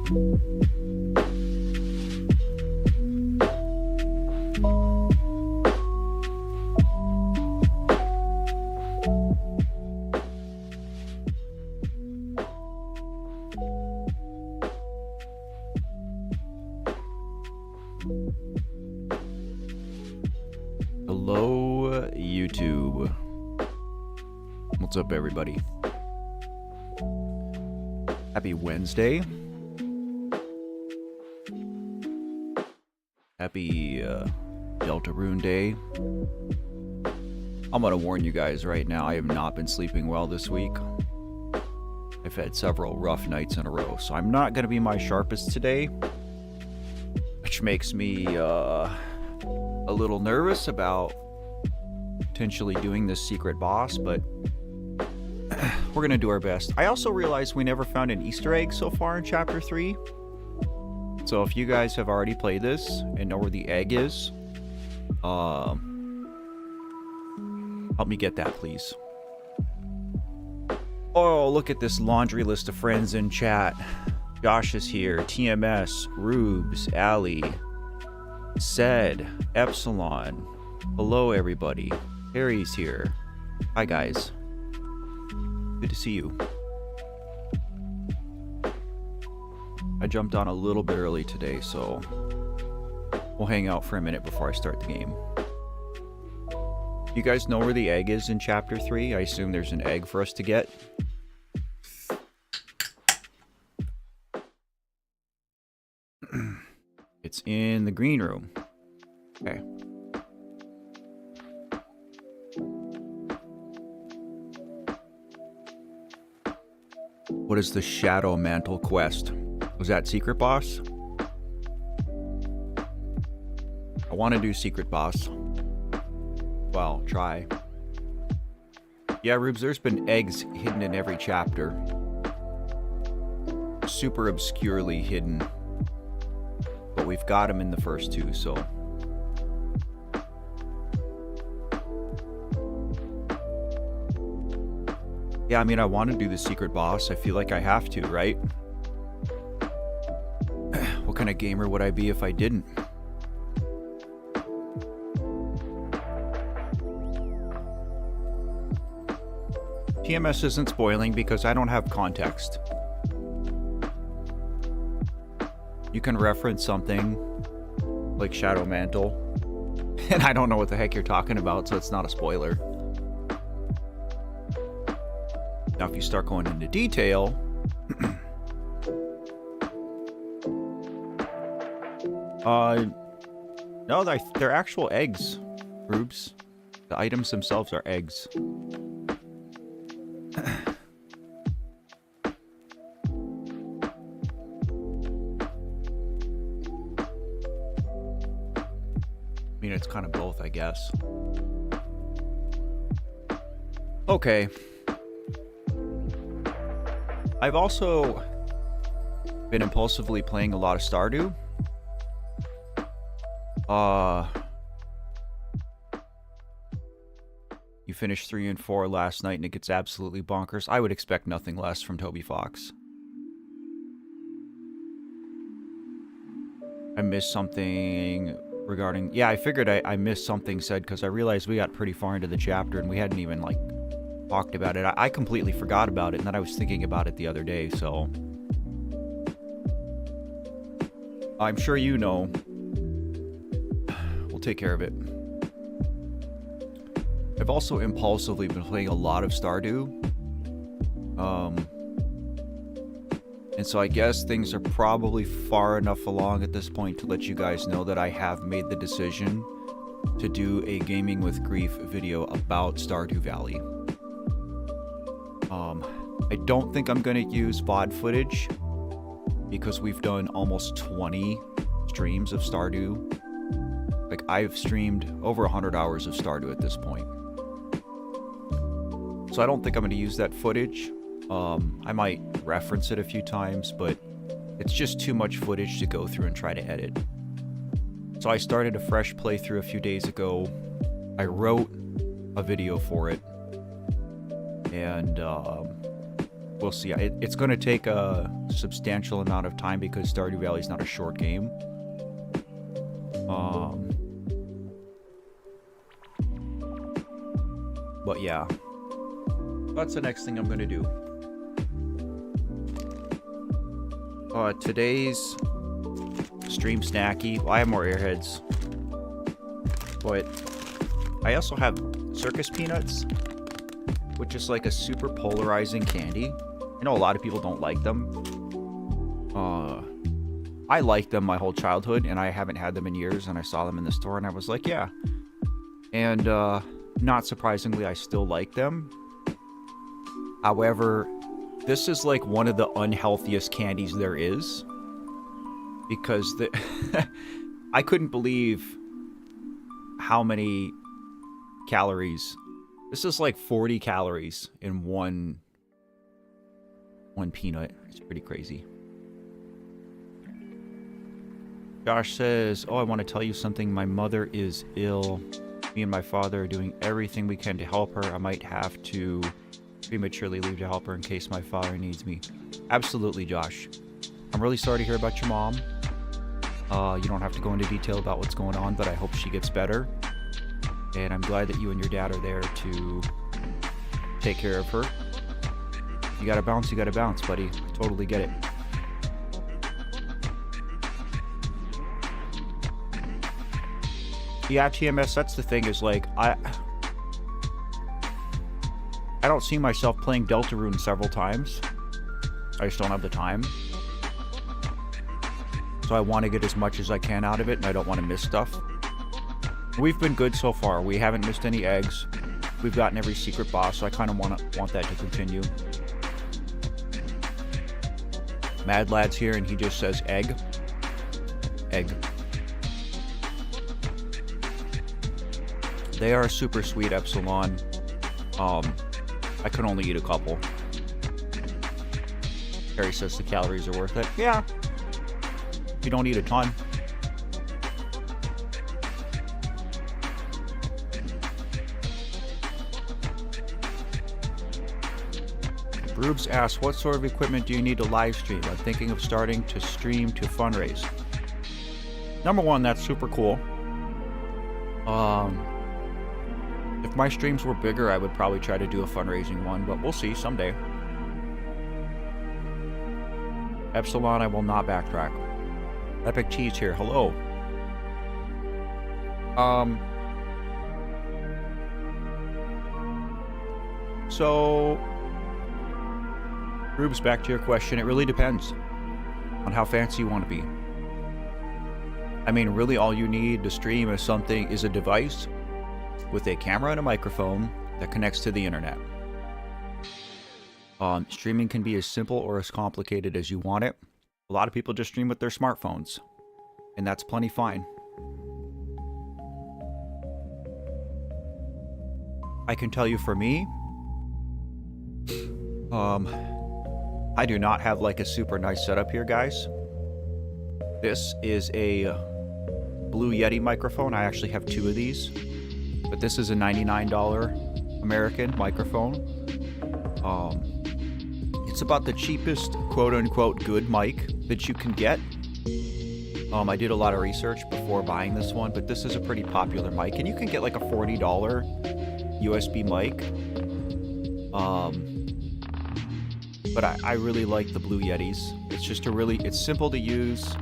Hello, YouTube. What's up, everybody? Happy Wednesday. Happy Deltarune Day. I'm gonna warn you guys right now, I have not been sleeping well this week. I've had several rough nights in a row, so I'm not gonna be my sharpest today, which makes me a little nervous about potentially doing this secret boss, but we're gonna do our best. I also realized we never found an Easter egg so far in Chapter 3. So if you guys have already played this and know where the egg is, help me get that, please. Oh, look at this laundry list of friends in chat. Josh is here, TMS, Rubes, Ali, Sed, Epsilon. Hello, everybody. Harry's here. Hi, guys. Good to see you. I jumped on a little bit early today, so we'll hang out for a minute before I start the game. You guys know where the egg is in Chapter 3? I assume there's an egg for us to get. It's in the green room. Okay. What is the Shadow Mantle quest? Was that secret boss? I want to do secret boss. Well, try. Yeah, Rubes, there's been eggs hidden in every chapter. Super obscurely hidden. But we've got them in the first two, so... Yeah, I mean, I want to do the secret boss. I feel like I have to, right? What kind of gamer would I be if I didn't? TMS isn't spoiling because I don't have context. You can reference something like Shadow Mantle, and I don't know what the heck you're talking about, so it's not a spoiler. Now, if you start going into detail, no, they're actual eggs, Rubes. The items themselves are eggs. I mean, it's kind of both, I guess. Okay. I've also been impulsively playing a lot of Stardew. You finished 3 and 4 last night and it gets absolutely bonkers. I would expect nothing less from Toby Fox. I missed something regarding... Yeah, I figured I missed something said because I realized we got pretty far into the chapter and we hadn't even, like, talked about it. I completely forgot about it, and then I was thinking about it the other day, so... I'm sure you know. We'll take care of it. I've also impulsively been playing a lot of Stardew. And so I guess things are probably far enough along at this point to let you guys know that I have made the decision to do a Gaming with Grief video about Stardew Valley. I don't think I'm going to use VOD footage because we've done almost 20 streams of Stardew. Like, I've streamed over 100 hours of Stardew at this point. So I don't think I'm going to use that footage. I might reference it a few times, but it's just too much footage to go through and try to edit. So I started a fresh playthrough a few days ago. I wrote a video for it. And we'll see. It's going to take a substantial amount of time because Stardew Valley is not a short game. But yeah, that's the next thing I'm going to do. Today's stream snacky. Well, I have more airheads, but I also have circus peanuts, which is like a super polarizing candy. I know a lot of people don't like them. I liked them my whole childhood, and I haven't had them in years, and I saw them in the store, and I was like, yeah. And not surprisingly, I still like them. However, this is like one of the unhealthiest candies there is, because I couldn't believe how many calories. This is like 40 calories in one peanut. It's pretty crazy. Josh says, oh, I want to tell you something. My mother is ill. Me and my father are doing everything we can to help her. I might have to prematurely leave to help her in case my father needs me. Absolutely, Josh. I'm really sorry to hear about your mom. You don't have to go into detail about what's going on, but I hope she gets better. And I'm glad that you and your dad are there to take care of her. You gotta bounce, buddy. I totally get it. Yeah, TMS, that's the thing, is like, I don't see myself playing Deltarune several times. I just don't have the time. So I want to get as much as I can out of it, and I don't want to miss stuff. We've been good so far. We haven't missed any eggs. We've gotten every secret boss, so I kind of want that to continue. Mad Lad's here, and he just says egg. Egg. They are super sweet, Epsilon. I could only eat a couple. Harry says the calories are worth it. Yeah. You don't eat a ton. Rubes asks, what sort of equipment do you need to live stream? I'm thinking of starting to stream to fundraise. Number one, that's super cool. If my streams were bigger, I would probably try to do a fundraising one, but we'll see someday. Epsilon, I will not backtrack. Epic Cheese here, hello. So, Rubes, back to your question, it really depends on how fancy you want to be. I mean, really all you need to stream is a device with a camera and a microphone that connects to the internet. Streaming can be as simple or as complicated as you want it. A lot of people just stream with their smartphones, and that's plenty fine. I can tell you for me, I do not have like a super nice setup here, guys. This is a Blue Yeti microphone. I actually have two of these. But this is a $99 American microphone. It's about the cheapest quote-unquote good mic that you can get. I did a lot of research before buying this one, but this is a pretty popular mic. And you can get like a $40 USB mic. But I really like the Blue Yetis. It's just it's simple to use.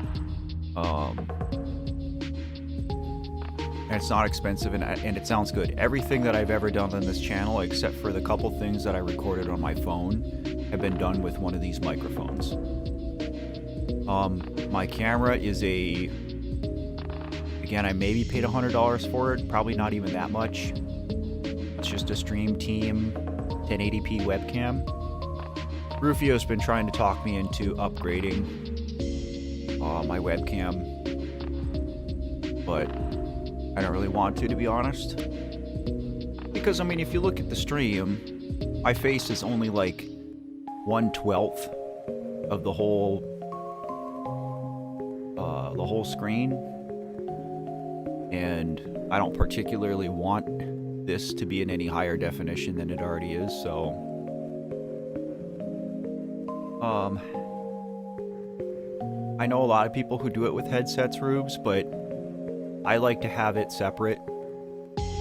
And it's not expensive, and it sounds good. Everything that I've ever done on this channel, except for the couple things that I recorded on my phone, have been done with one of these microphones. My camera is again, I maybe paid $100 for it, probably not even that much. It's just a Stream Team 1080p webcam. Rufio's been trying to talk me into upgrading my webcam, but I don't really want to be honest. Because, I mean, if you look at the stream, my face is only like 1/12 of the whole screen. And I don't particularly want this to be in any higher definition than it already is, so Um, I know a lot of people who do it with headsets, Rubes, but I like to have it separate.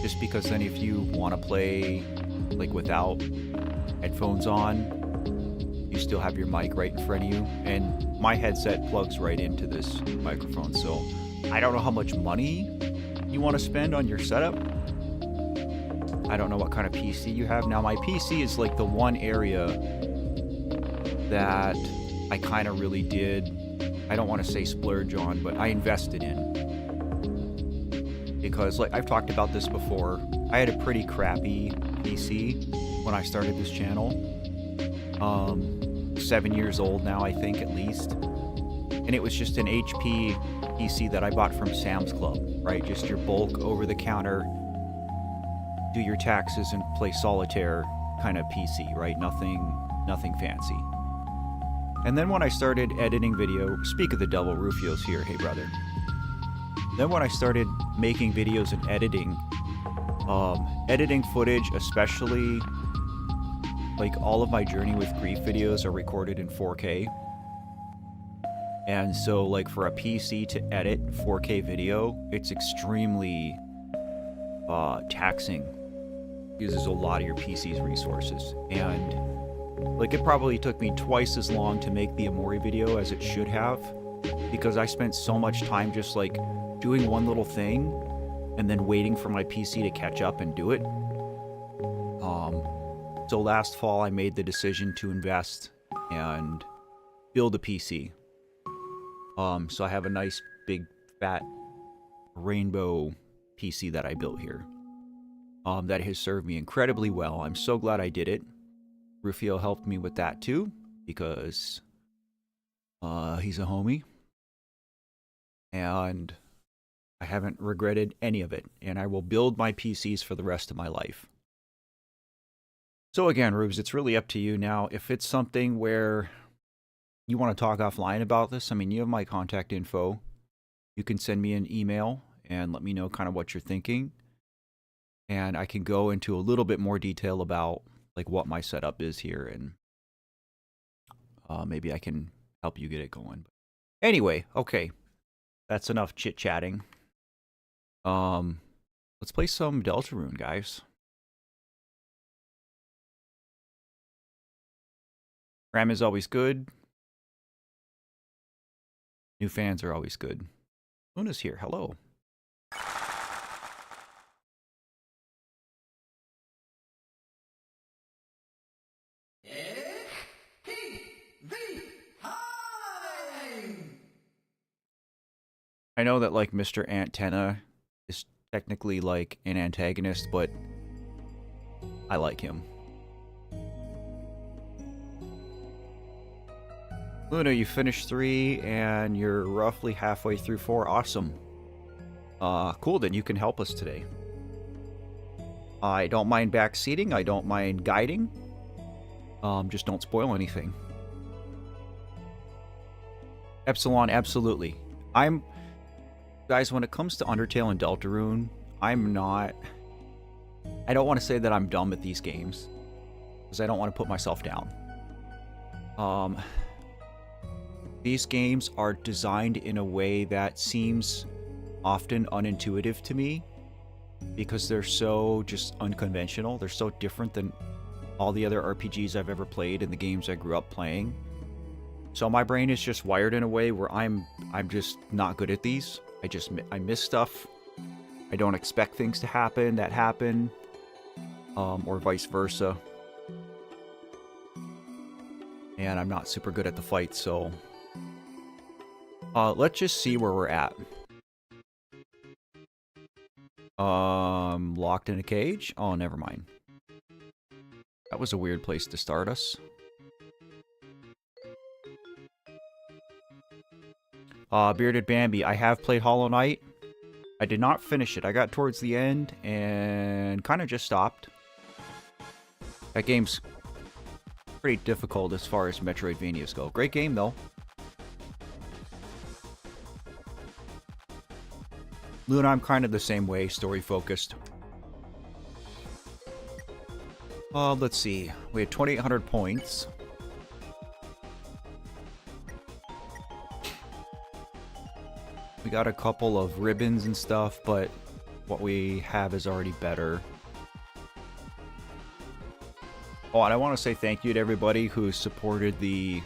Just because then if you want to play like without headphones on, you still have your mic right in front of you. And my headset plugs right into this microphone. So I don't know how much money you want to spend on your setup. I don't know what kind of PC you have. Now my PC is like the one area that I kind of really did, I don't want to say splurge on, but I invested in. Because like I've talked about this before, I had a pretty crappy PC when I started this channel. 7 years old now, I think, at least. And it was just an HP PC that I bought from Sam's Club, right? Just your bulk over-the-counter, do your taxes and play solitaire kind of PC, right? Nothing fancy. And then when I started editing video, speak of the devil, Rufio's here, hey brother. Then when I started making videos and editing footage, especially like all of my Journey with Grief videos are recorded in 4K. And so like for a PC to edit 4K video, it's extremely taxing. It uses a lot of your PC's resources. And like it probably took me twice as long to make the Amori video as it should have, because I spent so much time just like doing one little thing and then waiting for my PC to catch up and do it. So last fall I made the decision to invest and build a PC. So I have a nice big fat rainbow PC that I built here. That has served me incredibly well. I'm so glad I did it. Rufio helped me with that too, because he's a homie. And I haven't regretted any of it. And I will build my PCs for the rest of my life. So again, Rubes, it's really up to you now. If it's something where you want to talk offline about this, I mean, you have my contact info. You can send me an email and let me know kind of what you're thinking. And I can go into a little bit more detail about like what my setup is here, and maybe I can help you get it going. Anyway, okay. That's enough chit-chatting. Let's play some Deltarune, guys. Ram is always good. New fans are always good. Luna's here. Hello. I know that like Mr. Antenna is technically like an antagonist, but I like him. Luna, you finished 3 and you're roughly halfway through 4. Awesome. Cool, then you can help us today. I don't mind backseating. I don't mind guiding. Just don't spoil anything. Epsilon, absolutely. Guys, when it comes to Undertale and Deltarune, I don't want to say that I'm dumb at these games, because I don't want to put myself down. These games are designed in a way that seems often unintuitive to me, because they're so just unconventional. They're so different than all the other RPGs I've ever played and the games I grew up playing. So my brain is just wired in a way where I'm just not good at these. I miss stuff. I don't expect things to happen that happen, or vice versa. And I'm not super good at the fight, so let's just see where we're at. Locked in a cage? Oh, never mind. That was a weird place to start us. Bearded Bambi. I have played Hollow Knight. I did not finish it. I got towards the end and kind of just stopped. That game's pretty difficult as far as Metroidvanias go. Great game, though. Luna, I'm kind of the same way, story-focused. Let's see. We had 2,800 points. We got a couple of ribbons and stuff, but what we have is already better. Oh, and I want to say thank you to everybody who supported the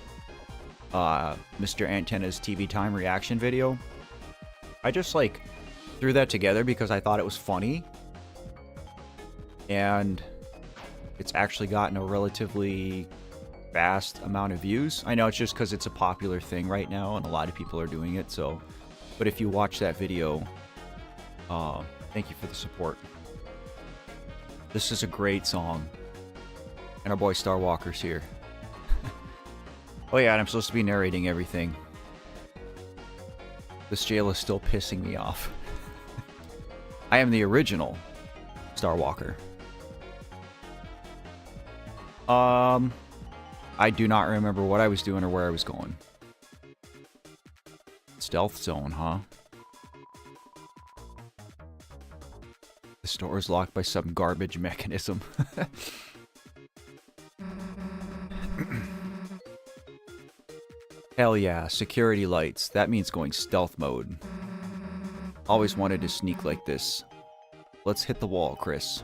Mr. Antenna's TV Time reaction video. I just, like, threw that together because I thought it was funny. And it's actually gotten a relatively fast amount of views. I know it's just because it's a popular thing right now and a lot of people are doing it, so... But if you watch that video, thank you for the support. This is a great song. And our boy Star Walker's here. Oh yeah, and I'm supposed to be narrating everything. This jail is still pissing me off. I am the original Star Walker. I do not remember what I was doing or where I was going. Stealth zone, huh? The store is locked by some garbage mechanism. Hell yeah, security lights. That means going stealth mode. Always wanted to sneak like this. Let's hit the wall, Chris.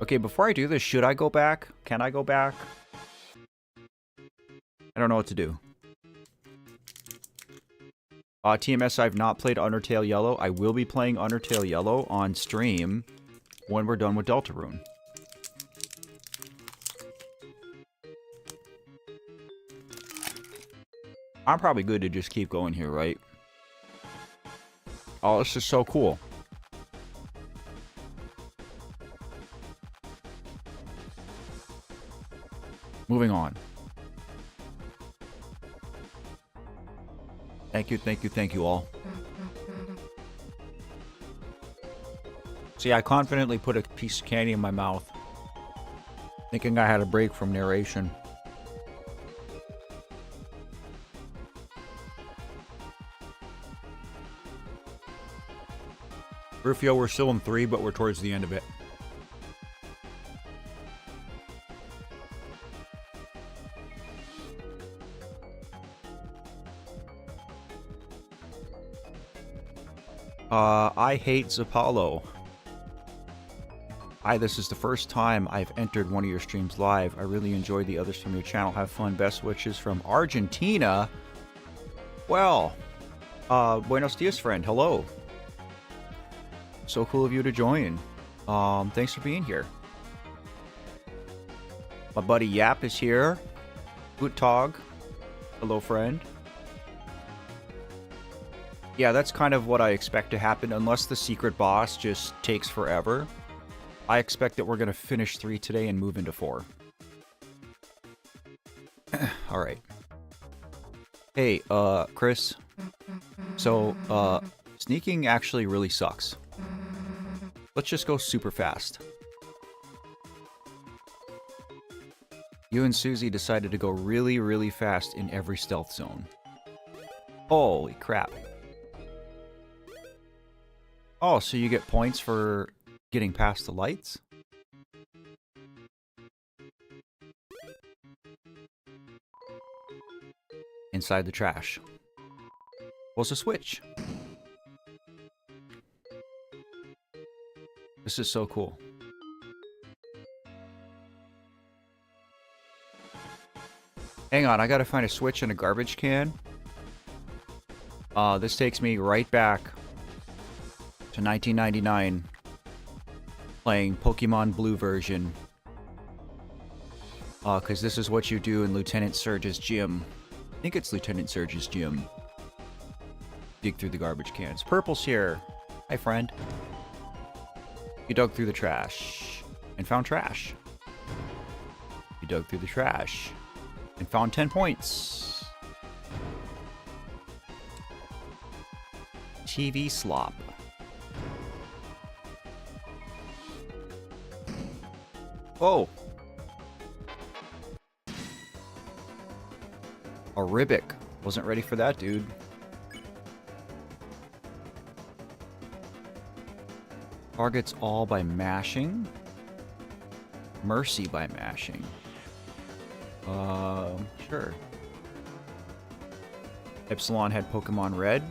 Okay, before I do this, should I go back? Can I go back? I don't know what to do. TMS, I've not played Undertale Yellow. I will be playing Undertale Yellow on stream when we're done with Deltarune. I'm probably good to just keep going here, right? Oh, this is so cool. Moving on. Thank you all. See, I confidently put a piece of candy in my mouth, thinking I had a break from narration. Rufio, we're still in 3, but we're towards the end of it. I hate Zapalo. Hi, this is the first time I've entered one of your streams live. I really enjoy the others from your channel. Have fun. Best wishes from Argentina. Well, buenos dias, friend. Hello. So cool of you to join. Thanks for being here. My buddy Yap is here. Gut Tag. Hello, friend. Yeah, that's kind of what I expect to happen, unless the secret boss just takes forever. I expect that we're going to finish 3 today and move into 4. Alright. Hey, Chris. So, sneaking actually really sucks. Let's just go super fast. You and Susie decided to go really, really fast in every stealth zone. Holy crap. Oh, so you get points for getting past the lights? Inside the trash was a switch. This is so cool. Hang on, I gotta find a switch in a garbage can. This takes me right back to 1999, playing Pokemon Blue version. Because this is what you do in Lieutenant Surge's gym. I think it's Lieutenant Surge's gym. Dig through the garbage cans. Purple's here. Hi, friend. You dug through the trash and found trash. You dug through the trash and found 10 points. TV slop. Oh! A Ribic. Wasn't ready for that, dude. Targets all by mashing. Mercy by mashing. Sure. Epsilon had Pokemon Red.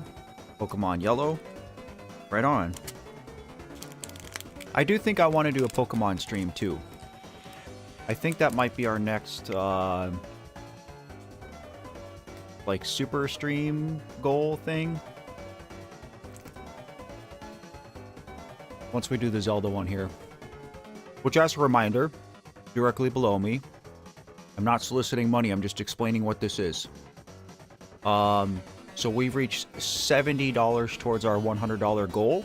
Pokemon Yellow. Right on. I do think I want to do a Pokemon stream too. I think that might be our next, like, super stream goal thing. Once we do the Zelda one here. Which, as a reminder, directly below me, I'm not soliciting money, I'm just explaining what this is. So we've reached $70 towards our $100 goal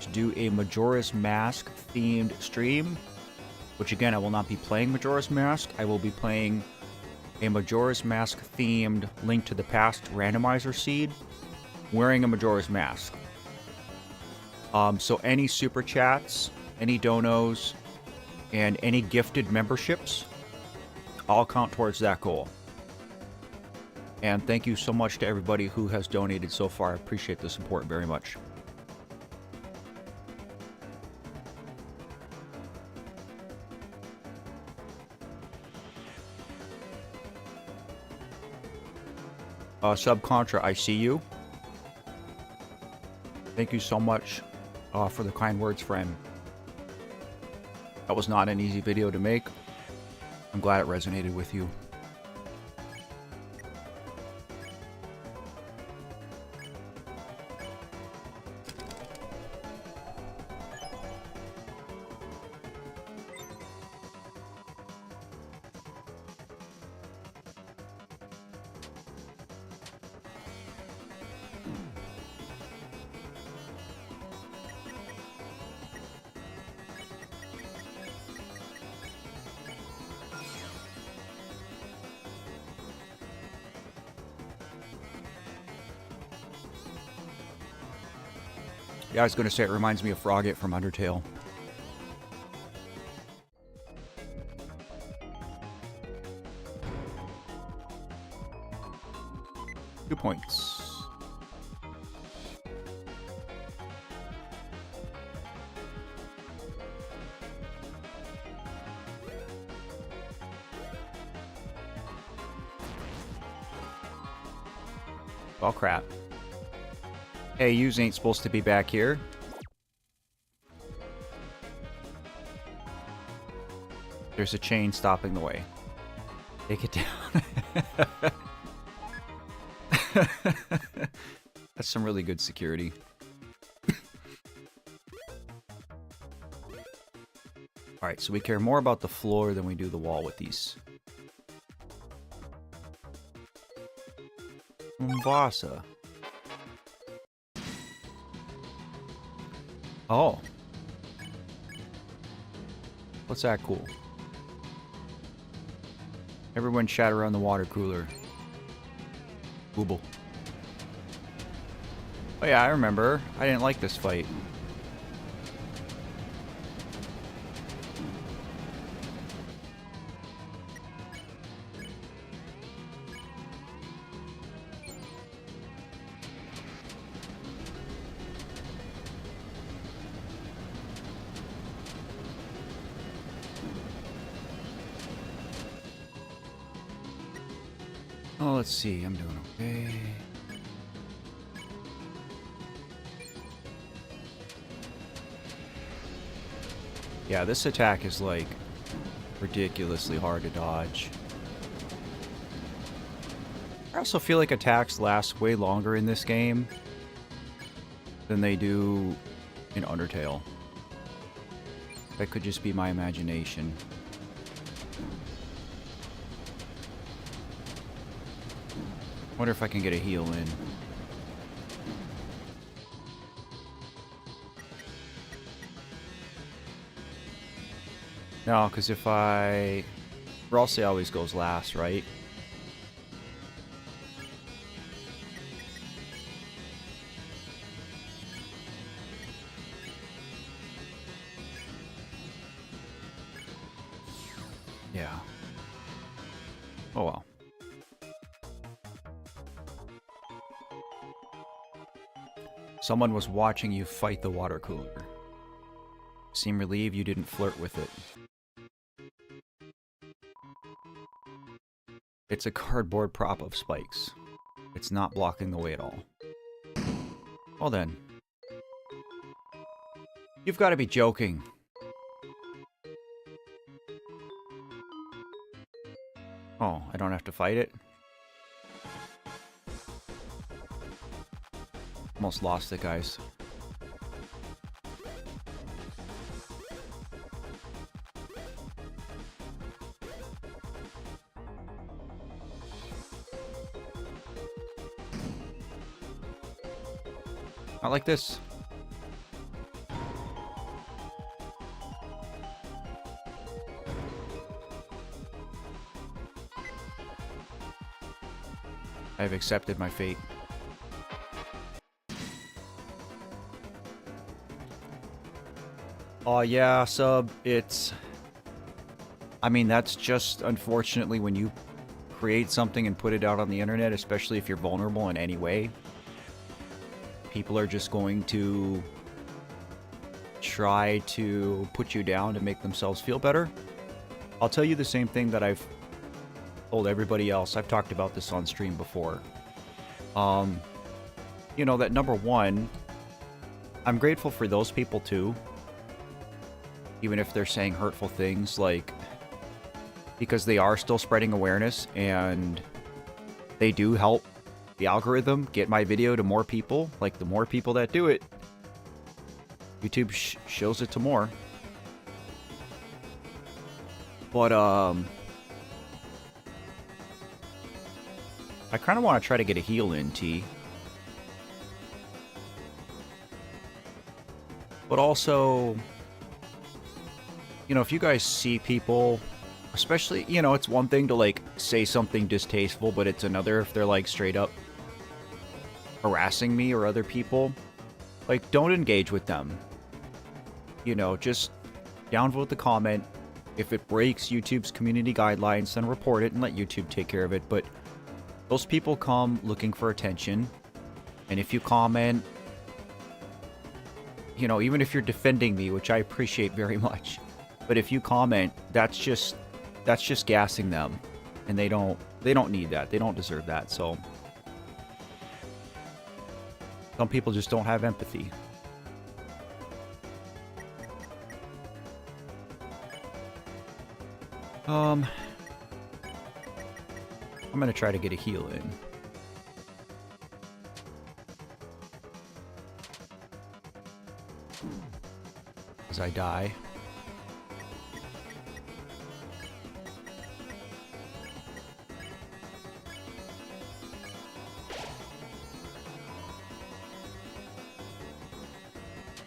to do a Majora's Mask themed stream. Which again, I will not be playing Majora's Mask. I will be playing a Majora's Mask themed Link to the Past randomizer seed wearing a Majora's Mask. So any super chats, any donos, and any gifted memberships all count towards that goal. And thank you so much to everybody who has donated so far. I appreciate the support very much. Subcontra, I see you. Thank you so much for the kind words, friend. That was not an easy video to make. I'm glad it resonated with you. Yeah, I was going to say it reminds me of Frogget from Undertale. Two points. Oh, crap. Hey, yous ain't supposed to be back here. There's a chain stopping the way. Take it down. That's some really good security. Alright, so we care more about the floor than we do the wall with these. Mombasa. Oh. What's that cool? Everyone chat around the water cooler. Booble. Oh yeah, I remember. I didn't like this fight. Oh, let's see. I'm doing okay. Yeah, this attack is, like, ridiculously hard to dodge. I also feel like attacks last way longer in this game than they do in Undertale. That could just be my imagination. Wonder if I can get a heal in. No, because if I... Ralsei always goes last, right? Yeah. Oh well. Someone was watching you fight the water cooler. Seem relieved you didn't flirt with it. It's a cardboard prop of spikes. It's not blocking the way at all. Well then. You've got to be joking. Oh, I don't have to fight it? Almost lost it, guys. Not like this. I've accepted my fate. Oh yeah, sub, it's... I mean, that's just, unfortunately, when you create something and put it out on the internet, especially if you're vulnerable in any way, people are just going to try to put you down to make themselves feel better. I'll tell you the same thing that I've told everybody else. I've talked about this on stream before. You know, that number one, I'm grateful for those people too. Even if they're saying hurtful things, like, because they are still spreading awareness and they do help the algorithm get my video to more people. Like, the more people that do it, YouTube shows it to more. But, I kind of want to try to get a heal in, T. But also, you know, if you guys see people, especially, you know, it's one thing to, like, say something distasteful, but it's another if they're, like, straight up harassing me or other people. Like, don't engage with them. You know, just downvote the comment. If it breaks YouTube's community guidelines, then report it and let YouTube take care of it. But those people come looking for attention. And if you comment, you know, even if you're defending me, which I appreciate very much, but if you comment, that's just gassing them. And they don't need that. They don't deserve that. So some people just don't have empathy. I'm gonna try to get a heal in. As I die.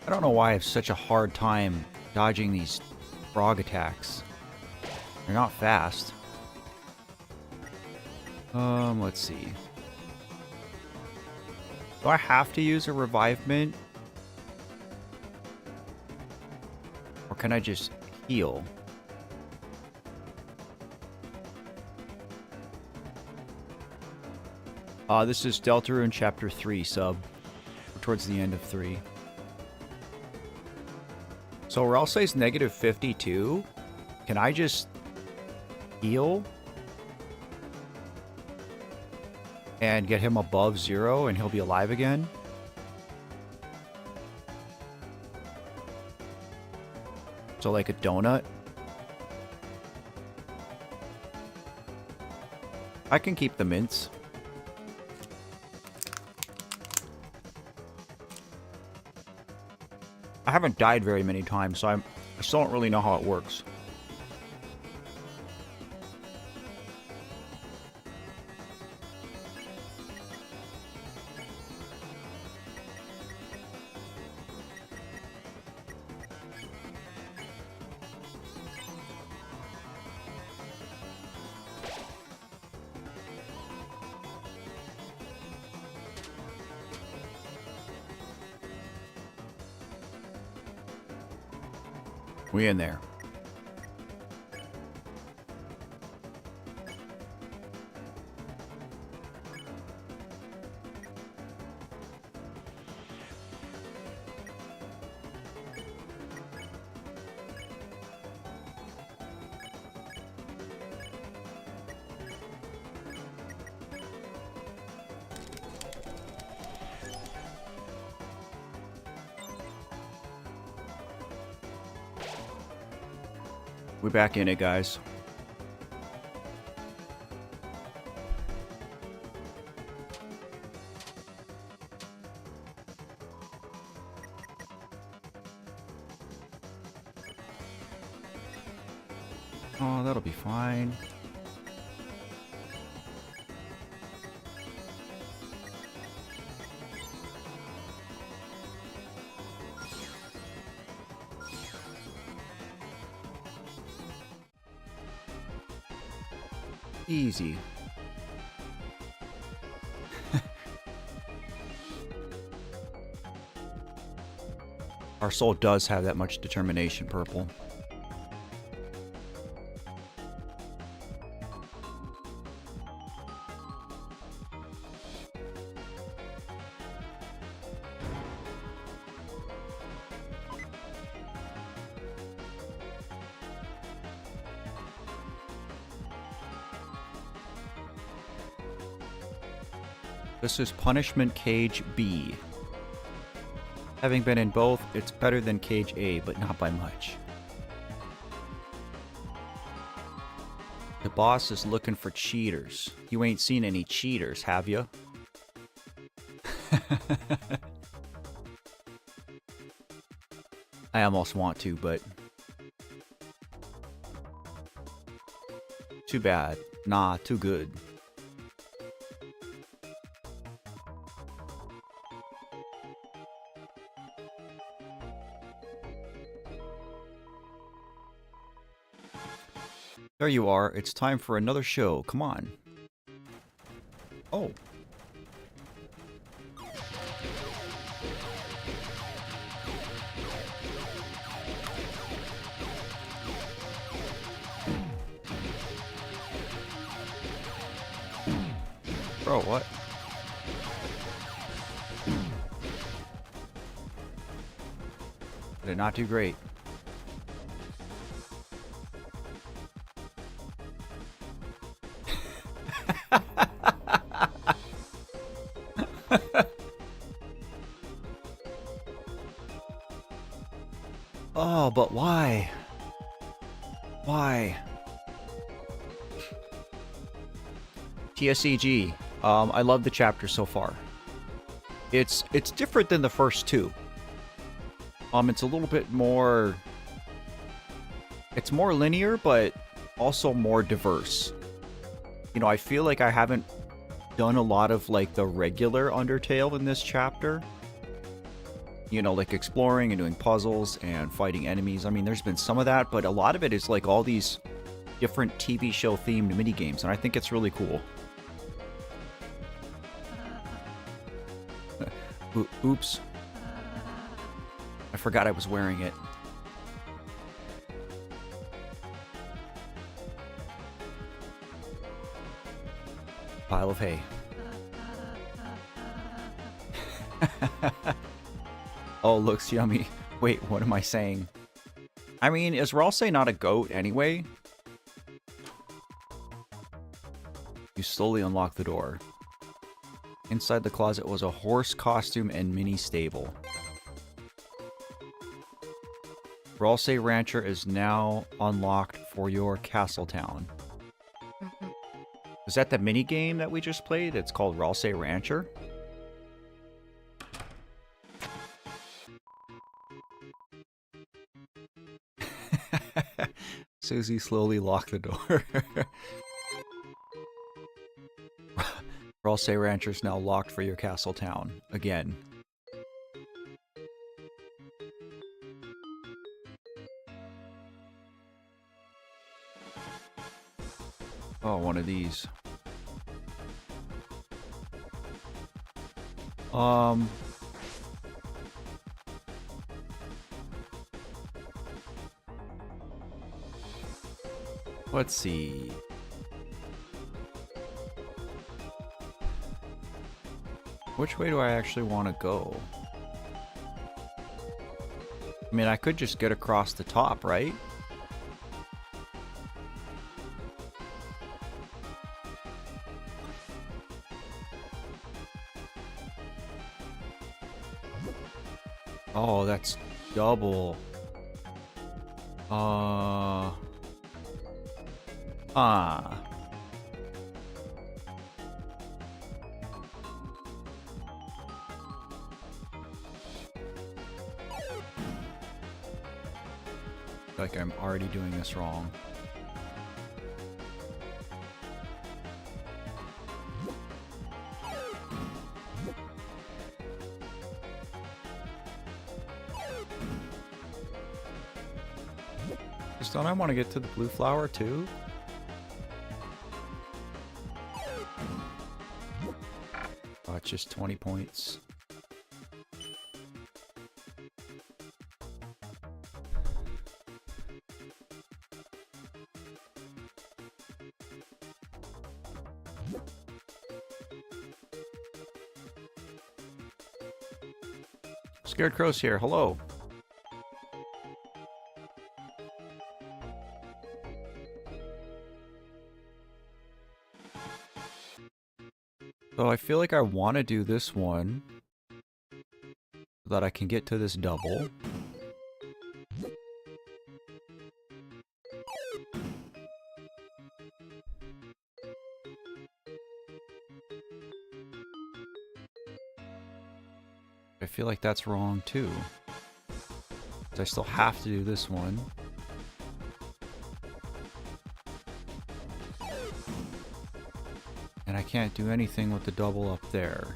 I don't know why I have such a hard time dodging these frog attacks. They're not fast. Let's see. Do I have to use a revivement? Or can I just heal? This is Deltarune Chapter 3, sub. We're towards the end of 3. So Ralsei's negative 52. Can I just heal? And get him above 0 and he'll be alive again? So like a donut? I can keep the mints. I haven't died very many times, so I still don't really know how it works. We in there. We're back in it, guys. Oh, that'll be fine. Easy. Our soul does have that much determination, Purple. This is Punishment Cage B. Having been in both, it's better than Cage A, but not by much. The boss is looking for cheaters. You ain't seen any cheaters, have you? I almost want to, but... too bad. Nah, too good. There you are. It's time for another show. Come on. Oh. Bro, what? Did not do great. Oh, but why? Why? TSEG. I love the chapter so far. It's different than the first two. It's a little bit more... it's more linear, but also more diverse. You know, I feel like I haven't done a lot of, like, the regular Undertale in this chapter. You know, like exploring and doing puzzles and fighting enemies. I mean, there's been some of that, but a lot of it is like all these different TV show themed minigames, and I think it's really cool. Oops. I forgot I was wearing it. Pile of hay. Oh, looks yummy. Wait, what am I saying? I mean, is Ralsei not a goat anyway? You slowly unlock the door. Inside the closet was a horse costume and mini stable. Ralsei Rancher is now unlocked for your castle town. Is that the mini game that we just played? It's called Ralsei Rancher? Susie slowly locked the door. Ralsei Rancher's now locked for your castle town. Again. Oh, one of these. Let's see. Which way do I actually want to go? I mean, I could just get across the top, right? Oh, that's double. Ah. Like I'm already doing this wrong. Just don't I want to get to the blue flower too? Oh, it's just 20 points. Scared Crow's here. Hello. So I feel like I want to do this one so that I can get to this double. I feel like that's wrong too. So I still have to do this one. And I can't do anything with the double up there.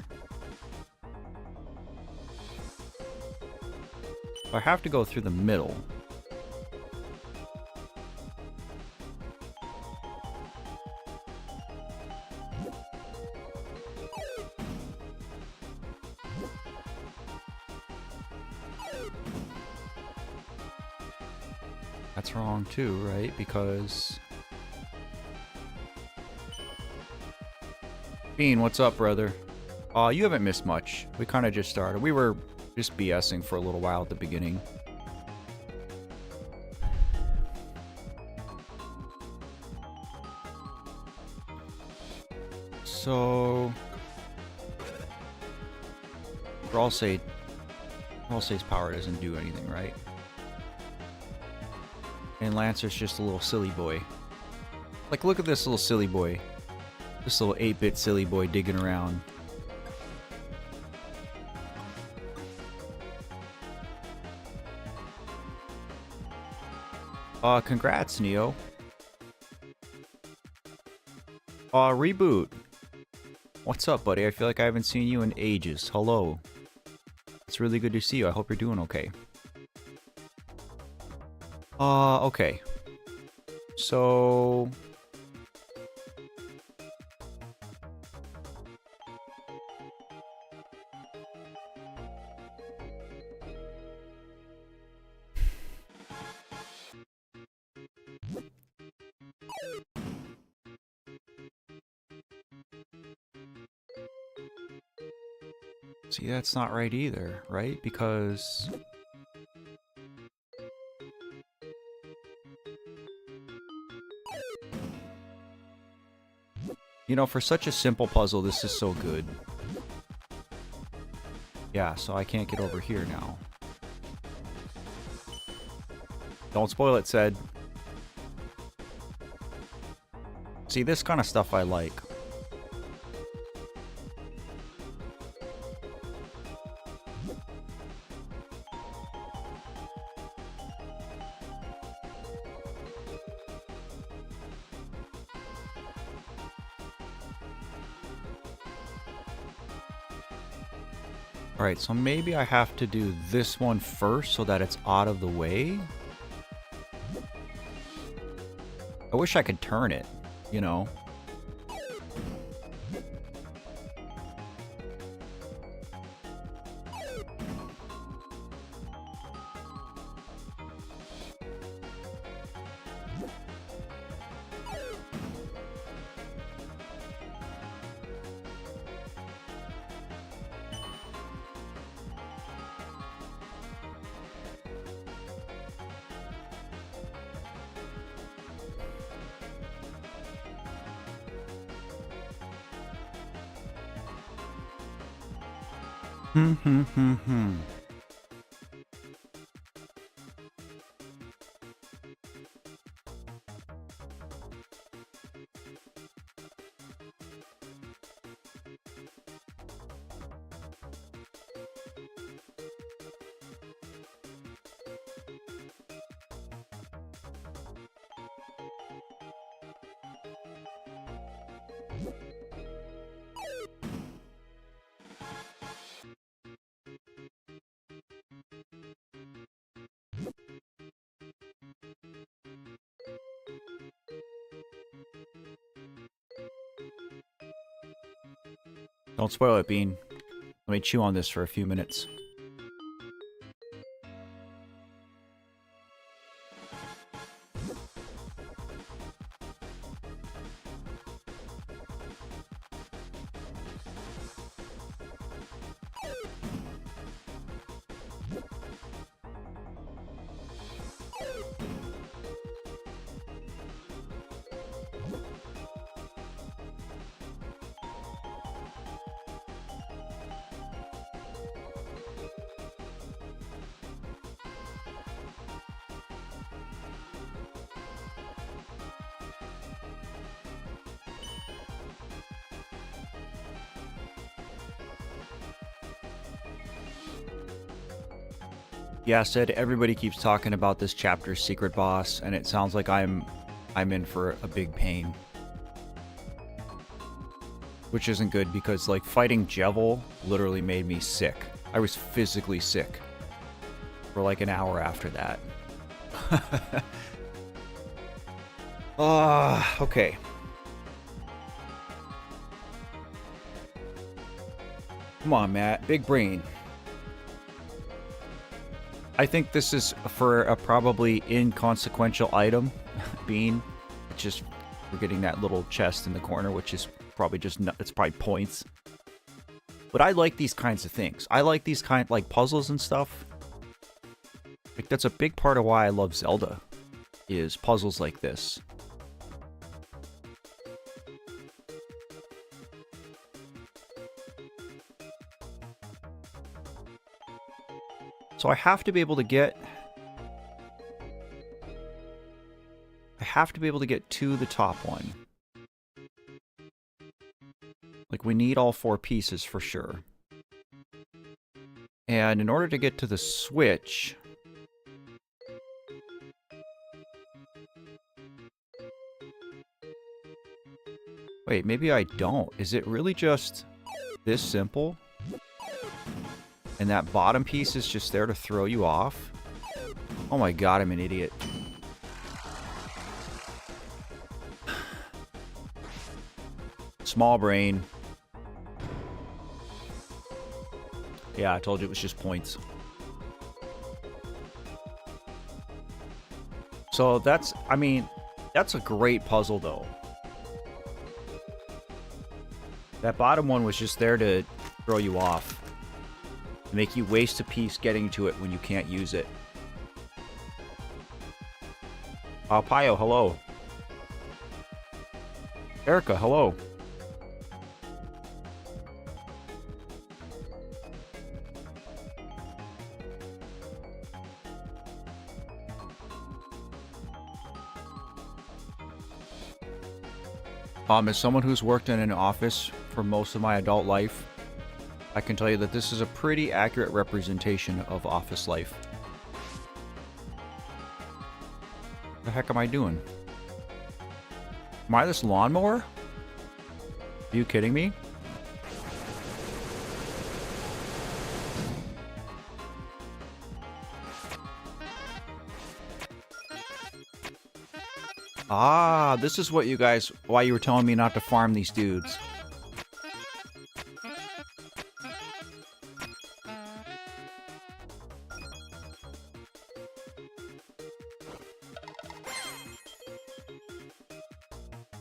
I have to go through the middle. That's wrong too, right? Because... Bean, what's up, brother? You haven't missed much. We kind of just started. We were just BSing for a little while at the beginning. So... I'll say... Say's power doesn't do anything, right? And Lancer's just a little silly boy. Like, look at this little silly boy. This little 8-bit silly boy digging around. Congrats, Neo. Reboot. What's up, buddy? I feel like I haven't seen you in ages. Hello. It's really good to see you. I hope you're doing okay. Okay. So... See, that's not right either, right? Because... You know, for such a simple puzzle, this is so good. Yeah, so I can't get over here now. Don't spoil it, said. See, this kind of stuff I like. Alright, so maybe I have to do this one first so that it's out of the way. I wish I could turn it, you know. Don't spoil it, Bean. Let me chew on this for a few minutes. Yeah, Sid, everybody keeps talking about this chapter's secret boss, and it sounds like I'm in for a big pain. Which isn't good because, like, fighting Jevil literally made me sick. I was physically sick for like an hour after that. Okay. Come on, Matt. Big brain. I think this is for a probably inconsequential item, Bean. It's just, we're getting that little chest in the corner, which is probably just, it's probably points. But I like these kinds of things. I like these like puzzles and stuff. Like, that's a big part of why I love Zelda, is puzzles like this. So I have to be able to get... to the top one. Like, we need all 4 pieces for sure. And in order to get to the switch... Wait, maybe I don't. Is it really just this simple? And that bottom piece is just there to throw you off? Oh my god, I'm an idiot. Small brain. Yeah, I told you it was just points. So that's, I mean, that's a great puzzle though. That bottom one was just there to throw you off. Make you waste a piece getting to it when you can't use it. Payo, hello. Erica, hello. As someone who's worked in an office for most of my adult life, I can tell you that this is a pretty accurate representation of office life. What the heck am I doing? Am I this lawnmower? Are you kidding me? Ah, this is what you guys, why you were telling me not to farm these dudes.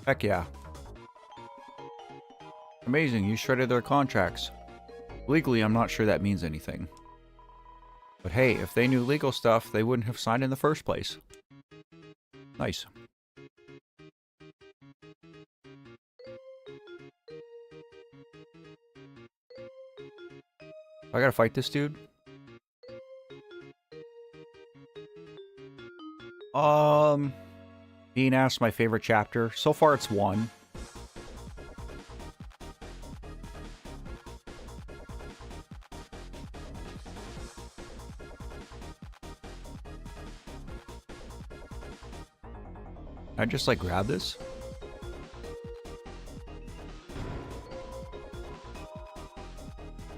Heck yeah. Amazing, you shredded their contracts. Legally, I'm not sure that means anything. But hey, if they knew legal stuff, they wouldn't have signed in the first place. Nice. I gotta fight this dude? Being asked my favorite chapter. So far it's 1. I just like grab this?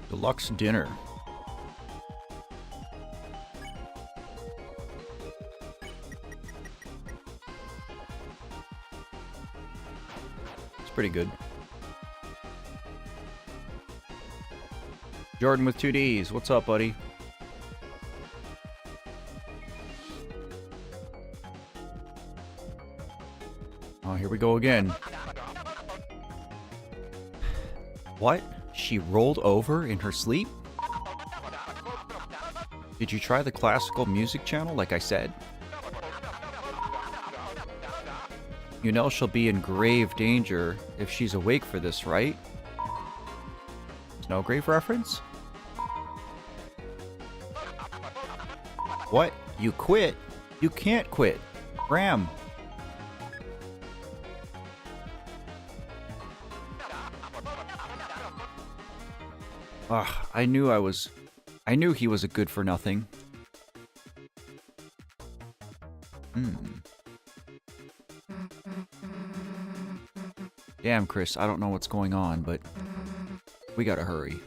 Deluxe dinner. It's pretty good. Jordan with 2Ds. What's up, buddy? Oh, here we go again. What? She rolled over in her sleep? Did you try the classical music channel like I said? You know she'll be in grave danger if she's awake for this, right? No grave reference? What? You quit? You can't quit. Ram. Ugh, I knew he was a good for nothing. Damn, Chris, I don't know what's going on, but we gotta hurry.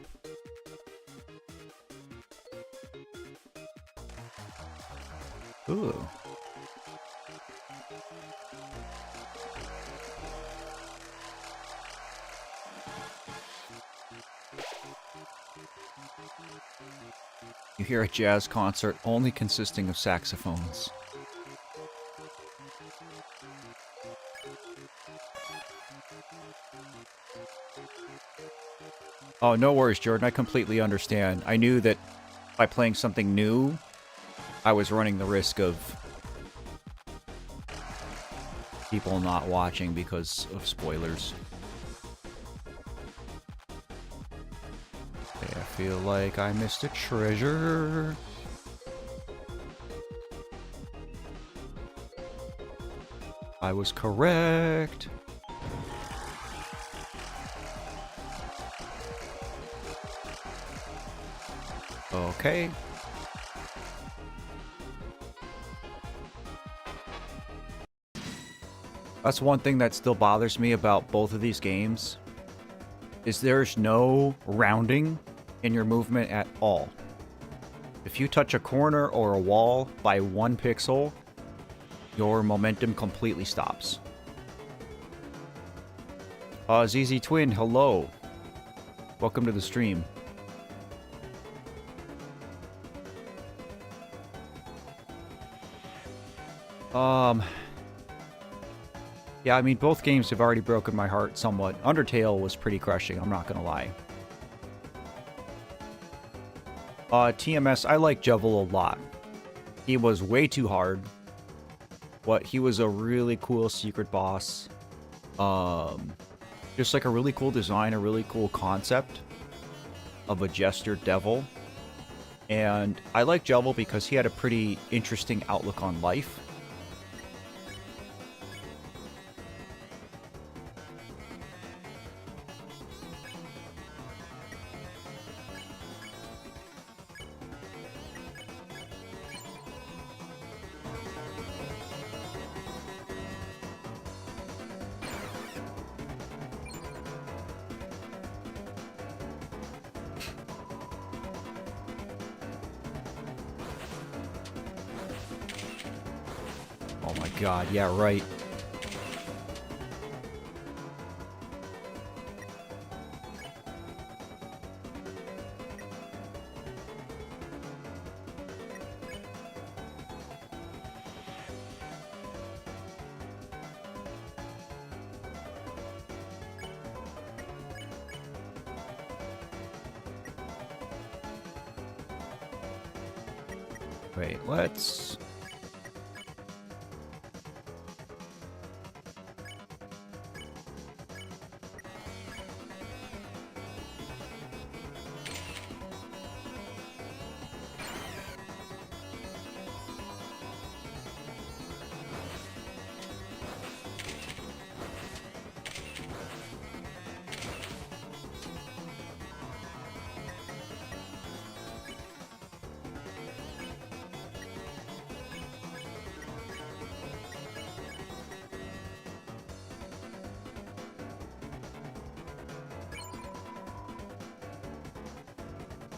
Ooh. You hear a jazz concert only consisting of saxophones. Oh, no worries, Jordan. I completely understand. I knew that by playing something new, I was running the risk of people not watching because of spoilers. Okay, I feel like I missed a treasure. I was correct. Okay. That's one thing that still bothers me about both of these games, is there's no rounding in your movement at all. If you touch a corner or a wall by 1 pixel, your momentum completely stops. ZZ Twin, hello. Welcome to the stream. Yeah, I mean, both games have already broken my heart somewhat. Undertale was pretty crushing, I'm not gonna lie. TMS, I like Jevil a lot. He was way too hard. He was a really cool secret boss. Just like a really cool design, a really cool concept of a jester devil. And I like Jevil because he had a pretty interesting outlook on life. Oh my god, yeah, right. Wait, let's...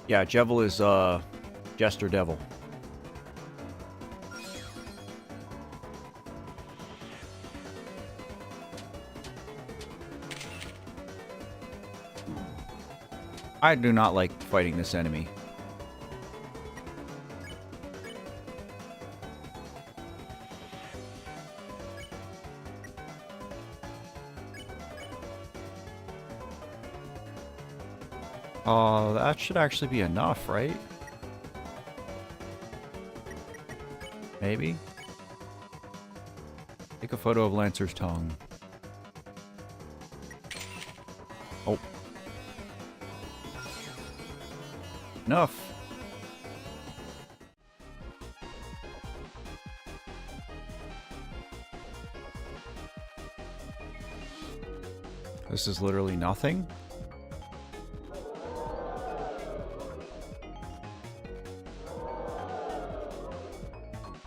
Yeah, Jevil is, Jester Devil. I do not like fighting this enemy. Oh, that should actually be enough, right? Maybe? Take a photo of Lancer's tongue. Oh. Enough. This is literally nothing.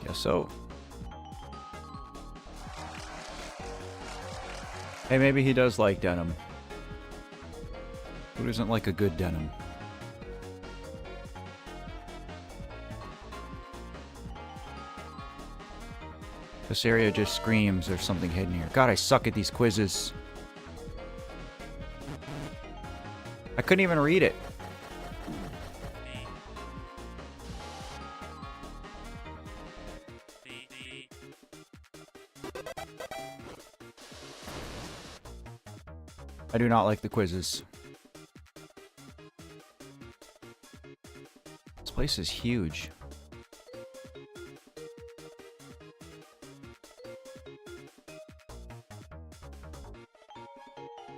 Guess so. Hey, maybe he does like denim. Who doesn't like a good denim? This area just screams there's something hidden here. God, I suck at these quizzes. I couldn't even read it. I do not like the quizzes. This place is huge.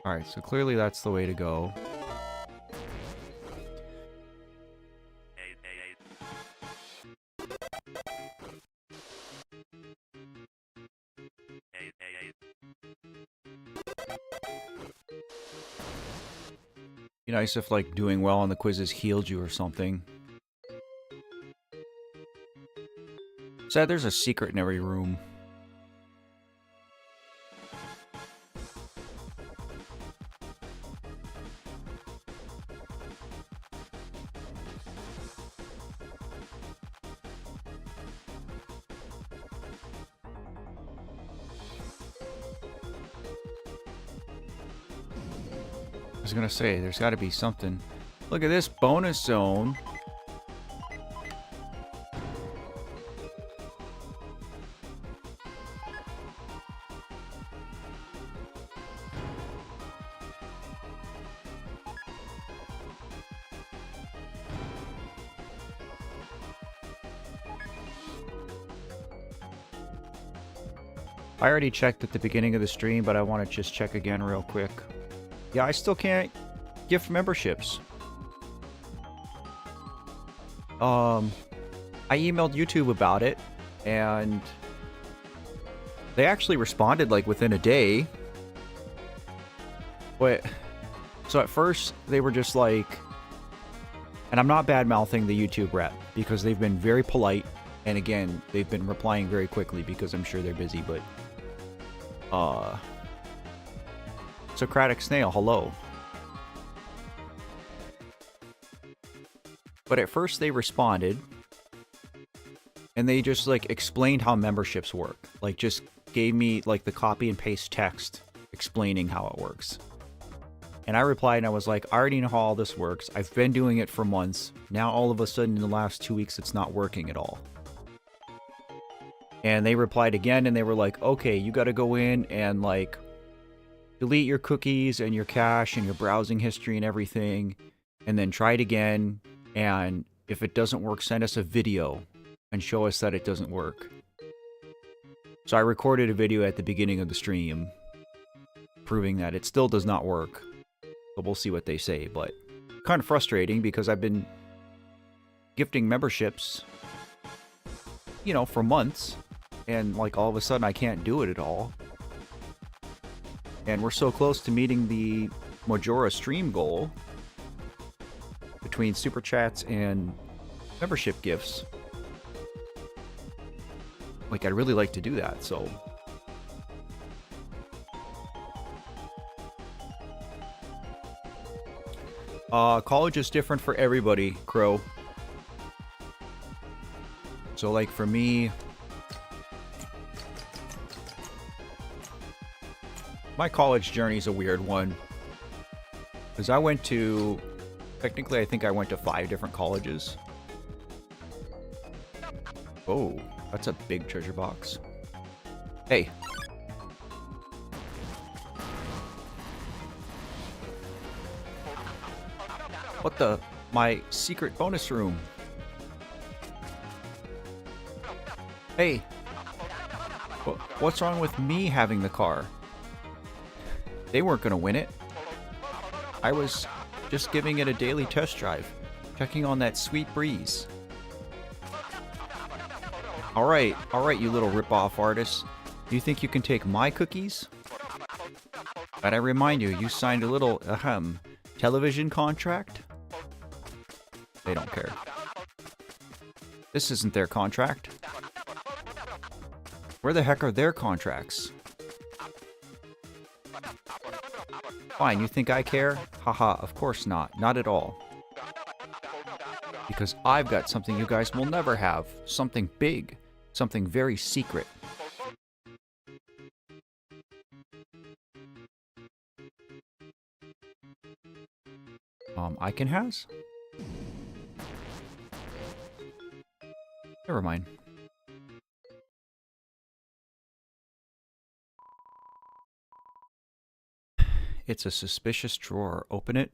Alright, so clearly that's the way to go. Be nice if, like, doing well on the quizzes healed you or something. Sad there's a secret in every room. I was gonna say, there's gotta be something. Look at this bonus zone. I already checked at the beginning of the stream, but I want to just check again real quick. Yeah, I still can't gift memberships. I emailed YouTube about it, and they actually responded like within a day. But so at first they were just like, and I'm not bad-mouthing the YouTube rep because they've been very polite, and again, they've been replying very quickly because I'm sure they're busy, but Socratic Snail, hello. But at first they responded, and they just like explained how memberships work. Like just gave me like the copy and paste text explaining how it works. And I replied and I was like, I already know how all this works. I've been doing it for months. Now all of a sudden in the last 2 weeks it's not working at all. And they replied again and they were like, okay, you gotta go in and like delete your cookies and your cache and your browsing history and everything, and then try it again, and if it doesn't work, send us a video and show us that it doesn't work. So I recorded a video at the beginning of the stream proving that it still does not work. But we'll see what they say, but kind of frustrating because I've been gifting memberships, you know, for months, and like all of a sudden I can't do it at all. And we're so close to meeting the Majora stream goal between super chats and membership gifts. Like, I'd really like to do that, so. College is different for everybody, Crow. So, like, for me, my college journey is a weird one. Because I went to Technically, I think I went to 5 different colleges. Oh, that's a big treasure box. Hey. What the? My secret bonus room. Hey. What's wrong with me having the car? They weren't going to win it. I was just giving it a daily test drive, checking on that sweet breeze. Alright, you little rip-off artist. You think you can take my cookies? But I remind you, you signed a little, television contract? They don't care. This isn't their contract. Where the heck are their contracts? Fine, you think I care? Haha, of course not. Not at all. Because I've got something you guys will never have. Something big. Something very secret. I can has? Never mind. It's a suspicious drawer. Open it.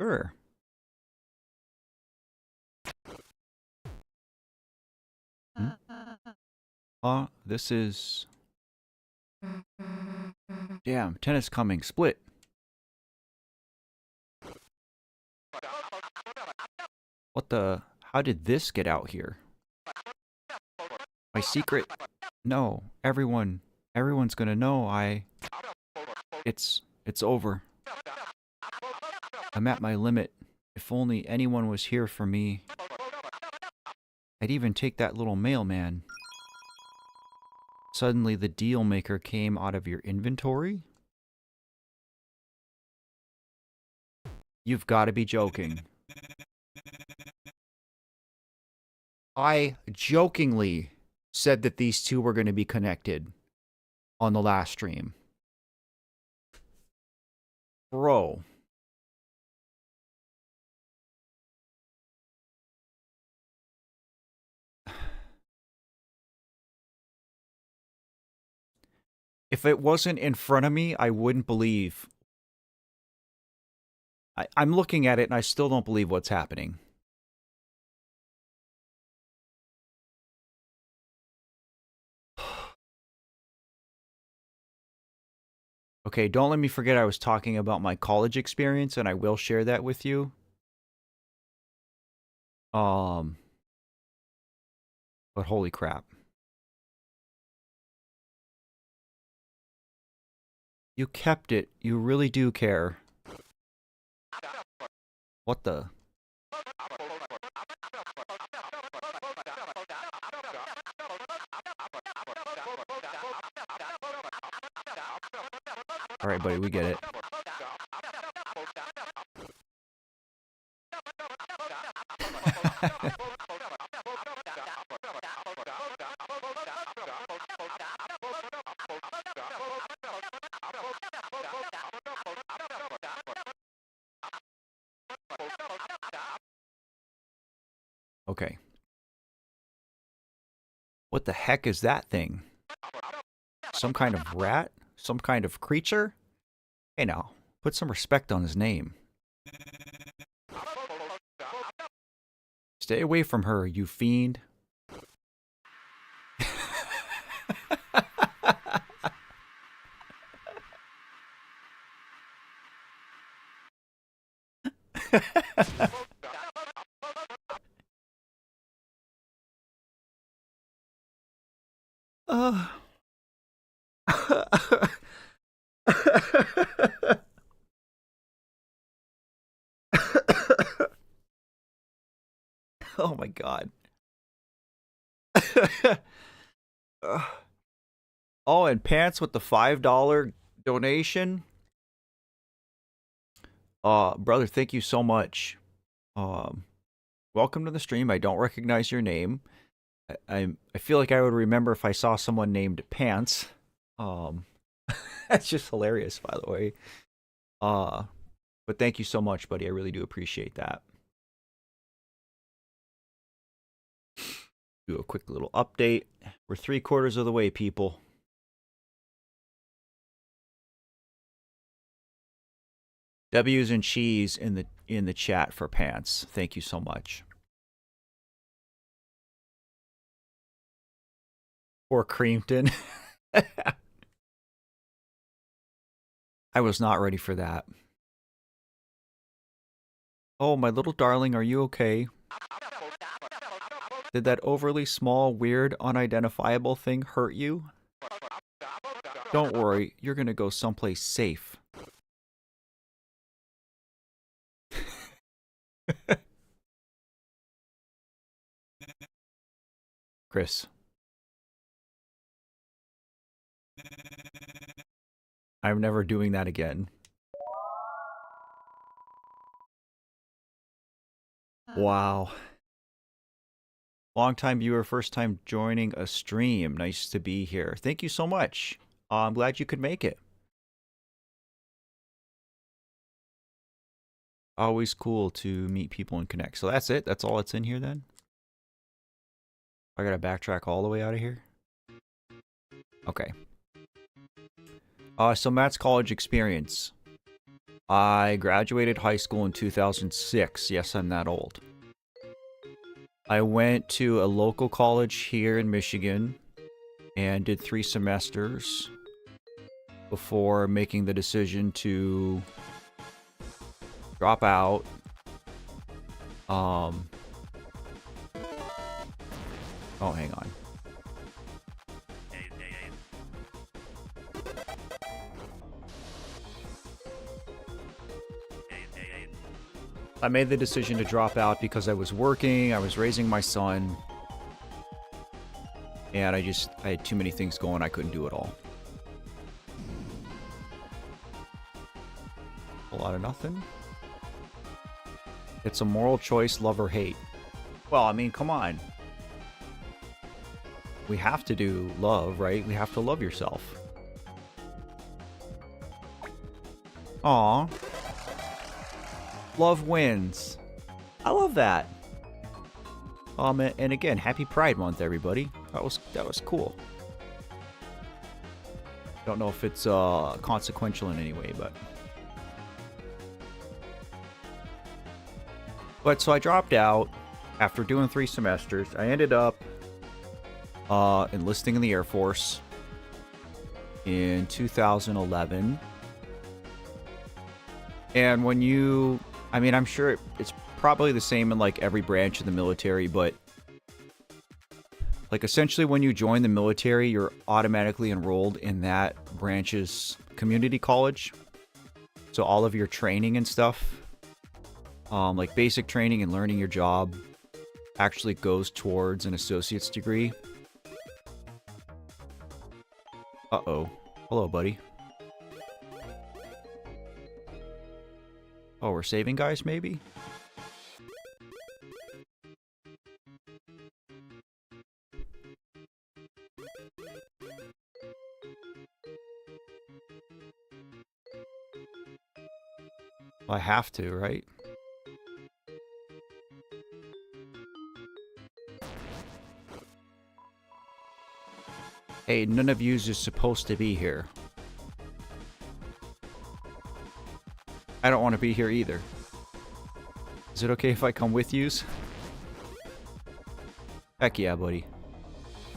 Sure. This is... Damn, tennis coming. Split. What the... How did this get out here? My secret... No, everyone's gonna know It's over. I'm at my limit. If only anyone was here for me. I'd even take that little mailman. Suddenly the deal maker came out of your inventory? You've got to be joking. I jokingly said that these two were going to be connected on the last stream. Bro. If it wasn't in front of me, I wouldn't believe. I'm looking at it and I still don't believe what's happening. Okay, don't let me forget I was talking about my college experience, and I will share that with you. But holy crap. You kept it. You really do care. What the? Alright, buddy, we get it. Okay. What the heck is that thing? Some kind of rat? Some kind of creature? Hey now, put some respect on his name. Stay away from her, you fiend. Oh my god. Oh, and pants with the $5 donation. Brother, thank you so much. Welcome to the stream. I don't recognize your name. I feel like I would remember if I saw someone named Pants. That's just hilarious, by the way. But thank you so much, buddy. I really do appreciate that. Do a quick little update. We're 3/4 of the way, people. W's and cheese in the chat for pants. Thank you so much. Or Creamton. I was not ready for that. Oh, my little darling, are you okay? Did that overly small, weird, unidentifiable thing hurt you? Don't worry, you're gonna go someplace safe. Chris. I'm never doing that again. Wow. Long time viewer, first time joining a stream. Nice to be here. Thank you so much. I'm glad you could make it. Always cool to meet people and connect. So that's it? That's all that's in here then? I gotta backtrack all the way out of here? Okay. So Matt's college experience. I graduated high school in 2006. Yes, I'm that old. I went to a local college here in Michigan and did 3 semesters before making the decision to drop out. Oh, hang on. I made the decision to drop out because I was working, I was raising my son, and I had too many things going, I couldn't do it all. A lot of nothing. It's a moral choice, love or hate. Well, I mean, come on. We have to do love, right? We have to love yourself. Aw. Love wins. I love that. And again, happy Pride Month, everybody. That was cool. Don't know if it's consequential in any way, but so I dropped out after doing 3 semesters. I ended up enlisting in the Air Force in 2011. And when you, I mean, I'm sure it's probably the same in like every branch of the military, but like essentially when you join the military, you're automatically enrolled in that branch's community college. So all of your training and stuff, like basic training and learning your job, actually goes towards an associate's degree. Uh-oh. Hello, buddy. Oh, we're saving guys, maybe? Well, I have to, right? Hey, none of yous is supposed to be here. I don't want to be here either. Is it okay if I come with yous? Heck yeah, buddy.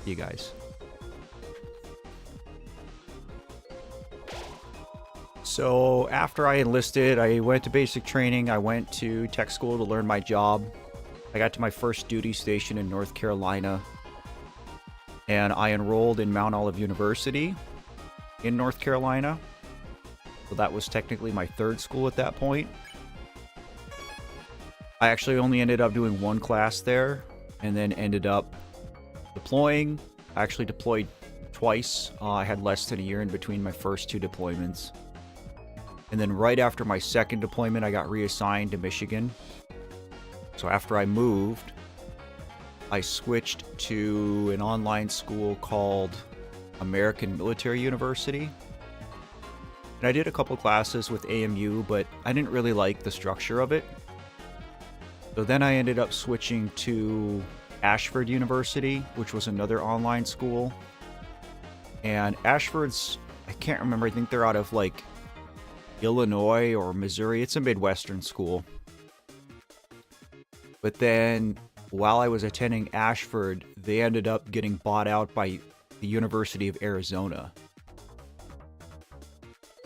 You guys. So after I enlisted, I went to basic training. I went to tech school to learn my job. I got to my first duty station in North Carolina. And I enrolled in Mount Olive University in North Carolina. So that was technically my 3rd school at that point. I actually only ended up doing 1 class there and then ended up deploying. I actually deployed twice. I had less than a year in between my first 2 deployments. And then right after my 2nd deployment, I got reassigned to Michigan. So after I moved, I switched to an online school called American Military University. And I did a couple classes with AMU, but I didn't really like the structure of it. So then I ended up switching to Ashford University, which was another online school. And Ashford's, I can't remember, I think they're out of like Illinois or Missouri. It's a Midwestern school. But then while I was attending Ashford, they ended up getting bought out by the University of Arizona.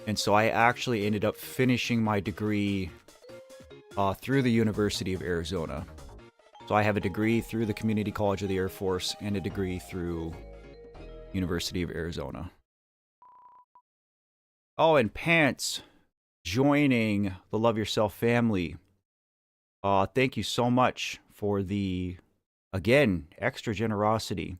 And so I actually ended up finishing my degree through the University of Arizona. So I have a degree through the Community College of the Air Force and a degree through University of Arizona. Oh, and Pants joining the Love Yourself family. Thank you so much for the, again, extra generosity.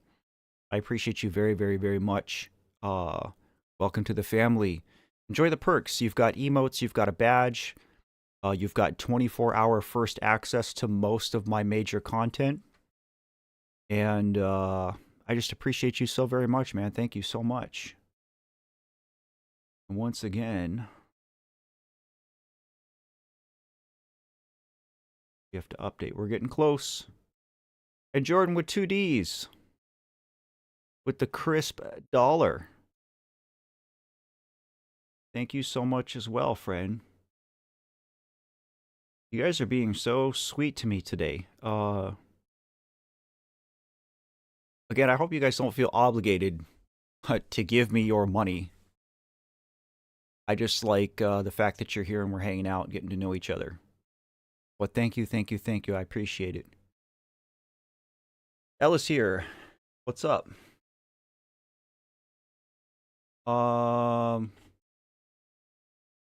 I appreciate you very, very, very much. Welcome to the family. Enjoy the perks. You've got emotes, you've got a badge, you've got 24-hour first access to most of my major content. And I just appreciate you so very much, man. Thank you so much. And once again, you have to update. We're getting close. And Jordan with 2 Ds. With the crisp dollar. Thank you so much as well, friend. You guys are being so sweet to me today. Again, I hope you guys don't feel obligated to give me your money. I just like the fact that you're here and we're hanging out and getting to know each other. But thank you, thank you, thank you. I appreciate it. Ellis here. What's up?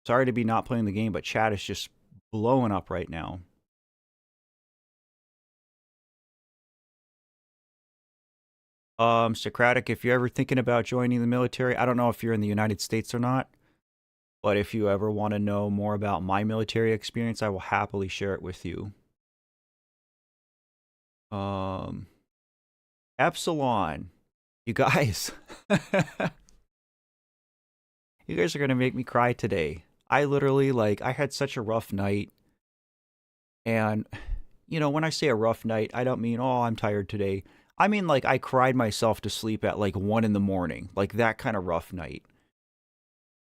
Sorry to be not playing the game, but chat is just blowing up right now. Socratic, if you're ever thinking about joining the military, I don't know if you're in the United States or not, but if you ever want to know more about my military experience, I will happily share it with you. Epsilon, you guys, you guys are gonna make me cry today. I literally, like, I had such a rough night, and, you know, when I say a rough night, I don't mean, oh, I'm tired today. I mean, like, I cried myself to sleep at, like, 1 in the morning. Like, that kind of rough night.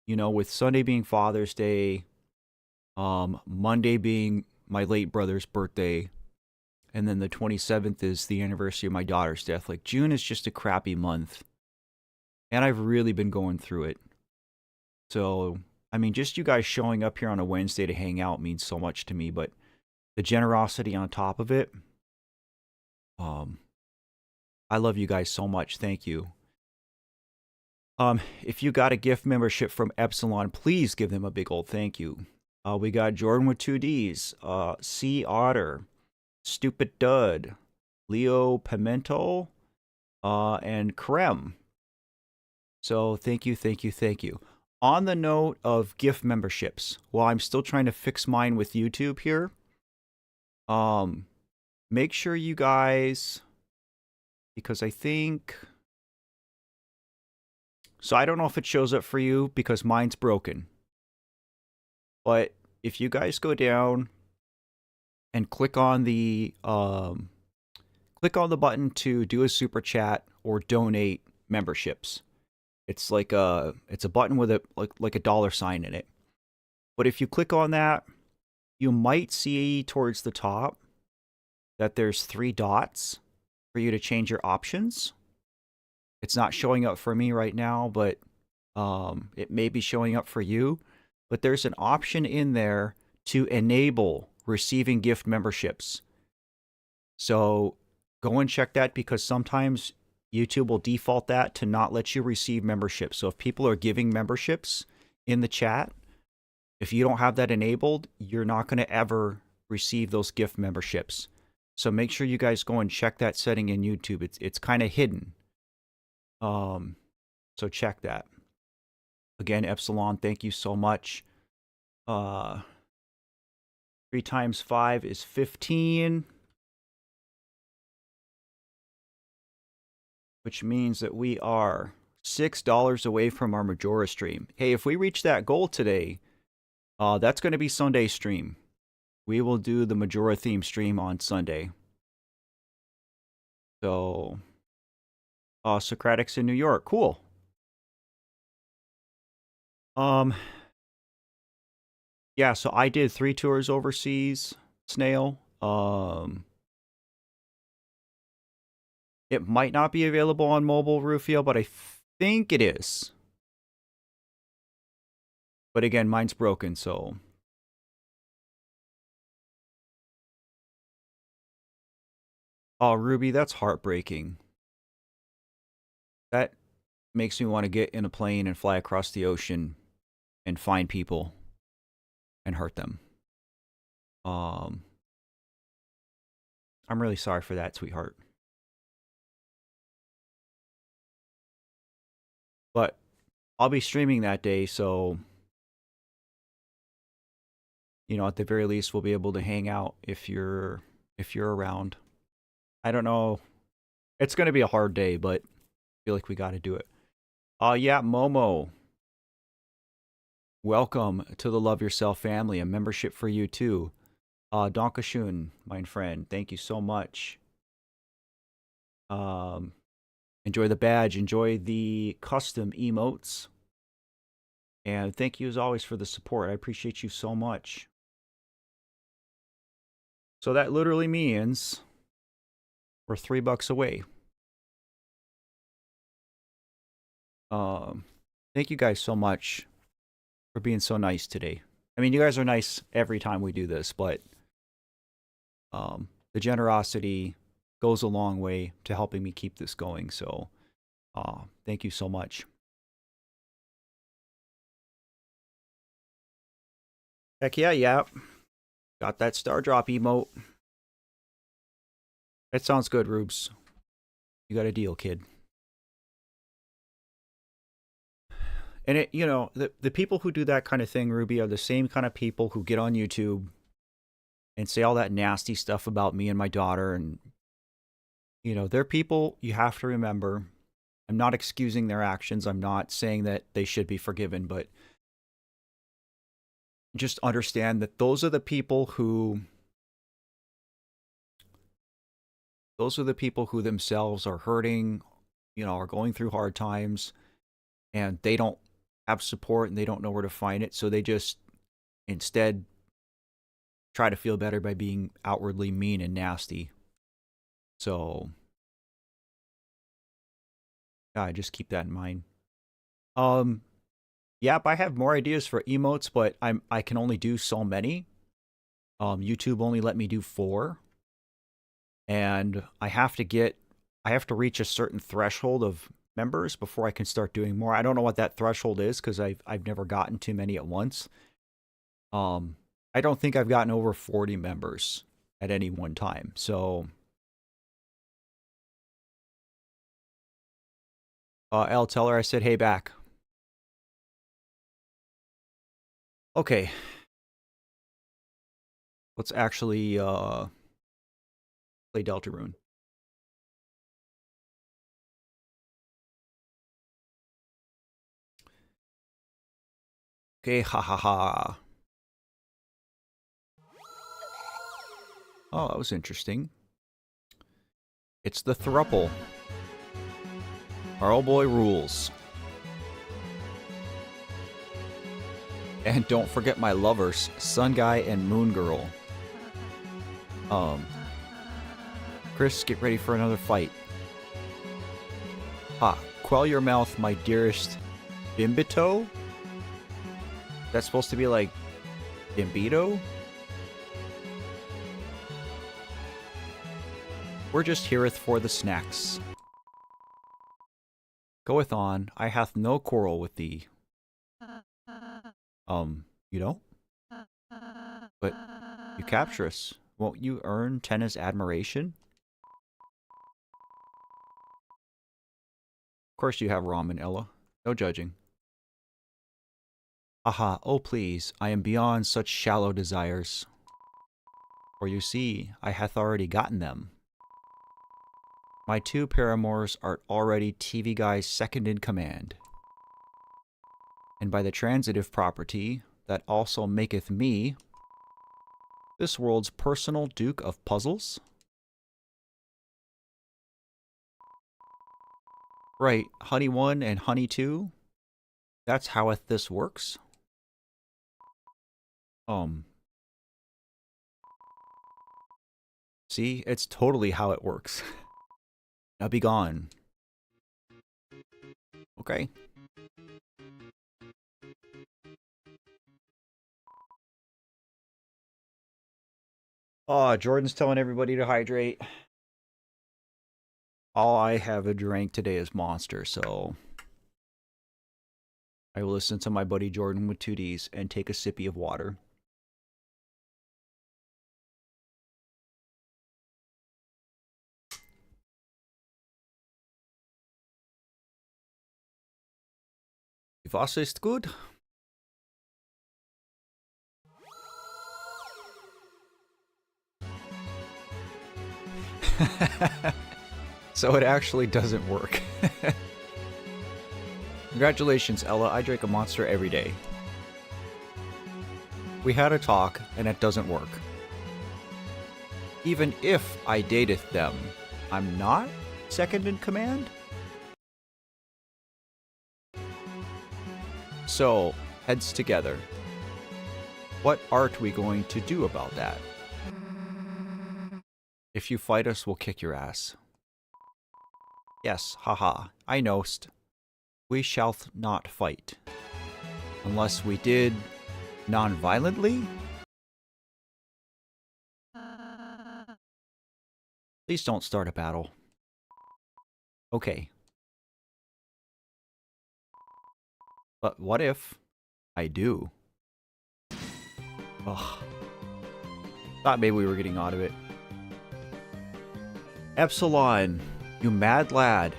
You know, with Sunday being Father's Day, Monday being my late brother's birthday, and then the 27th is the anniversary of my daughter's death. Like, June is just a crappy month. And I've really been going through it. So, I mean, just you guys showing up here on a Wednesday to hang out means so much to me, but the generosity on top of it, I love you guys so much. Thank you. If you got a gift membership from Epsilon, please give them a big old thank you. We got Jordan with 2 Ds, C Otter, Stupid Dud, Leo Pimento, and Krem. So thank you, thank you, thank you. On the note of gift memberships, while I'm still trying to fix mine with YouTube here, make sure you guys, because I think, so I don't know if it shows up for you because mine's broken. But if you guys go down and click on the button to do a super chat or donate memberships. It's like a button with a like a dollar sign in it. But if you click on that, you might see towards the top that there's 3 dots for you to change your options. It's not showing up for me right now, but it may be showing up for you. But there's an option in there to enable receiving gift memberships. So go and check that, because sometimes YouTube will default that to not let you receive memberships. So if people are giving memberships in the chat, if you don't have that enabled, you're not going to ever receive those gift memberships. So make sure you guys go and check that setting in YouTube. It's kind of hidden. So check that. Again, Epsilon, thank you so much. 3 times 5 is 15. Which means that we are $6 away from our Majora stream. Hey, if we reach that goal today, that's going to be Sunday's stream. We will do the Majora theme stream on Sunday. So, Socratics in New York. Cool. Yeah, so I did 3 tours overseas, Snail. It might not be available on mobile, Rufio, but I think it is. But again, mine's broken, so... Oh, Ruby, that's heartbreaking. That makes me want to get in a plane and fly across the ocean and find people and hurt them. I'm really sorry for that, sweetheart. But I'll be streaming that day, so... You know, at the very least, we'll be able to hang out if you're around. I don't know. It's going to be a hard day, but I feel like we got to do it. Yeah, Momo. Welcome to the Love Yourself family. A membership for you, too. Donkashun, my friend. Thank you so much. Enjoy the badge. Enjoy the custom emotes. And thank you, as always, for the support. I appreciate you so much. So that literally means we're $3 away. Thank you guys so much for being so nice today. I mean, you guys are nice every time we do this, but the generosity goes a long way to helping me keep this going. So thank you so much. Heck yeah. Got that star drop emote. That sounds good, Rubes. You got a deal, kid. And it, you know, the people who do that kind of thing, Ruby, are the same kind of people who get on YouTube and say all that nasty stuff about me and my daughter. And, you know, they're people you have to remember. I'm not excusing their actions. I'm not saying that they should be forgiven, but just understand that those are the people who themselves are hurting, you know, are going through hard times, and they don't have support and they don't know where to find it. So they just instead try to feel better by being outwardly mean and nasty. So yeah, just keep that in mind. Yep, I have more ideas for emotes, but I can only do so many. YouTube only let me do 4. And I have to reach a certain threshold of members before I can start doing more. I don't know what that threshold is because I've never gotten too many at once. I don't think I've gotten over 40 members at any one time. So L, tell her I said hey back. Okay. Let's actually play Deltarune. Okay, ha ha ha. Oh, that was interesting. It's the thruple. Our old boy rules. And don't forget my lovers, Sun Guy and Moon Girl. Chris, get ready for another fight. Quell your mouth, my dearest Bimbito? That's supposed to be like Bimbito? We're just heareth for the snacks. Goeth on, I hath no quarrel with thee. You don't? But you capture us. Won't you earn Tenna's admiration? Of course you have ramen, Ella. No judging. Aha, oh please, I am beyond such shallow desires. For you see, I hath already gotten them. My two paramours are already TV Guy's second in command. And by the transitive property, that also maketh me this world's personal Duke of Puzzles. Right, Honey 1 and Honey 2. That's how this works. See, it's totally how it works. Now be gone. Okay. Oh, Jordan's telling everybody to hydrate. All I have a drink today is Monster, so I will listen to my buddy Jordan with 2Ds and take a sippy of water. Was ist gut? So it actually doesn't work. Congratulations, Ella. I drink a Monster every day. We had a talk, and it doesn't work. Even if I dateth them, I'm not second in command? So, heads together. What art we going to do about that? If you fight us, we'll kick your ass. Yes, haha, I knowst. We shall not fight. Unless we did non-violently? Please don't start a battle. Okay. But what if I do? Ugh. Thought maybe we were getting out of it. Epsilon, you mad lad.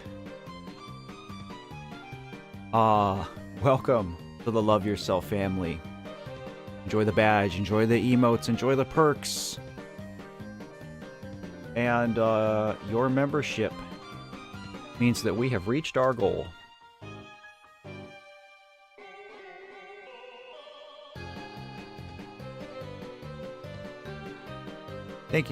Welcome to the Love Yourself family. Enjoy the badge, enjoy the emotes, enjoy the perks. And your membership means that we have reached our goal. Thank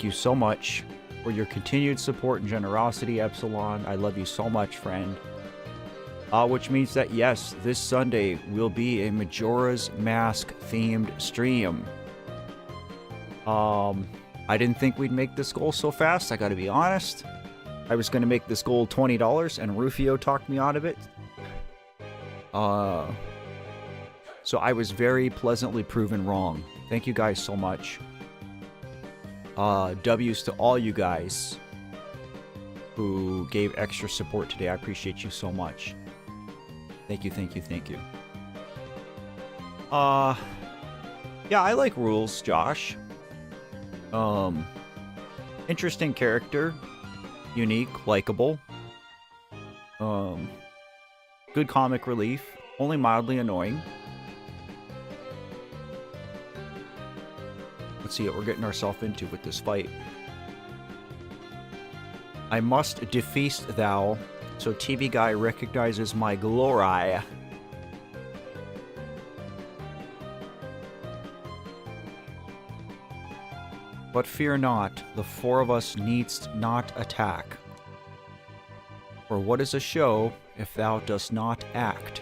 you so much for your continued support and generosity, Epsilon. I love you so much, friend. Which means that, yes, this Sunday will be a Majora's Mask themed stream. I didn't think we'd make this goal so fast, I gotta be honest. I was gonna make this goal $20, and Rufio talked me out of it. So I was very pleasantly proven wrong. Thank you guys so much. W's to all you guys who gave extra support today. I appreciate you so much. Thank you. Yeah, I like Rules, Josh. Interesting character. Unique, likable. Good comic relief. Only mildly annoying. Let's see what we're getting ourselves into with this fight. I must defeast thou, so TV Guy recognizes my glory. But fear not, the four of us needst not attack. For what is a show if thou dost not act?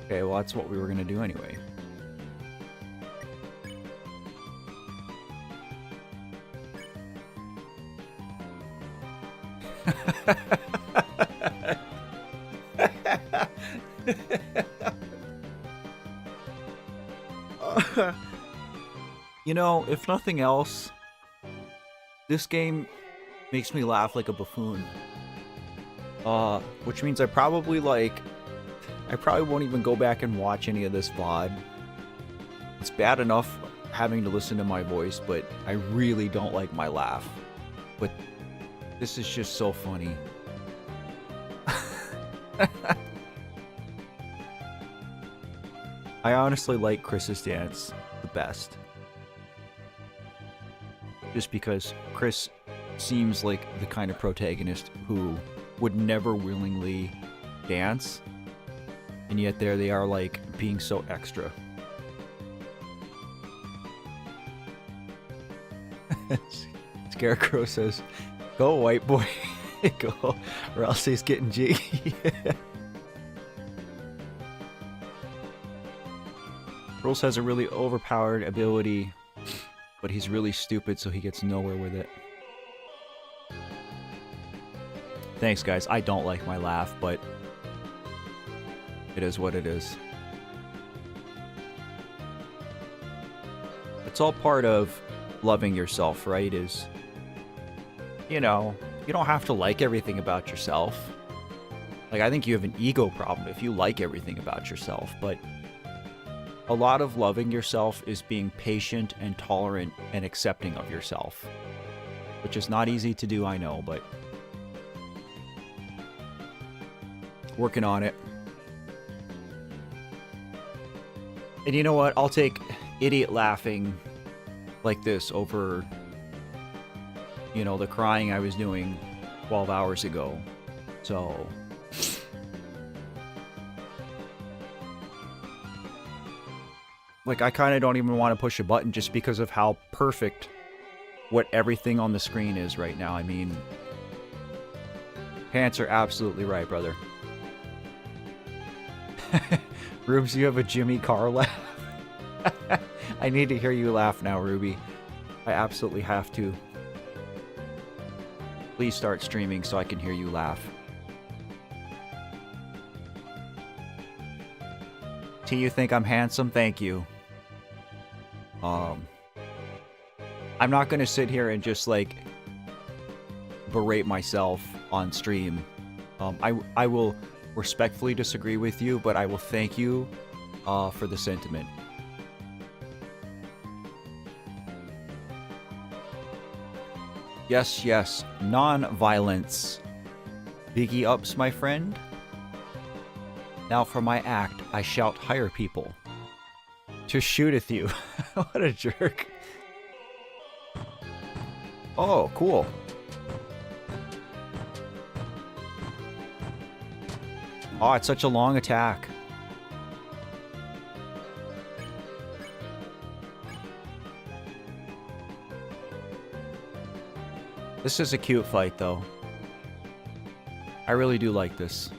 Okay, well that's what we were gonna do anyway. You know, if nothing else, this game makes me laugh like a buffoon. Which means I probably won't even go back and watch any of this VOD. It's bad enough having to listen to my voice, but I really don't like my laugh. But this is just so funny. I honestly like Chris's dance the best. just because Chris seems like the kind of protagonist who would never willingly dance, and yet there they are, like, being so extra. Scarecrow says, "Go, white boy, go, or else he's getting jiggy." Rules has a really overpowered ability, but he's really stupid, so he gets nowhere with it. Thanks, guys. I don't like my laugh, but it is what it is. It's all part of loving yourself, right? Is, you know, you don't have to like everything about yourself. Like, I think you have an ego problem if you like everything about yourself, but a lot of loving yourself is being patient and tolerant and accepting of yourself, which is not easy to do, I know, but working on it. And you know what? I'll take idiot laughing like this over, you know, the crying I was doing 12 hours ago. So like, I kind of don't even want to push a button just because of how perfect what everything on the screen is right now. I mean, Pants are absolutely right, brother. Rubes, you have a Jimmy Carr laugh. I need to hear you laugh now, Ruby. I absolutely have to. Please start streaming so I can hear you laugh. T, you think I'm handsome? Thank you. I'm not gonna sit here and just, like, berate myself on stream. I will respectfully disagree with you, but I will thank you for the sentiment. Yes, yes, non-violence. Biggie ups, my friend. Now for my act, I shout hire people to shooteth you. What a jerk. Oh, cool. Oh, it's such a long attack. This is a cute fight, though. I really do like this.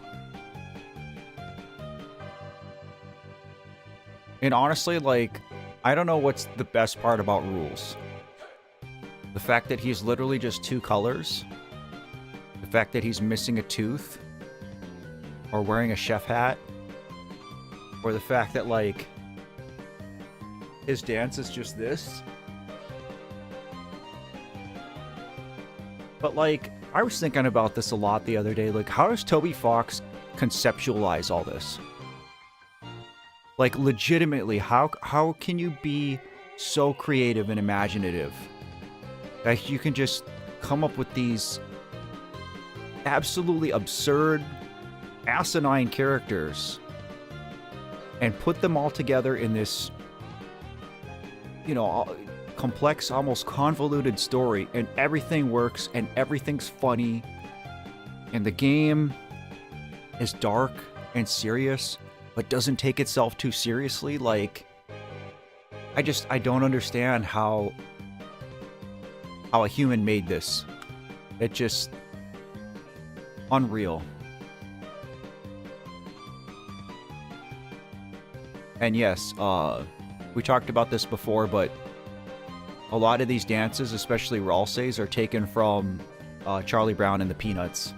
And honestly, like, I don't know what's the best part about Rules. The fact that he's literally just two colors. The fact that he's missing a tooth. Or wearing a chef hat. Or the fact that, like, his dance is just this. But, like, I was thinking about this a lot the other day. Like, how does Toby Fox conceptualize all this? Like, legitimately, how can you be so creative and imaginative that you can just come up with these absolutely absurd, asinine characters and put them all together in this, you know, complex, almost convoluted story, and everything works and everything's funny and the game is dark and serious but doesn't take itself too seriously? Like, I don't understand how a human made this. It just unreal. And yes, we talked about this before, but a lot of these dances, especially Ralsei's, are taken from Charlie Brown and the Peanuts.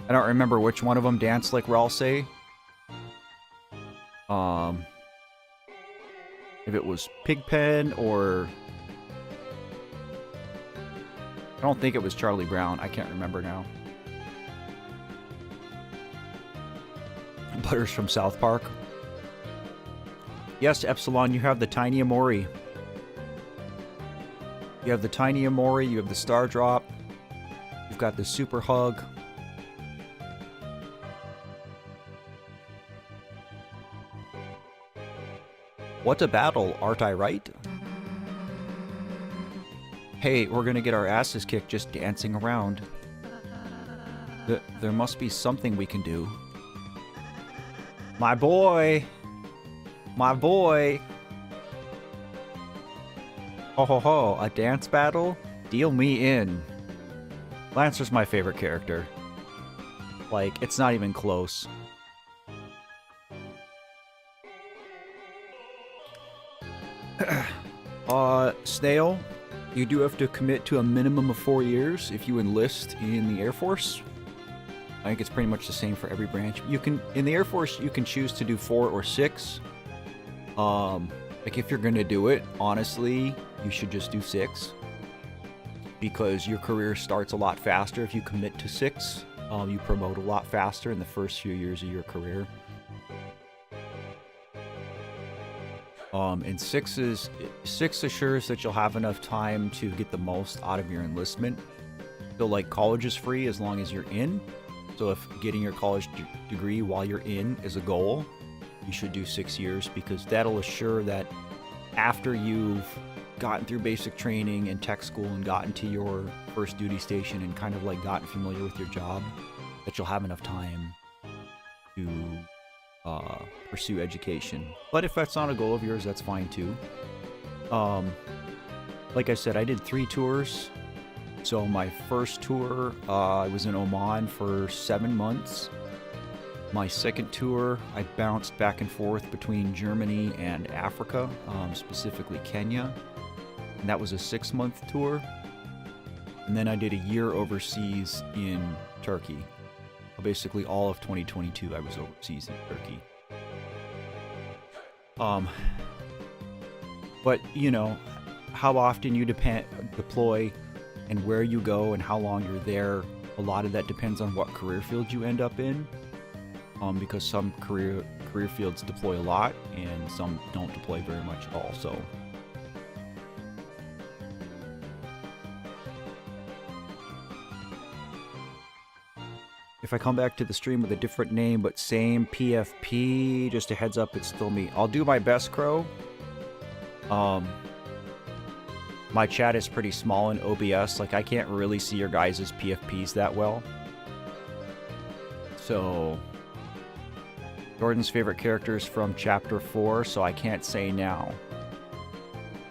I don't remember which one of them danced like Ralsei. If it was Pigpen or... I don't think it was Charlie Brown. I can't remember now. Butters from South Park. Yes, Epsilon, you have the Tiny Amori. You have the Tiny Amori, you have the Star Drop. You've got the Super Hug. What a battle, art I right? Hey, we're gonna get our asses kicked just dancing around. There must be something we can do. My boy! My boy! Ho ho ho, a dance battle? Deal me in. Lancer's my favorite character. Like, it's not even close. Snail, you do have to commit to a minimum of 4 years if you enlist in the Air Force. I think it's pretty much the same for every branch. You can, in the Air Force, you can choose to do 4 or 6. Like if you're gonna do it, honestly, you should just do 6. Because your career starts a lot faster if you commit to 6. You promote a lot faster in the first few years of your career. And 6 assures that you'll have enough time to get the most out of your enlistment. So like college is free as long as you're in. So if getting your college degree while you're in is a goal, you should do 6 years, because that'll assure that after you've gotten through basic training and tech school and gotten to your first duty station and kind of like gotten familiar with your job, that you'll have enough time to pursue education. But if that's not a goal of yours, that's fine too. Like I said, I did 3 tours. So my first tour, I was in Oman for 7 months. My second tour, I bounced back and forth between Germany and Africa, specifically Kenya. And that was a 6-month tour. And then I did a year overseas in Turkey. Basically all of 2022 I was overseas in Turkey. But you know, how often you deploy and where you go and how long you're there, a lot of that depends on what career field you end up in. Because some career fields deploy a lot and some don't deploy very much at all. So if I come back to the stream with a different name but same PFP, just a heads up, it's still me. I'll do my best, Crow. My chat is pretty small in OBS. Like, I can't really see your guys' PFPs that well. So Jordan's favorite characters from Chapter 4, so I can't say now.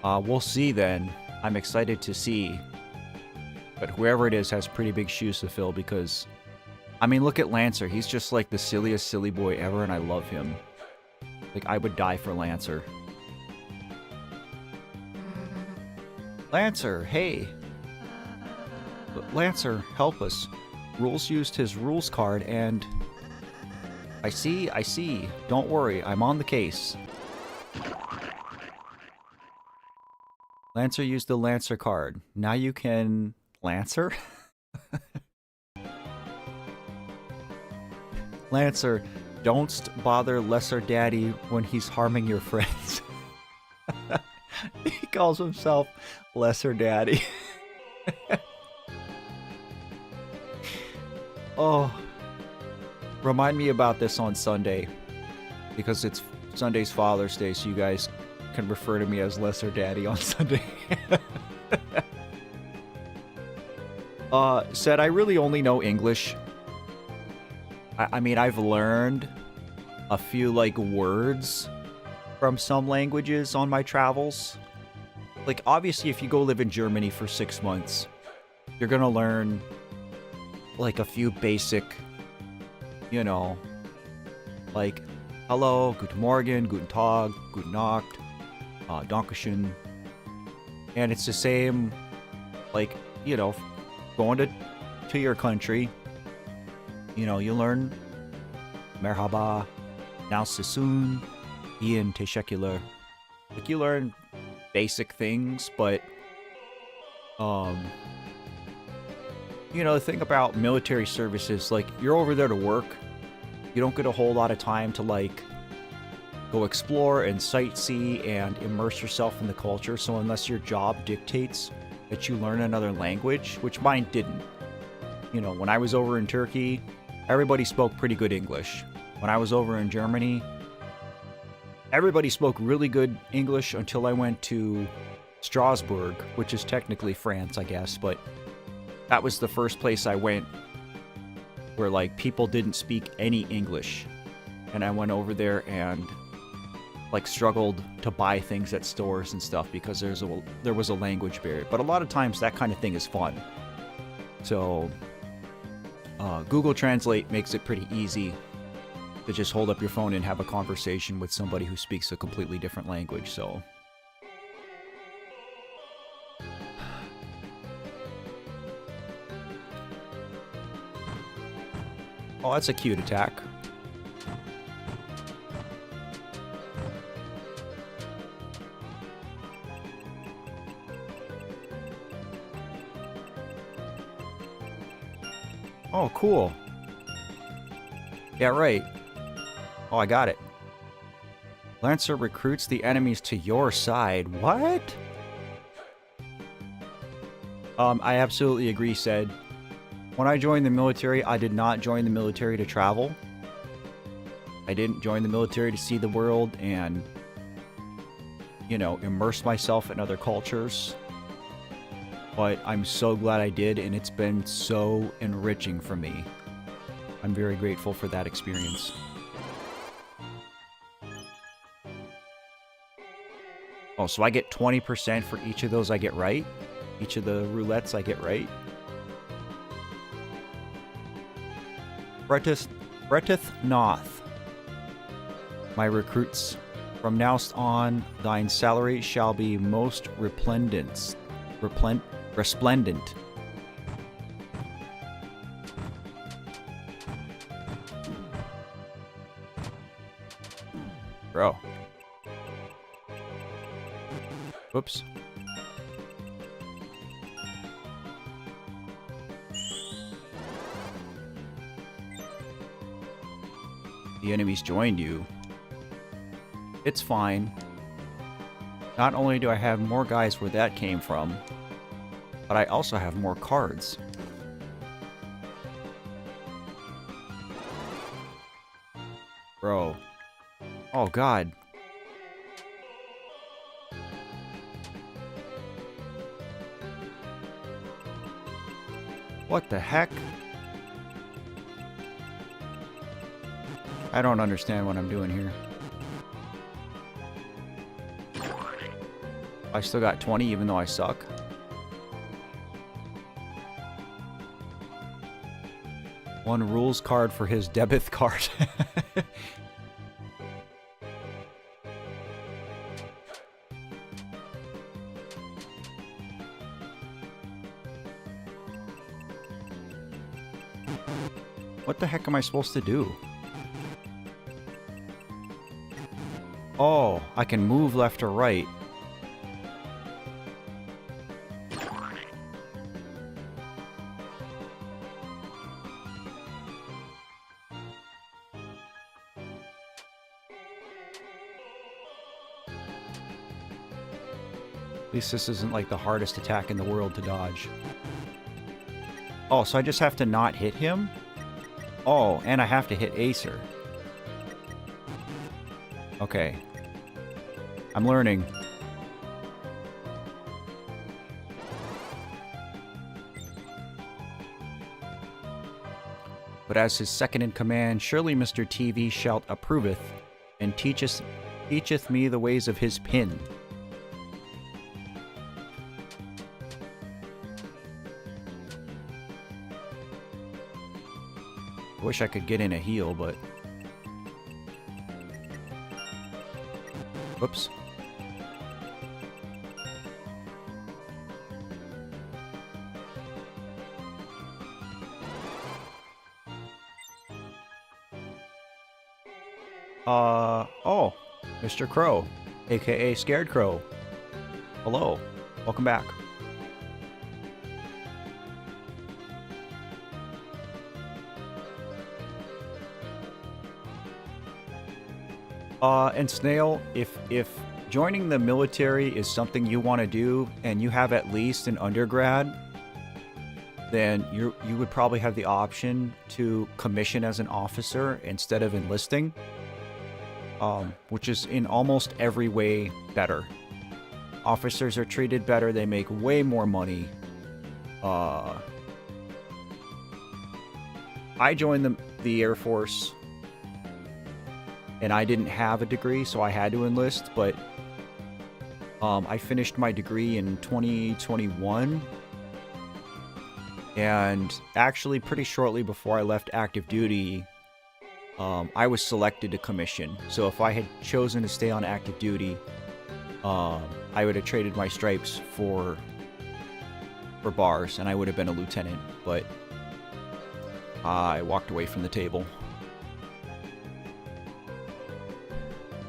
We'll see then. I'm excited to see. But whoever it is has pretty big shoes to fill, because I mean, look at Lancer. He's just like the silliest silly boy ever, and I love him. Like, I would die for Lancer. Lancer, hey! Lancer, help us. Rules used his rules card, and I see. Don't worry, I'm on the case. Lancer used the Lancer card. Now you can... Lancer? Lancer, don't bother Lesser Daddy when he's harming your friends. He calls himself Lesser Daddy. Oh. Remind me about this on Sunday, because it's Sunday's Father's Day, so you guys can refer to me as Lesser Daddy on Sunday. Said I really only know English. I mean, I've learned a few, like, words from some languages on my travels. Like, obviously, if you go live in Germany for 6 months, you're gonna learn, like, a few basic, you know, like, hello, guten Morgen, guten Tag, guten Nacht, Dankeschön. And it's the same, like, you know, going to your country, you know, you learn Merhaba, Nasılsın, Ian Teşekkürler. Like, you learn basic things, but, you know, the thing about military services, like, you're over there to work. You don't get a whole lot of time to, like, go explore and sightsee and immerse yourself in the culture. So unless your job dictates that you learn another language, which mine didn't. You know, when I was over in Turkey, everybody spoke pretty good English. When I was over in Germany, everybody spoke really good English until I went to Strasbourg, which is technically France, I guess, but that was the first place I went where like people didn't speak any English. And I went over there and like struggled to buy things at stores and stuff because there was a language barrier. But a lot of times that kind of thing is fun. So Google Translate makes it pretty easy to just hold up your phone and have a conversation with somebody who speaks a completely different language. So oh, that's a cute attack. Oh, cool. Yeah, right. Oh, I got it. Lancer recruits the enemies to your side. What? I absolutely agree, said. When I joined the military, I did not join the military to travel. I didn't join the military to see the world and, you know, immerse myself in other cultures. But I'm so glad I did, and it's been so enriching for me. I'm very grateful for that experience. Oh, so I get 20% for each of those I get right? Each of the roulettes I get right? Bretteth Noth. My recruits, from now on, thine salary shall be most resplendent. Bro. Whoops. The enemies joined you. It's fine. Not only do I have more guys where that came from, but I also have more cards. Bro. Oh, God. What the heck? I don't understand what I'm doing here. I still got 20 even though I suck. One rules card for his debit card. What the heck am I supposed to do? Oh, I can move left or right. At least this isn't like the hardest attack in the world to dodge. Oh, so I just have to not hit him? Oh, and I have to hit Acer. Okay. I'm learning. But as his second in command, surely Mr. TV shalt approveth, and teacheth me the ways of his pin. I wish I could get in a heal, but... Whoops. Oh, Mr. Crow, aka Scared Crow. Hello, welcome back. And Snail, if joining the military is something you want to do and you have at least an undergrad, then you would probably have the option to commission as an officer instead of enlisting, which is in almost every way better. Officers are treated better. They make way more money. I joined the Air Force, and I didn't have a degree, so I had to enlist, but I finished my degree in 2021, and actually pretty shortly before I left active duty, I was selected to commission. So if I had chosen to stay on active duty, I would have traded my stripes for bars, and I would have been a lieutenant, but I walked away from the table.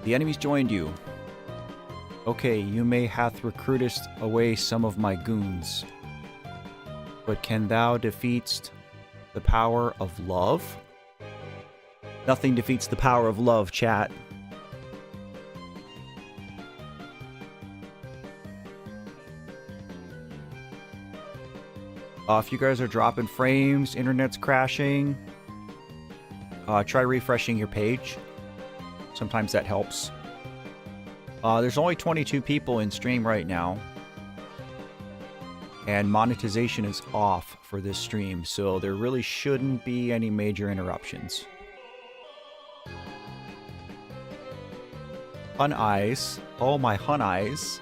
The enemies joined you. Okay, you may hath recruitest away some of my goons, but can thou defeatst the power of love? Nothing defeats the power of love, chat. If you guys are dropping frames, internet's crashing, try refreshing your page. Sometimes that helps. There's only 22 people in stream right now, and monetization is off for this stream, so there really shouldn't be any major interruptions. Hun eyes. Oh, my hun eyes.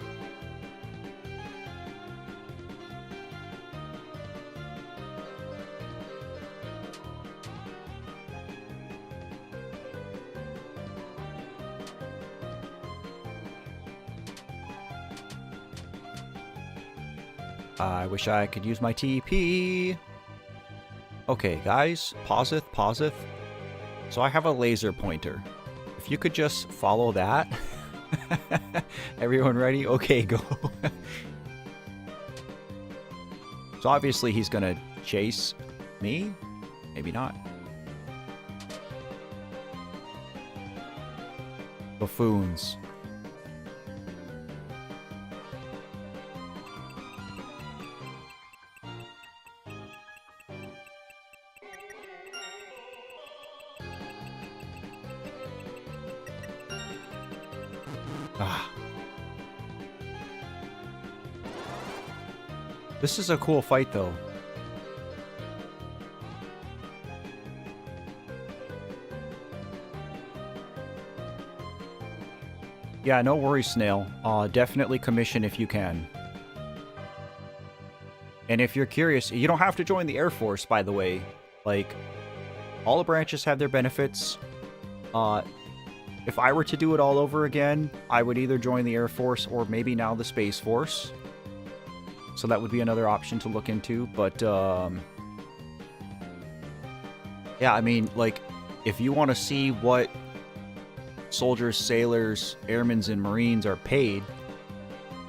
I wish I could use my TP. Okay, guys, pauseth. So I have a laser pointer. If you could just follow that. Everyone ready? Okay, go. So obviously he's gonna chase me. Maybe not. Buffoons. This is a cool fight, though. Yeah, no worries, Snail. Definitely commission if you can. And if you're curious, you don't have to join the Air Force, by the way. Like, all the branches have their benefits. If I were to do it all over again, I would either join the Air Force or maybe now the Space Force. So that would be another option to look into, but, yeah, I mean, like, if you want to see what soldiers, sailors, airmen, and Marines are paid,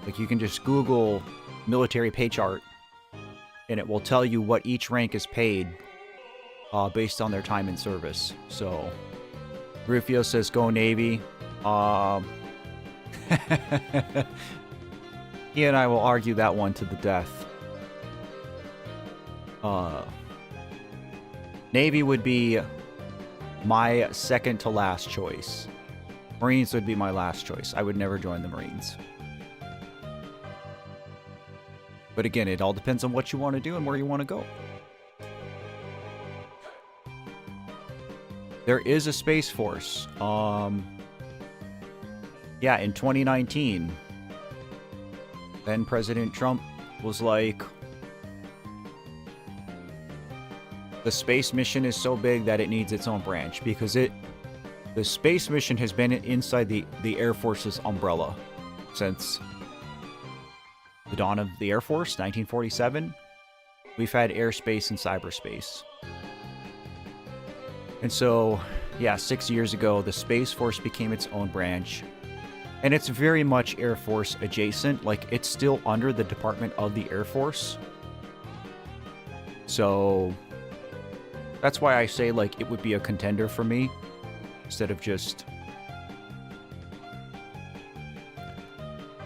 like, you can just Google military pay chart, and it will tell you what each rank is paid, based on their time in service. So, Rufio says, go Navy. He and I will argue that one to the death. Navy would be my second to last choice. Marines would be my last choice. I would never join the Marines. But again, it all depends on what you want to do and where you want to go. There is a Space Force. Yeah, in 2019... Then President Trump was like, the space mission is so big that it needs its own branch, because the space mission has been inside the Air Force's umbrella since the dawn of the Air Force, 1947. We've had airspace and cyberspace. And so, yeah, 6 years ago, the Space Force became its own branch. And it's very much Air Force adjacent. Like, it's still under the Department of the Air Force. So, that's why I say, like, it would be a contender for me. Instead of just...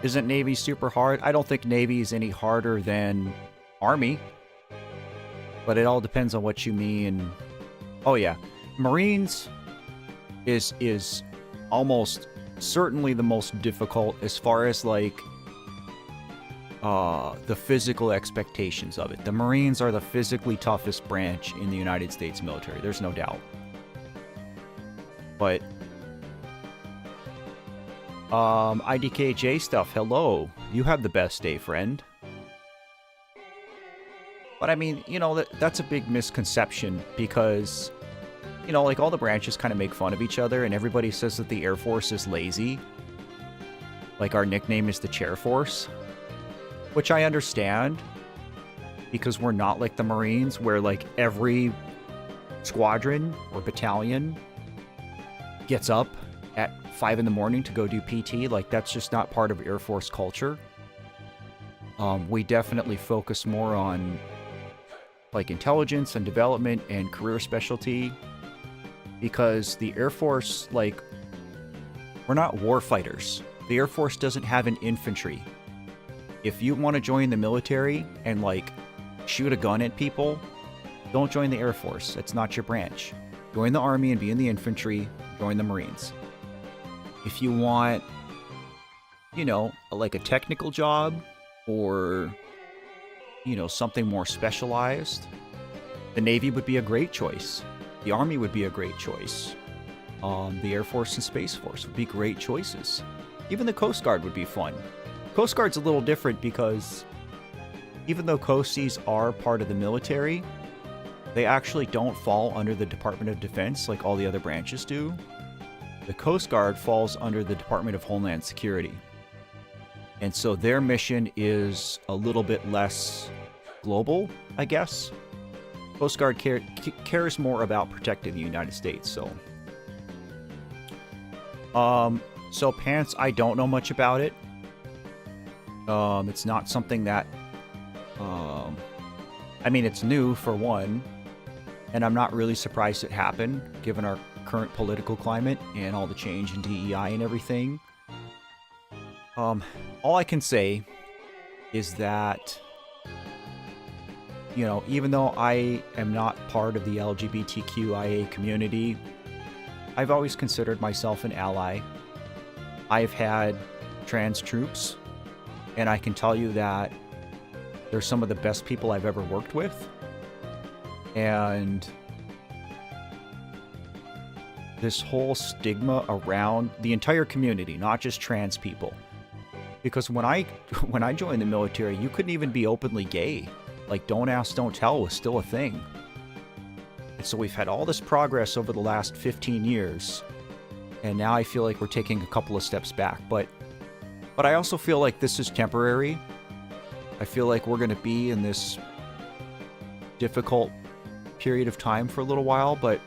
Isn't Navy super hard? I don't think Navy is any harder than Army. But it all depends on what you mean. Oh, yeah. Marines is almost... certainly the most difficult as far as, like, the physical expectations of it. The Marines are the physically toughest branch in the United States military. There's no doubt. But IDKJ stuff, hello. You have the best day, friend. But I mean, you know, that's a big misconception because, you know, like all the branches kind of make fun of each other and everybody says that the Air Force is lazy. Like our nickname is the Chair Force, which I understand because we're not like the Marines where like every squadron or battalion gets up at 5 in the morning to go do PT. Like that's just not part of Air Force culture. We definitely focus more on like intelligence and development and career specialty because the Air Force, like, we're not war fighters. The Air Force doesn't have an infantry. If you want to join the military and like shoot a gun at people, don't join the Air Force. It's not your branch. Join the Army and be in the infantry. Join the Marines. If you want, you know, like a technical job or, you know, something more specialized, the Navy would be a great choice. The Army would be a great choice. The Air Force and Space Force would be great choices. Even the Coast Guard would be fun. Coast Guard's a little different because even though Coasties are part of the military, they actually don't fall under the Department of Defense like all the other branches do. The Coast Guard falls under the Department of Homeland Security. And so their mission is a little bit less global, I guess. Coast Guard cares more about protecting the United States, so. So pants, I don't know much about it. It's not something that, I mean, it's new for one, and I'm not really surprised it happened, given our current political climate and all the change in DEI and everything. All I can say is that, you know, even though I am not part of the LGBTQIA community, I've always considered myself an ally. I've had trans troops, and I can tell you that they're some of the best people I've ever worked with. And this whole stigma around the entire community, not just trans people. Because when I joined the military, you couldn't even be openly gay. Like, don't ask, don't tell was still a thing. And so we've had all this progress over the last 15 years. And now I feel like we're taking a couple of steps back. But I also feel like this is temporary. I feel like we're going to be in this difficult period of time for a little while, but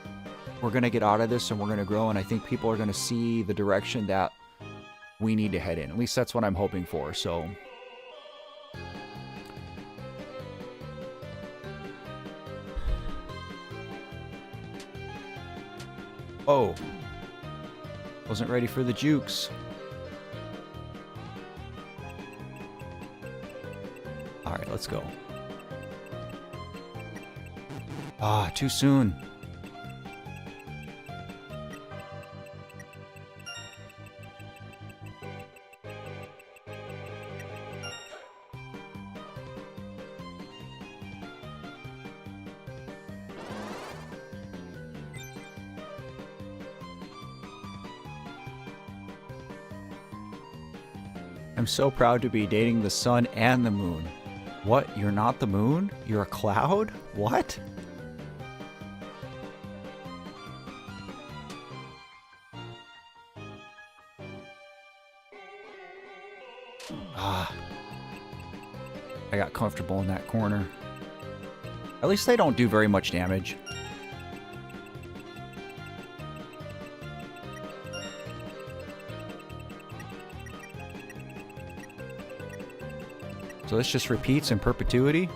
we're going to get out of this and we're going to grow. And I think people are going to see the direction that we need to head in. At least that's what I'm hoping for. So oh, wasn't ready for the jukes. All right, let's go. Ah, too soon. I'm so proud to be dating the sun and the moon. What? You're not the moon? You're a cloud? What? Ah. I got comfortable in that corner. At least they don't do very much damage. So this just repeats in perpetuity.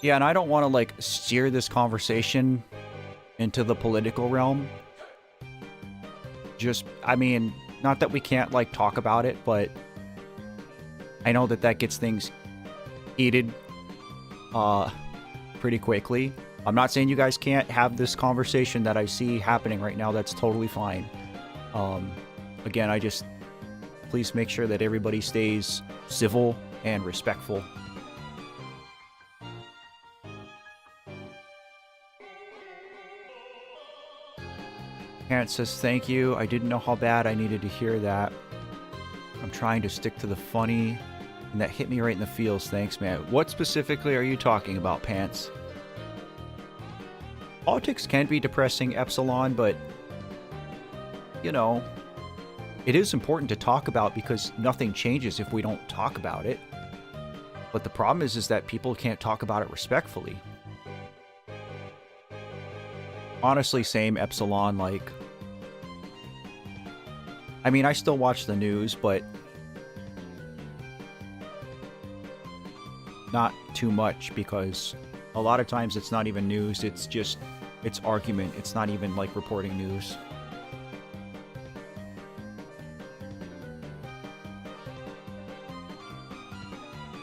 Yeah, and I don't want to like steer this conversation into the political realm. Just, I mean, not that we can't like talk about it, but I know that that gets things heated pretty quickly. I'm not saying you guys can't have this conversation that I see happening right now. That's totally fine. Again, please make sure that everybody stays civil and respectful. Parent says, thank you. I didn't know how bad I needed to hear that. I'm trying to stick to the funny, and that hit me right in the feels. Thanks, man. What specifically are you talking about, Pants? Politics can be depressing, Epsilon, but, you know, it is important to talk about because nothing changes if we don't talk about it. But the problem is that people can't talk about it respectfully. Honestly, same, Epsilon, like... I mean, I still watch the news, but... not too much, because a lot of times it's not even news, it's just... it's argument. It's not even, like, reporting news.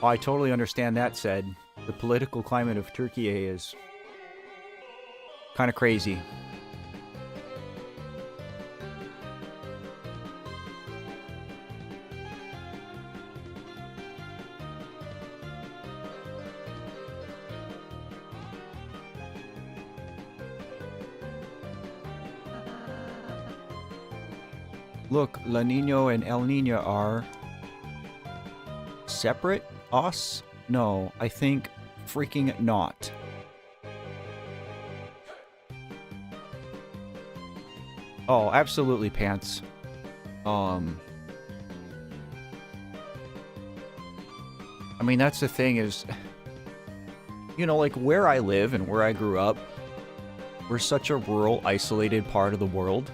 Oh, I totally understand that said. The political climate of Turkey is... kind of crazy. Look, La Nino and El Nino are... separate? Us? No, I think freaking not. Oh, absolutely, Pants. I mean, that's the thing is... you know, like, where I live and where I grew up, we're such a rural, isolated part of the world.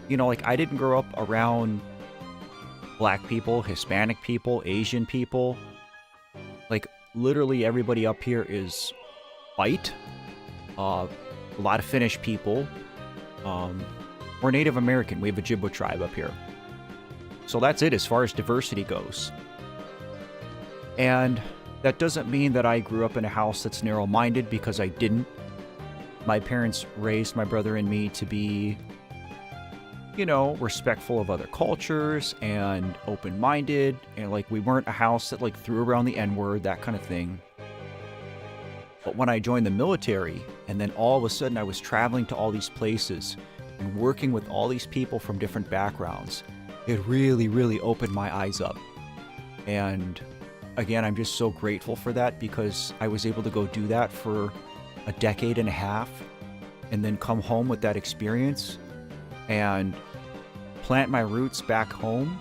You know, like, I didn't grow up around black people, Hispanic people, Asian people. Like, literally everybody up here is white. A lot of Finnish people. We're Native American. We have a Ojibwe tribe up here. So that's it as far as diversity goes. And that doesn't mean that I grew up in a house that's narrow-minded, because I didn't. My parents raised my brother and me to be, you know, respectful of other cultures and open-minded. And, like, we weren't a house that, like, threw around the N-word, that kind of thing. But when I joined the military, and then all of a sudden I was traveling to all these places and working with all these people from different backgrounds, it really, really opened my eyes up. And again, I'm just so grateful for that, because I was able to go do that for a decade and a half and then come home with that experience and plant my roots back home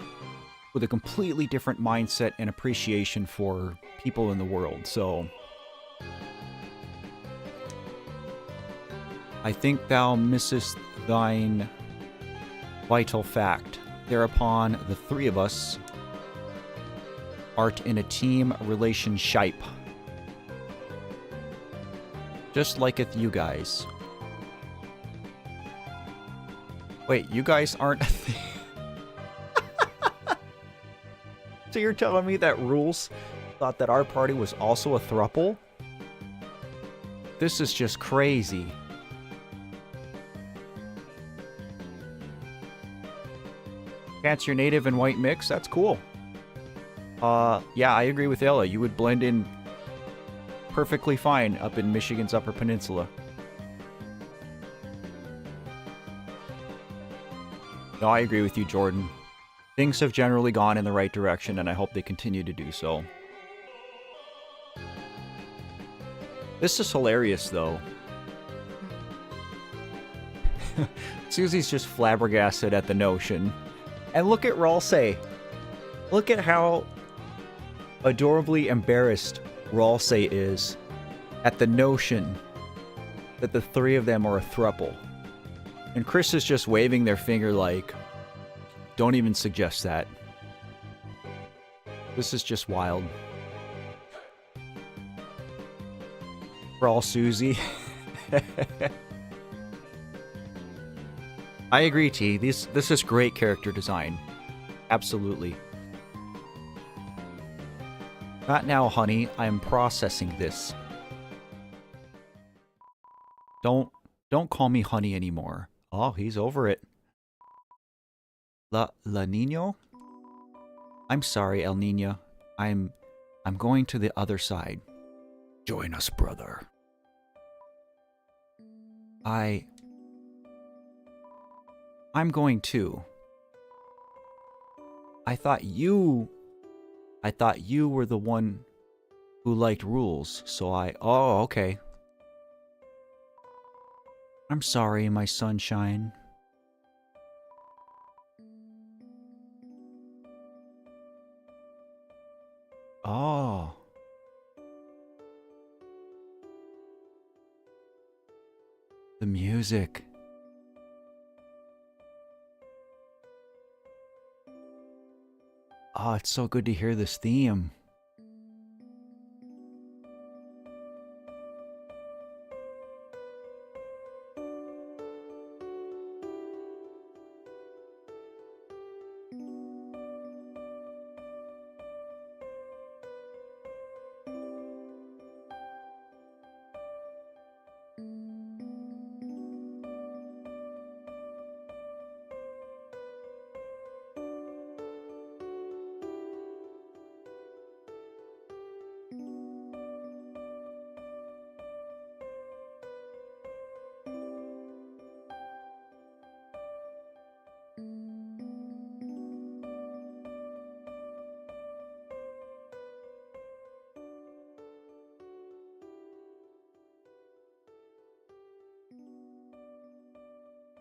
with a completely different mindset and appreciation for people in the world. So I think thou missest thine vital fact. Thereupon the three of us art in a team relationship. Just liketh you guys. Wait, you guys aren't a thing? So you're telling me that Rules thought that our party was also a throuple? This is just crazy. Pants, your native and white mix? That's cool. Yeah, I agree with Ella. You would blend in perfectly fine up in Michigan's Upper Peninsula. No, I agree with you, Jordan. Things have generally gone in the right direction, and I hope they continue to do so. This is hilarious, though. Susie's just flabbergasted at the notion. And look at Ralsei. Look at how adorably embarrassed Ralsei is at the notion that the three of them are a throuple. And Chris is just waving their finger like, don't even suggest that. This is just wild. Rawl Susie. I agree, T. This is great character design. Absolutely. Not now, honey. I am processing this. Don't call me honey anymore. Oh, he's over it. La Nino? I'm sorry, El Nino. I'm going to the other side. Join us, brother. I'm going too. I thought you were the one who liked rules, so oh, okay. I'm sorry, my sunshine. Oh. The music. Oh, it's so good to hear this theme.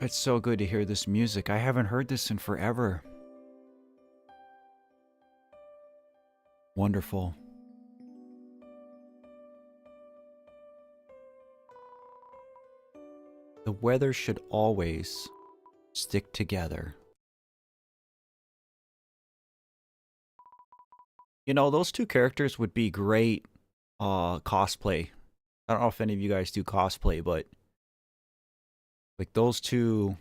It's so good to hear this music. I haven't heard this in forever. Wonderful. The weather should always stick together. You know, those two characters would be great cosplay. I don't know if any of you guys do cosplay, but like those two,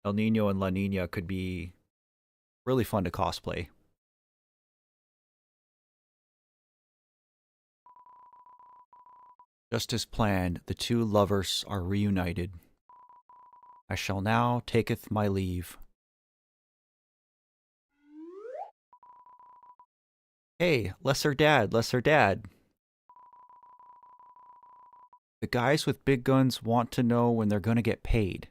El Nino and La Nina, could be really fun to cosplay. Just as planned, the two lovers are reunited. I shall now taketh my leave. Hey, lesser dad, lesser dad. The guys with big guns want to know when they're gonna get paid.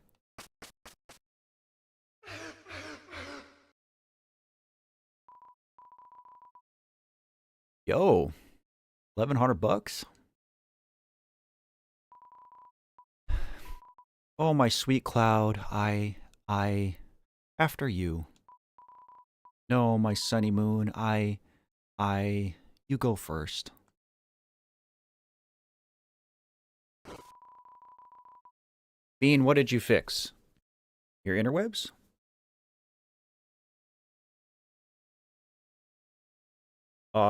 Yo, 1,100 bucks? Oh, my sweet cloud, after you. No, my sunny moon, you go first. Bean, what did you fix? Your interwebs?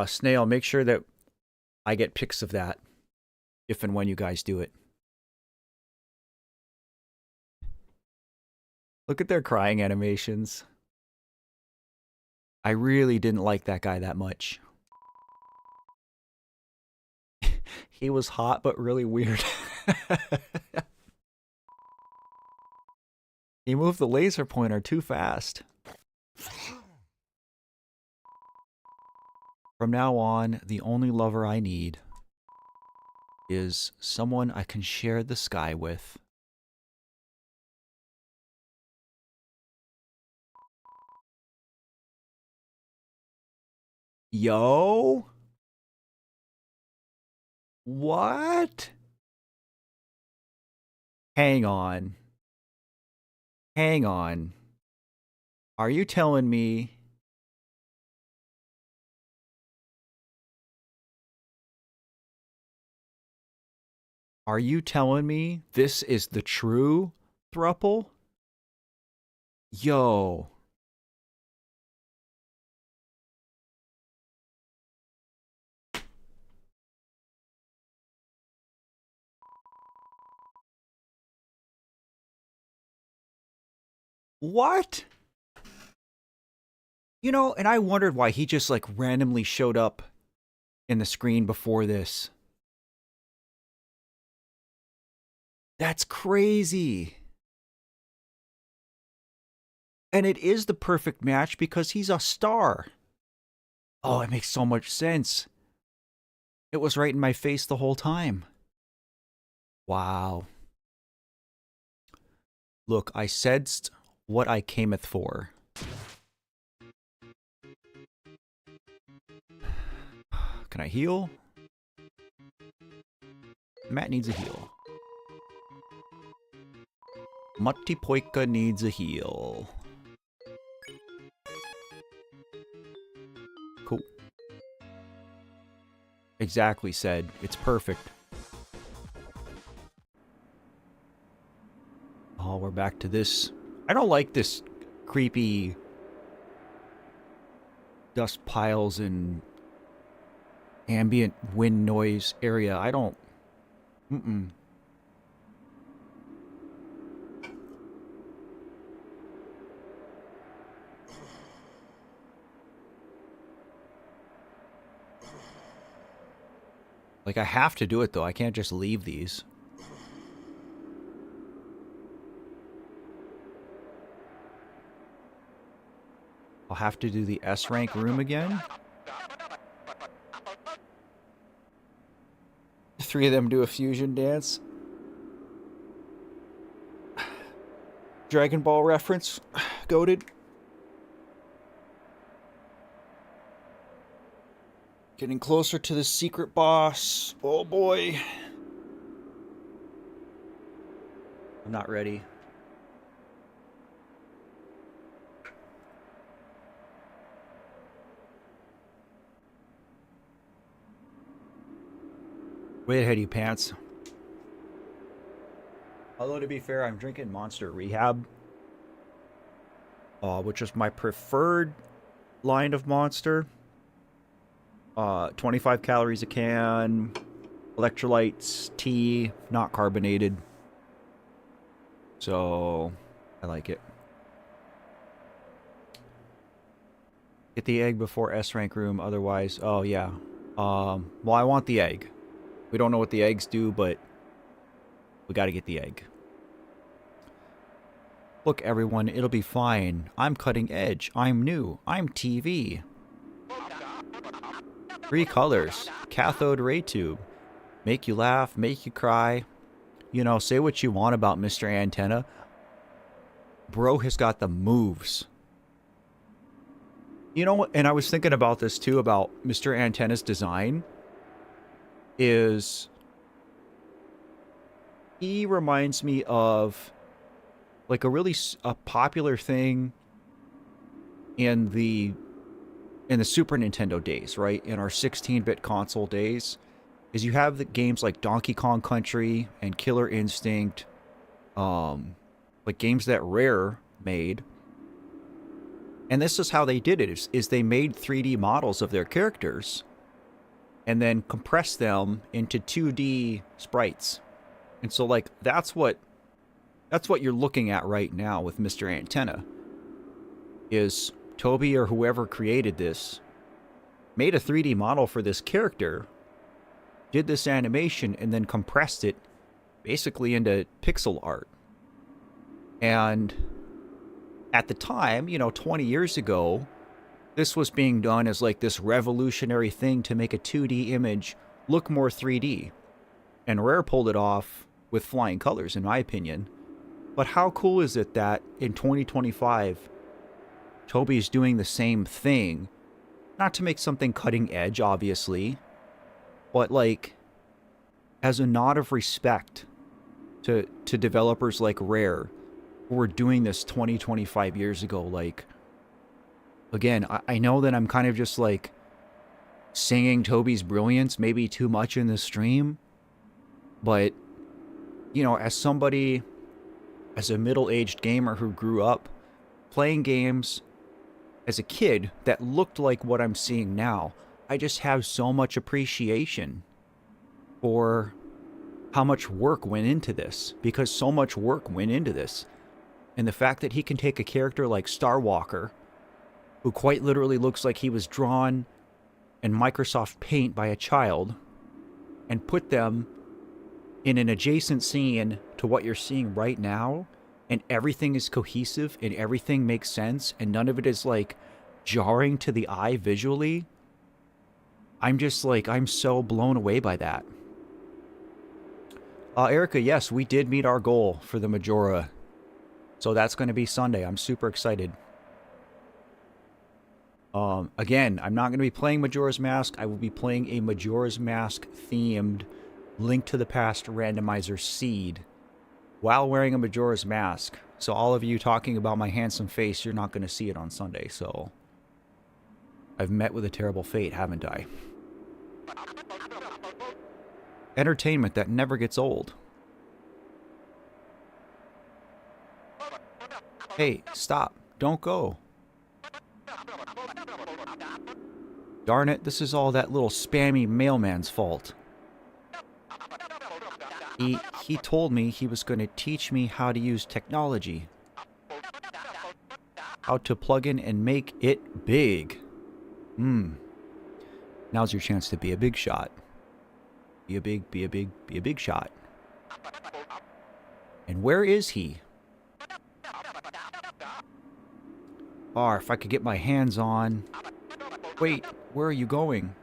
Snail, make sure that I get pics of that if and when you guys do it. Look at their crying animations. I really didn't like that guy that much. He was hot, but really weird. He moved the laser pointer too fast. From now on, the only lover I need is someone I can share the sky with. Yo? What? Hang on. Hang on. Are you telling me... Are you telling me this is the true thruple? Yo. What? You know, and I wondered why he just like randomly showed up in the screen before this. That's crazy. And it is the perfect match because he's a star. Oh, it makes so much sense. It was right in my face the whole time. Wow. Look, I saidst what I cameth for. Can I heal? Matt needs a heal. Matti Poika needs a heal. Cool. Exactly said. It's perfect. Oh, we're back to this. I don't like this creepy dust piles and ambient wind noise area. I don't... Mm-mm. Like, I have to do it, though. I can't just leave these. I'll have to do the S rank room again. 3 of them do a fusion dance. Dragon Ball reference. Goated. Getting closer to the secret boss. Oh boy. I'm not ready. Way ahead of you, pants. Although, to be fair, I'm drinking Monster Rehab. Which is my preferred line of Monster. 25 calories a can. Electrolytes, tea, not carbonated. So, I like it. Get the egg before S rank room, otherwise... Oh, yeah. Well, I want the egg. We don't know what the eggs do, but we gotta get the egg. Look, everyone, it'll be fine. I'm cutting edge. I'm new. I'm TV. 3 colors. Cathode ray tube. Make you laugh, make you cry. You know, say what you want about Mr. Antenna. Bro has got the moves. You know what? And I was thinking about this too, about Mr. Antenna's design. Is he reminds me of like a really popular thing in the Super Nintendo days, right? In our 16-bit console days, is you have the games like Donkey Kong Country and Killer Instinct, like games that Rare made. And this is how they did it, is they made 3D models of their characters and then compressed them into 2D sprites. And so, like, that's what you're looking at right now with Mr. Antenna. Is Toby or whoever created this made a 3D model for this character, did this animation, and then compressed it basically into pixel art. And at the time, you know, 20 years ago, this was being done as like this revolutionary thing to make a 2D image look more 3D. And Rare pulled it off with flying colors, in my opinion. But how cool is it that in 2025, Toby's doing the same thing? Not to make something cutting edge, obviously, but like as a nod of respect to developers like Rare who were doing this 25 years ago. Like, again, I know that I'm kind of just like singing Toby's brilliance maybe too much in the stream, but you know, as somebody, as a middle-aged gamer who grew up playing games as a kid that looked like what I'm seeing now, I just have so much appreciation for how much work went into this, because so much work went into this. And the fact that he can take a character like Starwalker, who quite literally looks like he was drawn in Microsoft Paint by a child, and put them in an adjacent scene to what you're seeing right now, and everything is cohesive and everything makes sense and none of it is like jarring to the eye visually, I'm just like, I'm so blown away by that. Erica, yes, we did meet our goal for the Majora. So that's going to be Sunday. I'm super excited. Again, I'm not going to be playing Majora's Mask. I will be playing a Majora's Mask themed Link to the Past randomizer seed while wearing a Majora's Mask. So all of you talking about my handsome face, you're not going to see it on Sunday. So I've met with a terrible fate, haven't I? Entertainment that never gets old. Hey, stop. Don't go. Darn it, this is all that little spammy mailman's fault. He told me he was going to teach me how to use technology. How to plug in and make it big. Now's your chance to be a big shot. Be a big shot. And where is he? Oh, if I could get my hands on... Wait, where are you going?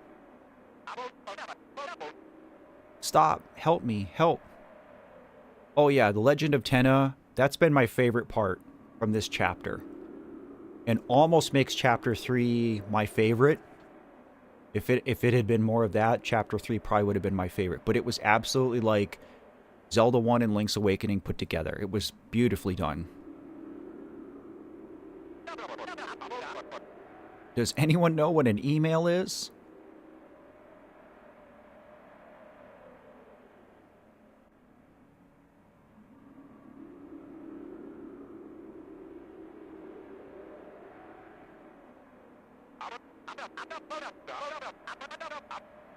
Stop. Help me. Help. Oh yeah, the Legend of Tenna. That's been my favorite part from this chapter. And almost makes Chapter 3 my favorite. If it had been more of that, Chapter 3 probably would have been my favorite. But it was absolutely like Zelda 1 and Link's Awakening put together. It was beautifully done. Does anyone know what an email is?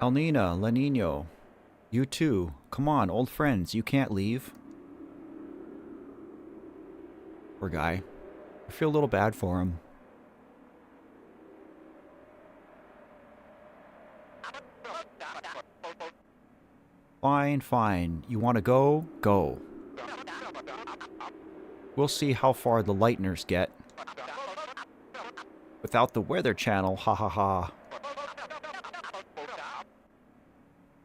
Alnina, Lenino, you too. Come on, old friends, you can't leave. Poor guy. I feel a little bad for him. Fine, fine. You want to go? Go. We'll see how far the Lightners get. Without the Weather Channel, ha ha ha.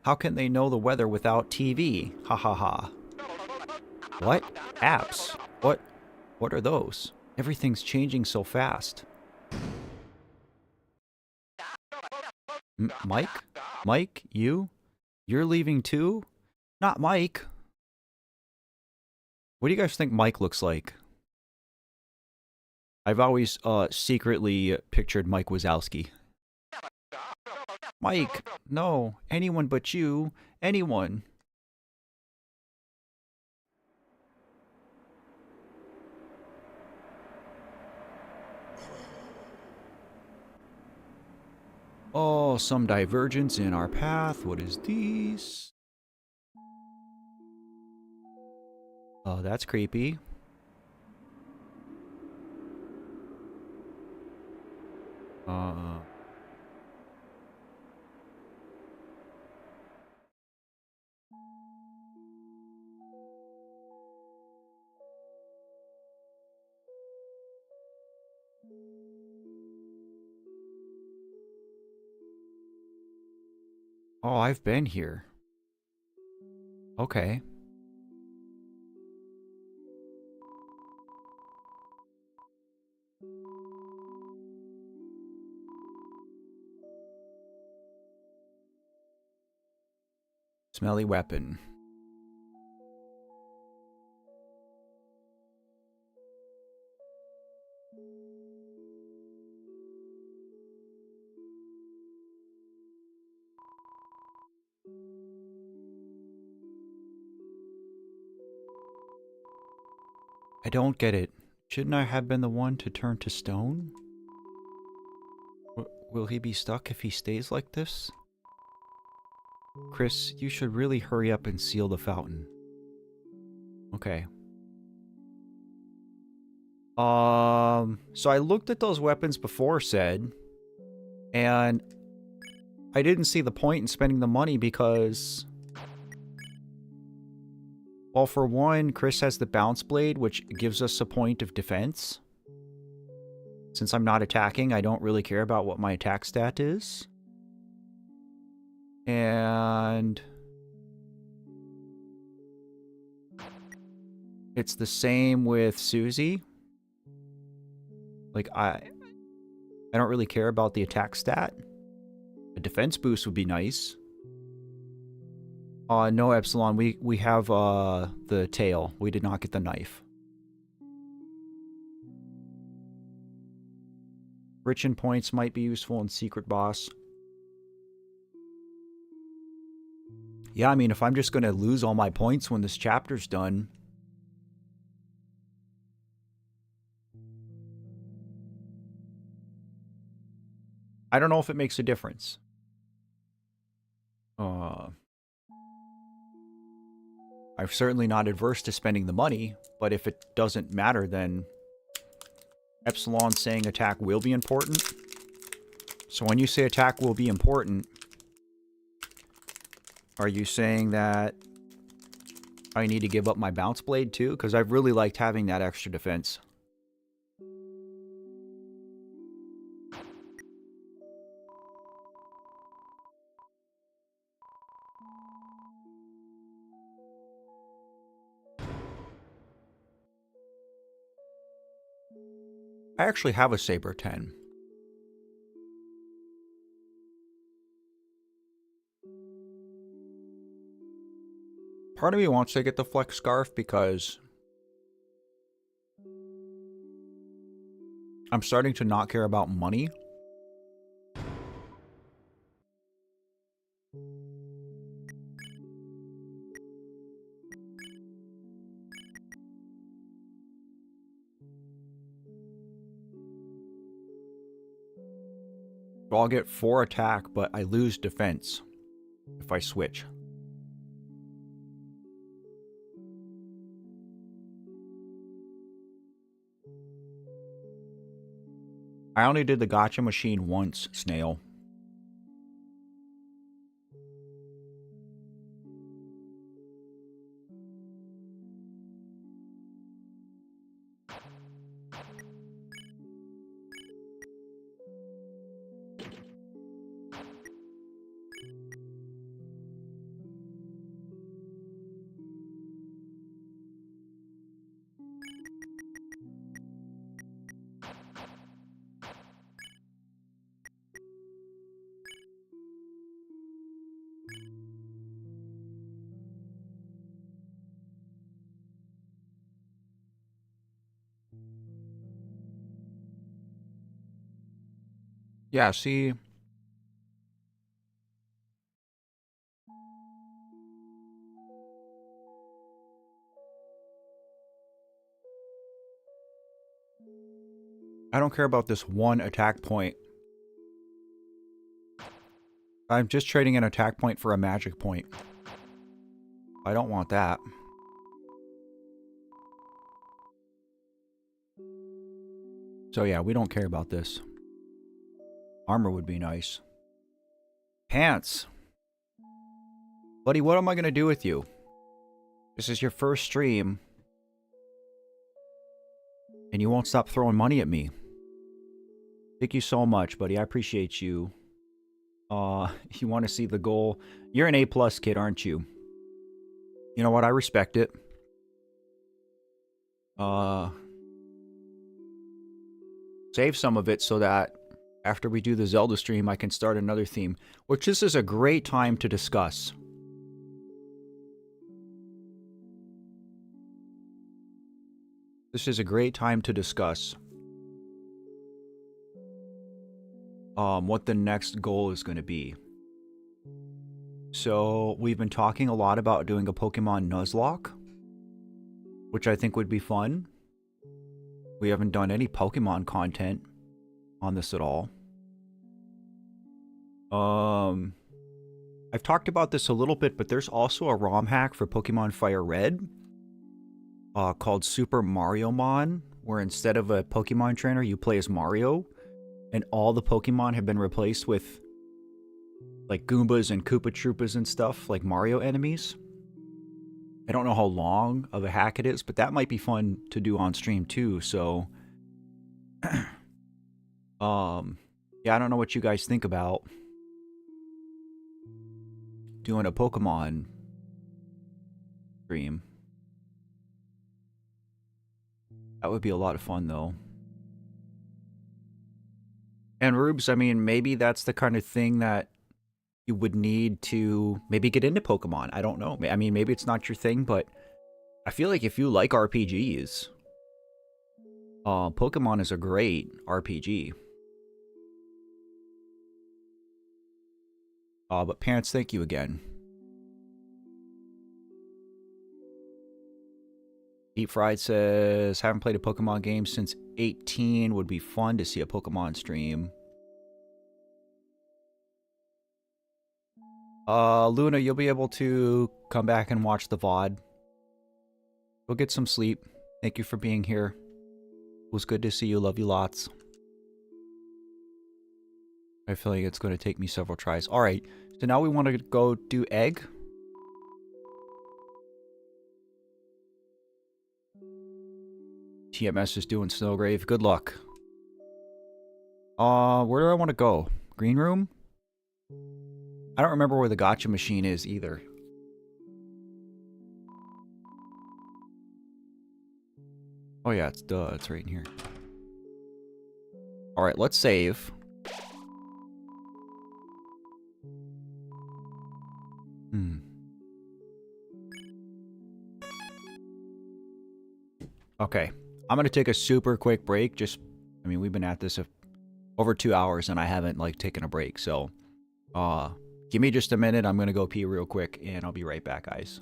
How can they know the weather without TV? Ha ha ha. What? Apps? What are those? Everything's changing so fast. Mike? Mike, you? You're leaving too? Not Mike. What do you guys think Mike looks like? I've always secretly pictured Mike Wazowski. Mike, no, anyone but you, anyone. Oh, some divergence in our path. What is this? Oh, that's creepy. Oh, I've been here. Okay. Smelly weapon. I don't get it. Shouldn't I have been the one to turn to stone? Will he be stuck if he stays like this? Chris, you should really hurry up and seal the fountain. Okay. So I looked at those weapons before said, and I didn't see the point in spending the money because Well, for one, Chris has the Bounce Blade, which gives us a point of defense. Since I'm not attacking, I don't really care about what my attack stat is. And it's the same with Susie. Like, I don't really care about the attack stat. A defense boost would be nice. No, Epsilon. We have the tail. We did not get the knife. Rich in points might be useful in Secret Boss. Yeah, I mean, if I'm just going to lose all my points when this chapter's done... I don't know if it makes a difference. I'm certainly not adverse to spending the money, but if it doesn't matter, then Epsilon saying attack will be important. So when you say attack will be important, are you saying that I need to give up my Bounce Blade too? Because I've really liked having that extra defense. I actually have a Saber 10. Part of me wants to get the Flex Scarf because I'm starting to not care about money. So I'll get 4 attack, but I lose defense if I switch. I only did the gotcha machine once, Snail. Yeah, see... I don't care about this one attack point. I'm just trading an attack point for a magic point. I don't want that. So yeah, we don't care about this. Armor would be nice. Pants. Buddy, what am I going to do with you? This is your first stream. And you won't stop throwing money at me. Thank you so much, buddy. I appreciate you. You want to see the goal? You're an A+ kid, aren't you? You know what? I respect it. Save some of it so that after we do the Zelda stream, I can start another theme, which this is a great time to discuss. This is a great time to discuss what the next goal is going to be. So, we've been talking a lot about doing a Pokemon Nuzlocke, which I think would be fun. We haven't done any Pokemon content on this at all. I've talked about this a little bit, but there's also a ROM hack for Pokemon Fire Red called Super Mario Mon, where instead of a Pokemon trainer, you play as Mario, and all the Pokemon have been replaced with like Goombas and Koopa Troopas and stuff, like Mario enemies. I don't know how long of a hack it is, but that might be fun to do on stream too. So, yeah, I don't know what you guys think about doing a Pokemon stream. That would be a lot of fun, though. And Rubes, I mean, maybe that's the kind of thing that you would need to maybe get into Pokemon. I don't know. I mean, maybe it's not your thing, but I feel like if you like RPGs, Pokemon is a great RPG. But parents, thank you again. Deep Fried says, haven't played a Pokemon game since 18. Would be fun to see a Pokemon stream. Luna, you'll be able to come back and watch the VOD. Go get some sleep. Thank you for being here. It was good to see you. Love you lots. I have a feeling it's going to take me several tries. Alright, so now we want to go do egg. TMS is doing Snowgrave. Good luck. Where do I want to go? Green room? I don't remember where the gotcha machine is either. Oh yeah, it's right in here. Alright, let's save. Okay. I'm going to take a super quick break. I mean, we've been at this over 2 hours and I haven't, like, taken a break. So, give me just a minute. I'm going to go pee real quick and I'll be right back, guys.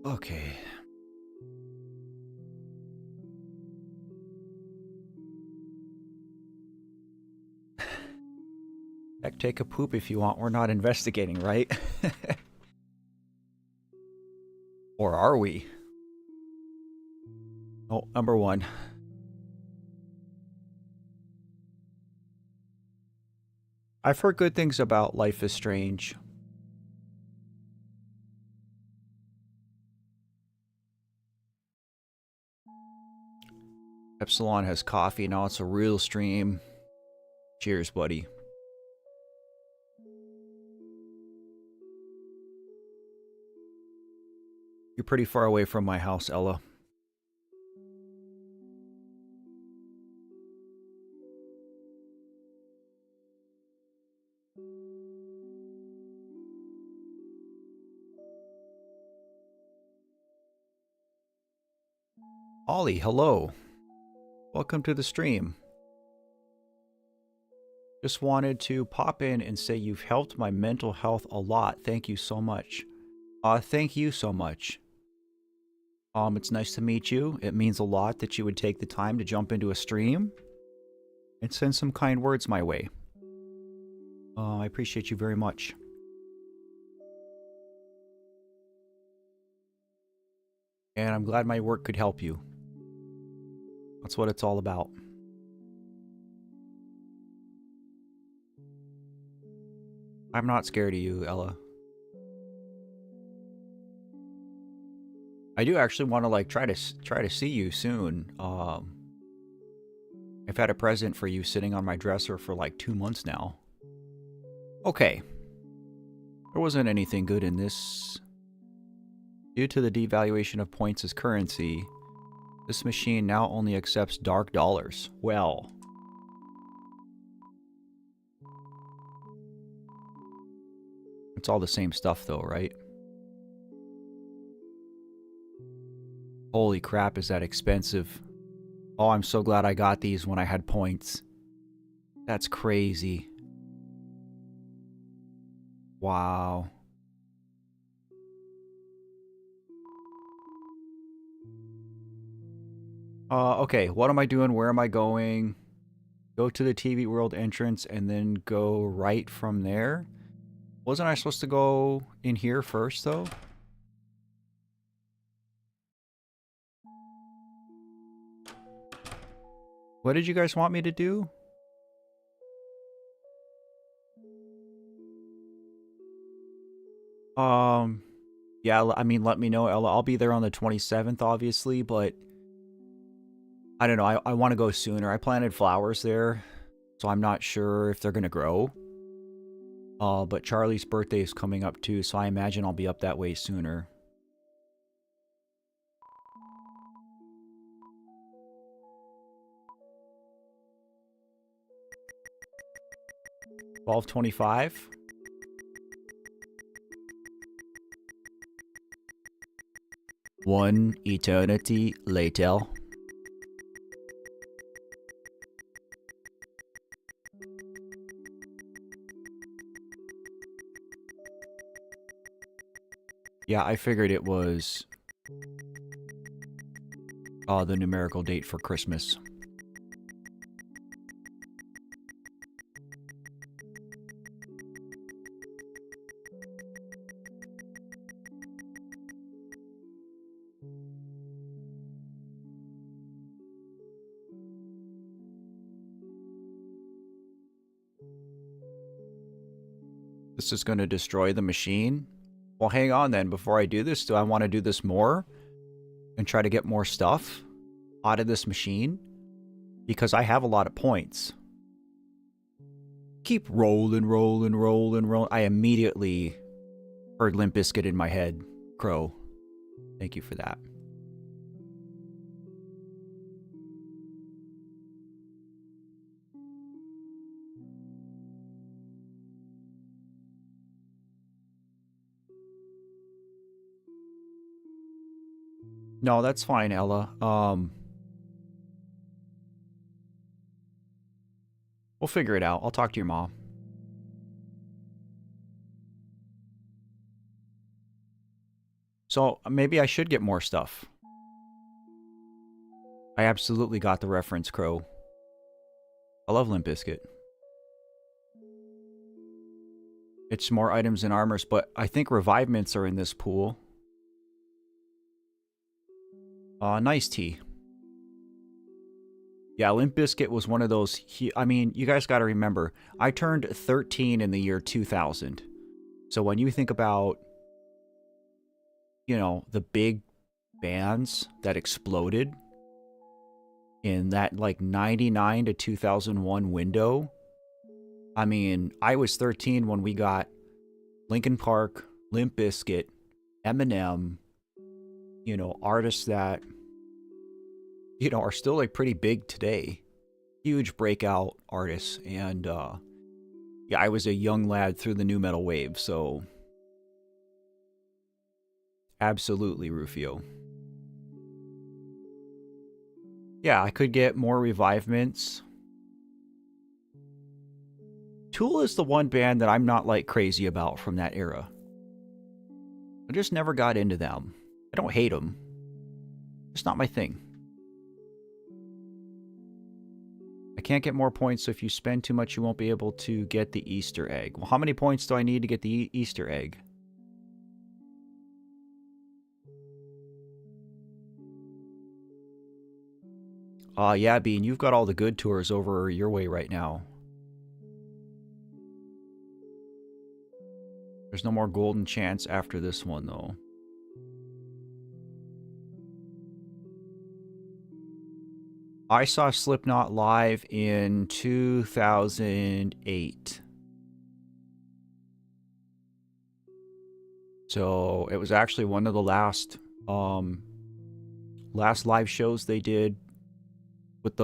Okay. Heck, take a poop if you want. We're not investigating, right? Or are we? Oh, number 1. I've heard good things about Life is Strange. Epsilon has coffee. Now it's a real stream. Cheers, buddy. You're pretty far away from my house, Ella. Ollie, hello. Welcome to the stream. Just wanted to pop in and say you've helped my mental health a lot. Thank you so much. Thank you so much. It's nice to meet you. It means a lot that you would take the time to jump into a stream and send some kind words my way. I appreciate you very much. And I'm glad my work could help you. That's what it's all about. I'm not scared of you, Ella. I do actually want to like try to see you soon. I've had a present for you sitting on my dresser for like 2 months now. Okay. There wasn't anything good in this. Due to the devaluation of points as currency, this machine now only accepts dark dollars. Well. It's all the same stuff though, right? Holy crap, is that expensive. Oh, I'm so glad I got these when I had points. That's crazy. Wow. Okay, what am I doing? Where am I going? Go to the TV World entrance and then go right from there? Wasn't I supposed to go in here first, though? What did you guys want me to do? Yeah, I mean, let me know, Ella. I'll be there on the 27th, obviously, but I don't know. I want to go sooner. I planted flowers there, so I'm not sure if they're going to grow. But Charlie's birthday is coming up too, so I imagine I'll be up that way sooner. $12.25. One eternity later. Yeah, I figured it was the numerical date for Christmas. This is going to destroy the machine. Well, hang on then. Before I do this, do I want to do this more and try to get more stuff out of this machine? Because I have a lot of points. Keep rolling, rolling, rolling, rolling. I immediately heard Limp Bizkit in my head. Crow. Thank you for that. No, that's fine, Ella. We'll figure it out. I'll talk to your mom. So, maybe I should get more stuff. I absolutely got the reference, Crow. I love Limp Bizkit. It's more items and armors, but I think revivements are in this pool. Nice tea. Yeah, Limp Bizkit was one of those... I mean, you guys got to remember, I turned 13 in the year 2000. So when you think about, you know, the big bands that exploded in that, like, 99 to 2001 window, I mean, I was 13 when we got Linkin Park, Limp Bizkit, Eminem, you know, artists that, you know, are still like pretty big today. Huge breakout artists. And yeah, I was a young lad through the new metal wave, so absolutely Rufio. Yeah, I could get more revivements. Tool is the one band that I'm not like crazy about from that era. I just never got into them. I don't hate them. It's not my thing. I can't get more points, so if you spend too much, you won't be able to get the Easter egg. Well, how many points do I need to get the Easter egg? Yeah, Bean, you've got all the good tours over your way right now. There's no more golden chance after this one, though. I saw Slipknot live in 2008. So it was actually one of the last live shows they did with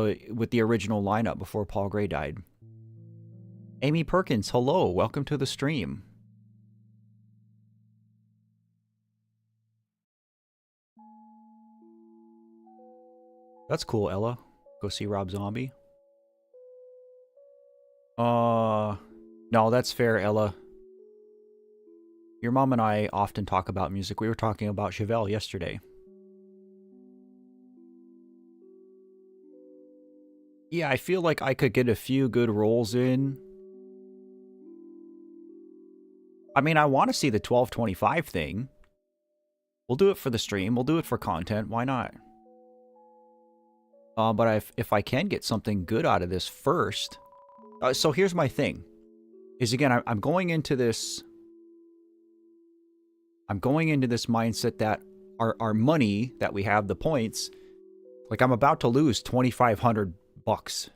the original lineup before Paul Gray died. Amy Perkins, hello, welcome to the stream. That's cool, Ella. Go see Rob Zombie. No, that's fair, Ella. Your mom and I often talk about music. We were talking about Chevelle yesterday. Yeah, I feel like I could get a few good rolls in. I mean, I want to see the 1225 thing. We'll do it for the stream. We'll do it for content. Why not? But if I can get something good out of this first... so here's my thing. Is again, I'm going into this... I'm going into this mindset that our money that we have, the points... Like, I'm about to lose $2,500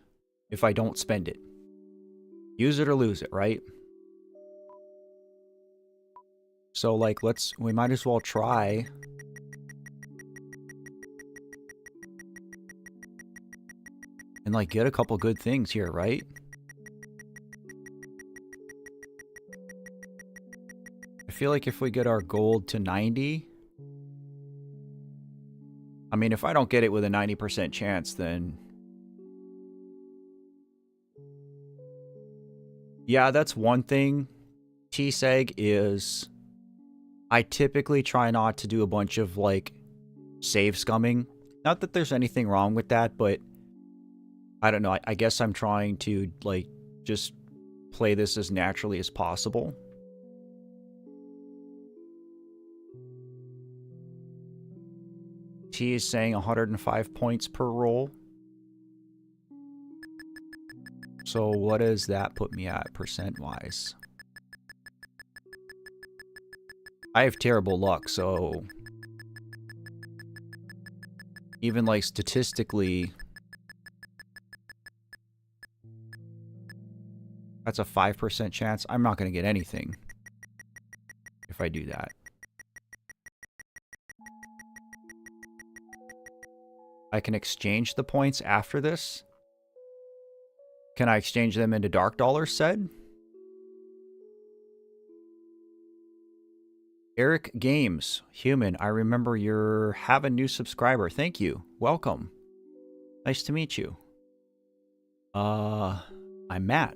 if I don't spend it. Use it or lose it, right? So, like, we might as well try... and, like, get a couple good things here, right? I feel like if we get our gold to 90... I mean, if I don't get it with a 90% chance, then... yeah, that's one thing. T-Seg is... I typically try not to do a bunch of, like, save scumming. Not that there's anything wrong with that, but... I don't know, I guess I'm trying to, like, just play this as naturally as possible. T is saying 105 points per roll. So what does that put me at, percent-wise? I have terrible luck, so... even, like, statistically... that's a 5% chance. I'm not going to get anything if I do that. I can exchange the points after this. Can I exchange them into dark dollars, said? Eric Games, human, I remember you have a new subscriber. Thank you. Welcome. Nice to meet you. I'm Matt.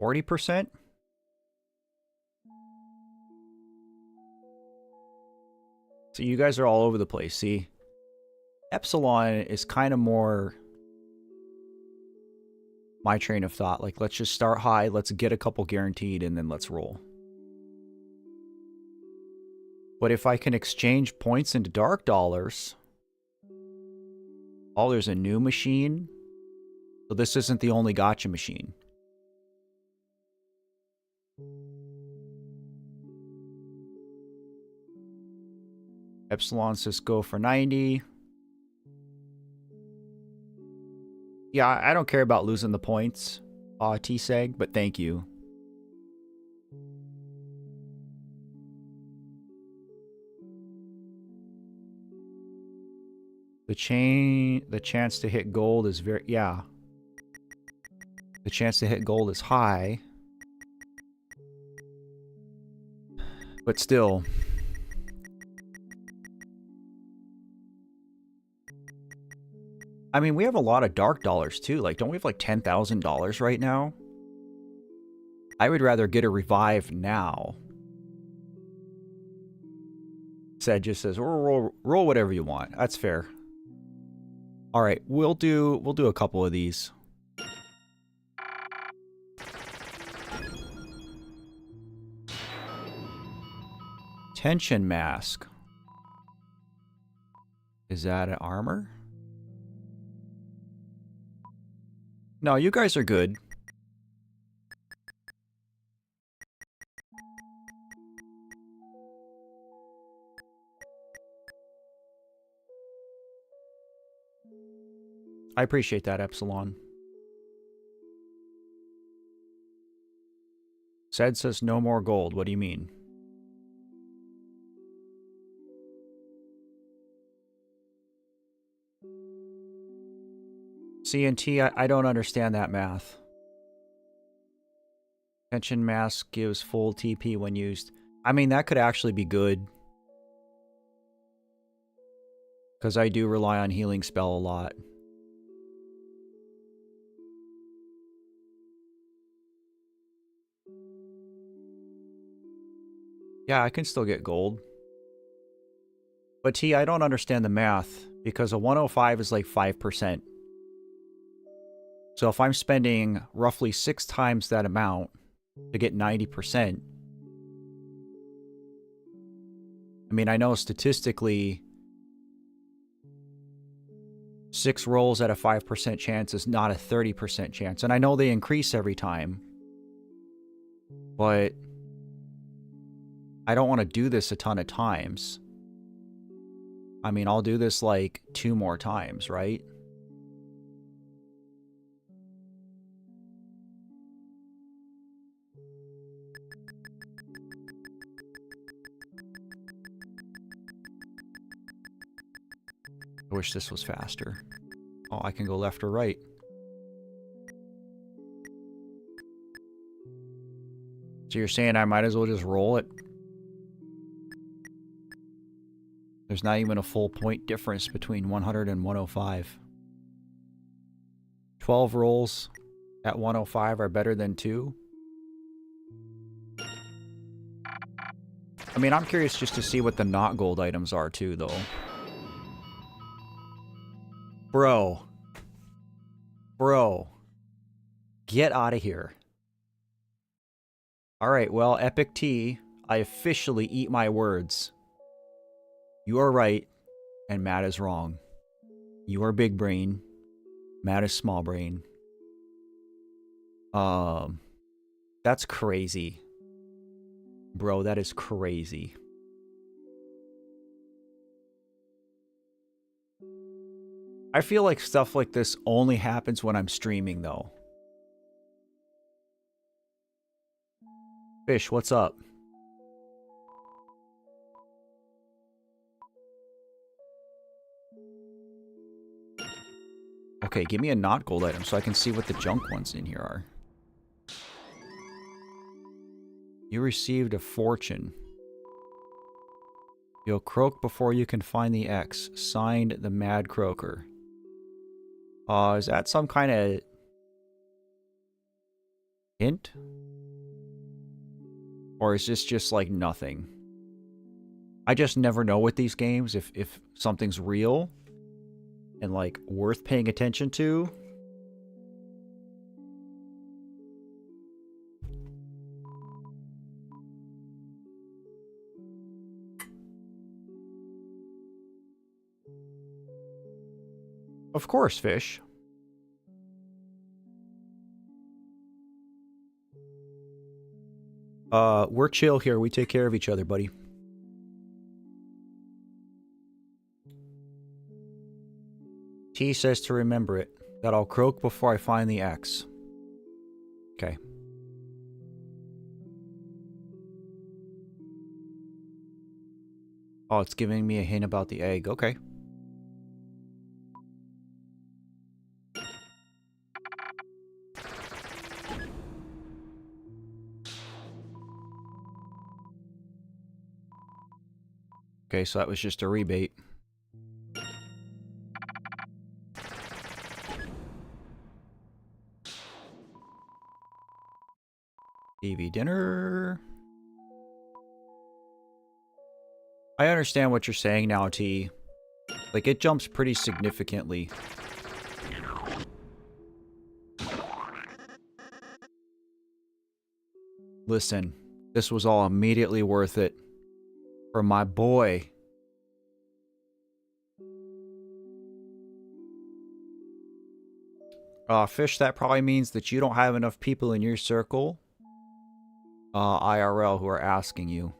40%? So you guys are all over the place, see? Epsilon is kind of more my train of thought. Like, let's just start high, let's get a couple guaranteed, and then let's roll. But if I can exchange points into dark dollars... oh, there's a new machine? So this isn't the only gotcha machine. Epsilon says go for 90. Yeah, I don't care about losing the points, T-Seg, but thank you. The chance to hit gold is very, yeah. The chance to hit gold is high. But still. I mean, we have a lot of dark dollars too. Like, don't we have like $10,000 right now? I would rather get a revive now. Said just says, roll whatever you want. That's fair. All right, we'll do a couple of these. Tension mask. Is that an armor? No, you guys are good. I appreciate that, Epsilon. Zed says no more gold. What do you mean? CNT, I don't understand that math. Tension mask gives full TP when used. I mean, that could actually be good. Because I do rely on healing spell a lot. Yeah, I can still get gold. But T, I don't understand the math. Because a 105 is like 5%. So if I'm spending roughly 6 times that amount to get 90%, I mean, I know statistically 6 rolls at a 5% chance is not a 30% chance. And I know they increase every time. But I don't want to do this a ton of times. I mean, I'll do this like 2 more times, right? I wish this was faster. Oh, I can go left or right. So you're saying I might as well just roll it? There's not even a full point difference between 100 and 105. 12 rolls at 105 are better than 2. I mean, I'm curious just to see what the not gold items are too, though. Bro. Bro. Get out of here. Alright, well, Epic T, I officially eat my words. You are right, and Matt is wrong. You are big brain. Matt is small brain. That's crazy. Bro, that is crazy. I feel like stuff like this only happens when I'm streaming, though. Fish, what's up? Okay, give me a not gold item so I can see what the junk ones in here are. You received a fortune. You'll croak before you can find the X. Signed, the Mad Croaker. Is that some kind of hint? Or is this just like nothing? I just never know with these games if something's real and like worth paying attention to. Of course, Fish. We're chill here. We take care of each other, buddy. T says to remember it. That I'll croak before I find the X. Okay. Oh, it's giving me a hint about the egg. Okay. Okay, so that was just a rebate. TV dinner. I understand what you're saying now, T. Like, it jumps pretty significantly. Listen, this was all immediately worth it. For my boy. Fish, that probably means that you don't have enough people in your circle, IRL, who are asking you.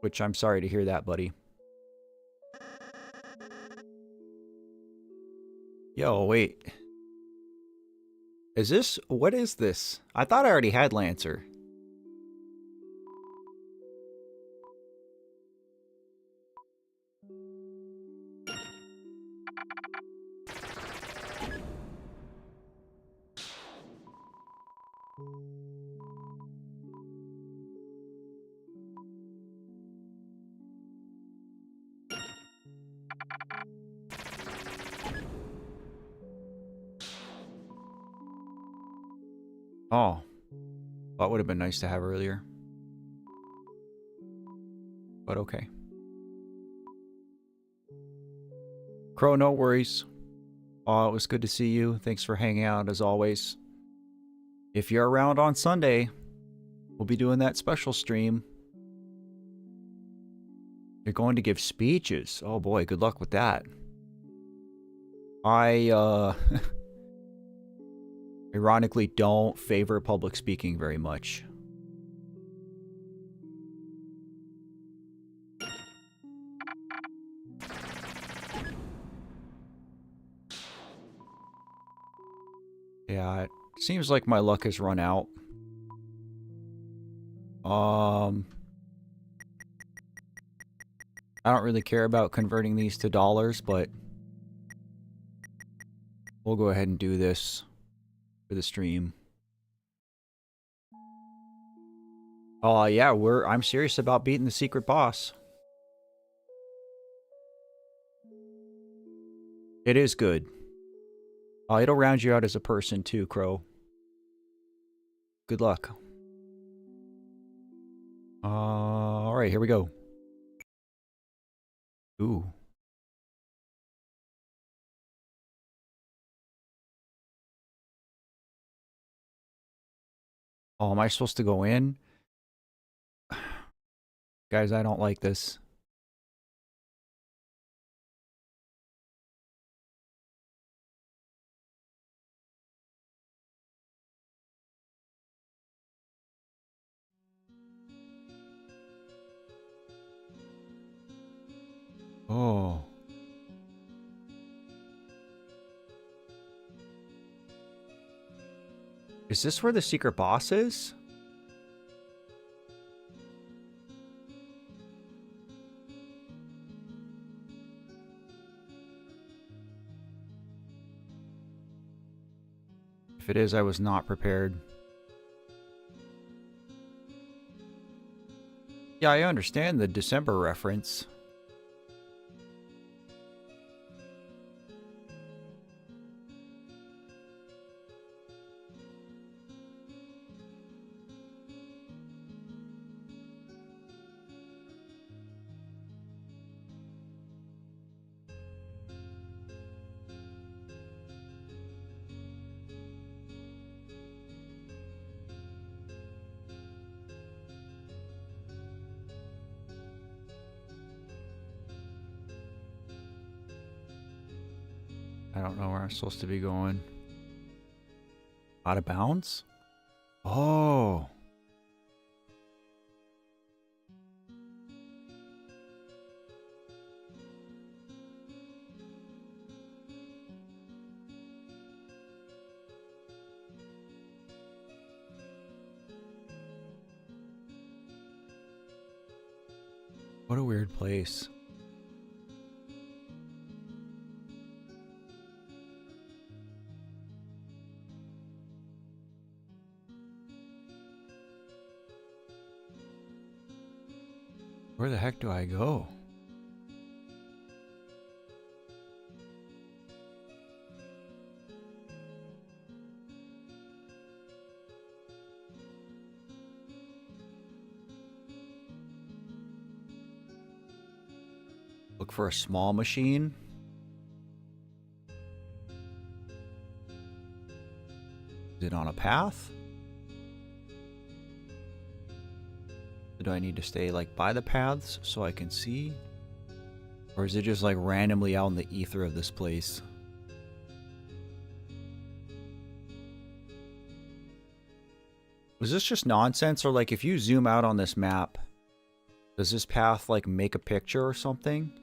Which I'm sorry to hear that, buddy. Yo, wait. Is this... What is this? I thought I already had Lancer. Oh. That would have been nice to have earlier. But okay. Crow, no worries. Oh, it was good to see you. Thanks for hanging out as always. If you're around on Sunday, we'll be doing that special stream. You're going to give speeches. Oh boy, good luck with that. I, ironically don't favor public speaking very much. Yeah, it seems like my luck has run out. I don't really care about converting these to dollars, but we'll go ahead and do this for the stream. Oh, yeah, I'm serious about beating the secret boss. It is good. It'll round you out as a person too, Crow. Good luck. Alright, here we go. Ooh. Oh, am I supposed to go in? Guys, I don't like this. Oh. Is this where the secret boss is? If it is, I was not prepared. Yeah, I understand the December reference. I don't know where I'm supposed to be going. Out of bounds? Oh. What a weird place. Where the heck do I go? Look for a small machine. Is it on a path? Do I need to stay like by the paths so I can see? Or is it just like randomly out in the ether of this place? Was this just nonsense? Or like if you zoom out on this map, does this path like make a picture or something?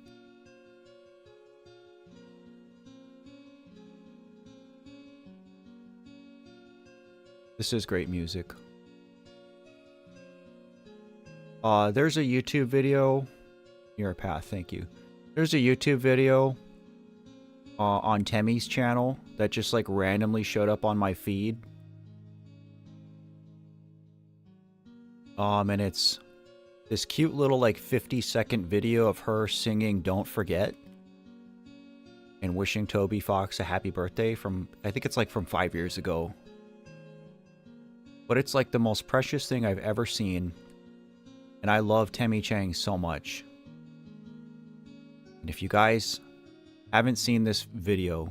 This is great music. There's a YouTube video. Near a path, thank you. There's a YouTube video on Temmie's channel that just like randomly showed up on my feed. And it's this cute little like 50-second video of her singing "Don't Forget" and wishing Toby Fox a happy birthday from, I think it's like from 5 years ago. But it's like the most precious thing I've ever seen. And I love Temmie Chang so much. And if you guys haven't seen this video,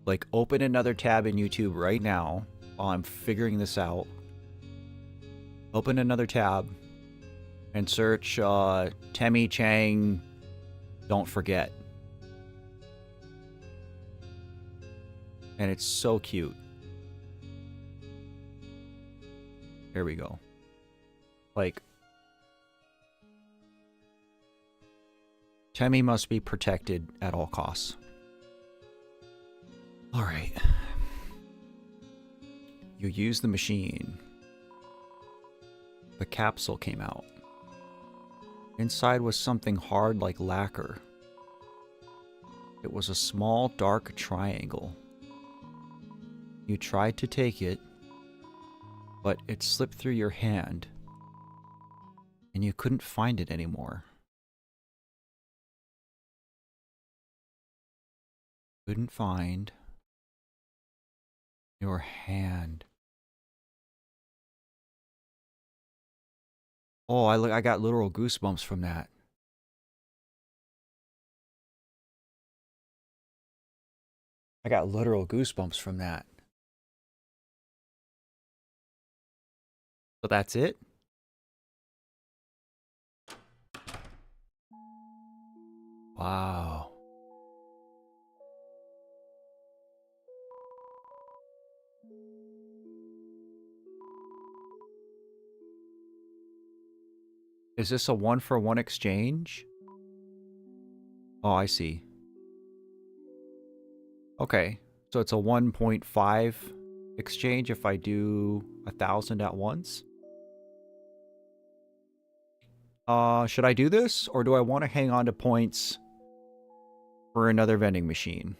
like open another tab in YouTube right now while I'm figuring this out. Open another tab and search Temmie Chang "Don't Forget." And it's so cute. Here we go. Like, Temmie must be protected at all costs. Alright. You use the machine. The capsule came out. Inside was something hard like lacquer. It was a small, dark triangle. You tried to take it, but it slipped through your hand, and you couldn't find it anymore. Couldn't find your hand. Oh, I got literal goosebumps from that. I got literal goosebumps from that. So that's it? Wow. Is this a 1-for-1 exchange? Oh, I see. Okay, so it's a 1.5 exchange if I do 1,000 at once. Should I do this, or do I want to hang on to points for another vending machine?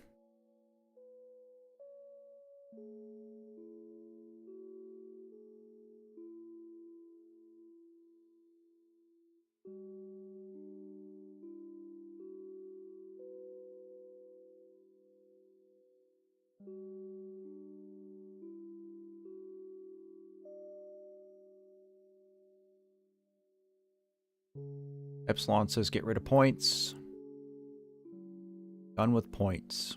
Epsilon says get rid of points. Done with points.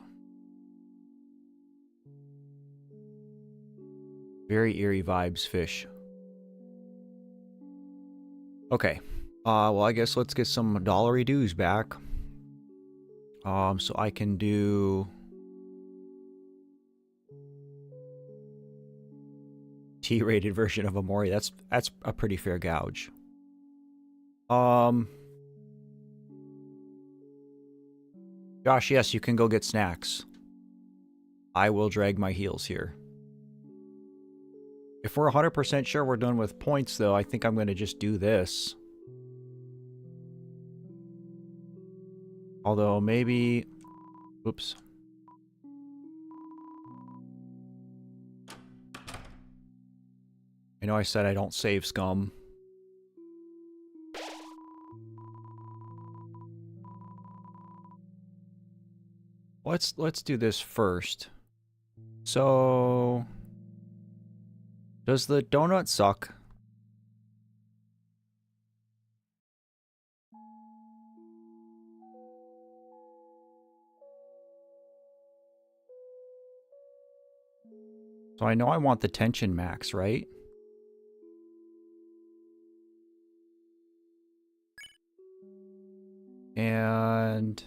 Very eerie vibes, fish. Okay. Well, I guess let's get some dollary dues back. So I can do T-rated version of Amori. That's a pretty fair gouge. Josh, yes, you can go get snacks. I will drag my heels here. If we're 100% sure we're done with points, though, I think I'm going to just do this. Although maybe... Oops. I know I said I don't save scum. Let's do this first. So... Does the donut suck? So I know I want the tension max, right? And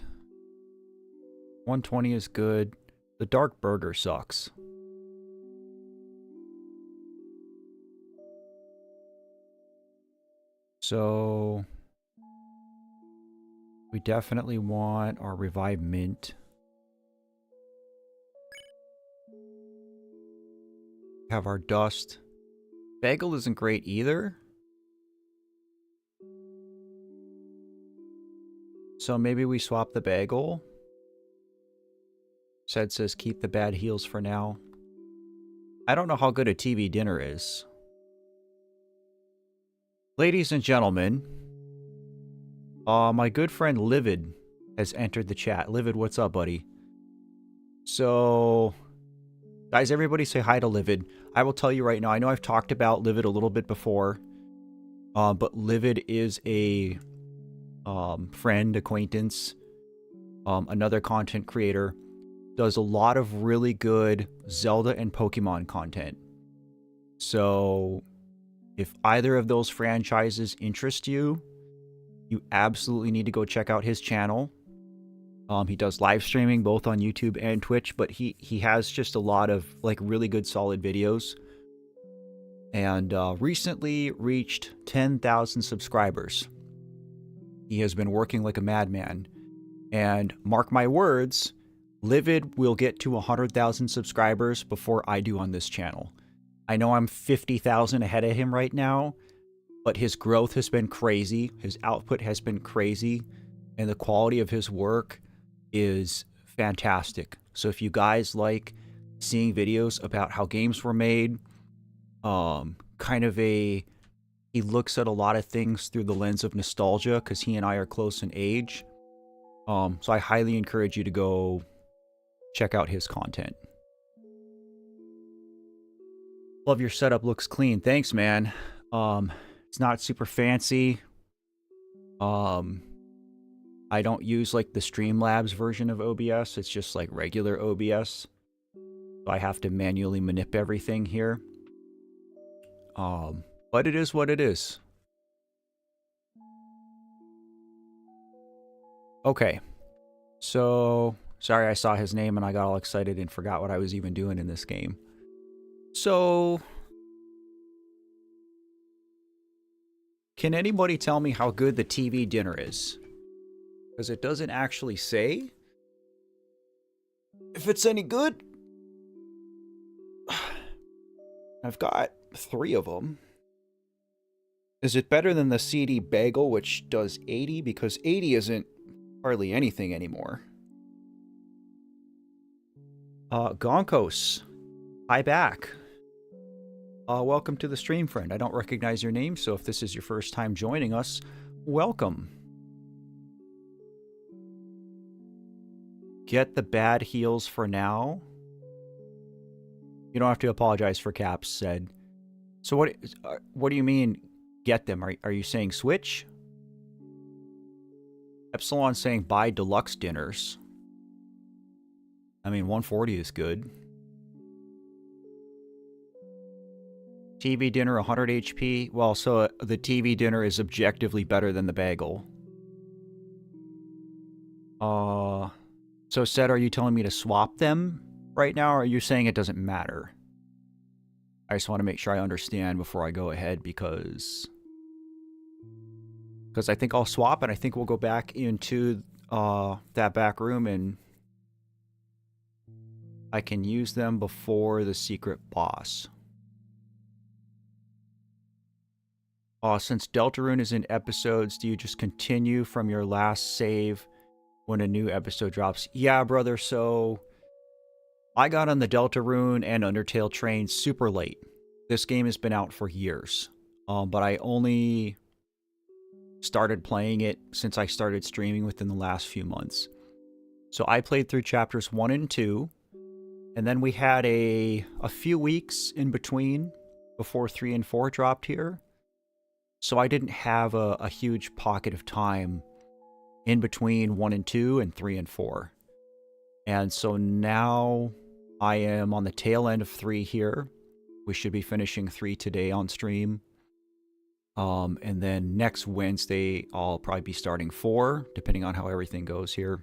120 is good. The dark burger sucks. So we definitely want our revived mint. Have our dust. Bagel isn't great either. So maybe we swap the bagel. Sed says keep the bad heels for now. I don't know how good a TV dinner is. Ladies and gentlemen, my good friend Livid has entered the chat. Livid, what's up, buddy? So, guys, everybody say hi to Livid. I will tell you right now, I know I've talked about Livid a little bit before, but Livid is a friend, acquaintance, another content creator, does a lot of really good Zelda and Pokemon content. So if either of those franchises interest you, you absolutely need to go check out his channel. He does live streaming both on YouTube and Twitch, but he has just a lot of like really good solid videos. And recently reached 10,000 subscribers. He has been working like a madman. And mark my words, Livid will get to 100,000 subscribers before I do on this channel. I know I'm 50,000 ahead of him right now, but his growth has been crazy. His output has been crazy. And the quality of his work is fantastic. So if you guys like seeing videos about how games were made, kind of he looks at a lot of things through the lens of nostalgia because he and I are close in age. So I highly encourage you to go check out his content. Love your setup, looks clean. Thanks, man. It's not super fancy. I don't use like the Streamlabs version of OBS. It's just like regular OBS. So I have to manually manip everything here. But it is what it is. Okay. So, sorry I saw his name and I got all excited and forgot what I was even doing in this game. So, can anybody tell me how good the TV dinner is? Because it doesn't actually say if it's any good. I've got 3 of them. Is it better than the CD bagel, which does 80? Because 80 isn't hardly anything anymore. Gonkos, hi back. Welcome to the stream, friend. I don't recognize your name, so if this is your first time joining us, welcome. Get the bad heels for now. You don't have to apologize for Caps said. So what do you mean get them? Are you saying switch? Epsilon saying buy deluxe dinners. I mean, 140 is good. TV dinner 100 HP. Well, so the TV dinner is objectively better than the bagel. So Seth, are you telling me to swap them right now, or are you saying it doesn't matter? I just want to make sure I understand before I go ahead, because I think I'll swap, and I think we'll go back into that back room, and I can use them before the secret boss. Since Deltarune is in episodes, do you just continue from your last save when a new episode drops. Yeah, brother, so I got on the Deltarune and Undertale train super late. This game has been out for years, but I only started playing it since I started streaming within the last few months. So I played through chapters 1 and 2, and then we had a few weeks in between before 3 and 4 dropped here. So I didn't have a huge pocket of time in between 1 and 2 and 3 and 4. And so now I am on the tail end of 3 here. We should be finishing 3 today on stream. And then next Wednesday, I'll probably be starting 4, depending on how everything goes here.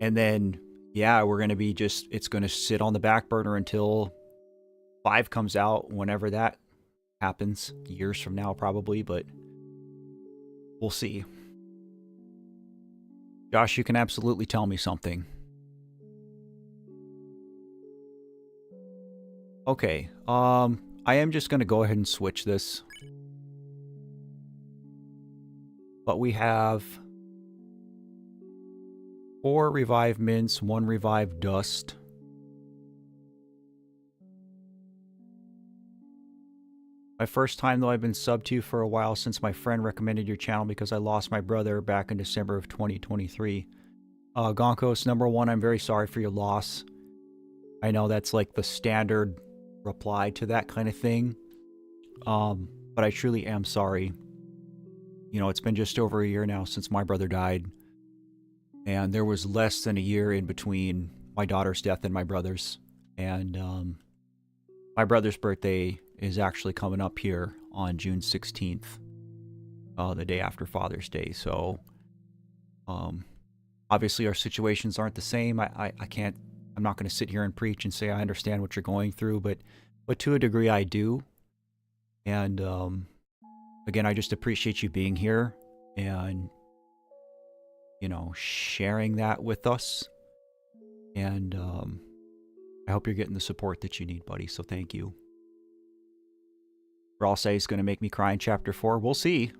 And then, yeah, we're going to be it's going to sit on the back burner until 5 comes out, whenever that happens. Years from now, probably, but we'll see. Josh, you can absolutely tell me something. Okay, I am just going to go ahead and switch this. But we have 4 Revive Mints, 1 Revive Dust. My first time, though. I've been subbed to you for a while since my friend recommended your channel because I lost my brother back in December of 2023. Gonkos, number 1, I'm very sorry for your loss. I know that's like the standard reply to that kind of thing. But I truly am sorry. You know, it's been just over a year now since my brother died. And there was less than a year in between my daughter's death and my brother's. And my brother's birthday is actually coming up here on June 16th, the day after Father's Day. So, obviously our situations aren't the same. I'm not going to sit here and preach and say I understand what you're going through, but to a degree I do. And, again, I just appreciate you being here and, you know, sharing that with us. And, I hope you're getting the support that you need, buddy. So thank you. Raw say is going to make me cry in chapter 4. We'll see.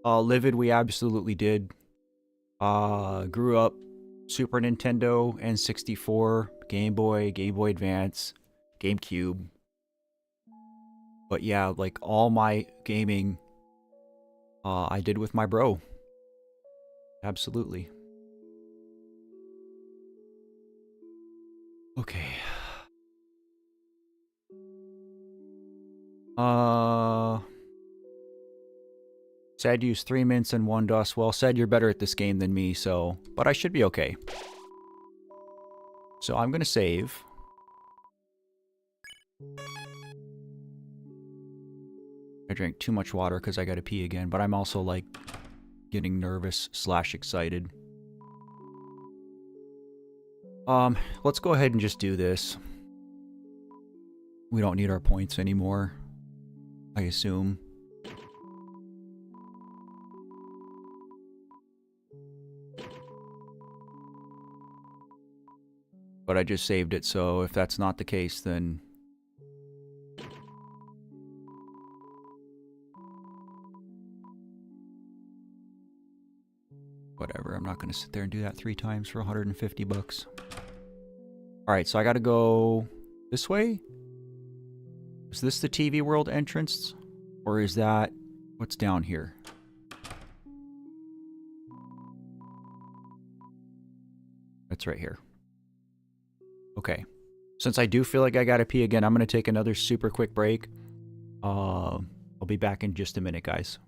Livid, we absolutely did. Grew up Super Nintendo, N64, Game Boy, Game Boy Advance, GameCube. But yeah, like all my gaming, I did with my bro. Absolutely. Okay. Said use 3 mints and 1 dust. Well, said you're better at this game than me, so... But I should be okay. So I'm gonna save. I drank too much water because I gotta pee again, but I'm also, like, getting nervous / excited. Let's go ahead and just do this. We don't need our points anymore, I assume. But I just saved it, so if that's not the case, then... whatever, I'm not going to sit there and do that 3 times for 150 bucks. Alright, so I gotta go this way? Is this the TV World entrance? Or is that... what's down here? That's right here. Okay. Since I do feel like I gotta pee again, I'm gonna take another super quick break. I'll be back in just a minute, guys.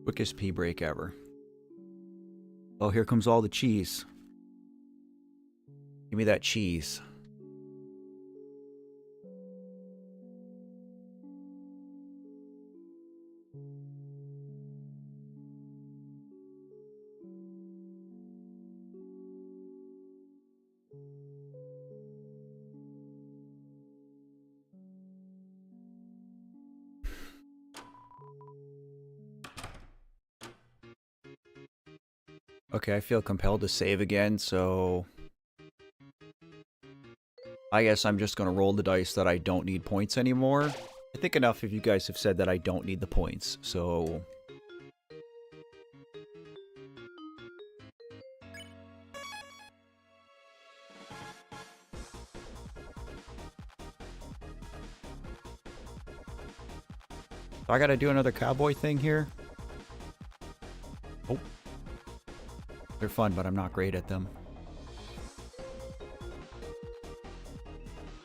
Quickest pee break ever. Oh, here comes all the cheese. Give me that cheese. Okay, I feel compelled to save again, so I guess I'm just going to roll the dice that I don't need points anymore. I think enough of you guys have said that I don't need the points, so... I gotta do another cowboy thing here? Oh. They're fun, but I'm not great at them.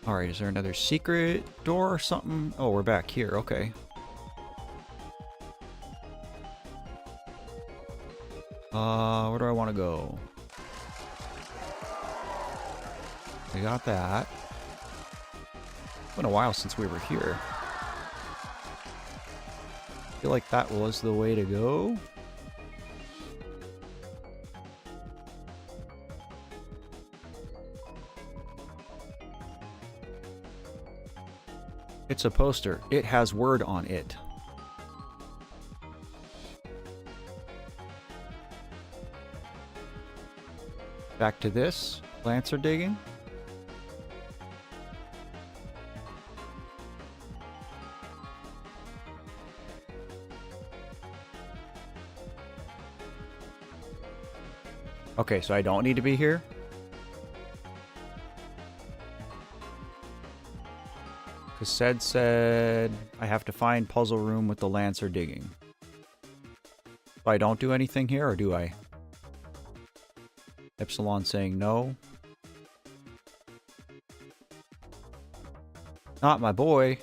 Alright, is there another secret door or something? Oh, we're back here, okay. Where do I want to go? We got that. It's been a while since we were here. I feel like that was the way to go. It's a poster. It has word on it. Back to this. Lancer digging. Okay, so I don't need to be here? Cassette said I have to find puzzle room with the Lancer digging. So I don't do anything here, or do I? Epsilon saying no. Not my boy.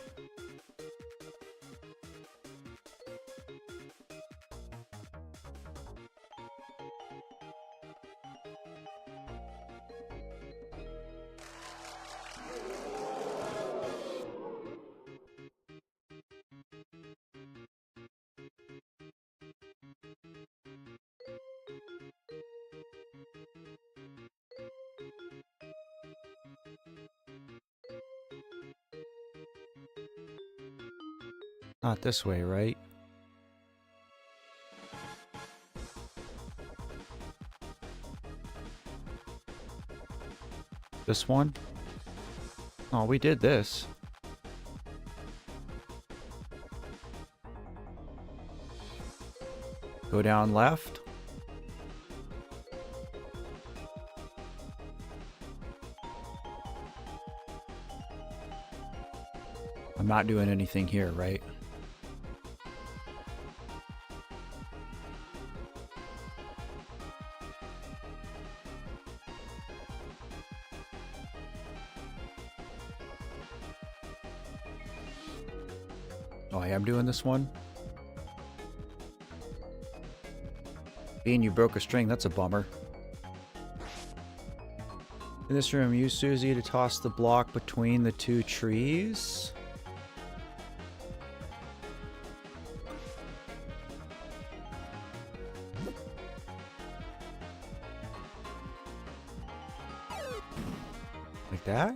Not this way, right? This one? Oh, we did this. Go down left. I'm not doing anything here, right? Oh, I am doing this one? Bean, you broke a string. That's a bummer. In this room, use Susie to toss the block between the two trees. Like that?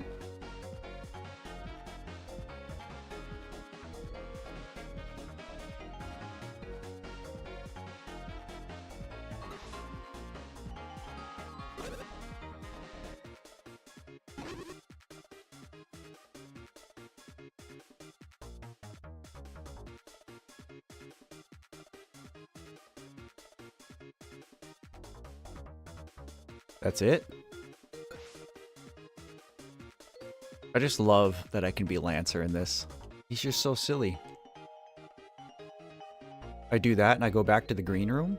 That's it? I just love that I can be Lancer in this. He's just so silly. I do that and I go back to the green room?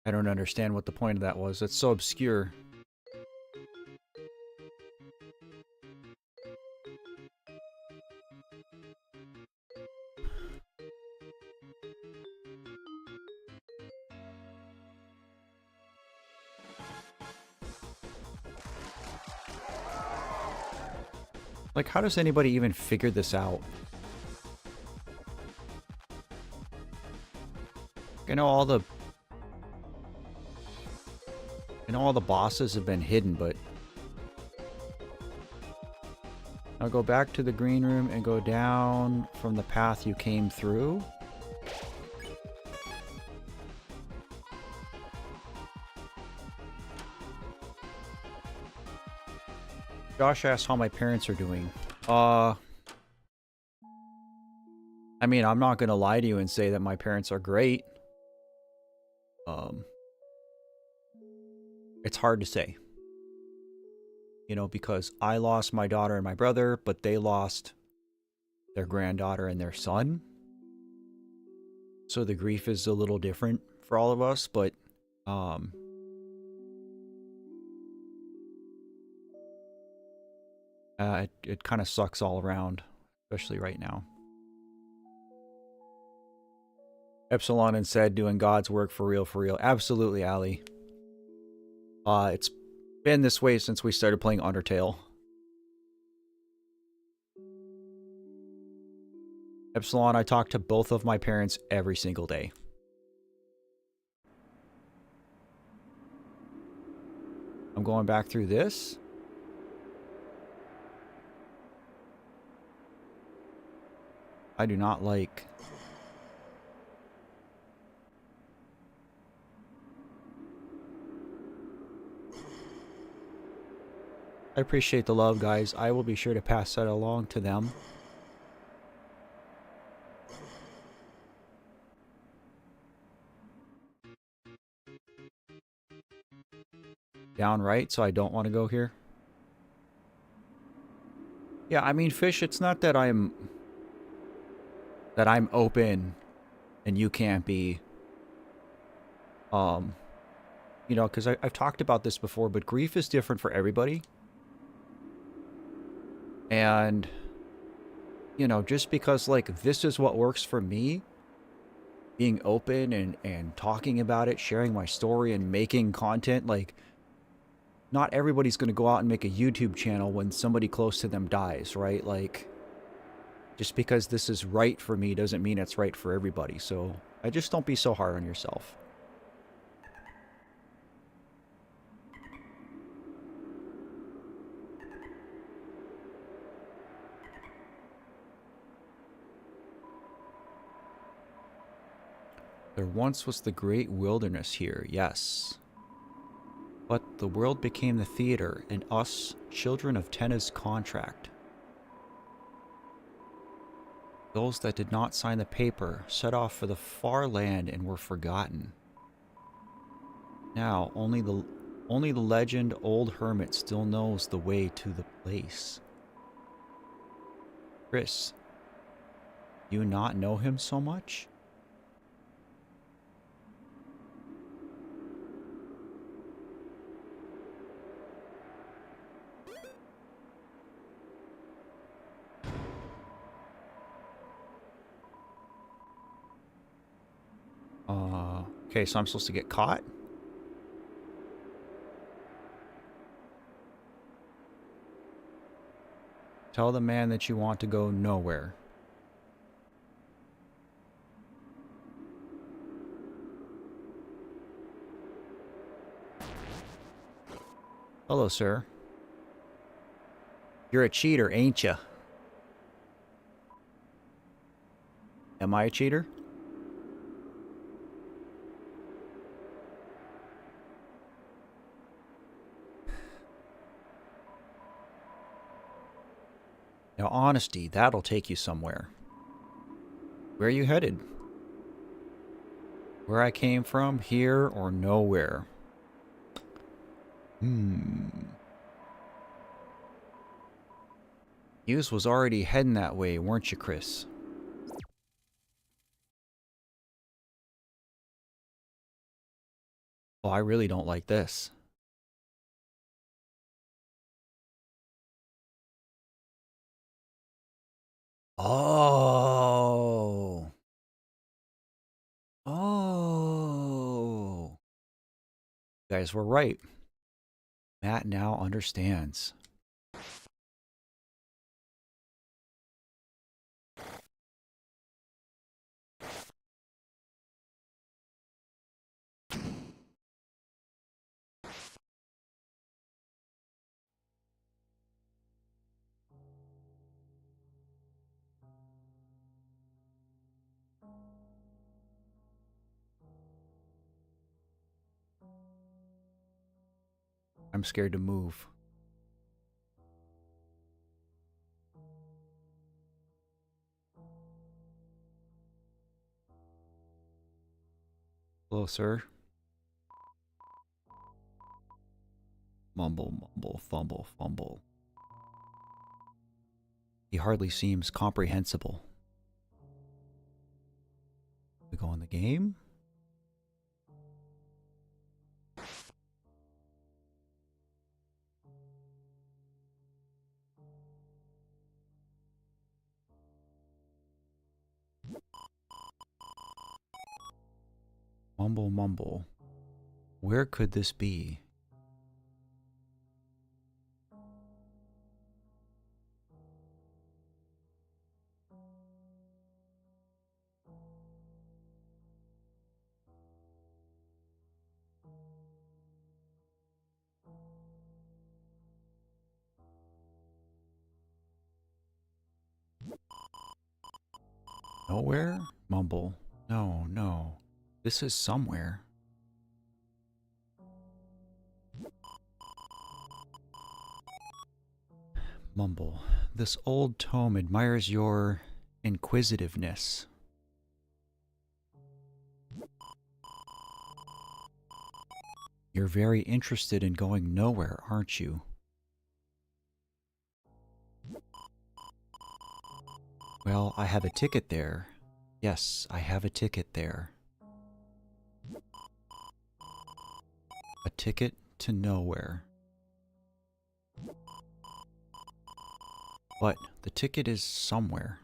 I don't understand what the point of that was. It's so obscure. Like, how does anybody even figure this out? I know all the... I know all the bosses have been hidden, but... I'll go back to the green room and go down from the path you came through. Josh asked how my parents are doing. I mean, I'm not gonna lie to you and say that my parents are great. It's hard to say. You know, because I lost my daughter and my brother, but they lost their granddaughter and their son. So the grief is a little different for all of us, but it kind of sucks all around, especially right now. Epsilon and said, doing God's work for real, for real. Absolutely, Allie. It's been this way since we started playing Undertale. Epsilon, I talk to both of my parents every single day. I'm going back through this. I do not like... I appreciate the love, guys. I will be sure to pass that along to them. Down right, so I don't want to go here. Yeah, I mean, Fish, it's not that I'm open and you can't be. You know, because I've talked about this before, but grief is different for everybody. And, you know, just because, like, this is what works for me, being open and talking about it, sharing my story and making content, like, not everybody's going to go out and make a YouTube channel when somebody close to them dies, right? Like, just because this is right for me doesn't mean it's right for everybody. So I just don't be so hard on yourself. There once was the great wilderness here, yes. But the world became the theater, and us, children of Tenna's contract. Those that did not sign the paper set off for the far land and were forgotten. Now, only the legend old hermit still knows the way to the place. Chris, you not know him so much? Okay, so I'm supposed to get caught? Tell the man that you want to go nowhere. Hello, sir. You're a cheater, ain't ya? Am I a cheater? Now, honesty, that'll take you somewhere. Where are you headed? Where I came from, here or nowhere? Yous was already heading that way, weren't you, Chris? Oh, I really don't like this. Oh. Oh. You guys were right. Matt now understands. I'm scared to move. Hello, sir. Mumble, mumble, fumble, fumble. He hardly seems comprehensible. We go in the game? Mumble, mumble. Where could this be? Nowhere? Mumble. No, no. This is somewhere. Mumble. This old tome admires your inquisitiveness. You're very interested in going nowhere, aren't you? Well, I have a ticket there. Yes, I have a ticket there. A ticket to nowhere. But the ticket is somewhere.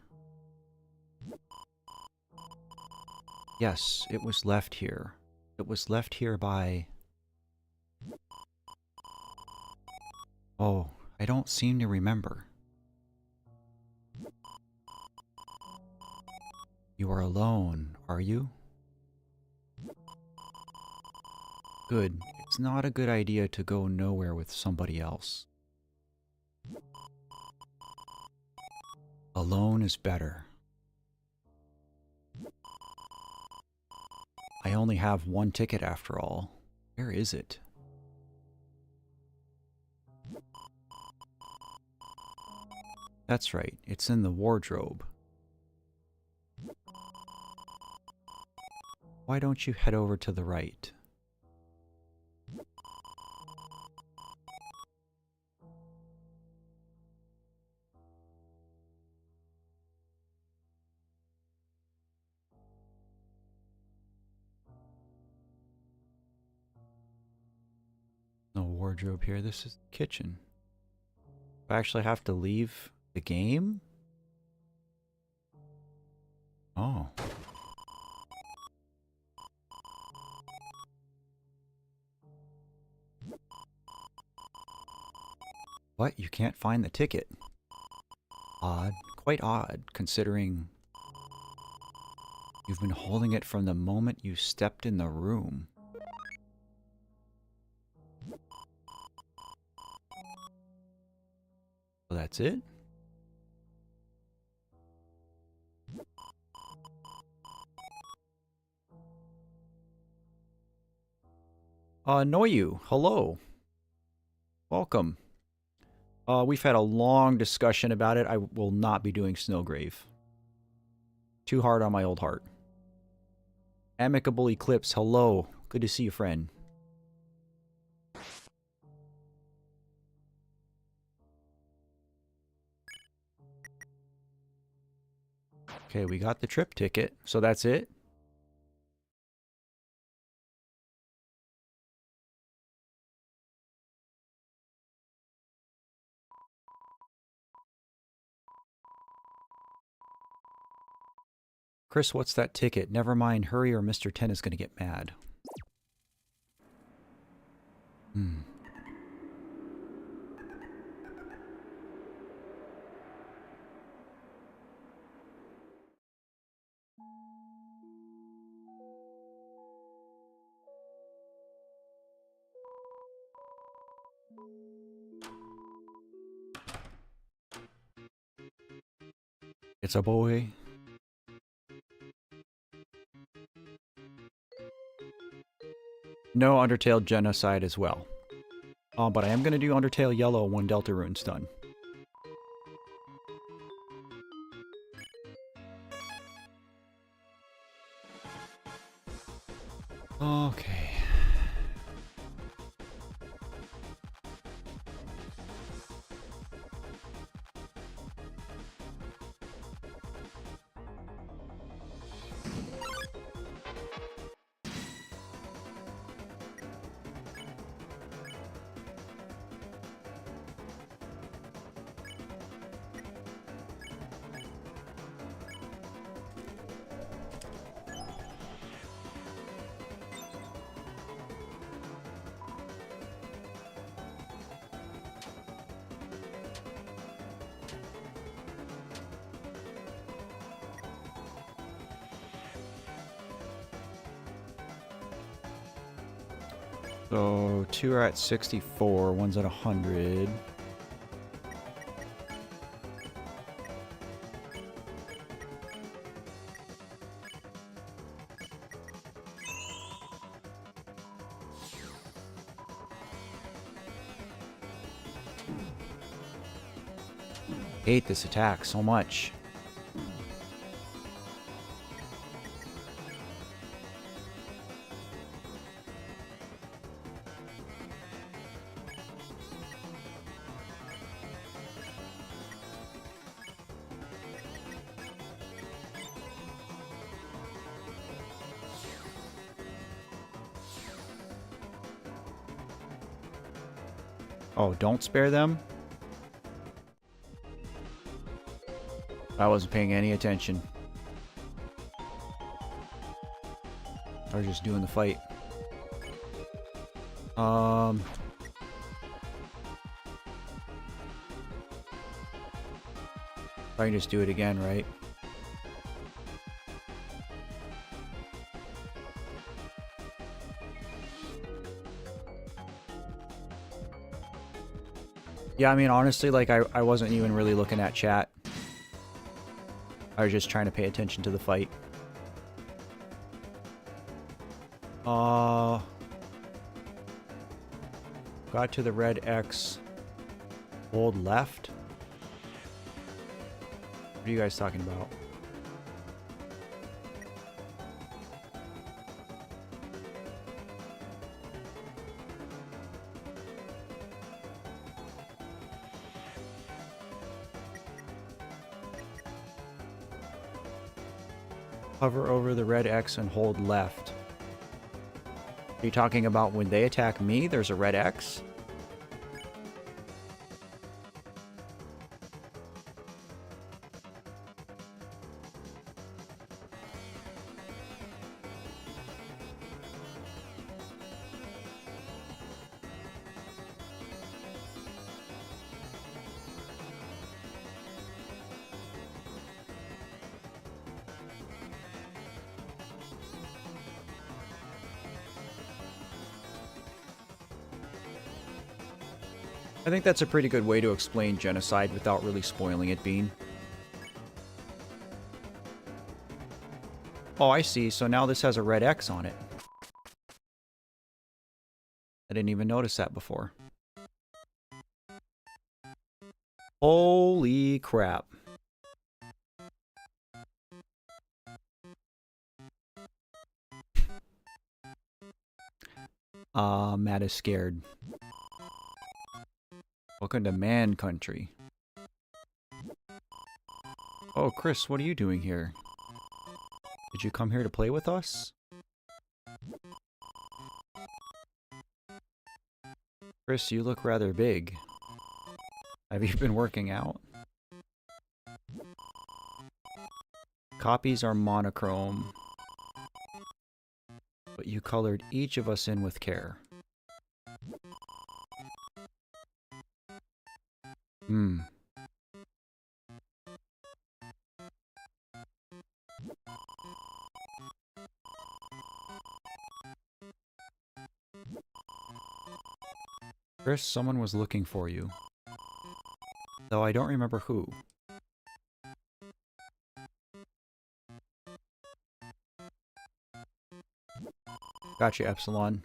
Yes, it was left here. It was left here by... Oh, I don't seem to remember. You are alone, are you? Good. It's not a good idea to go nowhere with somebody else. Alone is better. I only have one ticket after all. Where is it? That's right, it's in the wardrobe. Why don't you head over to the right? No wardrobe here, this is the kitchen. I actually have to leave the game? Oh. What? You can't find the ticket? Odd. Quite odd, considering you've been holding it from the moment you stepped in the room. So that's it? Noyu, hello. Welcome. We've had a long discussion about it. I will not be doing Snowgrave. Too hard on my old heart. Amicable Eclipse, hello. Good to see you, friend. Okay, we got the trip ticket, so that's it. Chris, what's that ticket? Never mind, hurry or Mr. 10 is going to get mad. It's a boy. No Undertale genocide as well. But I am going to do Undertale Yellow when Deltarune's done. Okay. So, 2 are at 64, one's at 100. Hate this attack so much. Oh, don't spare them? I wasn't paying any attention. I was just doing the fight. I can just do it again, right? Yeah, I mean, honestly, like, I wasn't even really looking at chat. I was just trying to pay attention to the fight. Got to the red X. Hold left? What are you guys talking about? Hover over the red X and hold left. Are you talking about when they attack me, there's a red X? I think that's a pretty good way to explain genocide without really spoiling it, Bean. Oh, I see. So now this has a red X on it. I didn't even notice that before. Holy crap. Matt is scared. Welcome to Man Country. Oh, Chris, what are you doing here? Did you come here to play with us? Chris, you look rather big. Have you been working out? Copies are monochrome, but you colored each of us in with care. Chris, someone was looking for you. Though I don't remember who. Gotcha, Epsilon.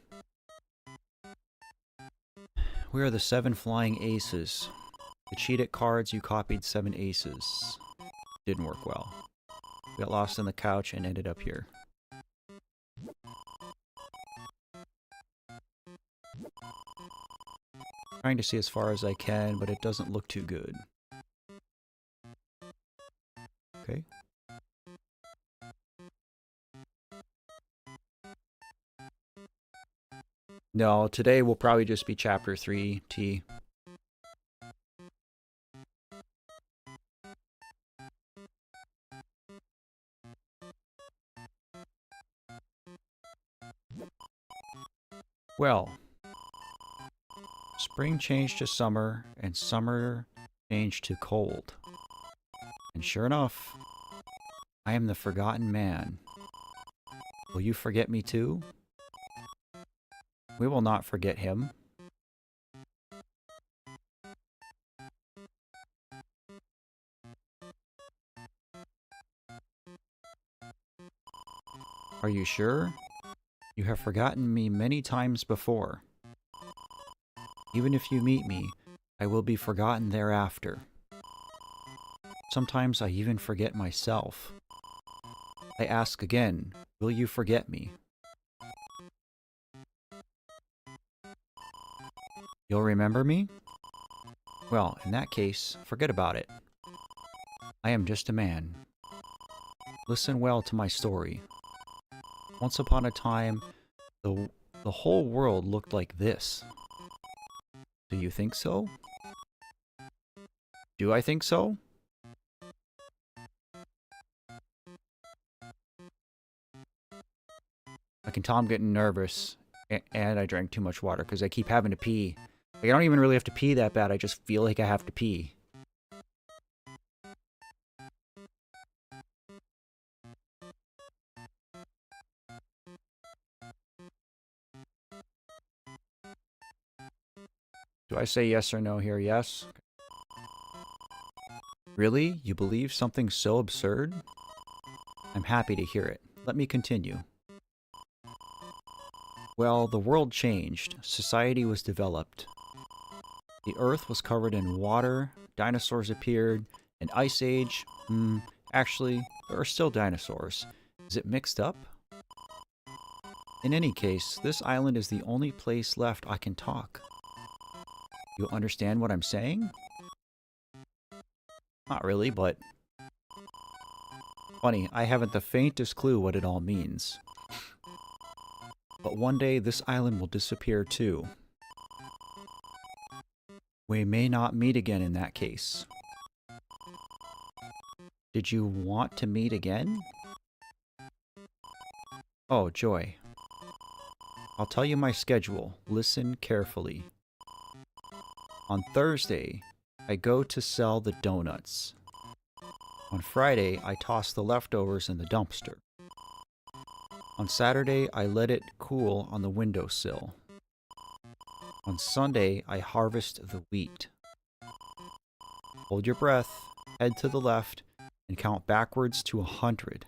We are the 7 flying aces. To cheat at cards, you copied 7 aces. Didn't work well. We got lost on the couch and ended up here. Trying to see as far as I can, but it doesn't look too good. Okay. No, today will probably just be chapter 3, T. Well, spring changed to summer, and summer changed to cold. And sure enough, I am the forgotten man. Will you forget me too? We will not forget him. Are you sure? You have forgotten me many times before. Even if you meet me, I will be forgotten thereafter. Sometimes I even forget myself. I ask again, will you forget me? You'll remember me? Well, in that case, forget about it. I am just a man. Listen well to my story. Once upon a time, the whole world looked like this. Do you think so? Do I think so? I can tell I'm getting nervous, and I drank too much water because I keep having to pee. Like, I don't even really have to pee that bad, I just feel like I have to pee. Do I say yes or no here? Yes? Really? You believe something so absurd? I'm happy to hear it. Let me continue. Well, the world changed. Society was developed. The earth was covered in water, dinosaurs appeared, an ice age. Actually, there are still dinosaurs. Is it mixed up? In any case, this island is the only place left I can talk. You understand what I'm saying? Not really, but... Funny, I haven't the faintest clue what it all means. But one day, this island will disappear too. We may not meet again in that case. Did you want to meet again? Oh, joy. I'll tell you my schedule. Listen carefully. On Thursday, I go to sell the donuts. On Friday, I toss the leftovers in the dumpster. On Saturday, I let it cool on the windowsill. On Sunday, I harvest the wheat. Hold your breath, head to the left, and count backwards to 100.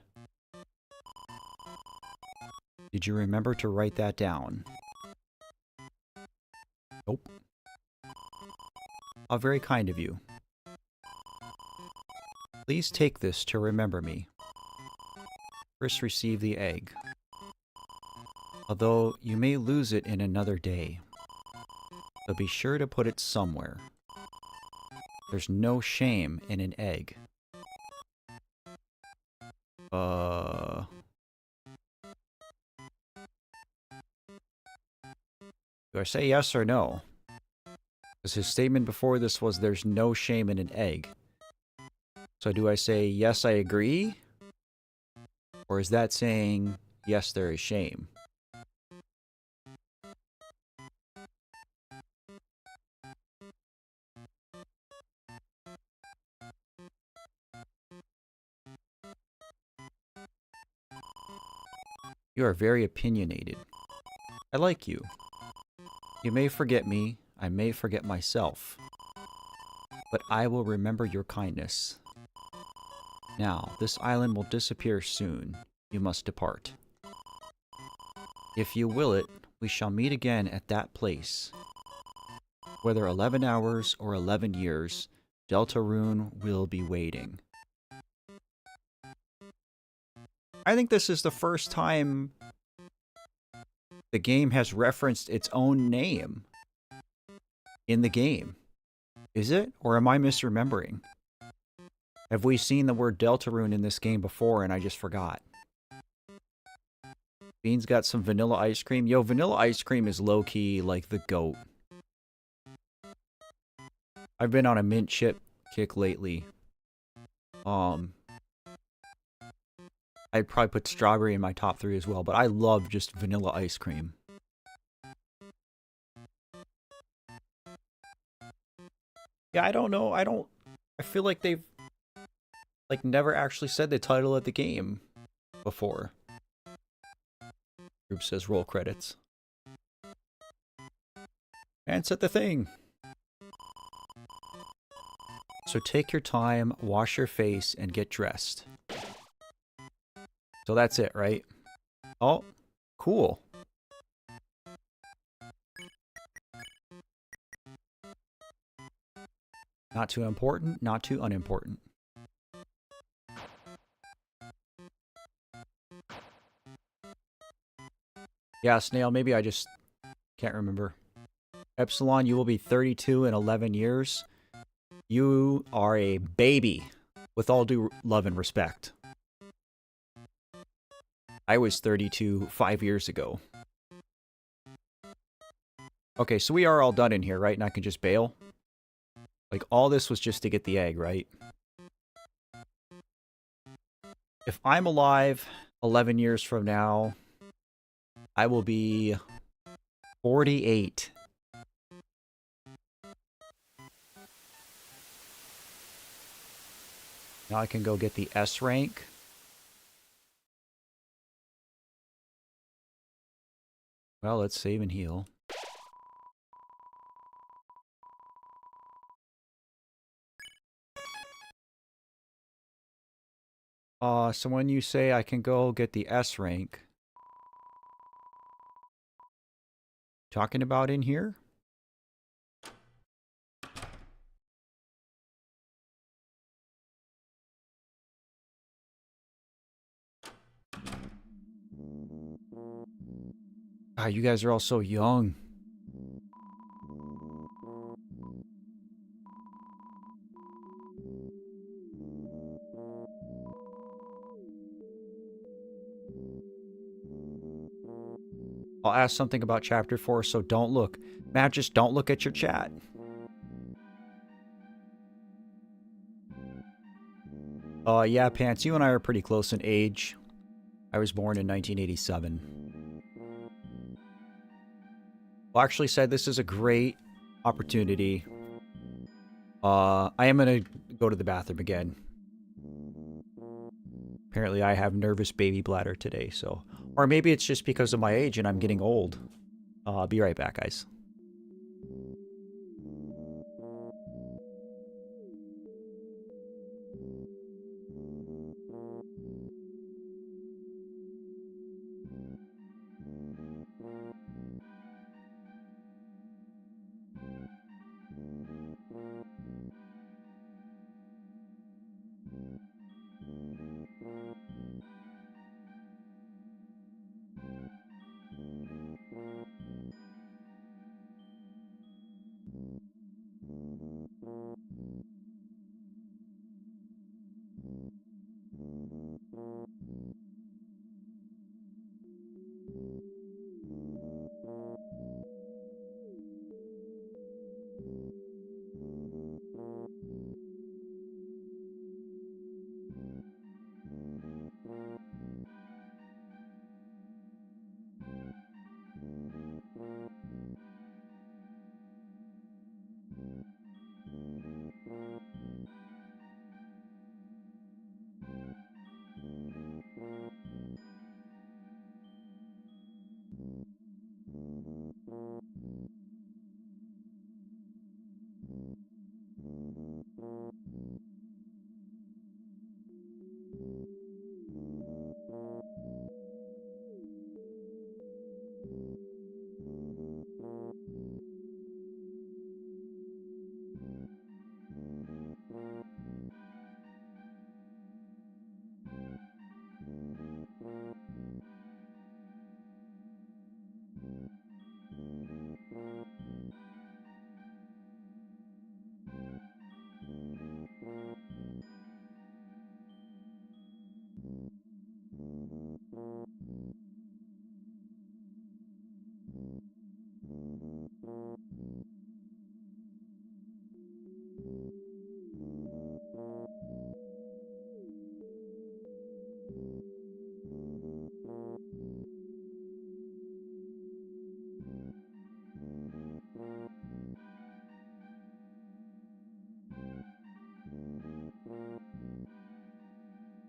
Did you remember to write that down? Nope. How very kind of you. Please take this to remember me. First receive the egg. Although you may lose it in another day. So be sure to put it somewhere. There's no shame in an egg. Do I say yes or no? Because his statement before this was there's no shame in an egg. So do I say yes, I agree? Or is that saying yes, there is shame? You are very opinionated. I like you. You may forget me, I may forget myself. But I will remember your kindness. Now, this island will disappear soon. You must depart. If you will it, we shall meet again at that place. Whether 11 hours or 11 years, Deltarune will be waiting. I think this is the first time the game has referenced its own name in the game. Is it? Or am I misremembering? Have we seen the word Deltarune in this game before and I just forgot? Bean's got some vanilla ice cream. Yo, vanilla ice cream is low-key like the GOAT. I've been on a mint chip kick lately. I'd probably put strawberry in my top 3 as well, but I love just vanilla ice cream. Yeah, I don't know. I feel like they've like never actually said the title of the game before. Group says roll credits. And set the thing. So take your time, wash your face, and get dressed. So that's it, right? Oh, cool. Not too important, not too unimportant. Yeah, Snail, maybe I just can't remember. Epsilon, you will be 32 in 11 years. You are a baby, with all due love and respect. I was 32 5 years ago. Okay, so we are all done in here, right? And I can just bail? Like, all this was just to get the egg, right? If I'm alive 11 years from now, I will be 48. Now I can go get the S rank. Well, let's save and heal. So when you say I can go get the S rank, talking about in here? Ah, you guys are all so young. I'll ask something about Chapter 4, so don't look. Matt, just don't look at your chat. Yeah, Pants, you and I are pretty close in age. I was born in 1987. Well, actually said this is a great opportunity. I am going to go to the bathroom again. Apparently I have nervous baby bladder today, so... Or maybe it's just because of my age and I'm getting old. I'll be right back, guys.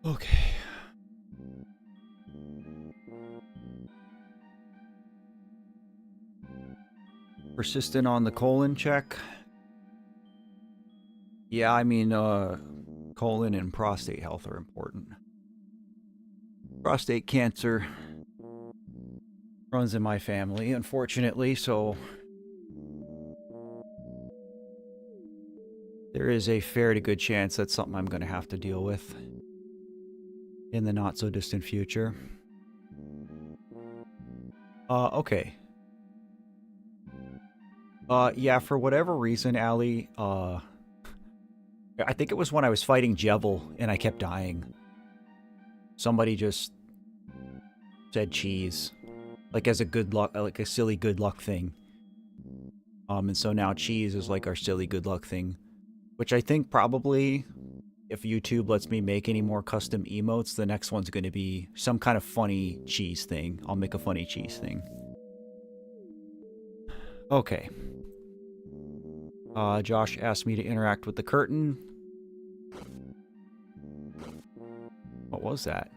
Okay. Persistent on the colon check. Yeah, I mean, colon and prostate health are important. Prostate cancer runs in my family, unfortunately, so there is a fair to good chance that's something I'm going to have to deal with in the not so distant future. Okay. Yeah, for whatever reason, Allie, I think it was when I was fighting Jevil and I kept dying. Somebody just said cheese. Like as a good luck, like a silly good luck thing. And so now cheese is like our silly good luck thing. Which I think probably, if YouTube lets me make any more custom emotes, the next one's going to be some kind of funny cheese thing. I'll make a funny cheese thing. Okay. Josh asked me to interact with the curtain. What was that?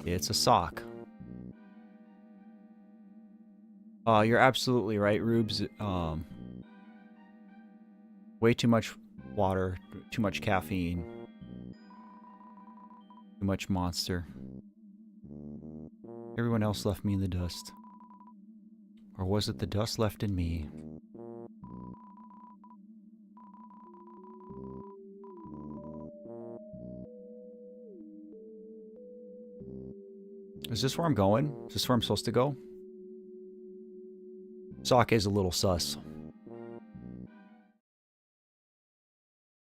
It's a sock. You're absolutely right, Rubes. Way too much water, too much caffeine, too much monster. Everyone else left me in the dust. Or was it the dust left in me? Is this where I'm going? Is this where I'm supposed to go? Sake is a little sus.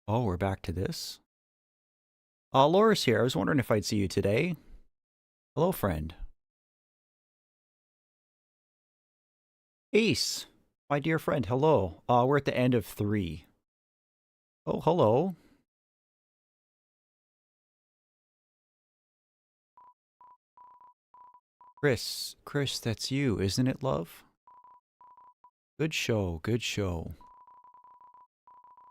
Oh, we're back to this? Laura's here. I was wondering if I'd see you today. Hello, friend. Ace, my dear friend, hello. We're at the end of 3. Oh, hello. Chris, that's you, isn't it, love? Good show, good show.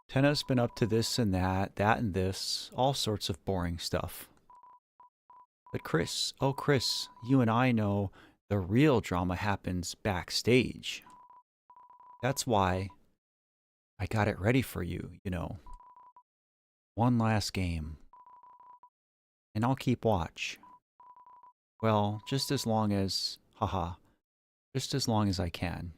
Tenna's been up to this and that and this, all sorts of boring stuff. But Chris, oh Chris, you and I know the real drama happens backstage. That's why I got it ready for you, you know. One last game. And I'll keep watch. Well, just as long as, haha, just as long as I can.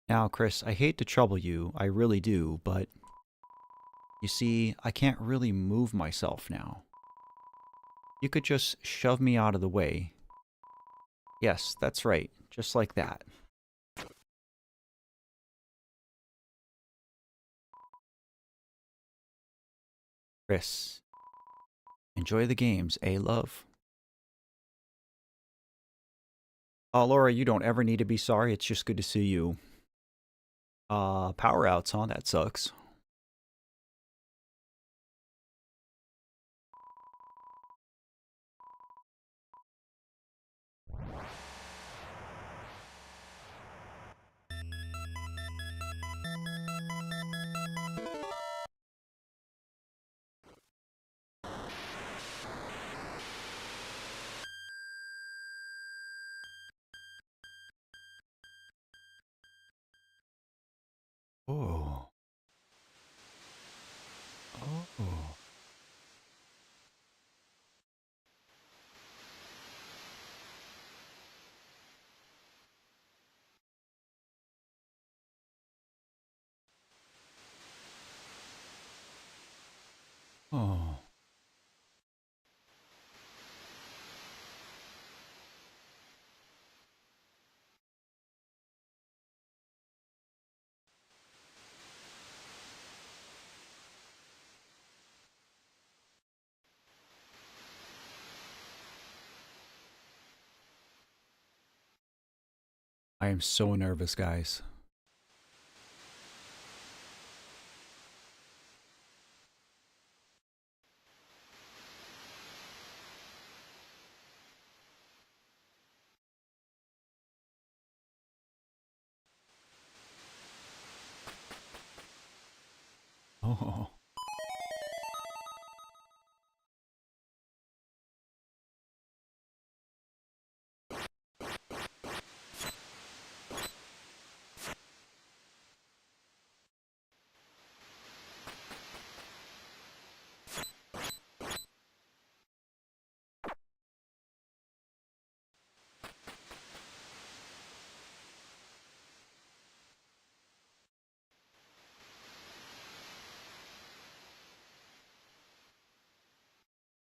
Now, Chris, I hate to trouble you, I really do, but you see, I can't really move myself now. You could just shove me out of the way. Yes, that's right, just like that. Chris, enjoy the games, eh, love? Laura, you don't ever need to be sorry, it's just good to see you. Power outs, huh? That sucks. Oh. Oh. Oh. I am so nervous, guys. Oh.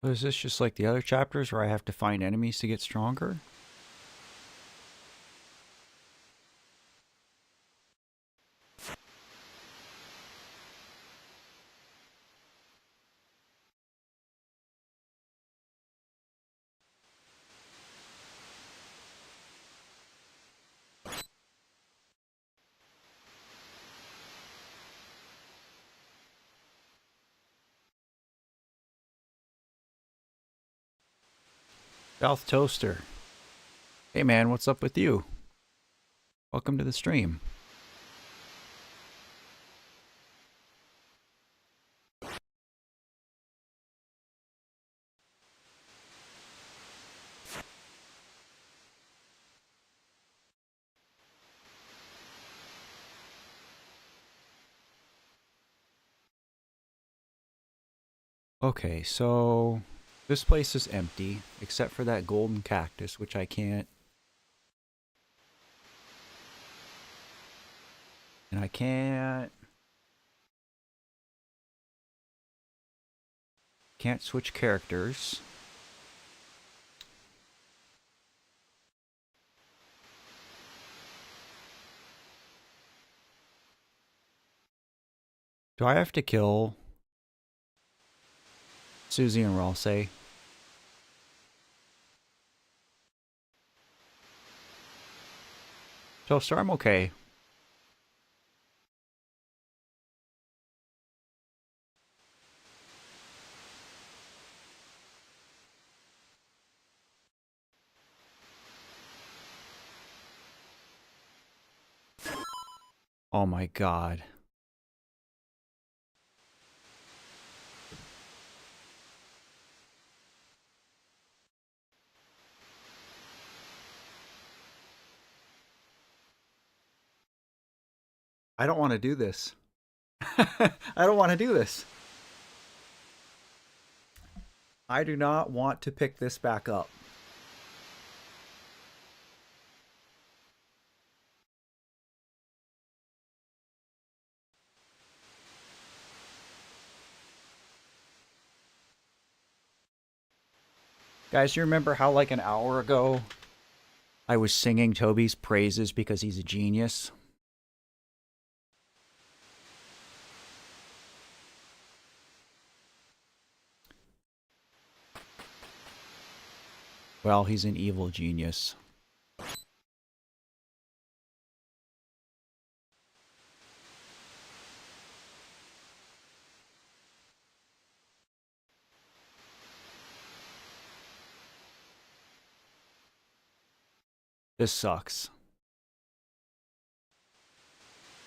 Is this just like the other chapters where I have to find enemies to get stronger? South Toaster. Hey man, what's up with you? Welcome to the stream. Okay, so this place is empty, except for that golden cactus, which I can't... And I can't switch characters. Do I have to kill Susie and Ralsei? Toaster, I'm okay. Oh my god. I don't want to do this. I don't want to do this. I do not want to pick this back up. Guys, you remember how like an hour ago I was singing Toby's praises because he's a genius? Well, he's an evil genius. This sucks.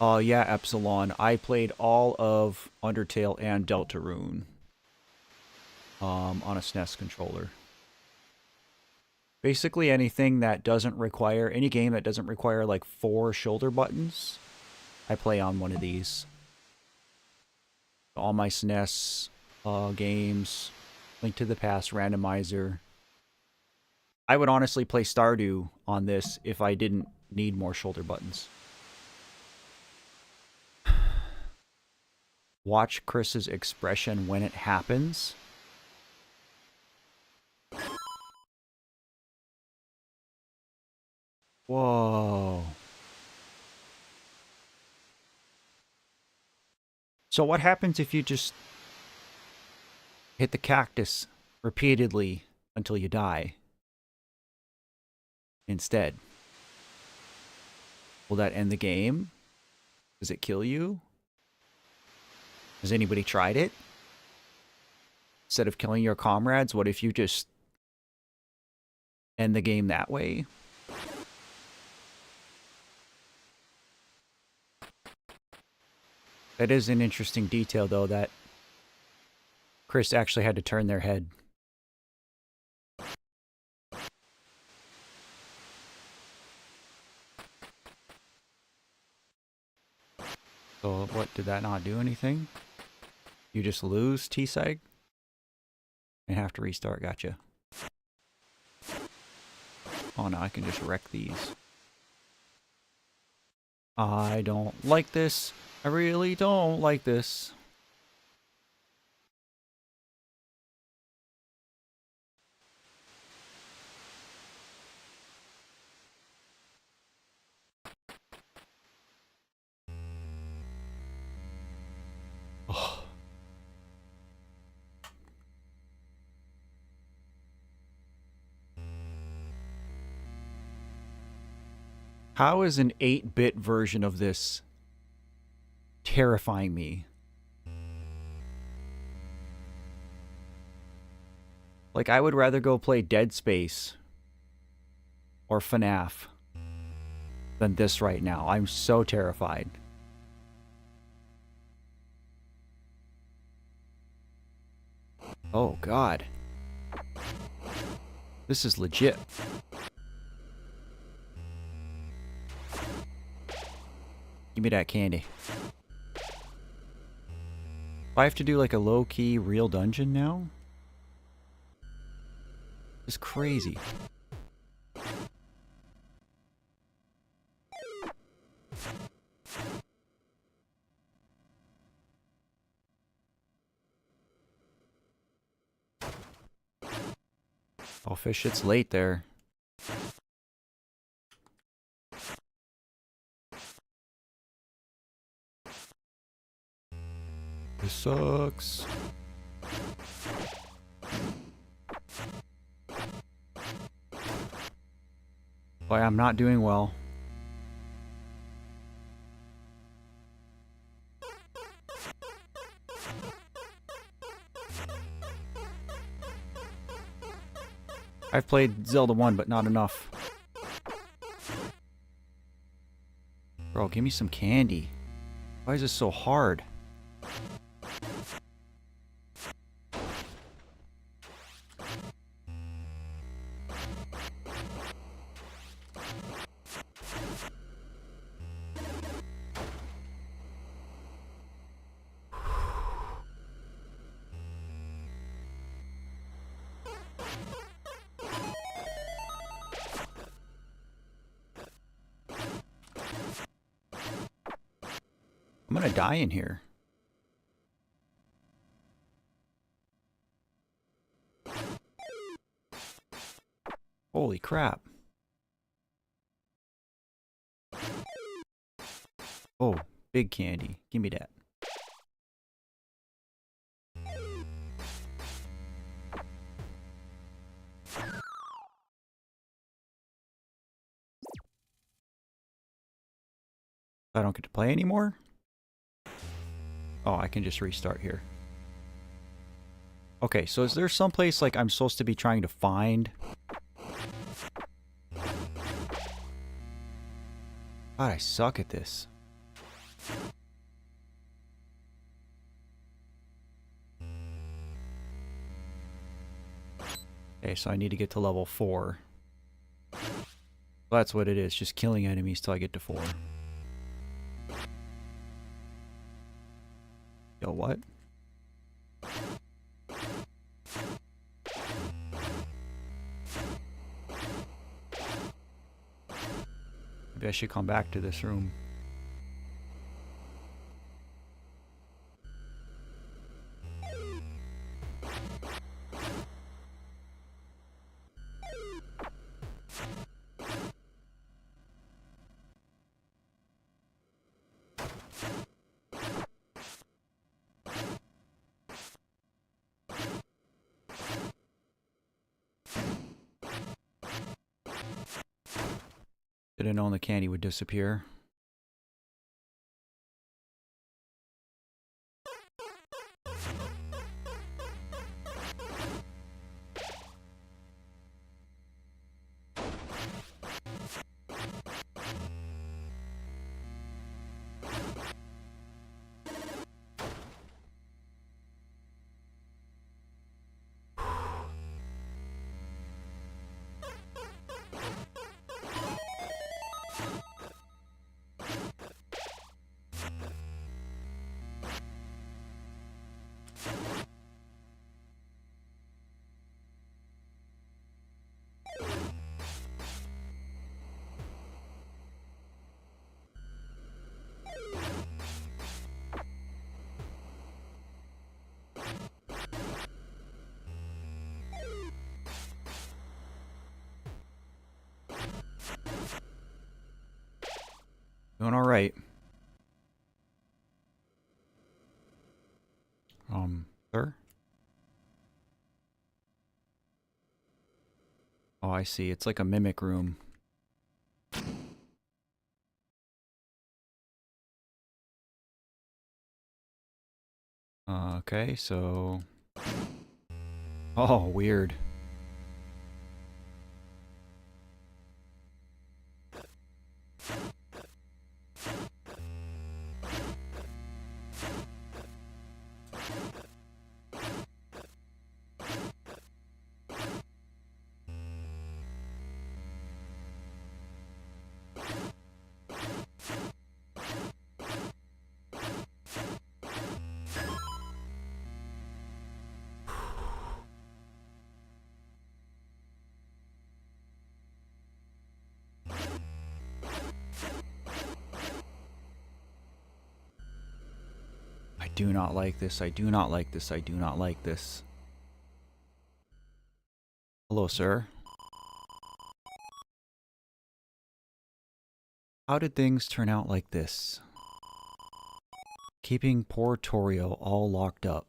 Oh yeah, Epsilon. I played all of Undertale and Deltarune on a SNES controller. Basically anything that doesn't require, any game that doesn't require like 4 shoulder buttons, I play on one of these. All my SNES games, Link to the Past, Randomizer. I would honestly play Stardew on this if I didn't need more shoulder buttons. Watch Chris's expression when it happens. Whoa. So what happens if you just hit the cactus repeatedly until you die instead? Will that end the game? Does it kill you? Has anybody tried it? Instead of killing your comrades, what if you just end the game that way? That is an interesting detail, though, that Chris actually had to turn their head. So what, did that not do anything? You just lose T-Seg? And have to restart, gotcha. Oh no, I can just wreck these. I don't like this. I really don't like this. Oh. How is an 8-bit version of this terrifying me? Like, I would rather go play Dead Space or FNAF than this right now. I'm so terrified. Oh, God. This is legit. Give me that candy. I have to do like a low-key real dungeon now? It's crazy. Oh, fish, it's late there. This sucks. Boy, I'm not doing well. I've played Zelda 1, but not enough. Bro, give me some candy. Why is this so hard? I'm gonna die in here. Holy crap. Oh, big candy. Give me that. I don't get to play anymore? Oh, I can just restart here. Okay, so is there someplace like I'm supposed to be trying to find? God, I suck at this. Okay, so I need to get to level 4. That's what it is, just killing enemies till I get to 4. Yo, what? Maybe I should come back to this room. Didn't know the candy would disappear. Doing all right. Sir? Oh, I see. It's like a mimic room. Okay, so... Oh, weird. I do not like this. I do not like this. I do not like this. Hello, sir. How did things turn out like this? Keeping poor Torio all locked up.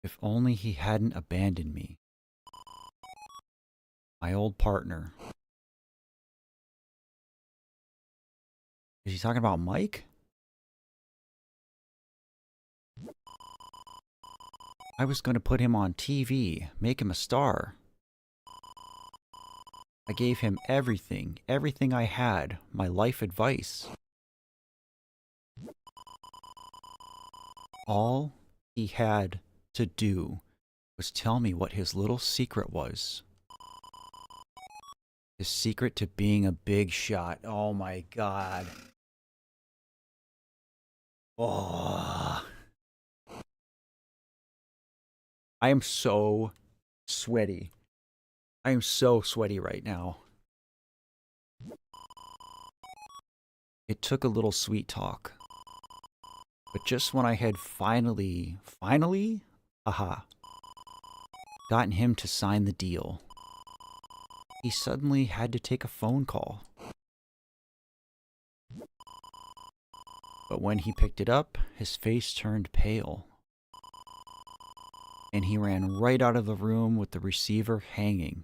If only he hadn't abandoned me. My old partner. Is he talking about Mike? I was going to put him on TV, make him a star. I gave him everything, everything I had, my life advice. All he had to do was tell me what his little secret was. His secret to being a big shot. Oh my god. Oh. I am so sweaty. I am so sweaty right now. It took a little sweet talk. But just when I had finally, gotten him to sign the deal, he suddenly had to take a phone call. But when he picked it up, his face turned pale. And he ran right out of the room with the receiver hanging.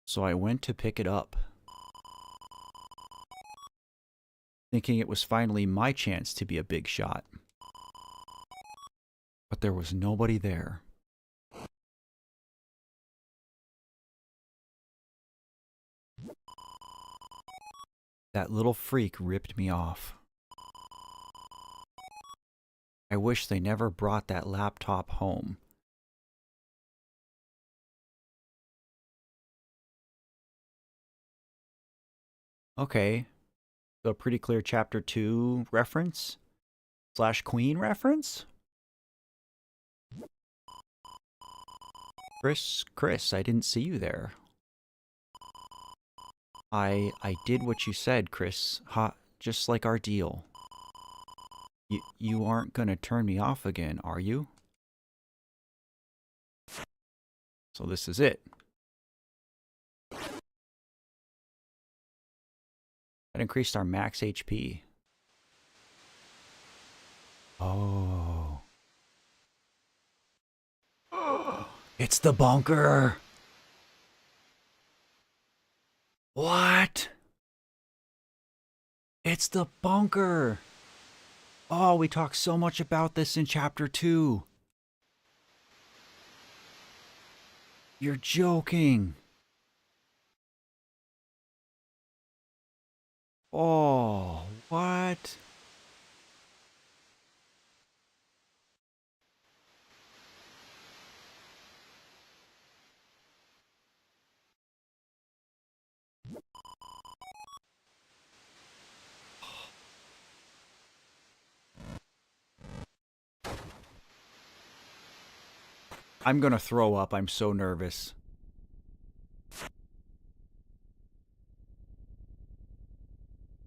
So I went to pick it up, thinking it was finally my chance to be a big shot. But there was nobody there. That little freak ripped me off. I wish they never brought that laptop home. Okay, so a pretty clear chapter 2 reference? / Queen reference? Chris, I didn't see you there. I did what you said, Chris. Just like our deal. You aren't gonna turn me off again, are you? So this is it. That increased our max HP. Oh. It's the bunker! What? It's the bunker! Oh, we talked so much about this in chapter 2. You're joking. Oh, what? I'm gonna throw up. I'm so nervous.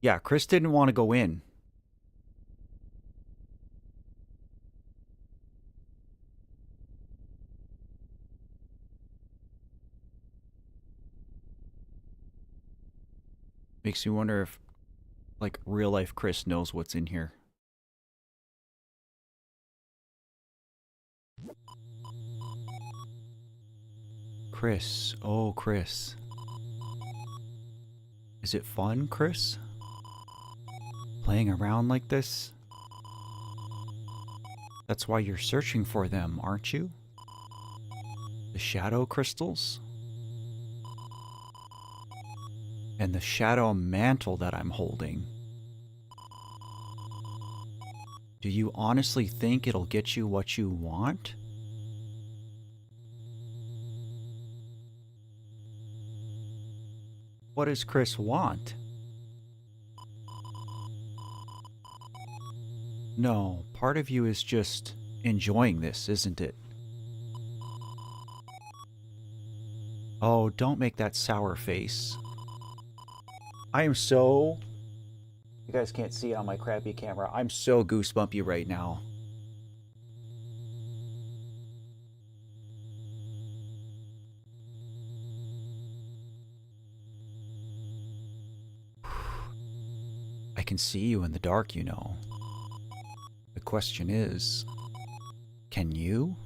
Yeah, Chris didn't want to go in. Makes me wonder if, like, real life Chris knows what's in here. Chris. Oh, Chris. Is it fun, Chris? Playing around like this? That's why you're searching for them, aren't you? The shadow crystals? And the shadow mantle that I'm holding. Do you honestly think it'll get you what you want? What does Chris want? No, part of you is just enjoying this, isn't it? Oh, don't make that sour face. I am so... You guys can't see it on my crappy camera. I'm so goosebumpy right now. I can see you in the dark, you know. The question is, can you?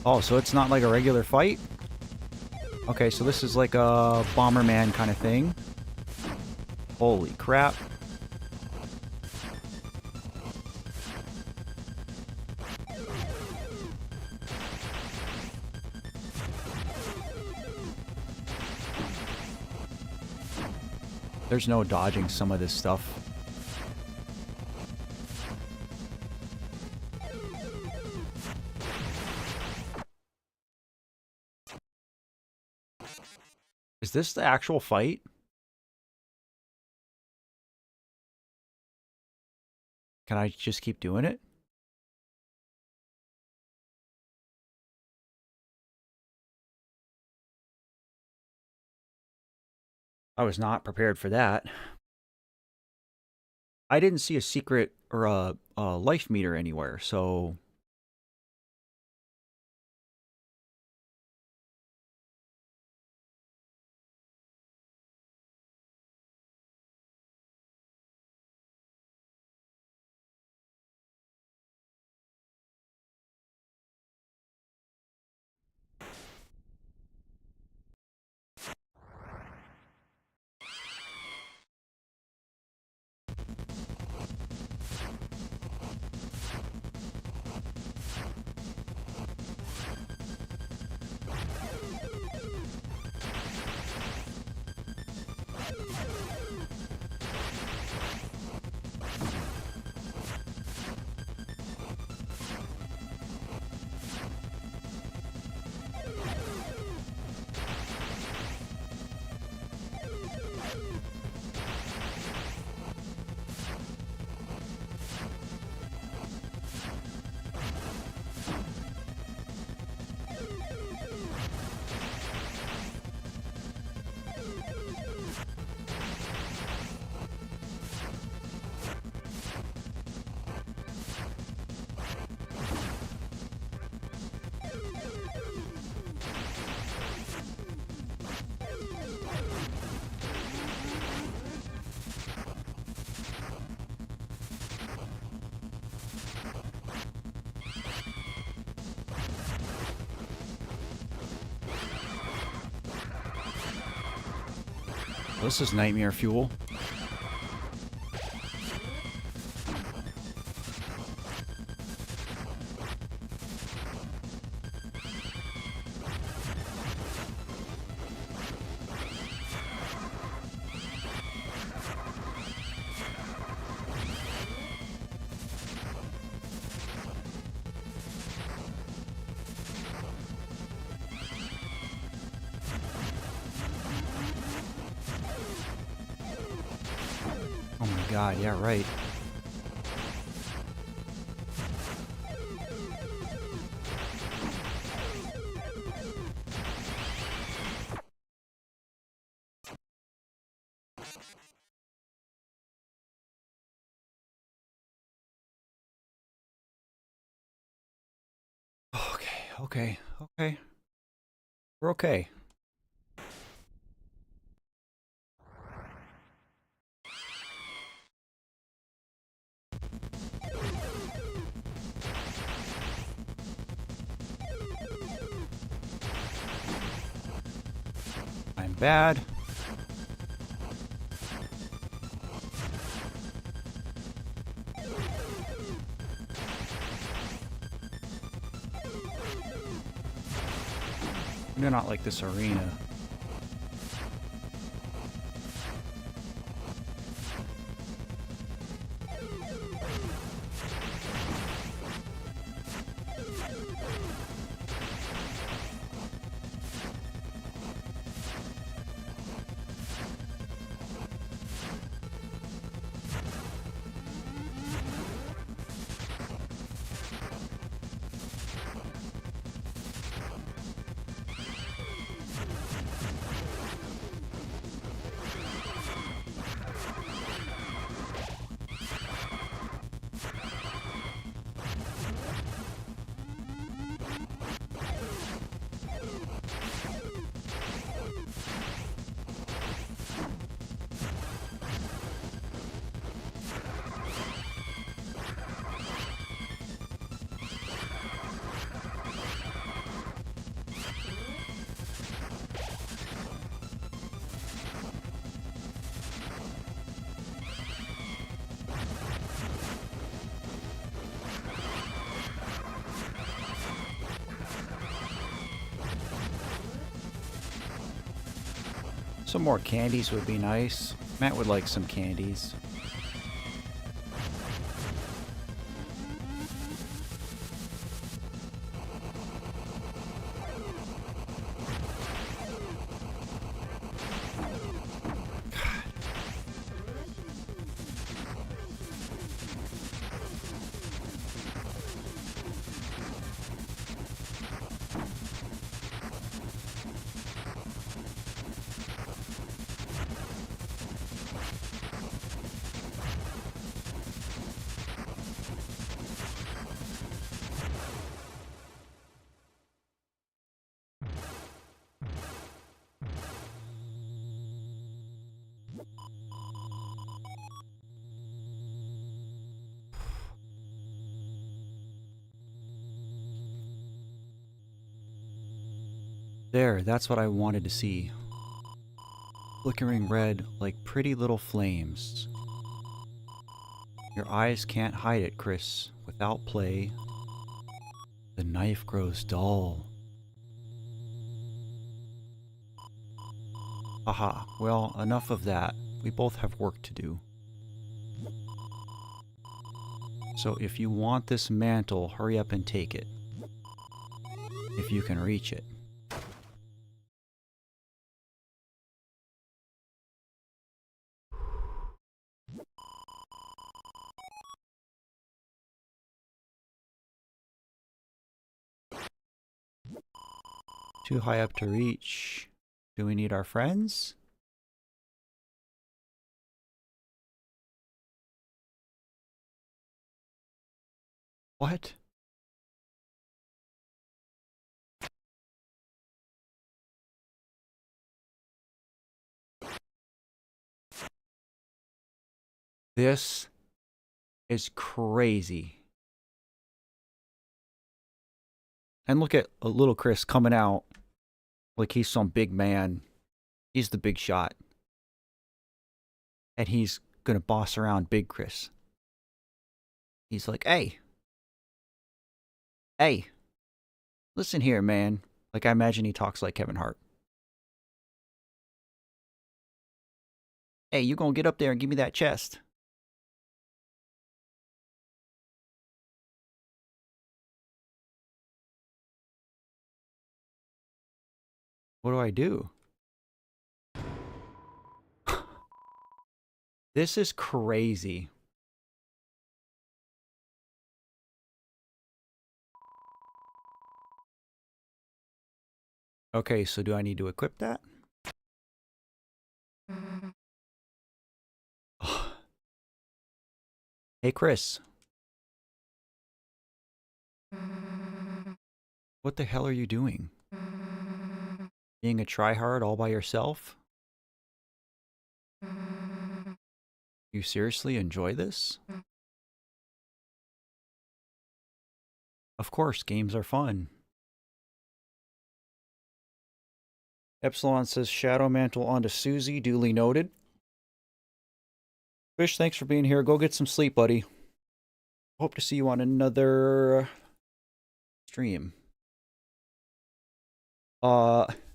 Oh, so it's not like a regular fight? Okay, so this is like a Bomberman kind of thing. Holy crap. There's no dodging some of this stuff. Is this the actual fight? Can I just keep doing it? I was not prepared for that. I didn't see a secret or a life meter anywhere, so... This is nightmare fuel. Oh my god, yeah, right. Okay. okay, okay. We're okay. I'm bad. I do not like this arena. Some more candies would be nice. Matt would like some candies. There, that's what I wanted to see. Flickering red like pretty little flames. Your eyes can't hide it, Chris. Without play, the knife grows dull. Haha, well, enough of that. We both have work to do. So if you want this mantle, hurry up and take it. If you can reach it. Too high up to reach. Do we need our friends? What? This is crazy. And look at little Chris coming out like he's some big man. He's the big shot. And he's gonna boss around Big Chris. He's like, hey, listen here, man. Like, I imagine he talks like Kevin Hart. Hey, you gonna get up there and give me that chest? What do I do? This is crazy. Okay, so do I need to equip that? Hey, Chris. What the hell are you doing? Being a tryhard all by yourself? You seriously enjoy this? Of course, games are fun. Epsilon says Shadow Mantle onto Susie, duly noted. Fish, thanks for being here. Go get some sleep, buddy. Hope to see you on another stream.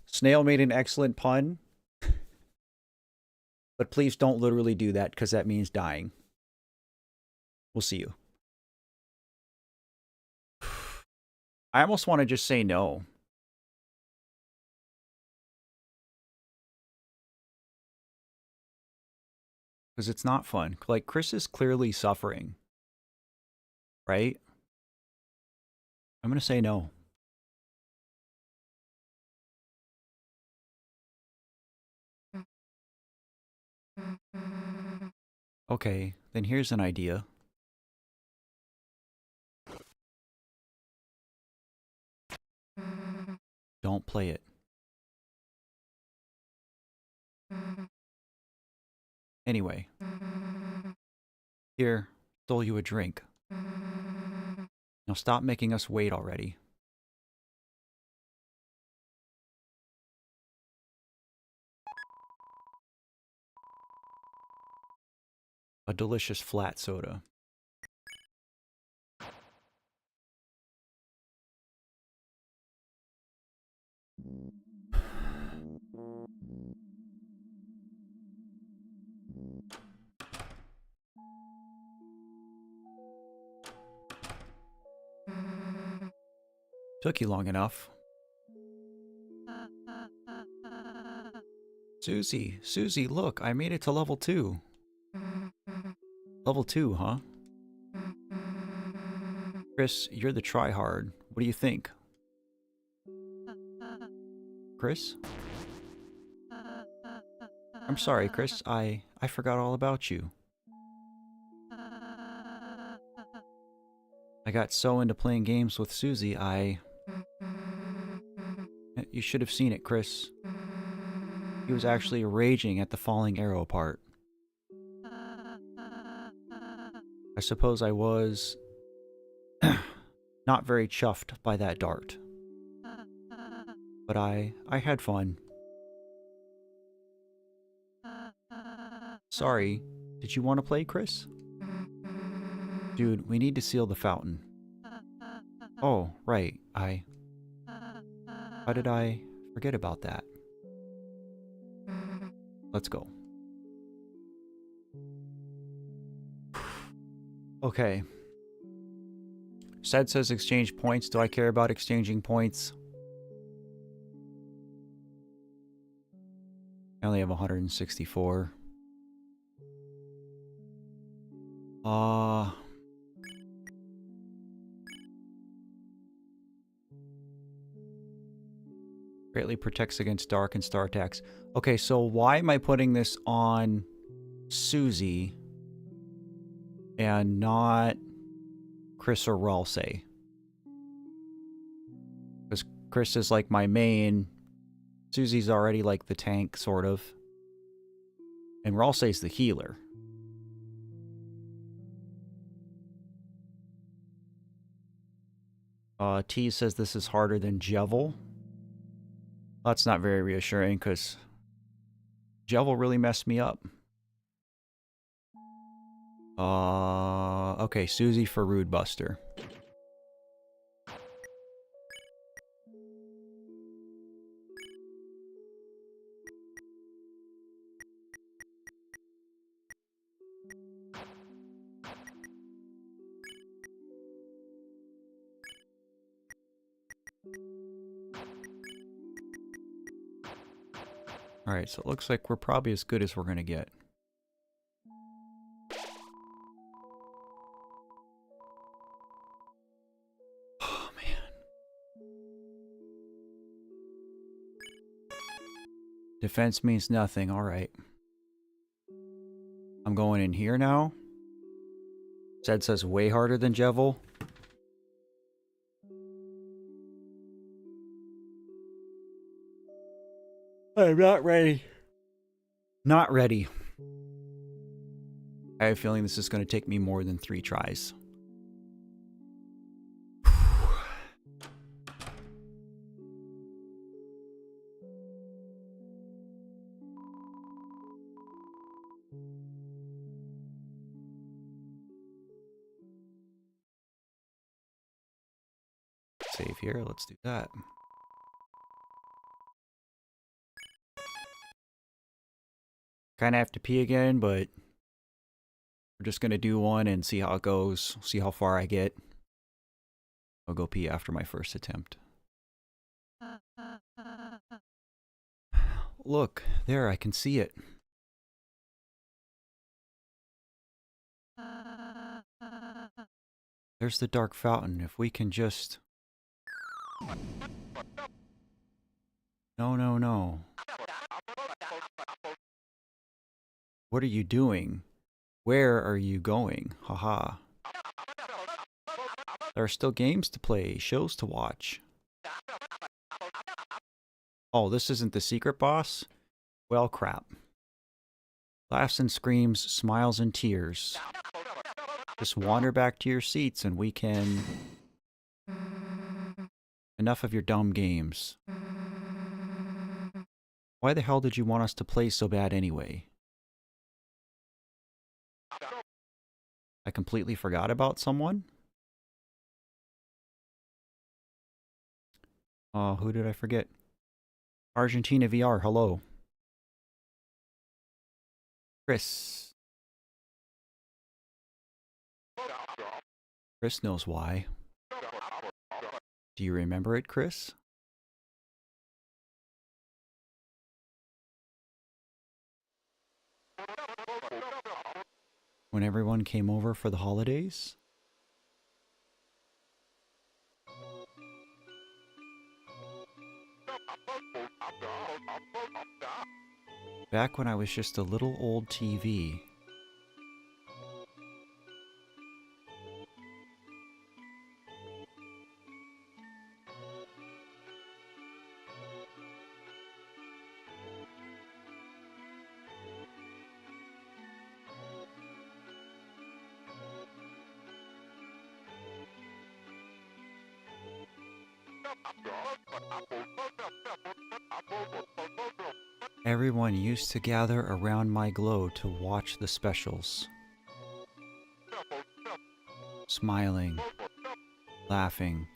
Snail made an excellent pun. But please don't literally do that, because that means dying. We'll see you. I almost want to just say no. Because it's not fun. Like, Chris is clearly suffering. Right? I'm going to say no. Okay, then here's an idea. Don't play it. Anyway. Here, stole you a drink. Now stop making us wait already. A delicious flat soda. Took you long enough. Susie, look, I made it to level 2. Level 2, huh? Chris, you're the tryhard. What do you think? Chris? I'm sorry, Chris. I forgot all about you. I got so into playing games with Susie, You should have seen it, Chris. He was actually raging at the falling arrow part. I suppose I was not very chuffed by that dart. But I had fun. Sorry, did you want to play, Chris? Dude, we need to seal the fountain. Oh, right, How did I forget about that? Let's go. Okay. Sed says exchange points. Do I care about exchanging points? I only have 164. Greatly protects against dark and star attacks. Okay, so why am I putting this on Susie and not Chris or Ralsei? Because Chris is like my main. Susie's already like the tank, sort of. And Ralsei's the healer. T says this is harder than Jevil. That's not very reassuring, because Jevil really messed me up. Okay, Susie for Rude Buster. Alright, so it looks like we're probably as good as we're going to get. Oh, man. Defense means nothing. Alright. I'm going in here now. Zed says way harder than Jevil. I'm not ready. Not ready. I have a feeling this is going to take me more than 3 tries. Save here. Let's do that. Kind of have to pee again, but we're just going to do one and see how it goes. See how far I get. I'll go pee after my first attempt. Look, there, I can see it. There's the dark fountain. If we can just... No, no, no. What are you doing? Where are you going? Haha. There are still games to play, shows to watch. Oh, this isn't the secret boss? Well, crap. Laughs and screams, smiles and tears. Just wander back to your seats and we can... Enough of your dumb games. Why the hell did you want us to play so bad anyway? I completely forgot about someone? Who did I forget? Argentina VR, hello. Chris. Chris knows why. Do you remember it, Chris? When everyone came over for the holidays? Back when I was just a little old TV. Everyone used to gather around my glow to watch the specials. Smiling, laughing,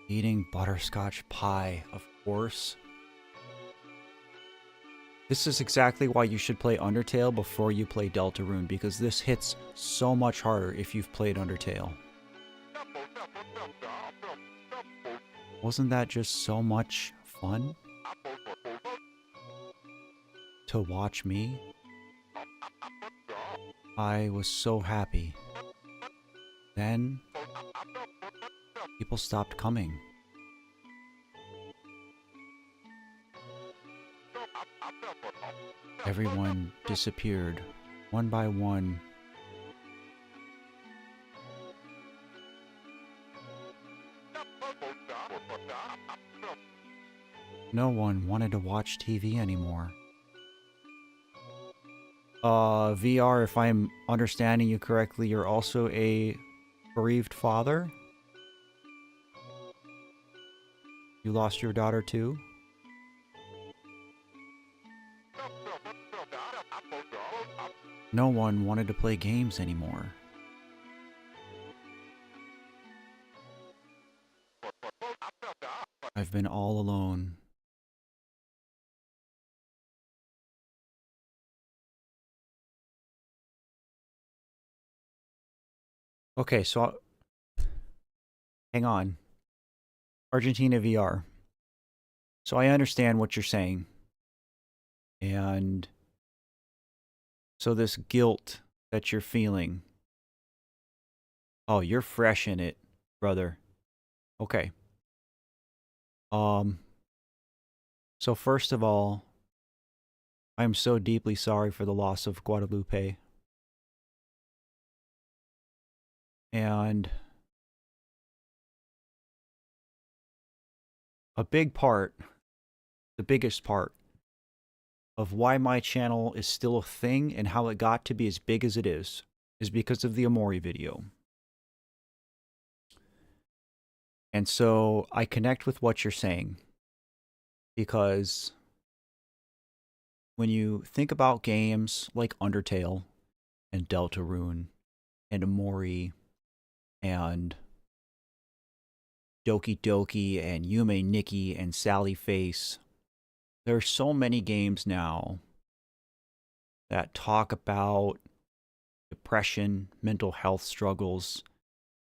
eating butterscotch pie, of course. This is exactly why you should play Undertale before you play Deltarune, because this hits so much harder if you've played Undertale. Wasn't that just so much fun? To watch me? I was so happy. Then, people stopped coming. Everyone disappeared, one by one. No one wanted to watch TV anymore. VR, if I'm understanding you correctly, you're also a bereaved father? You lost your daughter too? No one wanted to play games anymore. I've been all alone. Okay, so... Hang on. Argentina VR. So I understand what you're saying. And... So this guilt that you're feeling... Oh, you're fresh in it, brother. Okay. So first of all, I'm so deeply sorry for the loss of Guadalupe. And a big part the biggest part of why my channel is still a thing and how it got to be as big as it is because of the Amori video. And so I connect with what you're saying, because when you think about games like Undertale and Deltarune and Amori and Doki Doki and Yume Nikki and Sally Face, there are so many games now that talk about depression, mental health struggles,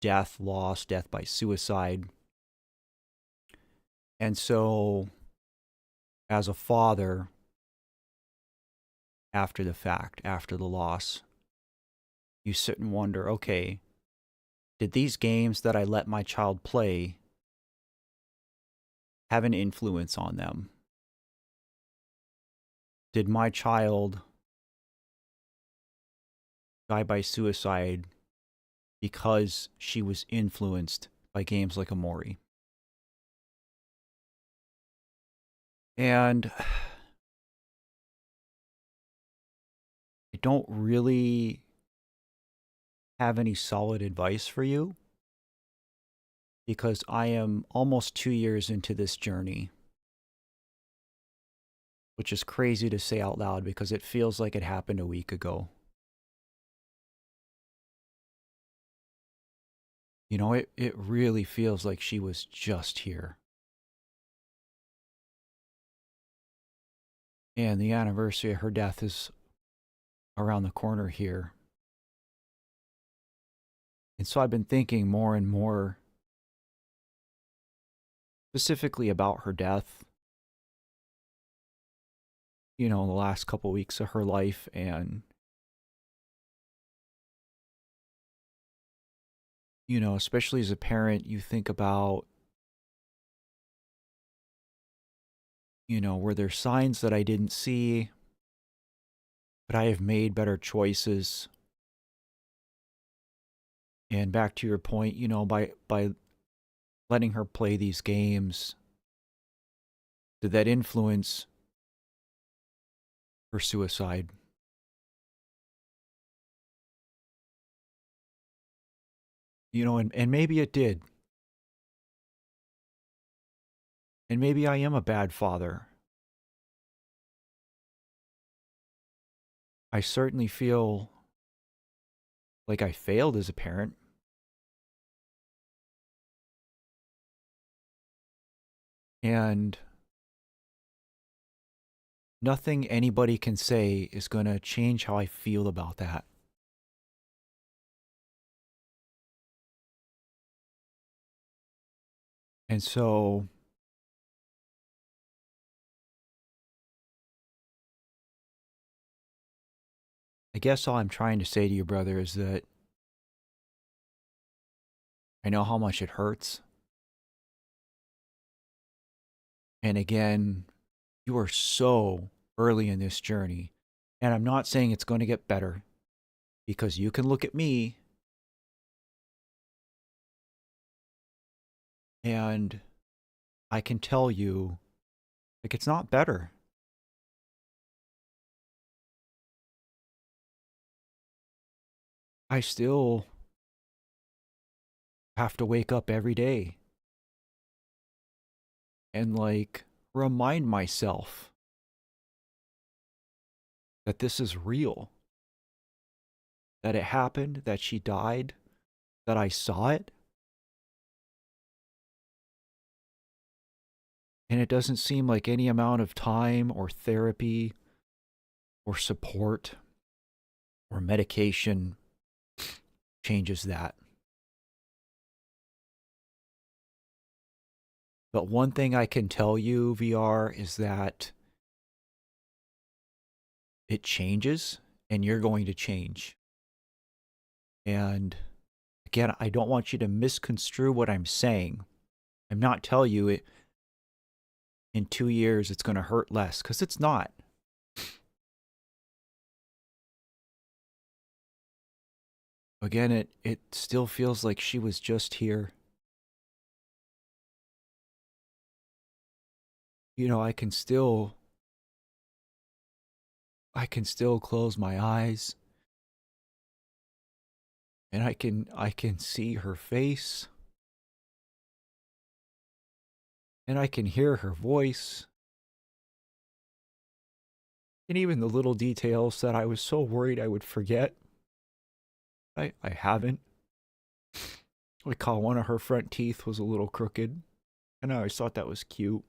death, loss, death by suicide. And so, as a father, after the fact, after the loss, you sit and wonder, okay, did these games that I let my child play have an influence on them? Did my child die by suicide because she was influenced by games like Amori? And I don't really have any solid advice for you, because I am almost 2 years into this journey, which is crazy to say out loud because it feels like it happened a week ago. You know, it really feels like she was just here. And the anniversary of her death is around the corner here. And so I've been thinking more and more specifically about her death, you know, the last couple weeks of her life. And, you know, especially as a parent, you think about, you know, were there signs that I didn't see? But I have made better choices. And back to your point, you know, by letting her play these games, did that influence her suicide? You know, and maybe it did. And maybe I am a bad father. I certainly feel like I failed as a parent. And nothing anybody can say is going to change how I feel about that. And so I guess all I'm trying to say to you, brother, is that I know how much it hurts. And again, you are so early in this journey. And I'm not saying it's going to get better, because you can look at me and I can tell you, like, it's not better. I still have to wake up every day and, like, remind myself that this is real, that it happened, that she died, that I saw it. And it doesn't seem like any amount of time or therapy or support or medication changes that. But one thing I can tell you, VR, is that it changes and you're going to change. And again, I don't want you to misconstrue what I'm saying. I'm not telling you it in 2 years it's going to hurt less, because it's not. Again, it still feels like she was just here. I can still close my eyes and I can see her face and I can hear her voice and even the little details that I was so worried I would forget. I haven't. Like how one of her front teeth was a little crooked, and I always thought that was cute.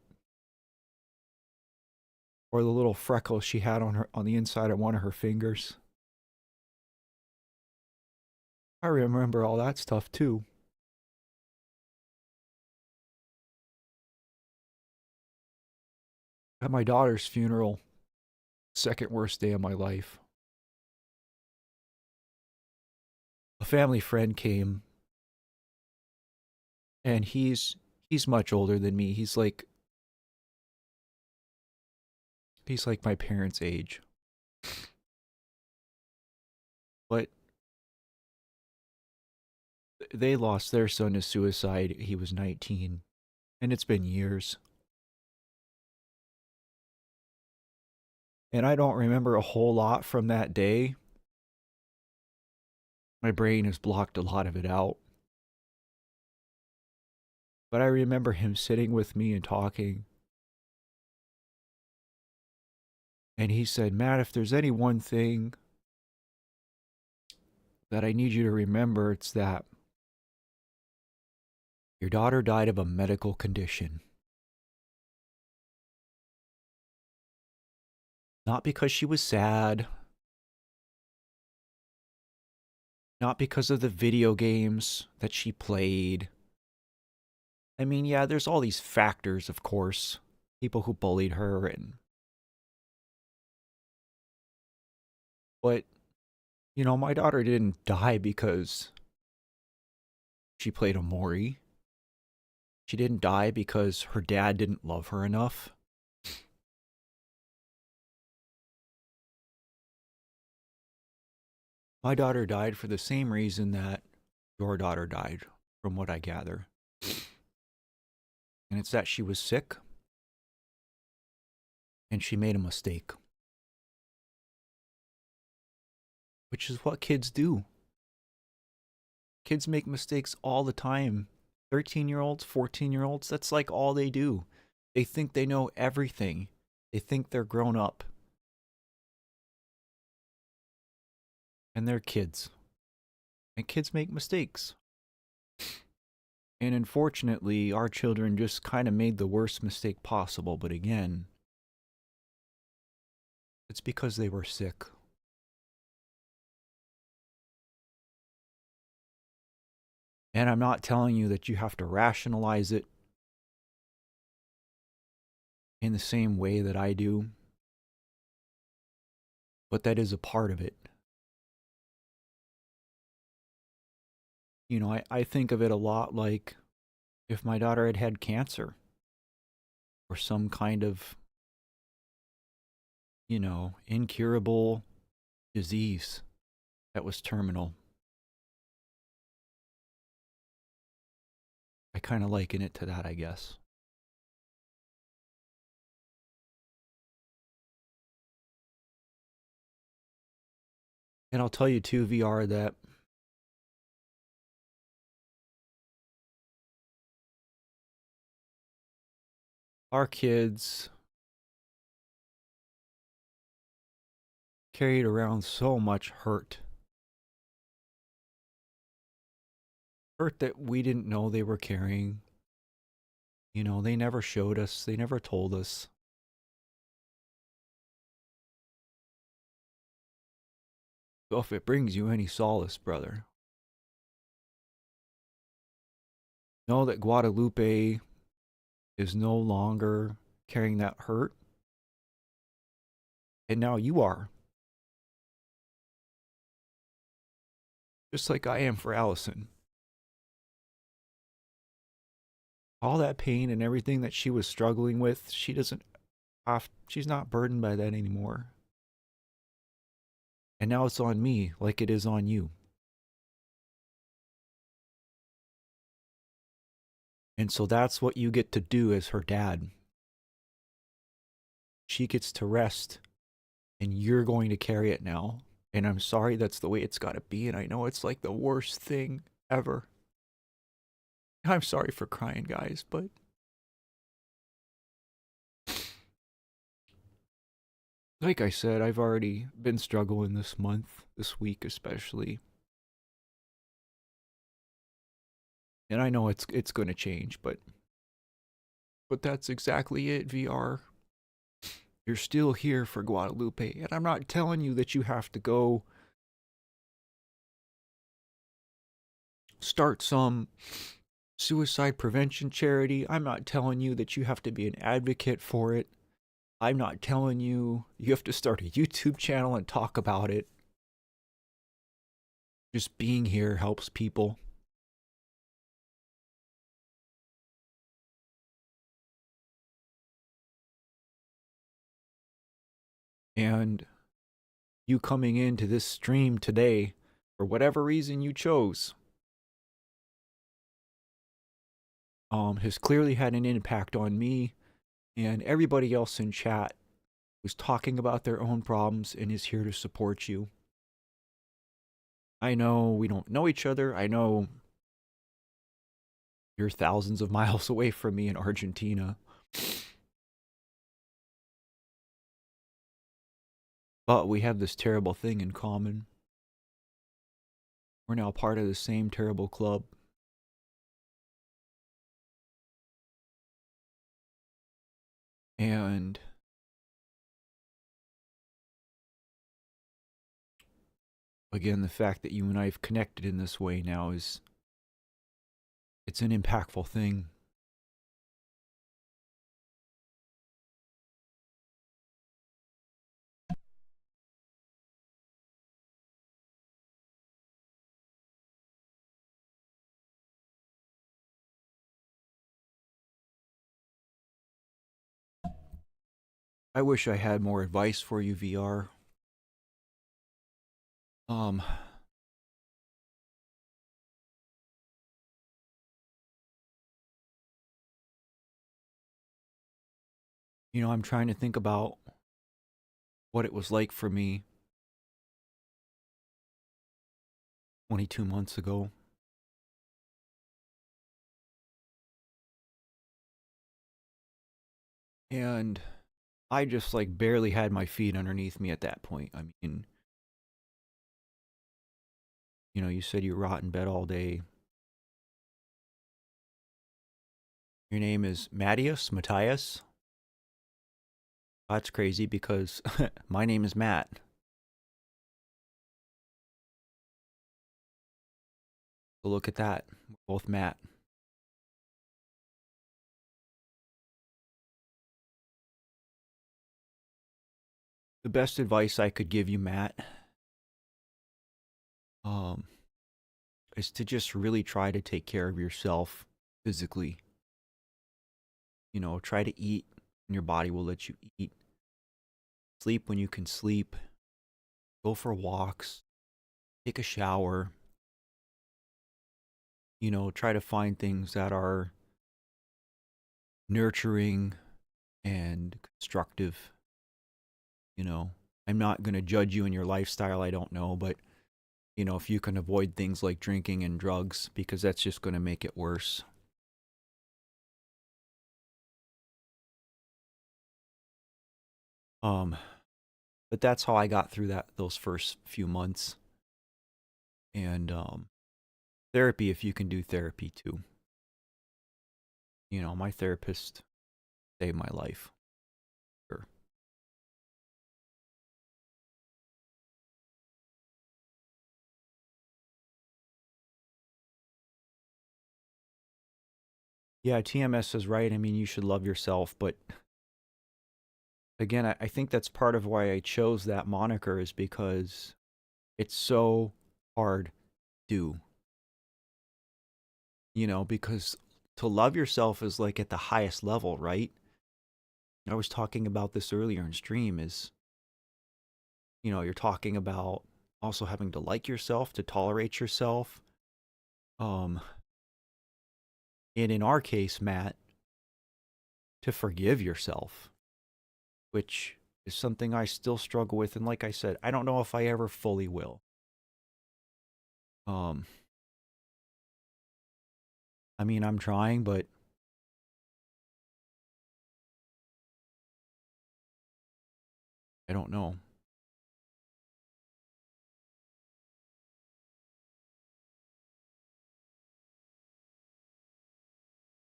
Or the little freckles she had on the inside of one of her fingers. I remember all that stuff too. At my daughter's funeral, second worst day of my life, a family friend came, and he's much older than me. He's like my parents' age. But they lost their son to suicide. He was 19, and it's been years. And I don't remember a whole lot from that day. My brain has blocked a lot of it out. But I remember him sitting with me and talking. And he said, Matt, if there's any one thing that I need you to remember, it's that your daughter died of a medical condition. Not because she was sad, not because of the video games that she played. I mean, yeah, there's all these factors, of course. People who bullied her but my daughter didn't die because she played a Mori. She didn't die because her dad didn't love her enough. My daughter died for the same reason that your daughter died, from what I gather. And it's that she was sick and she made a mistake. Which is what kids do. Kids make mistakes all the time. 13-year-olds, 14-year-olds, that's like all they do. They think they know everything. They think they're grown up. And they're kids. And kids make mistakes. And unfortunately, our children just kind of made the worst mistake possible. But again, it's because they were sick. And I'm not telling you that you have to rationalize it in the same way that I do. But that is a part of it. I think of it a lot like if my daughter had had cancer or some kind of, incurable disease that was terminal. I kind of liken it to that, I guess. And I'll tell you too, VR, that our kids carried around so much hurt. Hurt that we didn't know they were carrying. They never showed us, they never told us. So if it brings you any solace, brother, know that Guadalupe is no longer carrying that hurt. And now you are. Just like I am for Allison. All that pain and everything that she was struggling with, she's not burdened by that anymore. And now it's on me like it is on you. And so that's what you get to do as her dad. she gets to rest, and you're going to carry it now. And I'm sorry that's the way it's got to be, and I know it's like the worst thing ever. I'm sorry for crying, guys, but like I said, I've already been struggling this month, this week especially. And I know it's going to change, but that's exactly it, VR. You're still here for Guadalupe, and I'm not telling you that you have to go start some suicide prevention charity. I'm not telling you that you have to be an advocate for it. I'm not telling you you have to start a YouTube channel and talk about it. Just being here helps people. And you coming into this stream today, for whatever reason you chose, has clearly had an impact on me and everybody else in chat who's talking about their own problems and is here to support you. I know we don't know each other. I know you're thousands of miles away from me in Argentina. But we have this terrible thing in common. We're now part of the same terrible club. And again, the fact that you and I have connected in this way now it's an impactful thing. I wish I had more advice for you, VR. You know, I'm trying to think about what it was like for me 22 months ago. And I just like barely had my feet underneath me at that point. I mean, you know, you said you rot in bed all day. Your name is Matthias? That's crazy because my name is Matt. So look at that. We're both Matt. The best advice I could give you, Matt, is to just really try to take care of yourself physically. You know, try to eat when your body will let you eat. Sleep when you can sleep. Go for walks. Take a shower. You know, try to find things that are nurturing and constructive. You know, I'm not going to judge you in your lifestyle. I don't know, but you know, if you can avoid things like drinking and drugs, because that's just going to make it worse. But that's how I got through those first few months. And therapy, if you can do therapy too. You know, my therapist saved my life. Sure. Yeah, TMS is right. I mean, you should love yourself, but again, I think that's part of why I chose that moniker is because it's so hard to do. You know, because to love yourself is like at the highest level, right? I was talking about this earlier in stream is, you know, you're talking about also having to like yourself, to tolerate yourself. And in our case, Matt, to forgive yourself. which is something I still struggle with. And like I said, I don't know if I ever fully will. Um, I mean, I'm trying, but I don't know.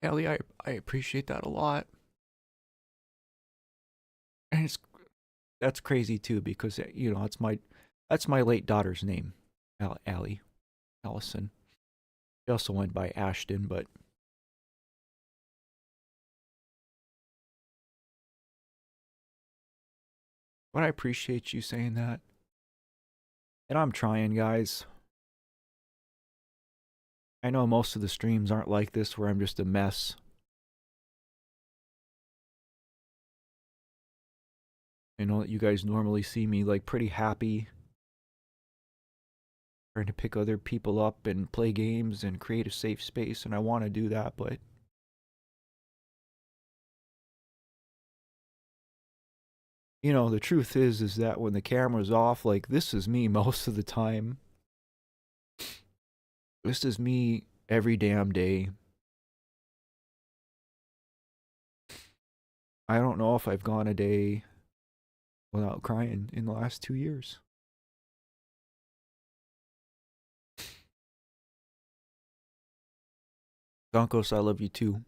Ellie, I appreciate that a lot. And it's that's crazy too because you know that's my late daughter's name, Allie Allison. She also went by Ashton, but I appreciate you saying that. And I'm trying, guys. I know most of the streams aren't like this where I'm just a mess. I know that you guys normally see me like pretty happy, trying to pick other people up and play games and create a safe space, and I want to do that, but you know, the truth is that when the camera's off, like this is me most of the time. This is me every damn day. I don't know if I've gone a day without crying in the last 2 years. Gonkos, I love you too.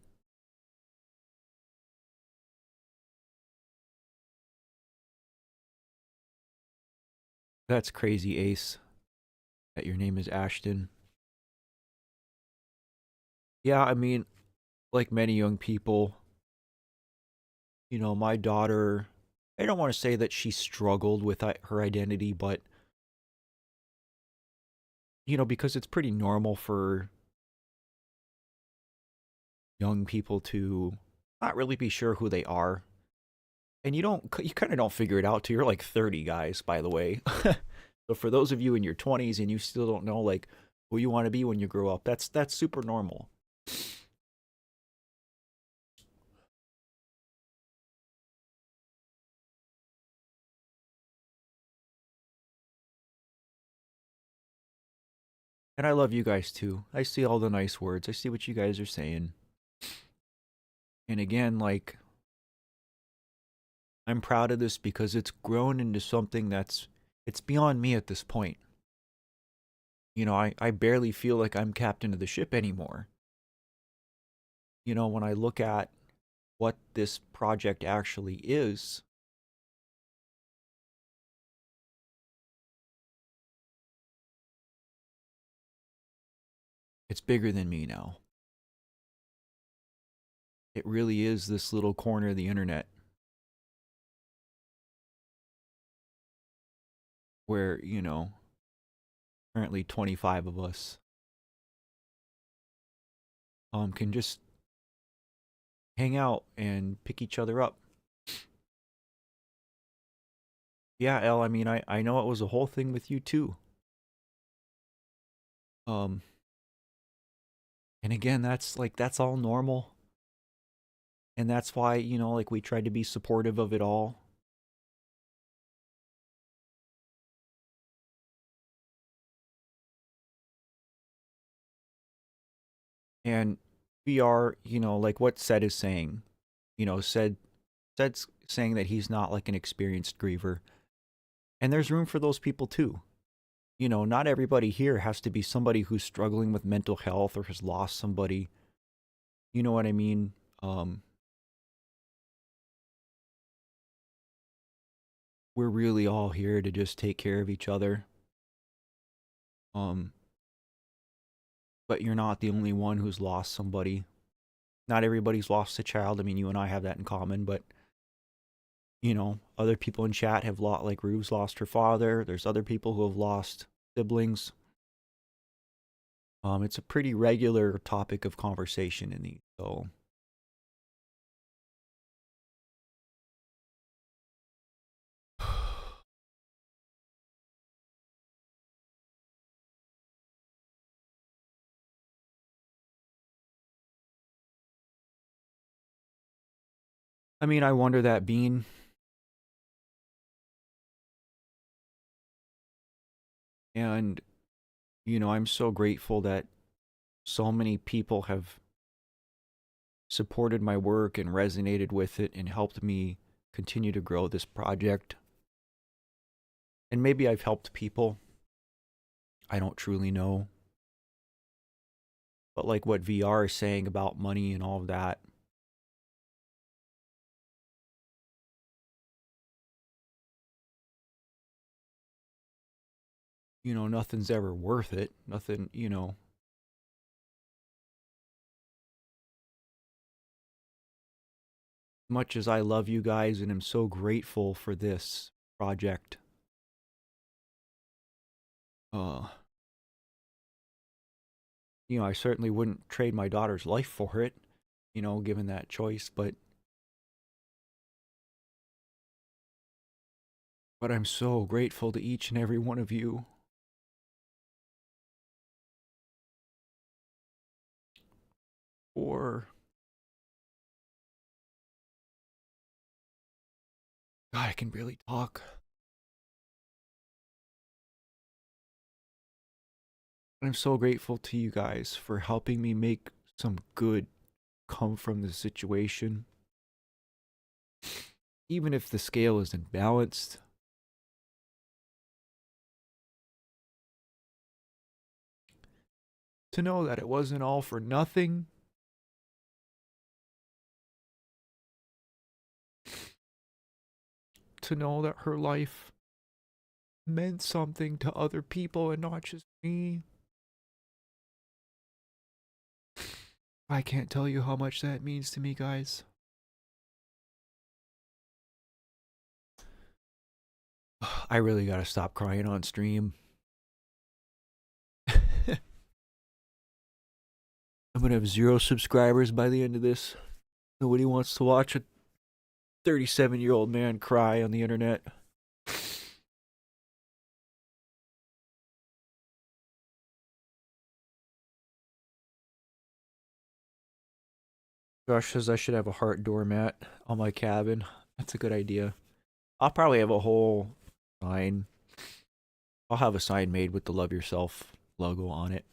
That's crazy, Ace, that your name is Ashton. Yeah, I mean, like many young people, you know, my daughter, I don't want to say that she struggled with her identity, but, you know, because it's pretty normal for young people to not really be sure who they are. And you kind of don't figure it out till you're like 30, guys, by the way. So for those of you in your 20s and you still don't know like who you want to be when you grow up, that's super normal. And I love you guys too. I see all the nice words. I see what you guys are saying. And again, like I'm proud of this because it's grown into something it's beyond me at this point. You know, I barely feel like I'm captain of the ship anymore. You know, when I look at what this project actually is, it's bigger than me now. It really is this little corner of the internet where, you know, currently 25 of us can just hang out and pick each other up. Yeah, Elle, I mean, I know it was a whole thing with you too. Um, and again, that's all normal. And that's why, you know, like we tried to be supportive of it all. And we are, you know, like what Sed is saying, you know, Sed's saying that he's not like an experienced griever. And there's room for those people too. You know, not everybody here has to be somebody who's struggling with mental health or has lost somebody. You know what I mean? Um, we're really all here to just take care of each other. Um, but you're not the only one who's lost somebody. Not everybody's lost a child. I mean, you and I have that in common, but you know, other people in chat have lost, like Rue's lost her father. There's other people who have lost siblings. It's a pretty regular topic of conversation in these. So, I mean, I wonder that, Bean. And, I'm so grateful that so many people have supported my work and resonated with it and helped me continue to grow this project. And maybe I've helped people. I don't truly know. But like what VR is saying about money and all of that, nothing's ever worth it. Nothing, much as I love you guys and am so grateful for this project, uh, I certainly wouldn't trade my daughter's life for it, given that choice, but I'm so grateful to each and every one of you. For God, I can barely talk. I'm so grateful to you guys for helping me make some good come from the situation. Even if the scale isn't balanced, to know that it wasn't all for nothing. To know that her life meant something to other people and not just me. I can't tell you how much that means to me, guys. I really gotta stop crying on stream. I'm gonna have 0 subscribers by the end of this. Nobody wants to watch a 37-year-old man cry on the internet. Josh says I should have a heart doormat on my cabin. That's a good idea. I'll probably have a whole sign. I'll have a sign made with the Love Yourself logo on it.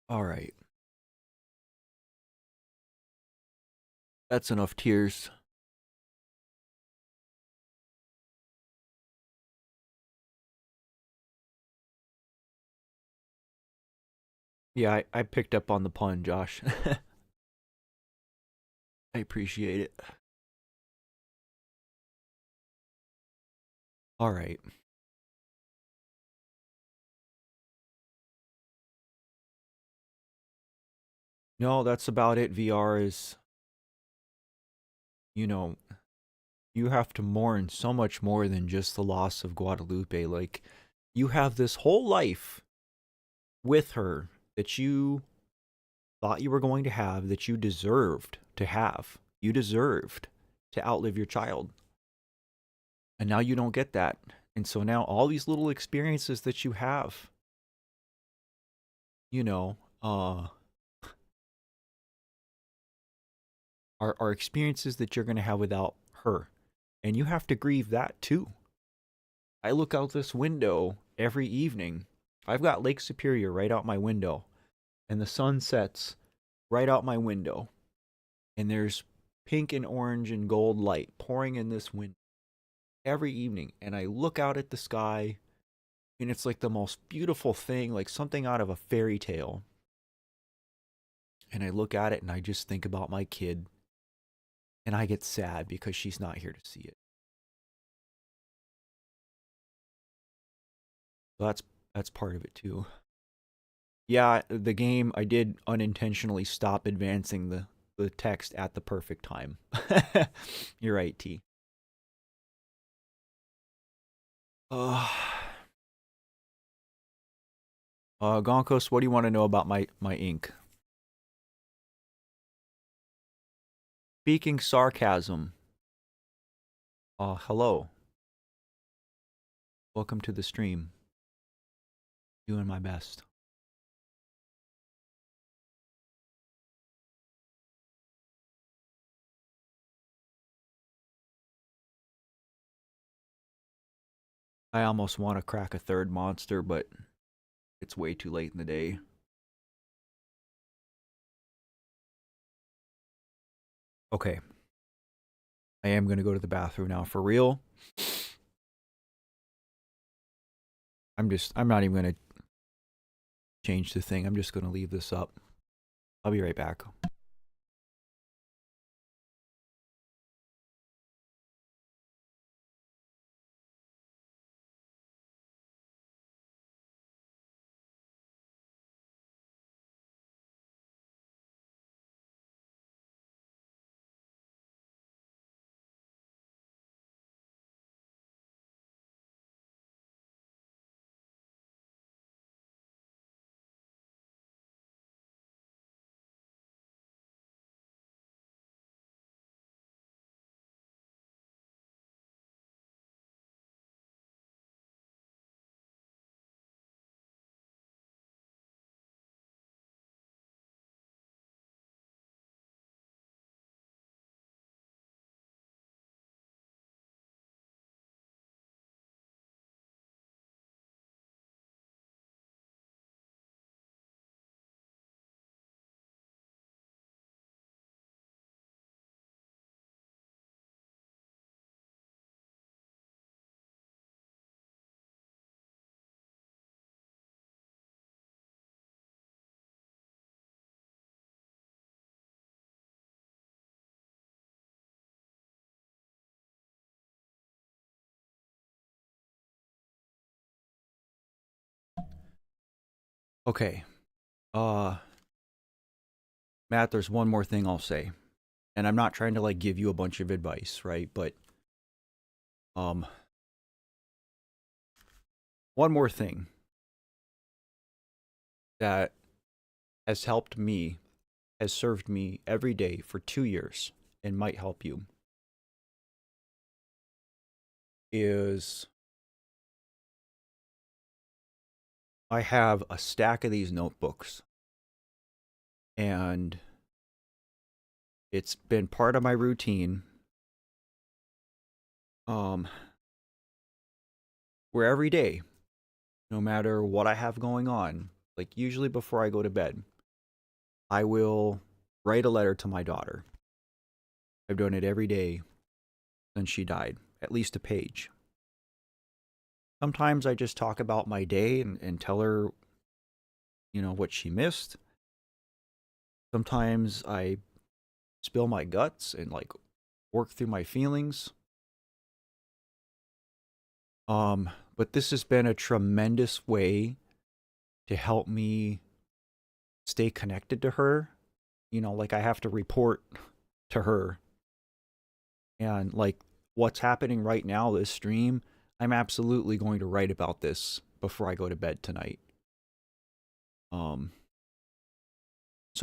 All right. That's enough tears. Yeah, I picked up on the pun, Josh. I appreciate it. All right. No, that's about it. VR is, you know, you have to mourn so much more than just the loss of Guadalupe. Like, you have this whole life with her that you thought you were going to have, that you deserved to have. You deserved to outlive your child. And now you don't get that. And so now all these little experiences that you have, you know, are experiences that you're going to have without her. And you have to grieve that too. I look out this window every evening. I've got Lake Superior right out my window, and the sun sets right out my window. And there's pink and orange and gold light pouring in this window every evening. And I look out at the sky, and it's like the most beautiful thing, like something out of a fairy tale. And I look at it and I just think about my kid, and I get sad because she's not here to see it. So that's part of it too. Yeah, the game, I did unintentionally stop advancing the text at the perfect time. You're right, T. Uh, Gonkos, what do you want to know about my ink? Speaking sarcasm. Hello. Welcome to the stream. Doing my best. I almost want to crack a third monster, but it's way too late in the day. Okay. I am going to go to the bathroom now for real. I'm not even going to change the thing. I'm just going to leave this up. I'll be right back. Okay. Matt, there's one more thing I'll say. And I'm not trying to like give you a bunch of advice, right? But um one more thing that has helped me, has served me every day for 2 years and might help you is I have a stack of these notebooks and it's been part of my routine where every day, no matter what I have going on, like usually before I go to bed, I will write a letter to my daughter. I've done it every day since she died, at least a page. Sometimes I just talk about my day and tell her, what she missed. Sometimes I spill my guts and like work through my feelings. But this has been a tremendous way to help me stay connected to her. Like I have to report to her. And like what's happening right now, this stream, I'm absolutely going to write about this before I go to bed tonight. So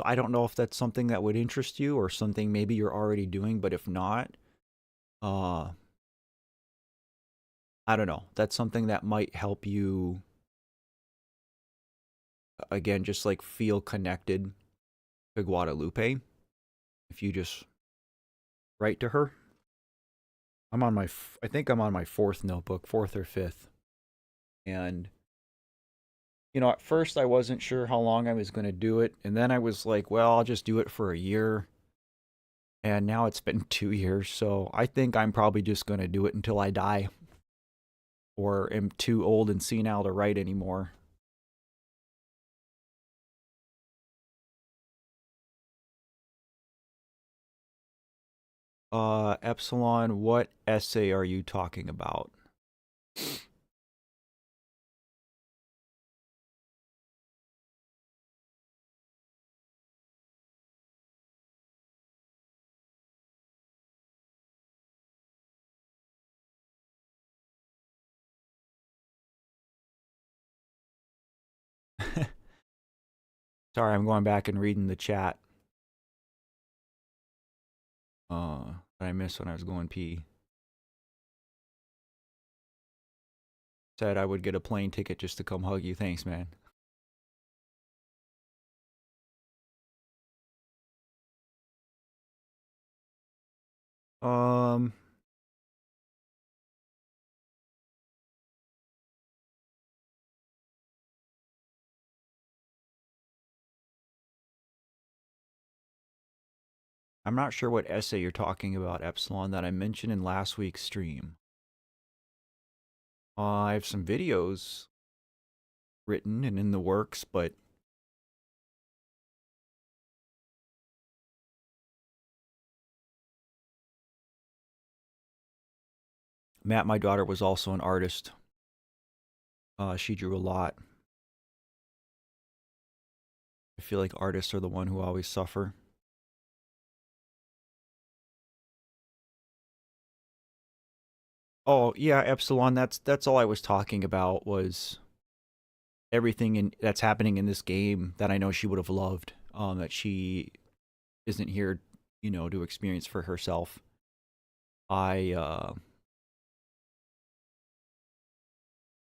I don't know if that's something that would interest you or something maybe you're already doing, but if not, I don't know. That's something that might help you again just like feel connected to Guadalupe if you just write to her. I think I'm on my fourth notebook, fourth or fifth. And at first I wasn't sure how long I was going to do it, and then I was like, well, I'll just do it for a year. And now it's been 2 years, so I think I'm probably just going to do it until I die or am too old and senile to write anymore. Epsilon, what essay are you talking about? Sorry, I'm going back and reading the chat. that I missed when I was going pee. Said I would get a plane ticket just to come hug you. Thanks, man. Um, I'm not sure what essay you're talking about, Epsilon, that I mentioned in last week's stream. I have some videos written and in the works, but Matt, my daughter, was also an artist. She drew a lot. I feel like artists are the one who always suffer. Oh yeah, Epsilon. That's all I was talking about was everything that's happening in this game that I know she would have loved. That she isn't here, to experience for herself. I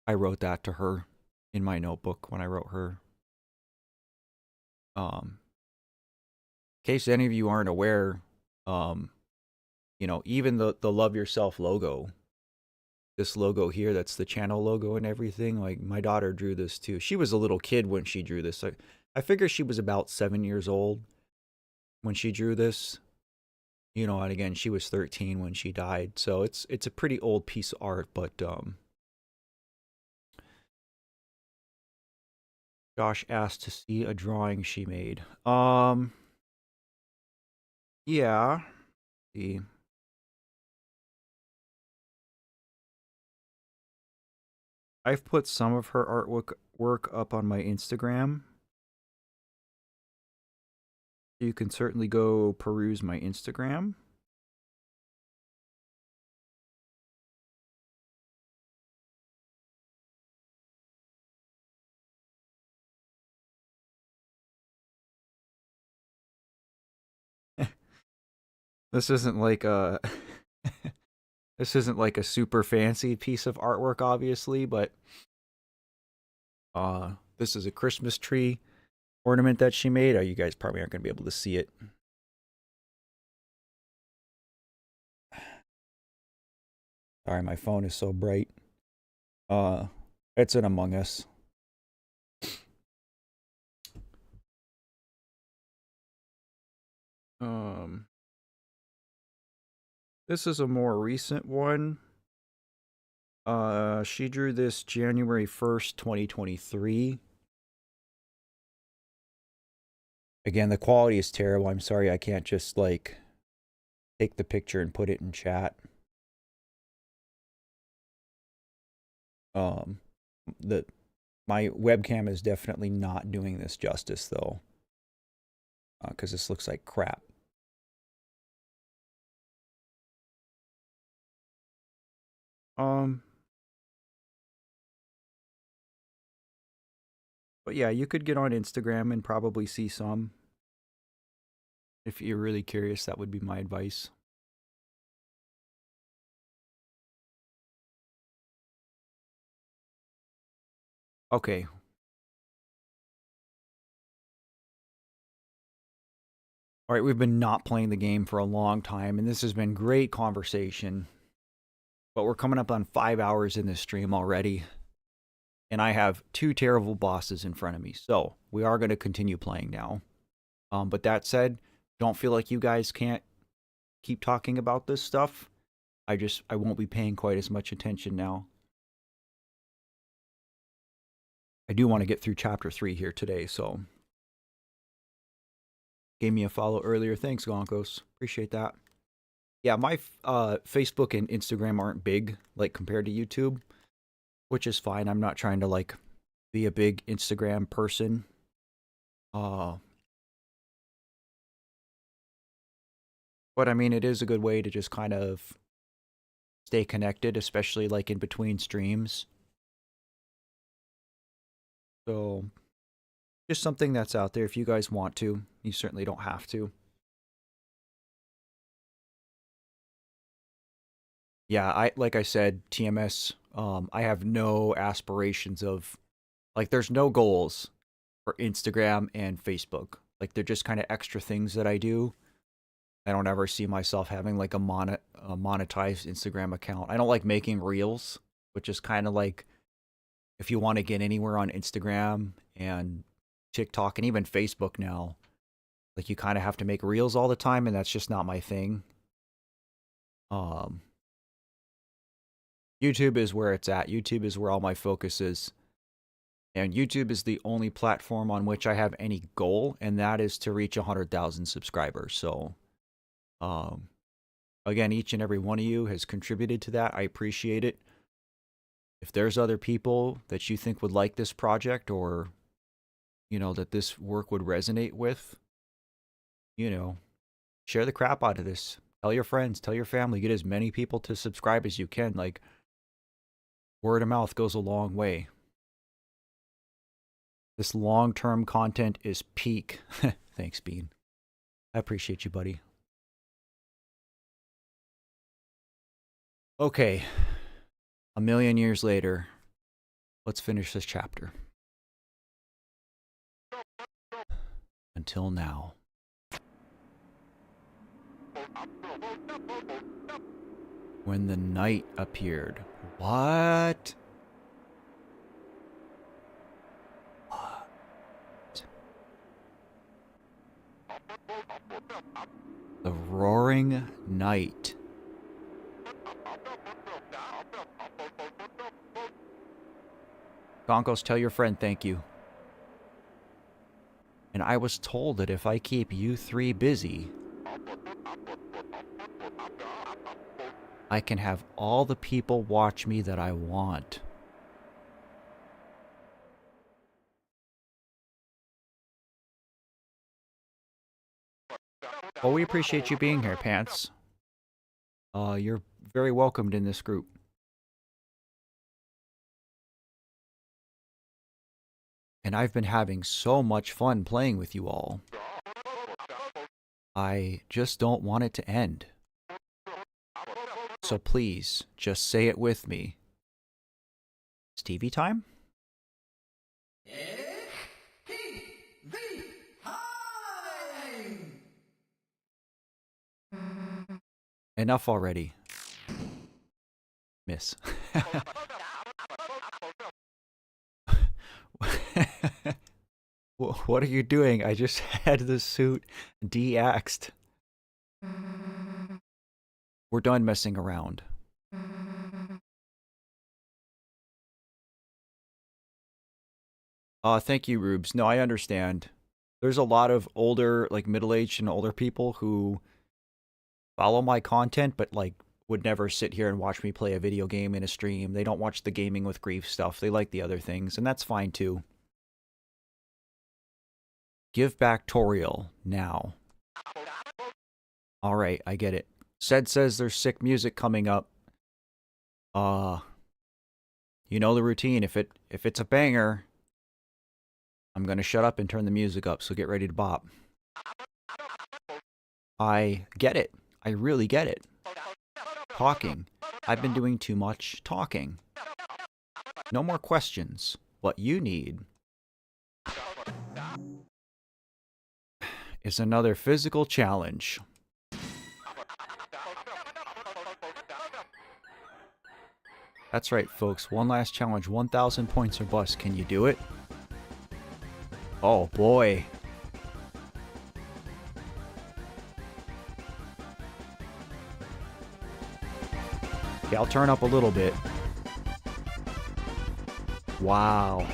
I wrote that to her in my notebook when I wrote her. In case any of you aren't aware, um, even the Love Yourself logo, this logo here, that's the channel logo and everything. Like my daughter drew this too. She was a little kid when she drew this. I figure she was about 7 years old when she drew this. And again, she was 13 when she died. So it's a pretty old piece of art, but Josh asked to see a drawing she made. Yeah. See. I've put some of her artwork up on my Instagram. You can certainly go peruse my Instagram. This isn't like a this isn't like a super fancy piece of artwork, obviously, but this is a Christmas tree ornament that she made. Oh, you guys probably aren't going to be able to see it. Sorry, my phone is so bright. It's an Among Us. Um, this is a more recent one. She drew this January 1st, 2023. Again, the quality is terrible. I'm sorry I can't just like take the picture and put it in chat. Um, the my webcam is definitely not doing this justice though, because this looks like crap. Um, but yeah, you could get on Instagram and probably see some. If you're really curious, that would be my advice. Okay. All right, we've been not playing the game for a long time, and this has been great conversation. But we're coming up on 5 hours in this stream already, and I have two terrible bosses in front of me. So we are going to continue playing now. But that said, don't feel like you guys can't keep talking about this stuff. I won't be paying quite as much attention now. I do want to get through chapter 3 here today, so gave me a follow earlier. Thanks, Gonkos. Appreciate that. Yeah, my Facebook and Instagram aren't big, like, compared to YouTube, which is fine. I'm not trying to, like, be a big Instagram person. But, I mean, it is a good way to just kind of stay connected, especially, like, in between streams. So, just something that's out there if you guys want to. You certainly don't have to. Yeah, like I said, TMS, I have no aspirations of, like, there's no goals for Instagram and Facebook. Like, they're just kind of extra things that I do. I don't ever see myself having like a monetized Instagram account. I don't like making reels, which is kind of like, if you want to get anywhere on Instagram and TikTok and even Facebook now, like, you kind of have to make reels all the time, and that's just not my thing. Um, YouTube is where it's at. YouTube is where all my focus is. And YouTube is the only platform on which I have any goal, and that is to reach 100,000 subscribers. So, um, again, each and every one of you has contributed to that. I appreciate it. If there's other people that you think would like this project, or, that this work would resonate with, share the crap out of this. Tell your friends, tell your family, get as many people to subscribe as you can. Like, word of mouth goes a long way. This long-term content is peak. Thanks, Bean. I appreciate you, buddy. Okay. A million years later, let's finish this chapter. Until now. When the night appeared. What? The roaring night. Gonkos, tell your friend thank you. And I was told that if I keep you three busy, I can have all the people watch me that I want. Well, we appreciate you being here, Pants. You're very welcomed in this group. And I've been having so much fun playing with you all. I just don't want it to end. So please, just say it with me. It's TV time? Enough already. Miss. What are you doing? I just had the suit de-axed. We're done messing around. Thank you, Rubes. No, I understand. There's a lot of older, like middle-aged and older people who follow my content, but like would never sit here and watch me play a video game in a stream. They don't watch the Gaming with Grief stuff. They like the other things, and that's fine too. Give back Toriel now. Alright, I get it. Zed says there's sick music coming up. You know the routine. If it's a banger, I'm gonna shut up and turn the music up, so get ready to bop. I get it. I really get it. Talking. I've been doing too much talking. No more questions. What you need is another physical challenge. That's right, folks. One last challenge. 1,000 points or bust. Can you do it? Oh, boy. Okay, I'll turn up a little bit. Wow.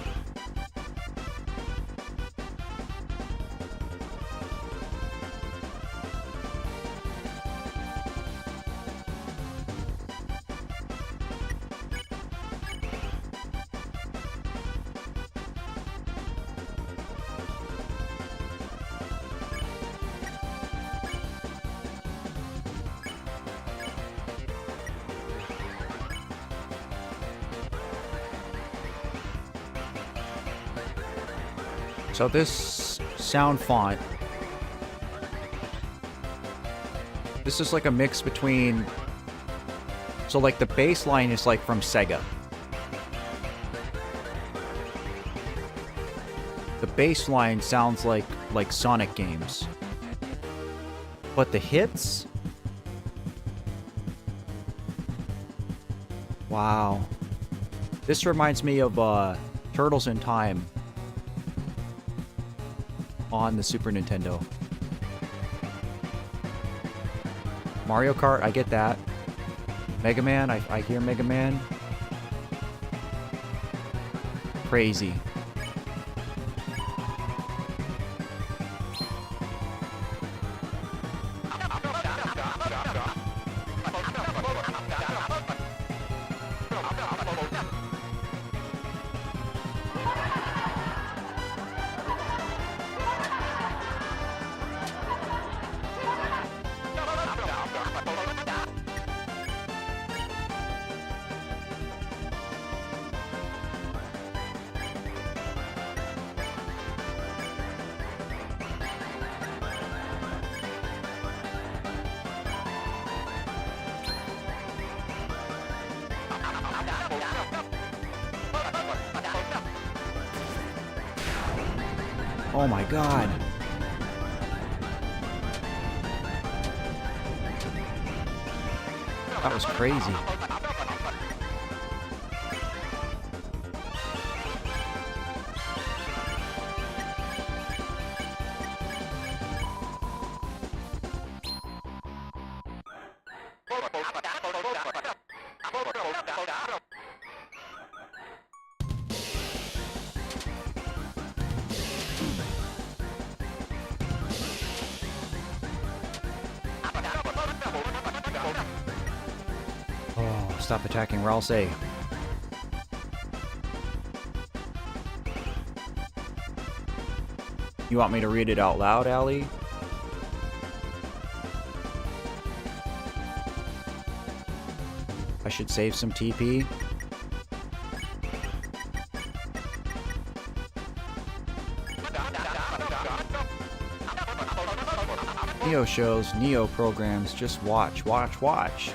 So this sound font, this is like a mix between So like the bass line is like from Sega. The bass line sounds like Sonic games. But the hits? Wow. This reminds me of Turtles in Time on the Super Nintendo. Mario Kart, I get that. Mega Man, I hear Mega Man. Crazy. Oh my god. That was crazy. Oh, stop attacking Ralsei. You want me to read it out loud, Allie? I should save some TP. Neo shows, Neo programs, just watch, watch, watch.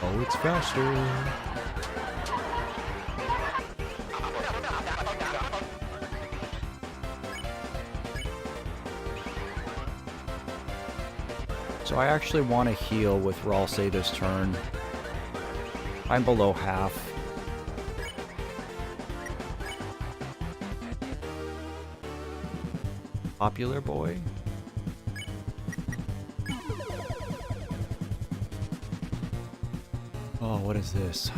Oh, it's faster. So I actually want to heal with Ralsei this turn. I'm below half. Popular boy. Oh, what is this?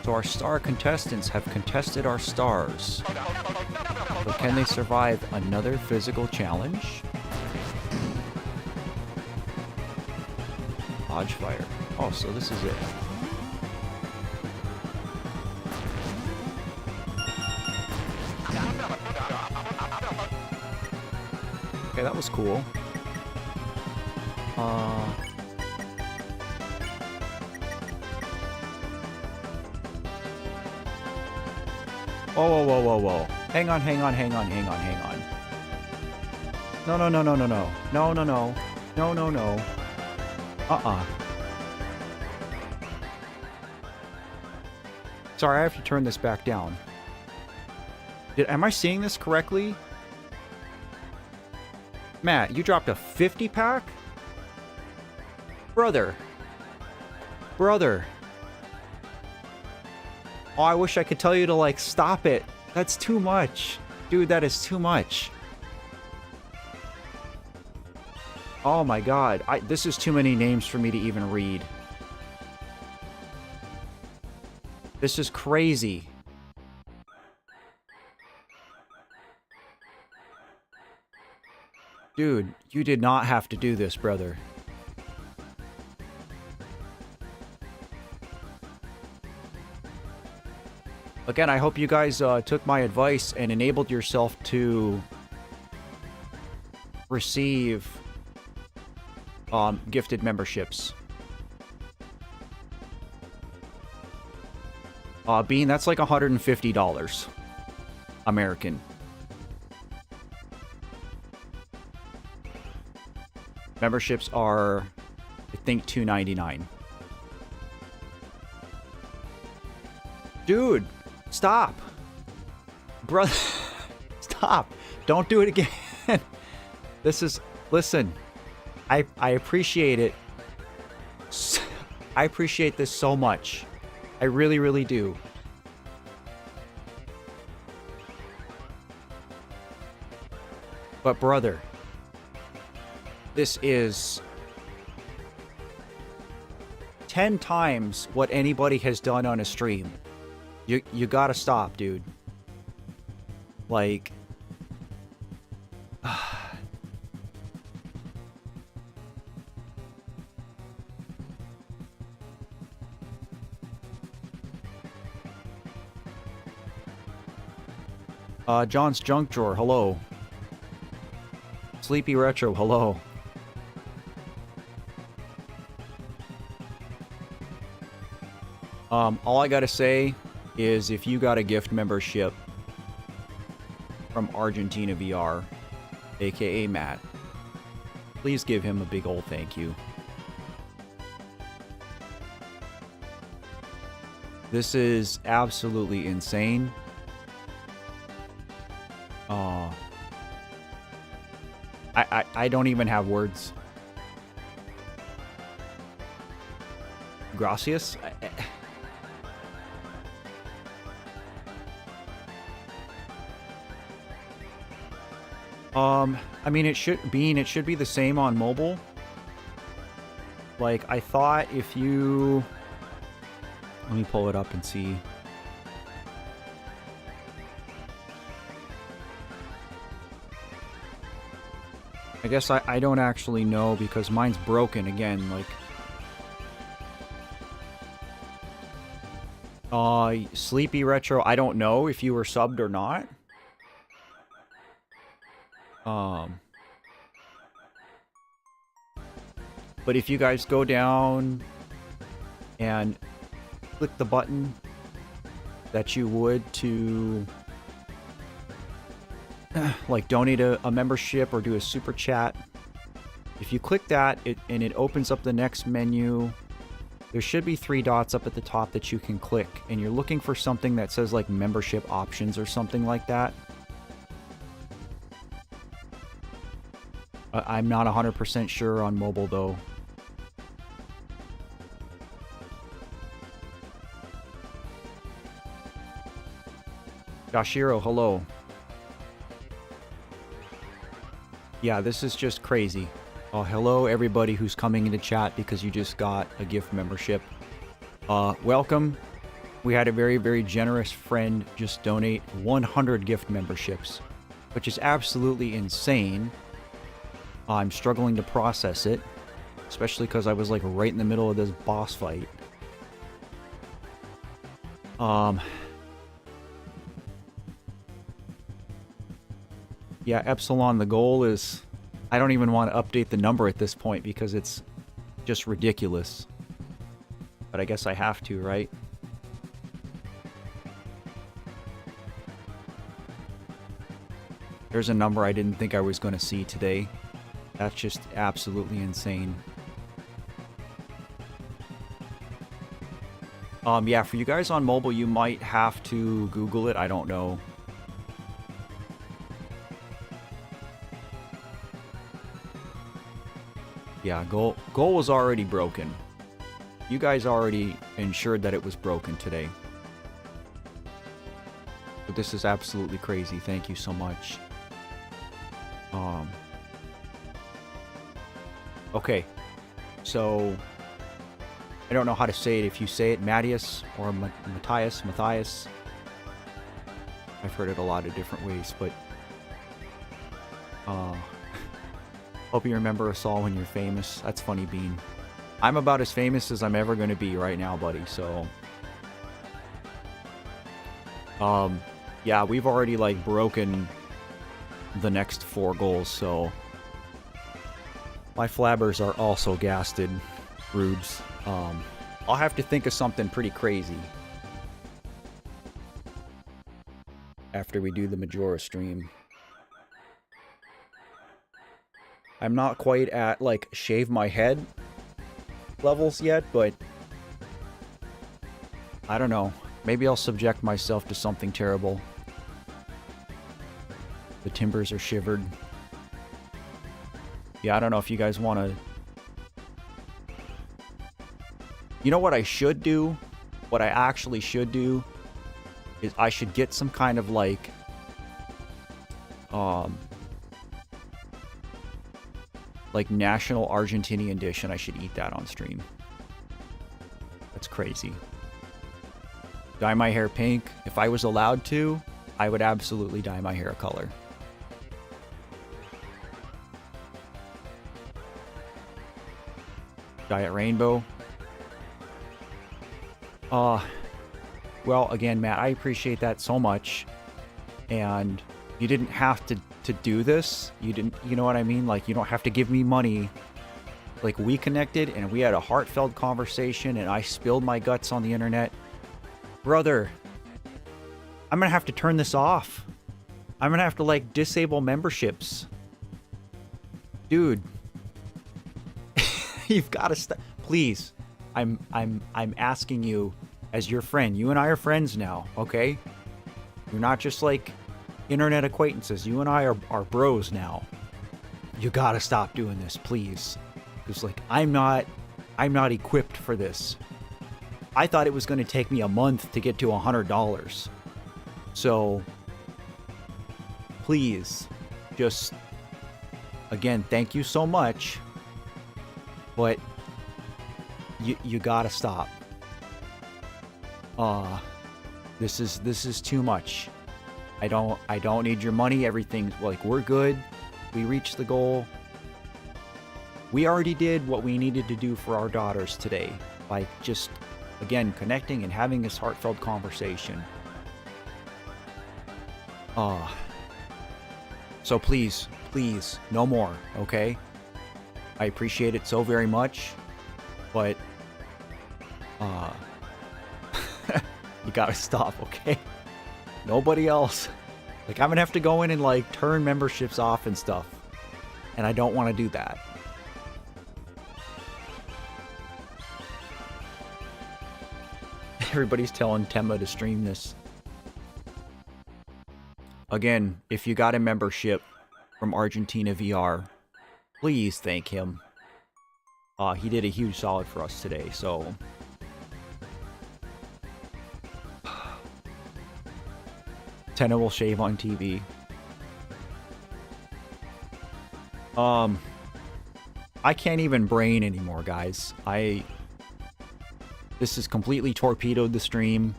So our star contestants have contested our stars. But can they survive another physical challenge? Dodge fire. Oh, so this is it. Okay, that was cool. Whoa, whoa, whoa, whoa, whoa. Hang on, hang on, hang on, hang on, hang on. No, no, no, no, no, no. No, no, no. No, no, no. Sorry, I have to turn this back down. Am I seeing this correctly? Matt, you dropped a 50 pack? Brother. Brother. Oh, I wish I could tell you to, like, stop it. That's too much. Dude, that is too much. Oh my god. This is too many names for me to even read. This is crazy. Dude, you did not have to do this, brother. Again, I hope you guys took my advice and enabled yourself to receive gifted memberships. Bean, that's like $150 American. Memberships are, I think, $2.99. Dude, stop. Brother, stop. Don't do it again. This is, listen, I appreciate it. I appreciate this so much. I really, really do. But brother, this is 10 times what anybody has done on a stream. You gotta stop, dude. Like... John's Junk Drawer, hello. Sleepy Retro, hello. All I gotta say is if you got a gift membership from Argentina VR, aka Matt, please give him a big old thank you. This is absolutely insane. I don't even have words. Gracias? I mean, it should be the same on mobile. Like, I thought if you... Let me pull it up and see. I guess I don't actually know because mine's broken again, like... Sleepy Retro, I don't know if you were subbed or not. But if you guys go down and click the button that you would to like donate a membership or do a super chat, if you click that and it opens up the next menu, there should be 3 dots up at the top that you can click, and you're looking for something that says like membership options or something like that. I'm not 100% sure on mobile though. Yashiro, hello. Yeah, this is just crazy. Oh, hello everybody who's coming into chat because you just got a gift membership. Welcome. We had a very, very generous friend just donate 100 gift memberships, which is absolutely insane. I'm struggling to process it, especially because I was like right in the middle of this boss fight. Yeah, Epsilon, the goal is... I don't even want to update the number at this point because it's just ridiculous. But I guess I have to, right? There's a number I didn't think I was going to see today. That's just absolutely insane. Yeah, for you guys on mobile, you might have to Google it. I don't know. Yeah, goal was already broken. You guys already ensured that it was broken today. But this is absolutely crazy. Thank you so much. Okay. So, I don't know how to say it. If you say it Matthias or Matthias. I've heard it a lot of different ways, but... Hope you remember us all when you're famous. That's funny, Bean. I'm about as famous as I'm ever going to be right now, buddy, so... yeah, we've already, like, broken the next 4 goals, so... My flabbers are also gasted, rubes. I'll have to think of something pretty crazy after we do the Majora stream. I'm not quite at, like, shave my head levels yet, but I don't know. Maybe I'll subject myself to something terrible. The timbers are shivered. Yeah, I don't know if you guys want to... You know what I should do? What I actually should do is I should get some kind of, like... like national Argentinian dish, and I should eat that on stream. That's crazy. Dye my hair pink. If I was allowed to, I would absolutely dye my hair a color. Dye it rainbow. Well, again, Matt, I appreciate that so much. And you didn't have to do this. You didn't, you know what I mean? Like, you don't have to give me money. Like, we connected and we had a heartfelt conversation and I spilled my guts on the internet. Brother, I'm gonna have to turn this off. I'm gonna have to, like, disable memberships. Dude. You've got to stop. Please. I'm asking you as your friend. You and I are friends now, okay? You're not just, like, internet acquaintances. You and I are bros now. You gotta stop doing this, please. Because, like, I'm not equipped for this. I thought it was going to take me a month to get to $100. So, please, just, again, thank you so much. But you gotta stop. This is too much. I don't need your money. Everything's, like, we're good. We reached the goal. We already did what we needed to do for our daughters today by just, again, connecting and having this heartfelt conversation. So please, no more, okay? I appreciate it so very much, but you gotta stop, okay? Nobody else. Like, I'm gonna have to go in and, like, turn memberships off and stuff, and I don't want to do that. Everybody's telling Temma to stream this. Again, if you got a membership from Argentina VR, please thank him. He did a huge solid for us today, so... Tenna will shave on TV. I can't even brain anymore, guys. This has completely torpedoed the stream.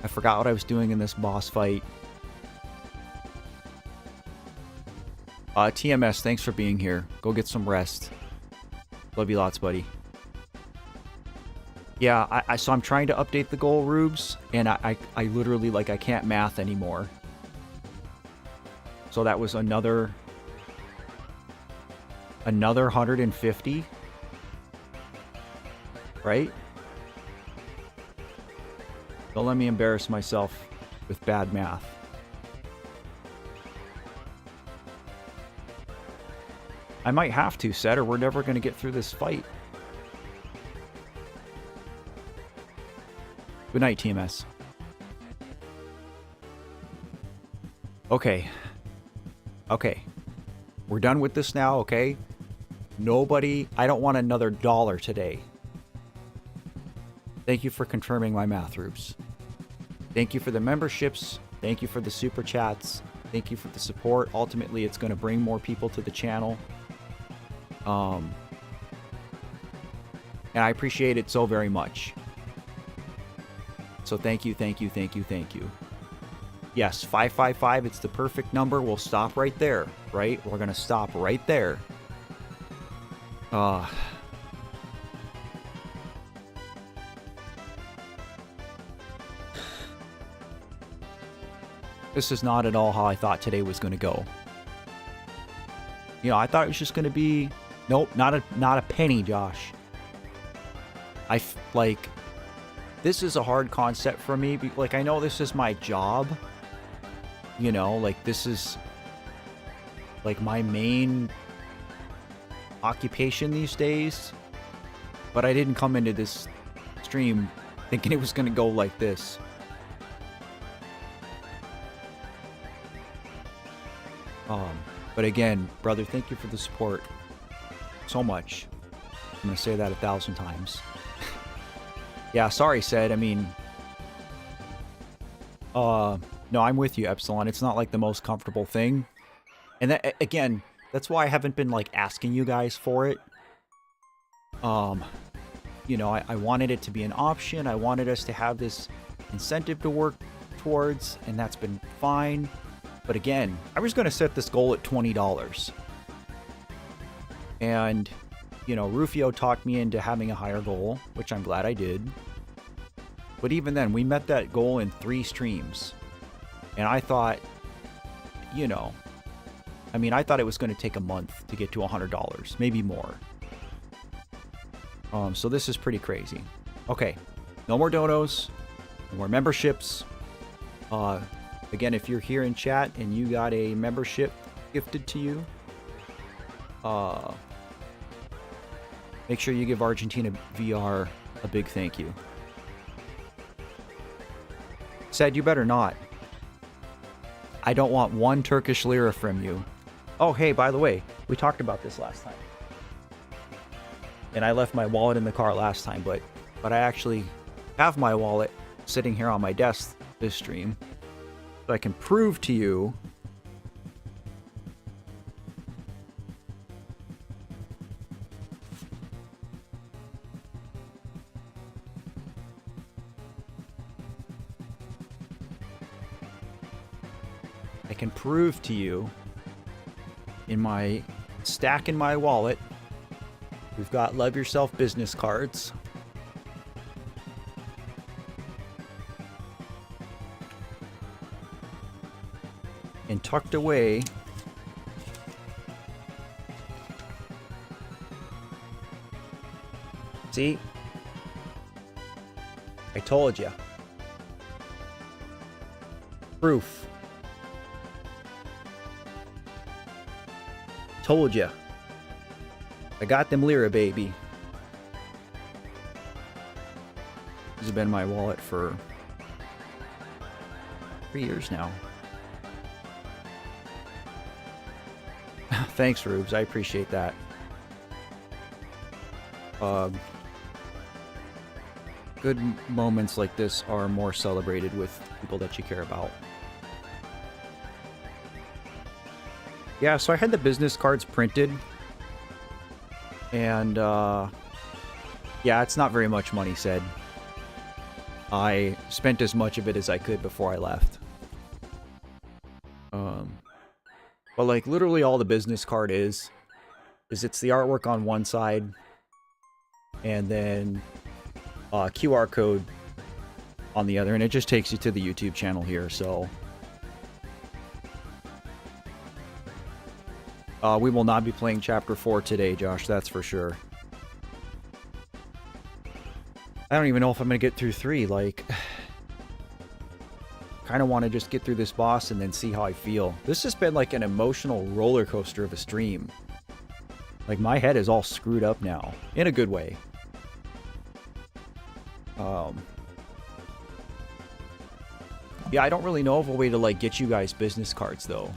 I forgot what I was doing in this boss fight. TMS, thanks for being here. Go get some rest. Love you lots, buddy. Yeah, so I'm trying to update the goal, Rubes, and I literally, like, I can't math anymore. So that was another 150, right? Don't let me embarrass myself with bad math. I might have to, Seth, or we're never going to get through this fight. Good night, TMS. Okay. Okay. We're done with this now, okay? Nobody... I don't want another dollar today. Thank you for confirming my math, Rubes. Thank you for the memberships. Thank you for the super chats. Thank you for the support. Ultimately, it's going to bring more people to the channel. And I appreciate it so very much. So thank you, thank you, thank you, thank you. Yes, 555, it's the perfect number. We'll stop right there, right? We're going to stop right there. This is not at all how I thought today was going to go. You know, I thought it was just going to be... Nope, not a penny, Josh. Like... This is a hard concept for me. Like, I know this is my job. You know, like, this is, like, my main occupation these days. But I didn't come into this stream thinking it was going to go like this. But again, brother, thank you for the support so much. I'm going to say that 1,000 times. Yeah, sorry, Said. I mean, no, I'm with you, Epsilon. It's not like the most comfortable thing. And that, again, that's why I haven't been like asking you guys for it. You know, I wanted it to be an option. I wanted us to have this incentive to work towards, and that's been fine. But again, I was going to set this goal at $20. And, you know, Rufio talked me into having a higher goal, which I'm glad I did. But even then, we met that goal in 3 streams. And I thought, you know, I mean, I thought it was going to take a month to get to $100, maybe more. So this is pretty crazy. Okay, no more donos, no more memberships. Again, if you're here in chat and you got a membership gifted to you, make sure you give Argentina VR a big thank you. Said you better not. I don't want 1 Turkish lira from you. Oh, hey, by the way, we talked about this last time. And I left my wallet in the car last time, but I actually have my wallet sitting here on my desk this stream. So I can prove to you in my stack in my wallet, we've got Love Yourself business cards. And tucked away, see? I told you. Proof. Told you. I got them lira, baby. This has been my wallet for 3 years now. Thanks, Rubes. I appreciate that. Good moments like this are more celebrated with people that you care about. Yeah, so I had the business cards printed. And, yeah, it's not very much money, Said. I spent as much of it as I could before I left. But, like, literally all the business card is it's the artwork on one side, and then QR code on the other, and it just takes you to the YouTube channel here, so... we will not be playing Chapter 4 today, Josh, that's for sure. I don't even know if I'm going to get through 3, like... kind of want to just get through this boss and then see how I feel. This has been like an emotional roller coaster of a stream. Like, my head is all screwed up now. In a good way. Yeah, I don't really know of a way to, like, get you guys business cards, though.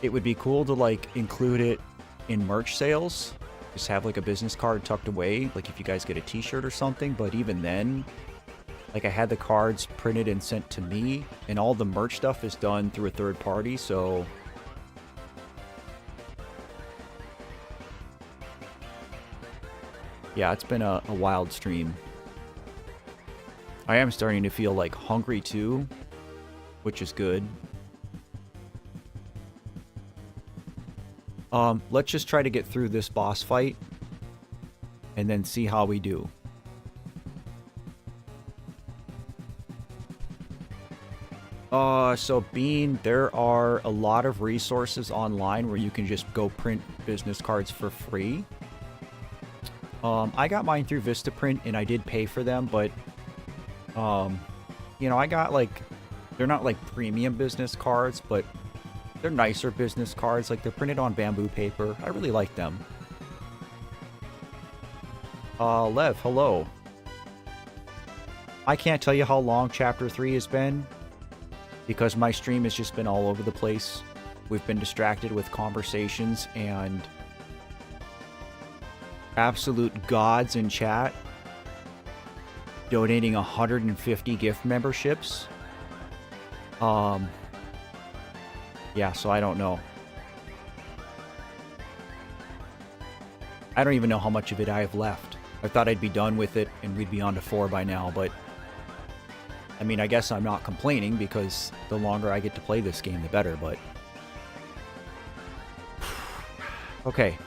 It would be cool to, like, include it in merch sales. Just have, like, a business card tucked away. Like, if you guys get a t-shirt or something. But even then, like, I had the cards printed and sent to me. And all the merch stuff is done through a third party, so... yeah, it's been a wild stream. I am starting to feel, like, hungry, too. Which is good. Let's just try to get through this boss fight. And then see how we do. So Bean, there are a lot of resources online where you can just go print business cards for free. I got mine through Vistaprint and I did pay for them, but, you know, I got, like, they're not, like, premium business cards, but They're nicer business cards. Like, they're printed on bamboo paper. I really like them. Lev, hello. I can't tell you how long Chapter 3 has been, because my stream has just been all over the place. We've been distracted with conversations and absolute gods in chat donating 150 gift memberships. Yeah, so I don't know. I don't even know how much of it I have left. I thought I'd be done with it and we'd be on to 4 by now, but I mean, I guess I'm not complaining because the longer I get to play this game, the better, but okay.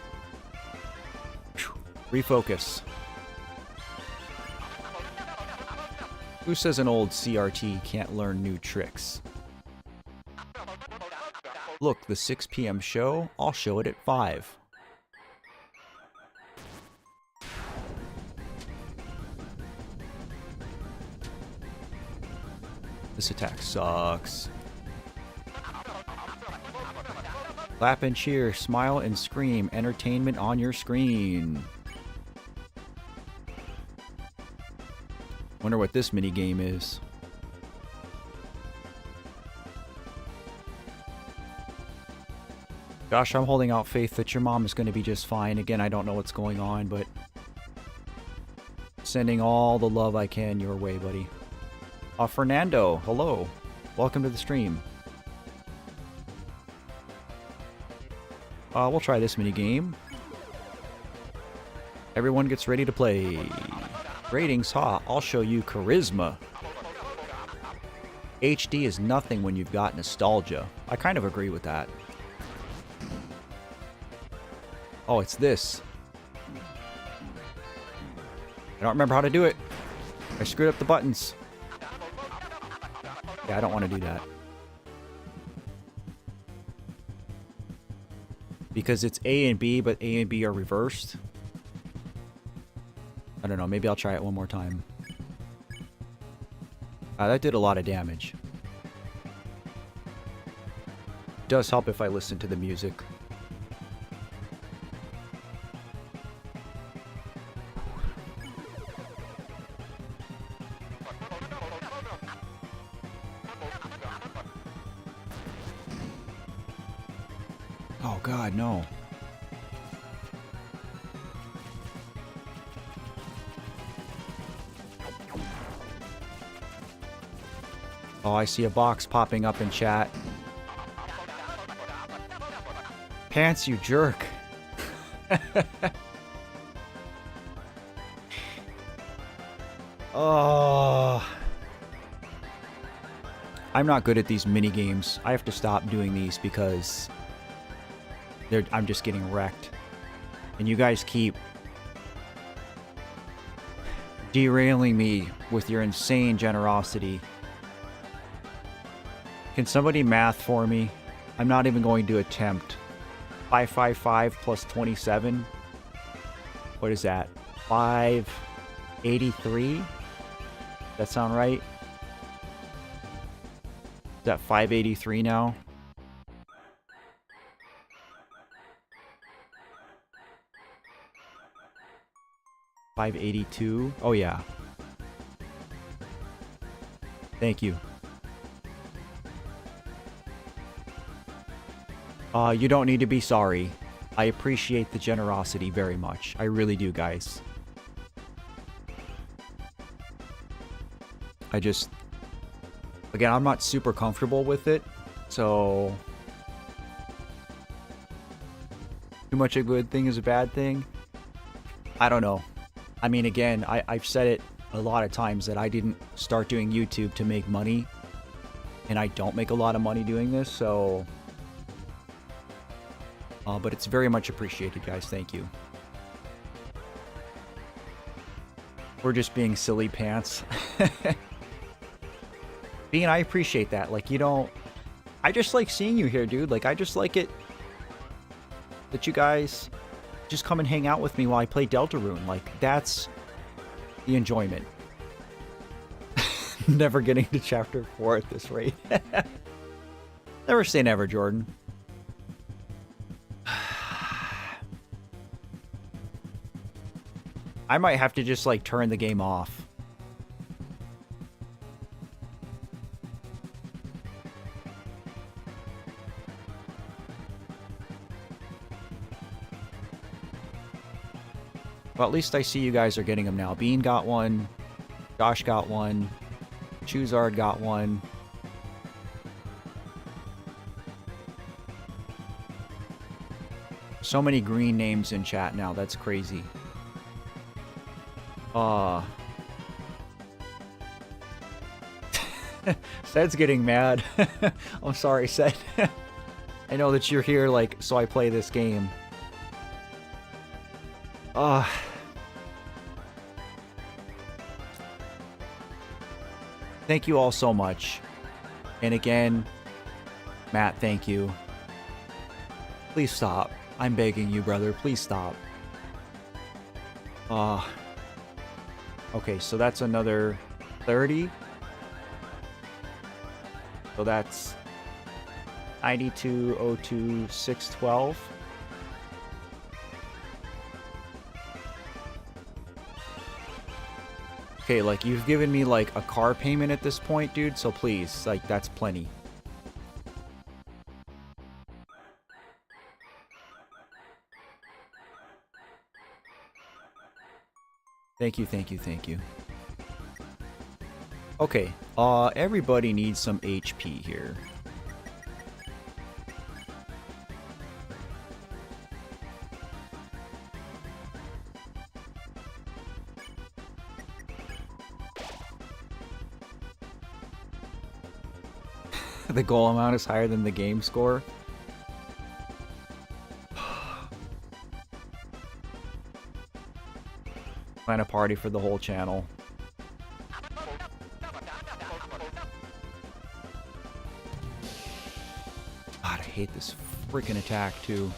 Refocus. Who says an old CRT can't learn new tricks? Look, the 6 p.m. show, I'll show it at 5. This attack sucks. Clap and cheer, smile and scream, entertainment on your screen. Wonder what this mini game is. Gosh, I'm holding out faith that your mom is going to be just fine. Again, I don't know what's going on, but sending all the love I can your way, buddy. Fernando, hello. Welcome to the stream. We'll try this mini game. Everyone gets ready to play. Ratings, I'll show you charisma. HD is nothing when you've got nostalgia. I kind of agree with that. Oh, it's this. I don't remember how to do it. I screwed up the buttons. Yeah, I don't want to do that. Because it's A and B, but A and B are reversed. I don't know, maybe I'll try it one more time. That did a lot of damage. It does help if I listen to the music. Oh God, no. Oh, I see a box popping up in chat. Pants, you jerk. Oh. I'm not good at these mini games. I have to stop doing these because I'm just getting wrecked. And you guys keep derailing me with your insane generosity. Can somebody math for me? I'm not even going to attempt. 555 plus 27? What is that? 583? That sound right? Is that 583 now? $582? Oh yeah. Thank you. You don't need to be sorry. I appreciate the generosity very much. I really do, guys. Again, I'm not super comfortable with it, so too much a good thing is a bad thing. I don't know. I mean, again, I've said it a lot of times that I didn't start doing YouTube to make money, and I don't make a lot of money doing this, so but it's very much appreciated, guys. Thank you. We're just being silly pants. Bean, I appreciate that. Like, you don't... I just like seeing you here, dude. Like, I just like it that you guys just come and hang out with me while I play Deltarune. Like, that's the enjoyment. Never getting to chapter 4 at this rate. Never say never, Jordan. I might have to just, like, turn the game off. Well, at least I see you guys are getting them now. Bean got one. Josh got one. Chuzard got one. So many green names in chat now. That's crazy. Sed's getting mad. I'm sorry, Sed. I know that you're here, like, so I play this game. Thank you all so much. And again, Matt, thank you. Please stop. I'm begging you, brother. Please stop. Okay, so that's another 30. So that's 92,02,612. Okay, like, you've given me, like, a car payment at this point, dude, so please, like, that's plenty. Thank you, thank you, thank you. Okay, everybody needs some HP here. The goal amount is higher than the game score. Plan a party for the whole channel. God, I hate this freaking attack too.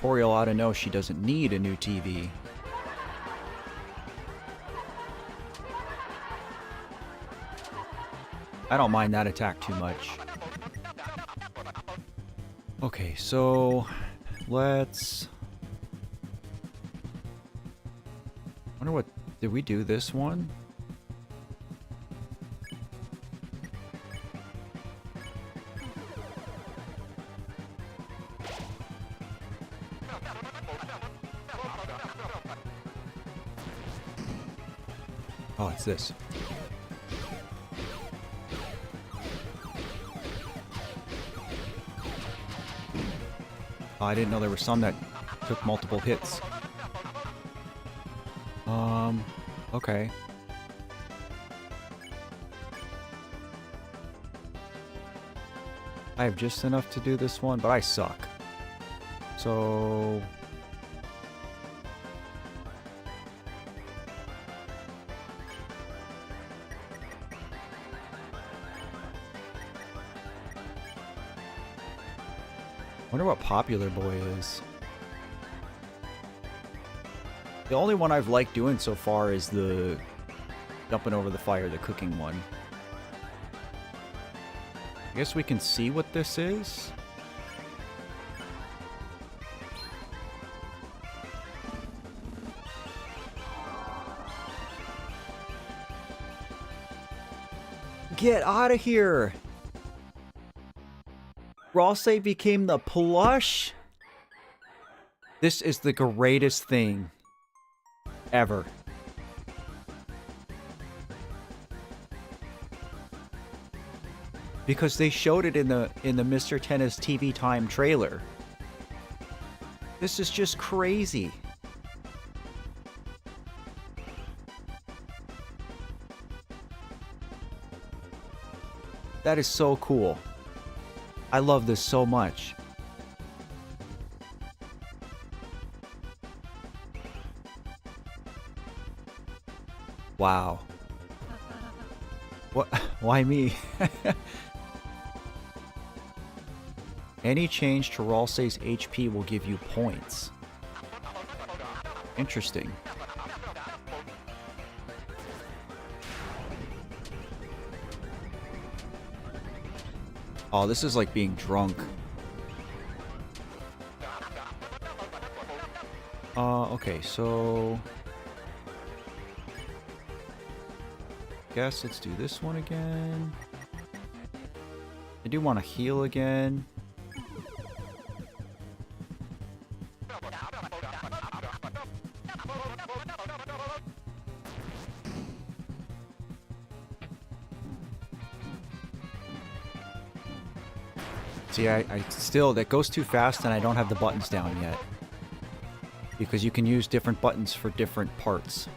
Toriel ought to know she doesn't need a new TV. I don't mind that attack too much. Okay, so let's... wonder what... did we do this one? Oh, it's this. Oh, I didn't know there were some that took multiple hits. Okay. I have just enough to do this one, but I suck. So... wonder what Popular Boy is. The only one I've liked doing so far is the jumping over the fire, the cooking one. I guess we can see what this is. Get out of here! Ralsei became the plush? This is the greatest thing ever. Because they showed it in the Mr. Tennis TV Time trailer. This is just crazy. That is so cool. I love this so much. Wow. What? Why me? Any change to Ralsei's HP will give you points. Interesting. Oh, this is like being drunk. Okay, so... guess let's do this one again. I do want to heal again. See, I still, that goes too fast and I don't have the buttons down yet. Because you can use different buttons for different parts.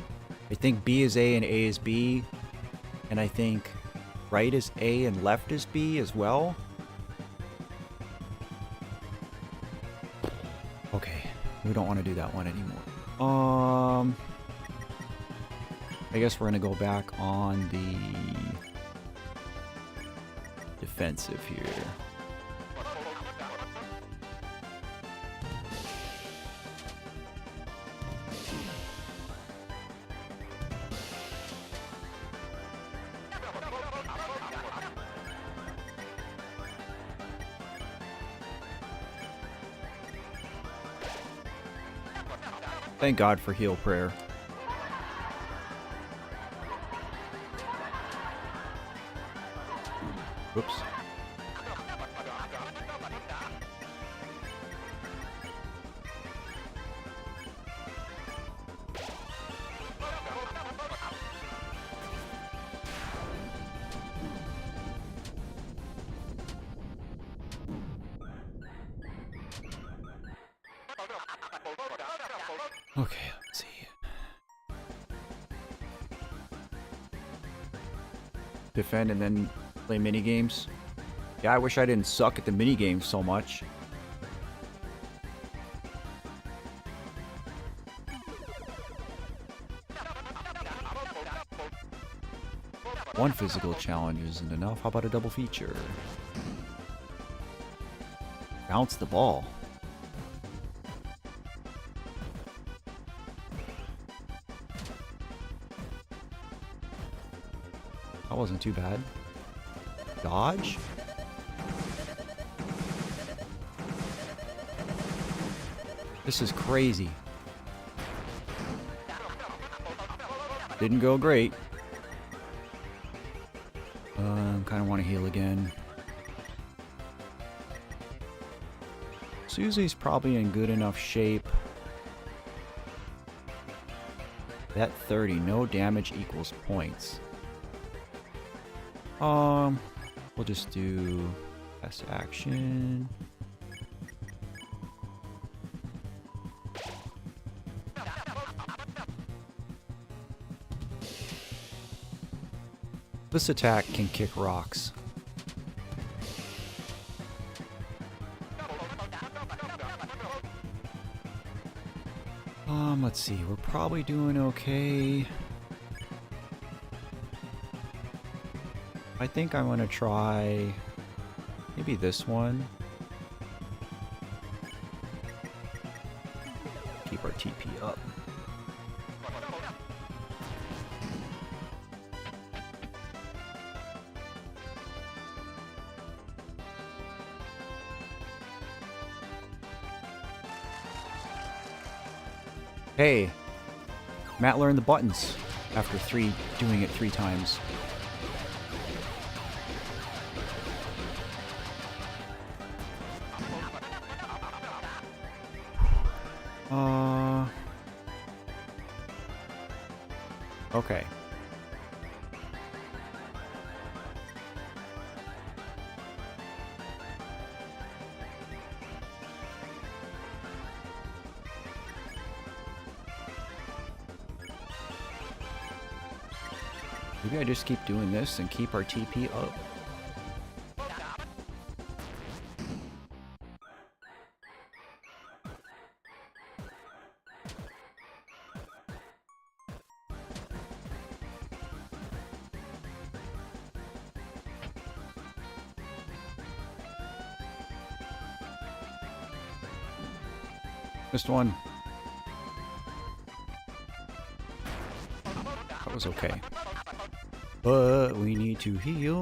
I think B is A and A is B. And I think right is A and left is B as well. Okay, we don't want to do that one anymore. I guess we're gonna go back on the defensive here. Thank God for heal prayer. Whoops. Okay, let's see. Defend and then play mini games. Yeah, I wish I didn't suck at the mini games so much. One physical challenge isn't enough. How about a double feature? Bounce the ball. That wasn't too bad. Dodge? This is crazy. Didn't go great. Kind of want to heal again. Susie's probably in good enough shape. That 30, no damage equals points. We'll just do best action. This attack can kick rocks. Let's see, we're probably doing okay. I think I'm gonna try maybe this one. Keep our TP up. Hey, Matt learned the buttons after doing it 3 times. Okay. Maybe I just keep doing this and keep our TP up. Missed one. That was okay. But we need to heal.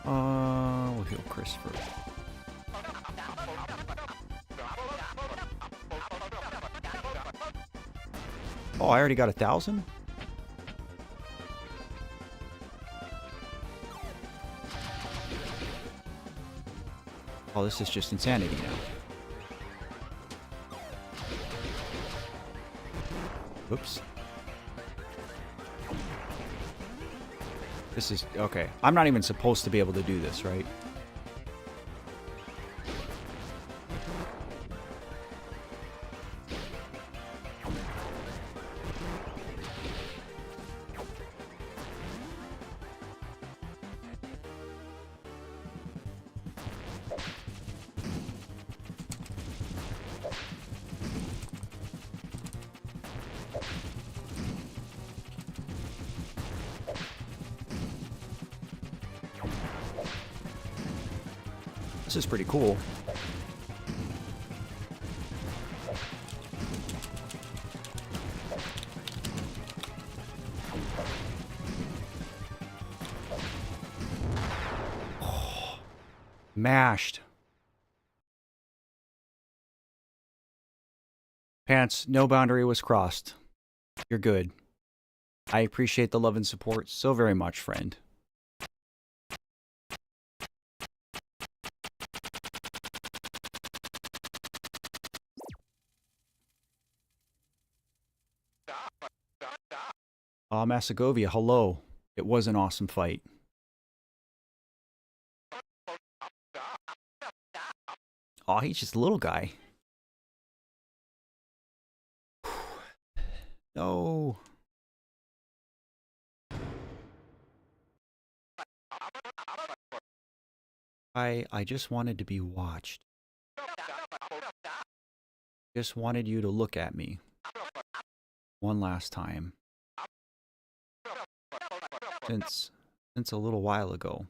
We'll heal Chris first. Oh, I already got 1,000? Oh, this is just insanity now. Oops. This is... okay. I'm not even supposed to be able to do this, right? This is pretty cool. Oh, mashed. Pants, no boundary was crossed. You're good. I appreciate the love and support so very much, friend. Masegovia, hello. It was an awesome fight. Oh, he's just a little guy. No. I just wanted to be watched. Just wanted you to look at me. One last time. Since a little while ago.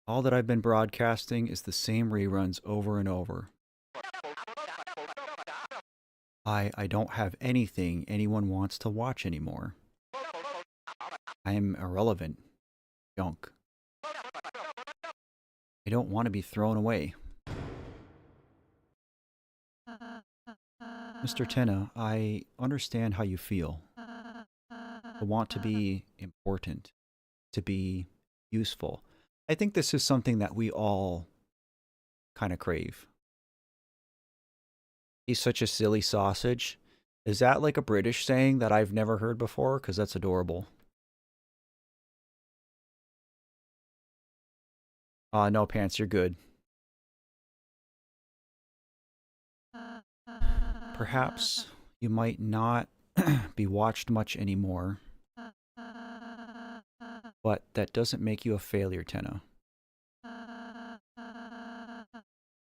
All that I've been broadcasting is the same reruns over and over. I don't have anything anyone wants to watch anymore. I am irrelevant. Junk. I don't want to be thrown away. Mr. Tenna, I understand how you feel. I want to be important, to be useful. I think this is something that we all kind of crave. He's such a silly sausage. Is that like a British saying that I've never heard before? Because that's adorable. No, Pants, you're good. Perhaps you might not be watched much anymore. But that doesn't make you a failure, Tenna.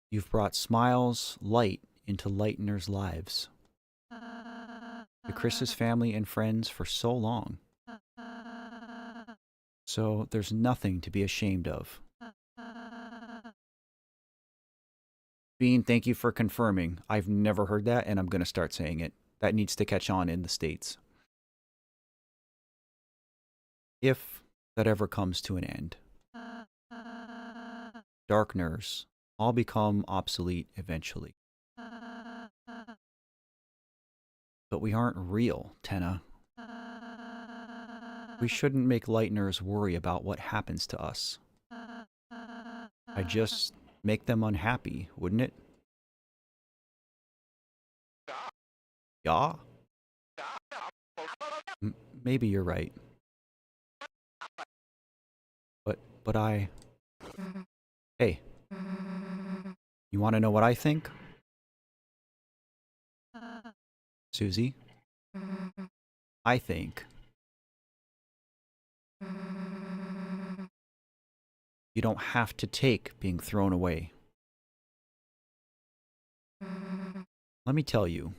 You've brought smiles, light into Lighteners' lives. To Chris's family and friends for so long. So there's nothing to be ashamed of. Bean, thank you for confirming. I've never heard that, and I'm going to start saying it. That needs to catch on in the States. If that ever comes to an end. Darkners all become obsolete eventually. But we aren't real, Tenna. We shouldn't make Lighteners worry about what happens to us. I just make them unhappy, wouldn't it? Yeah? Maybe you're right. But I... Hey. You want to know what I think? Susie? I think... you don't have to take being thrown away. Let me tell you.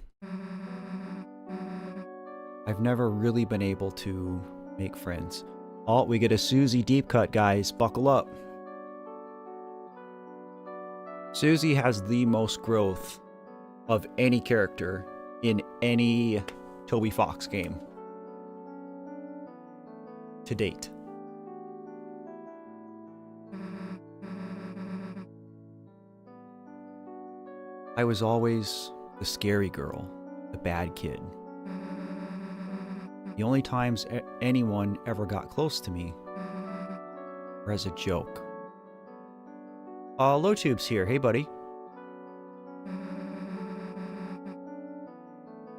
I've never really been able to make friends. Oh, we get a Susie deep cut, guys. Buckle up. Susie has the most growth of any character in any Toby Fox game to date. I was always the scary girl, the bad kid. The only times anyone ever got close to me were as a joke. Low Tube's here. Hey, buddy.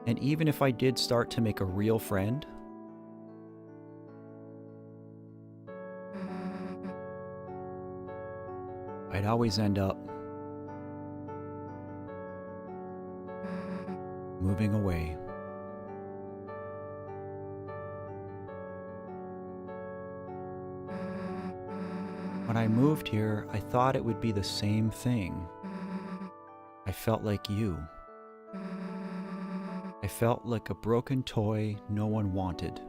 And even if I did start to make a real friend, I'd always end up moving away. When I moved here, I thought it would be the same thing. I felt like you. I felt like a broken toy no one wanted.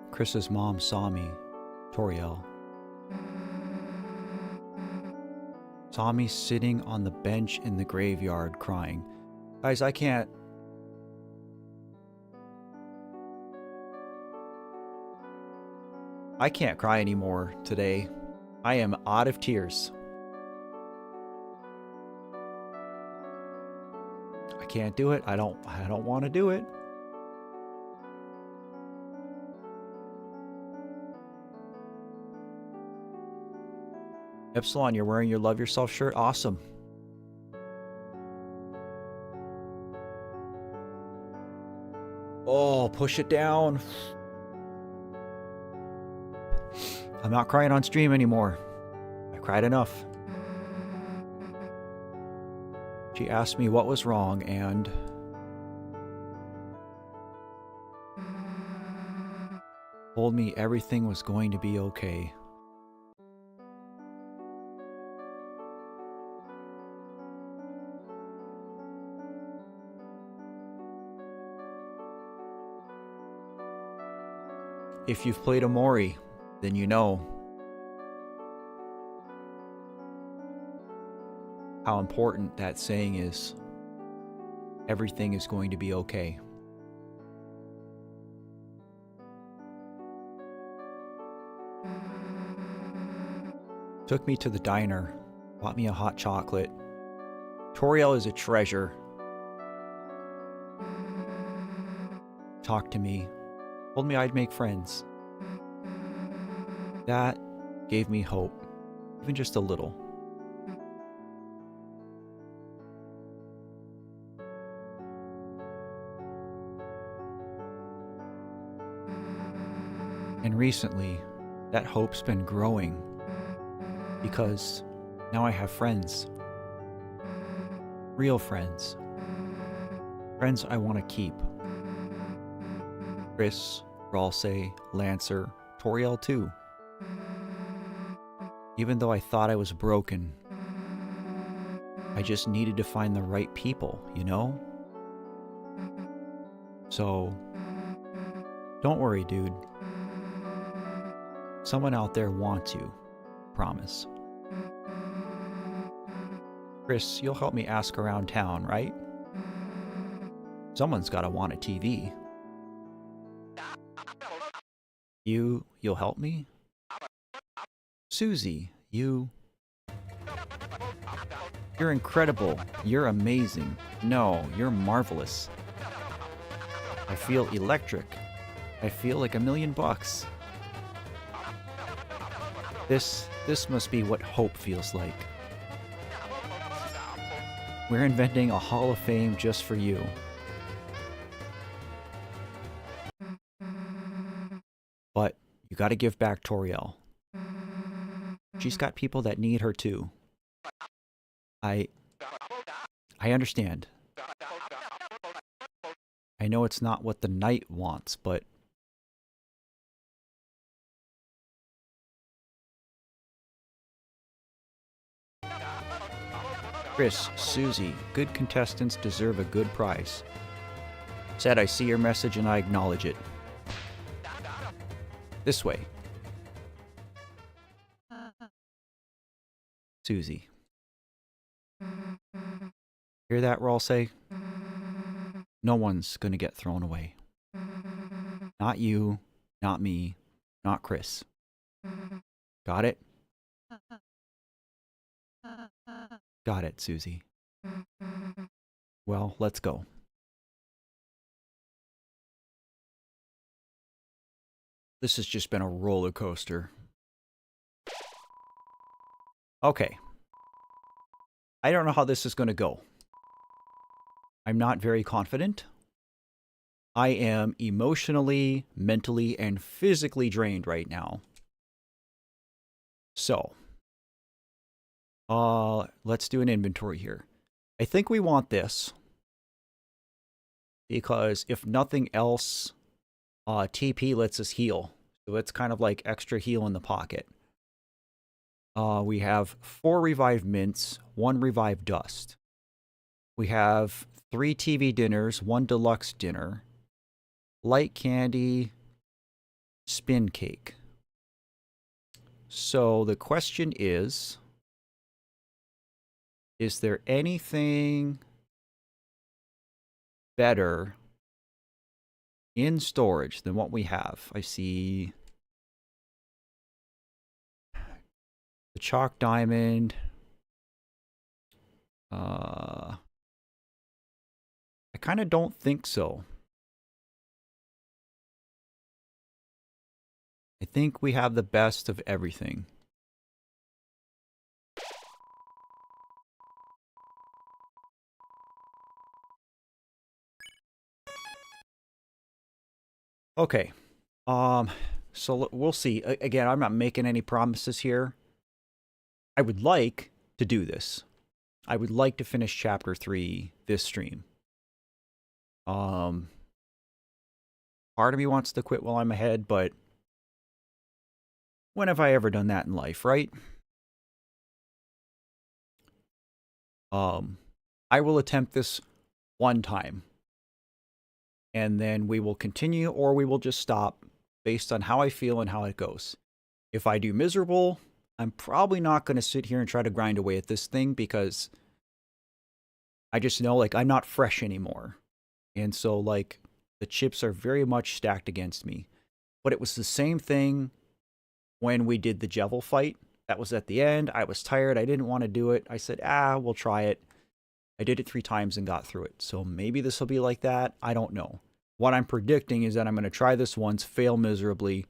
Chris's mom saw me, Toriel. Saw me sitting on the bench in the graveyard crying. Guys, I can't cry anymore today. I am out of tears. I can't do it. I don't want to do it. Epsilon, you're wearing your Love Yourself shirt? Awesome. Oh, push it down. I'm not crying on stream anymore. I cried enough. She asked me what was wrong and told me everything was going to be okay. If you've played Omori, then you know how important that saying is. Everything is going to be okay. Took me to the diner, bought me a hot chocolate. Toriel is a treasure. Talked to me. Told me I'd make friends. That gave me hope, even just a little. And recently, that hope's been growing because now I have friends. Real friends. Friends I want to keep. Chris, Ralsei, Lancer, Toriel too. Even though I thought I was broken, I just needed to find the right people, you know? So, don't worry, dude. Someone out there wants you. Promise. Chris, you'll help me ask around town, right? Someone's gotta want a TV. You'll help me? Susie, you're incredible. You're amazing. No, you're marvelous. I feel electric. I feel like $1,000,000. This must be what hope feels like. We're inventing a Hall of Fame just for you. But you gotta give back Toriel. She's got people that need her too. I understand. I know it's not what the knight wants, but Chris, Susie, good contestants deserve a good prize. Said I see your message and I acknowledge it. This way. Susie. Hear that, Rawl say? No one's gonna get thrown away. Not you, not me, not Chris. Got it? Got it, Susie. Well, let's go. This has just been a roller coaster. Okay. I don't know how this is going to go. I'm not very confident. I am emotionally, mentally, and physically drained right now. So, let's do an inventory here. I think we want this because if nothing else, TP lets us heal. So it's kind of like extra heal in the pocket. We have 4 revived mints, 1 revived dust. We have 3 TV dinners, 1 deluxe dinner, light candy, spin cake. So the question is there anything better in storage than what we have? I see the chalk diamond. I kind of don't think so. I think we have the best of everything. Okay. So we'll see. Again, I'm not making any promises here. I would like to do this. I would like to finish chapter 3 this stream. Part of me wants to quit while I'm ahead, but when have I ever done that in life, right? I will attempt this one time. And then we will continue or we will just stop based on how I feel and how it goes. If I do miserable, I'm probably not going to sit here and try to grind away at this thing because I just know, like, I'm not fresh anymore. And so, like, the chips are very much stacked against me. But it was the same thing when we did the Jevil fight. That was at the end. I was tired. I didn't want to do it. I said, we'll try it. I did it 3 times and got through it. So maybe this will be like that. I don't know. What I'm predicting is that I'm going to try this once, fail miserably,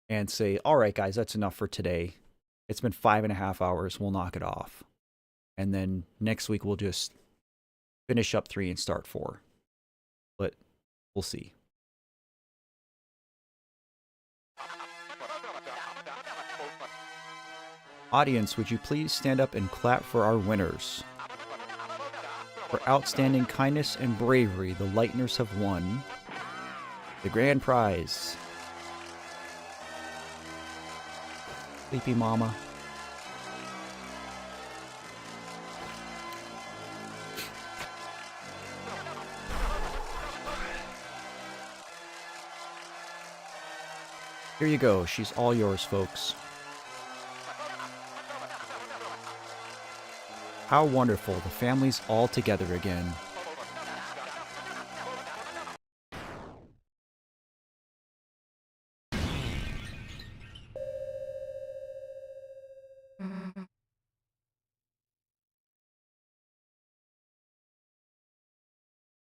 and say, all right, guys, that's enough for today. It's been 5.5 hours. We'll knock it off. And then next week, we'll just finish up 3 and start 4. But we'll see. Audience, would you please stand up and clap for our winners? For outstanding kindness and bravery, the Lightners have won the grand prize. Sleepy Mama. Here you go. She's all yours, folks. How wonderful. The family's all together again.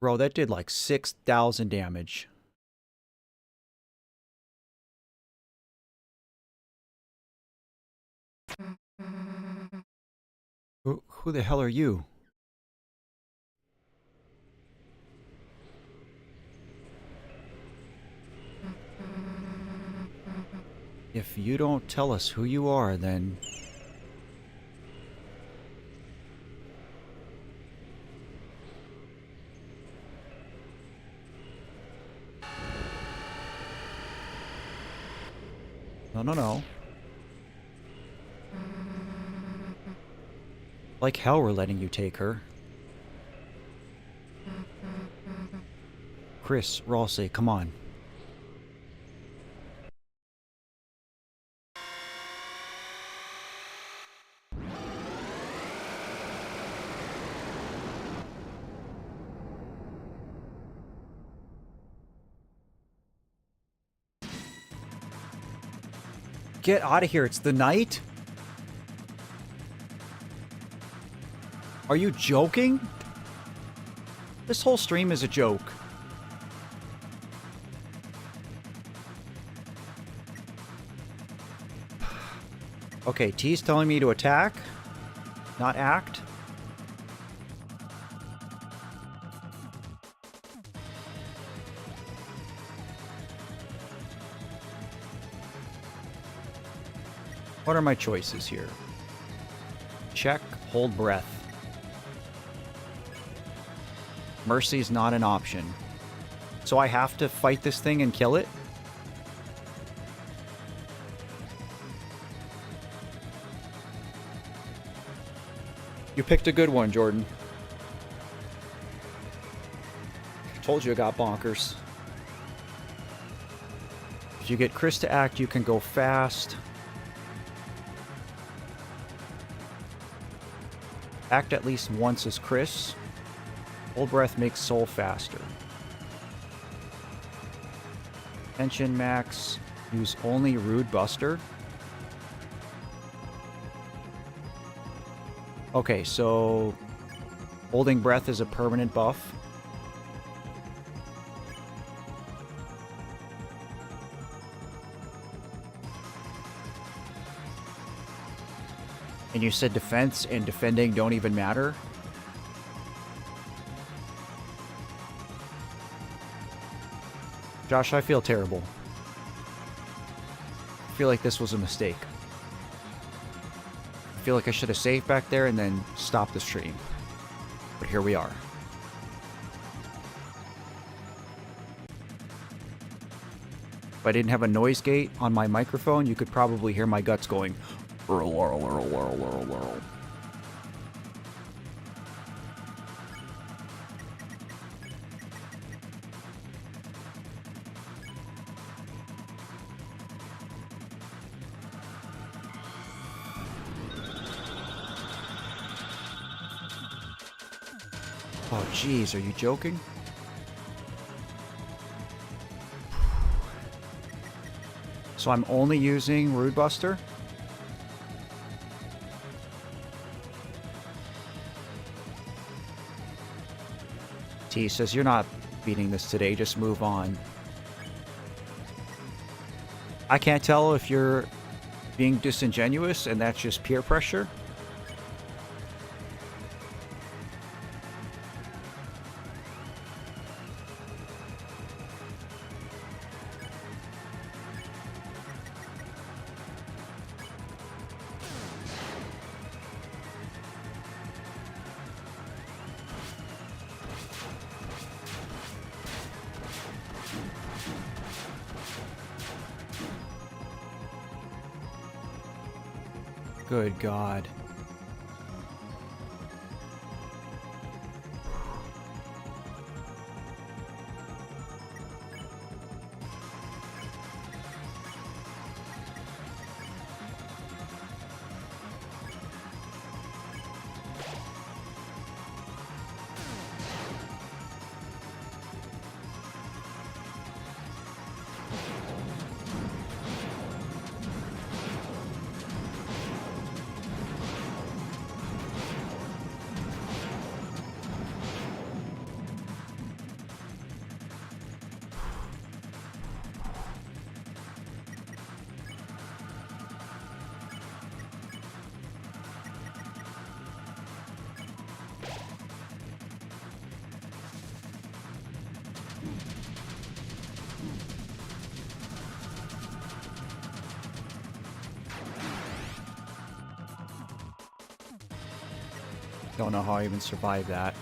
Bro, that did like 6,000 damage. Who the hell are you? If you don't tell us who you are, then... No. Like hell we're letting you take her. Chris, Ralsei, come on. Get out of here. It's the night? Are you joking? This whole stream is a joke. Okay, T's telling me to attack, not act. What are my choices here? Check, hold breath. Mercy is not an option. So I have to fight this thing and kill it? You picked a good one, Jordan. Told you I got bonkers. If you get Chris to act, you can go fast. Act at least once as Chris. Hold breath makes soul faster. Tension max. Use only Rude Buster. Okay, so holding breath is a permanent buff. And you said defense and defending don't even matter? Josh, I feel terrible. I feel like this was a mistake. I feel like I should have saved back there and then stopped the stream. But here we are. If I didn't have a noise gate on my microphone, you could probably hear my guts going... Oh, jeez, are you joking? So I'm only using Rude Buster? T says, you're not beating this today, just move on. I can't tell if you're being disingenuous and that's just peer pressure. Good God. Don't know how I even survived that.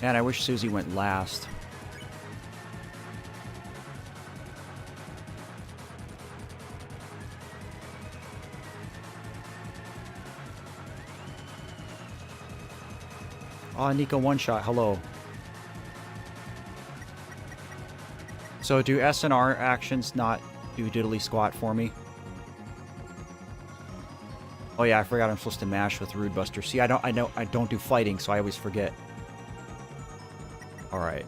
Man, I wish Susie went last. Oh, Nico one-shot. Hello. So do S and R actions not do diddly squat for me? Oh yeah, I forgot I'm supposed to mash with Rude Buster. See, I don't do fighting, so I always forget. All right.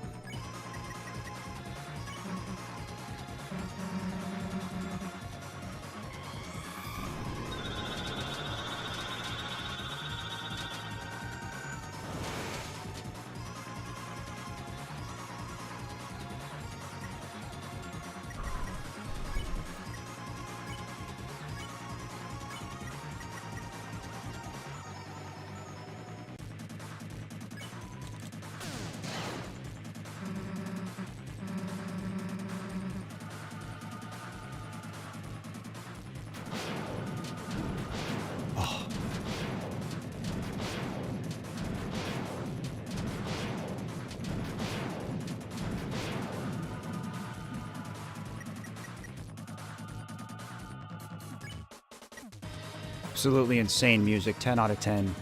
Absolutely insane music. 10 out of 10.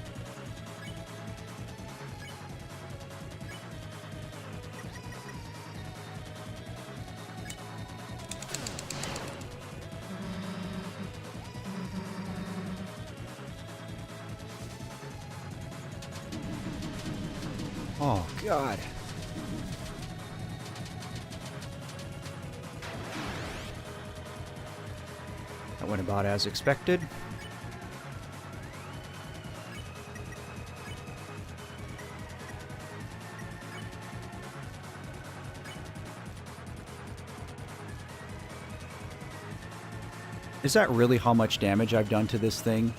Oh, God. That went about as expected. Is that really how much damage I've done to this thing?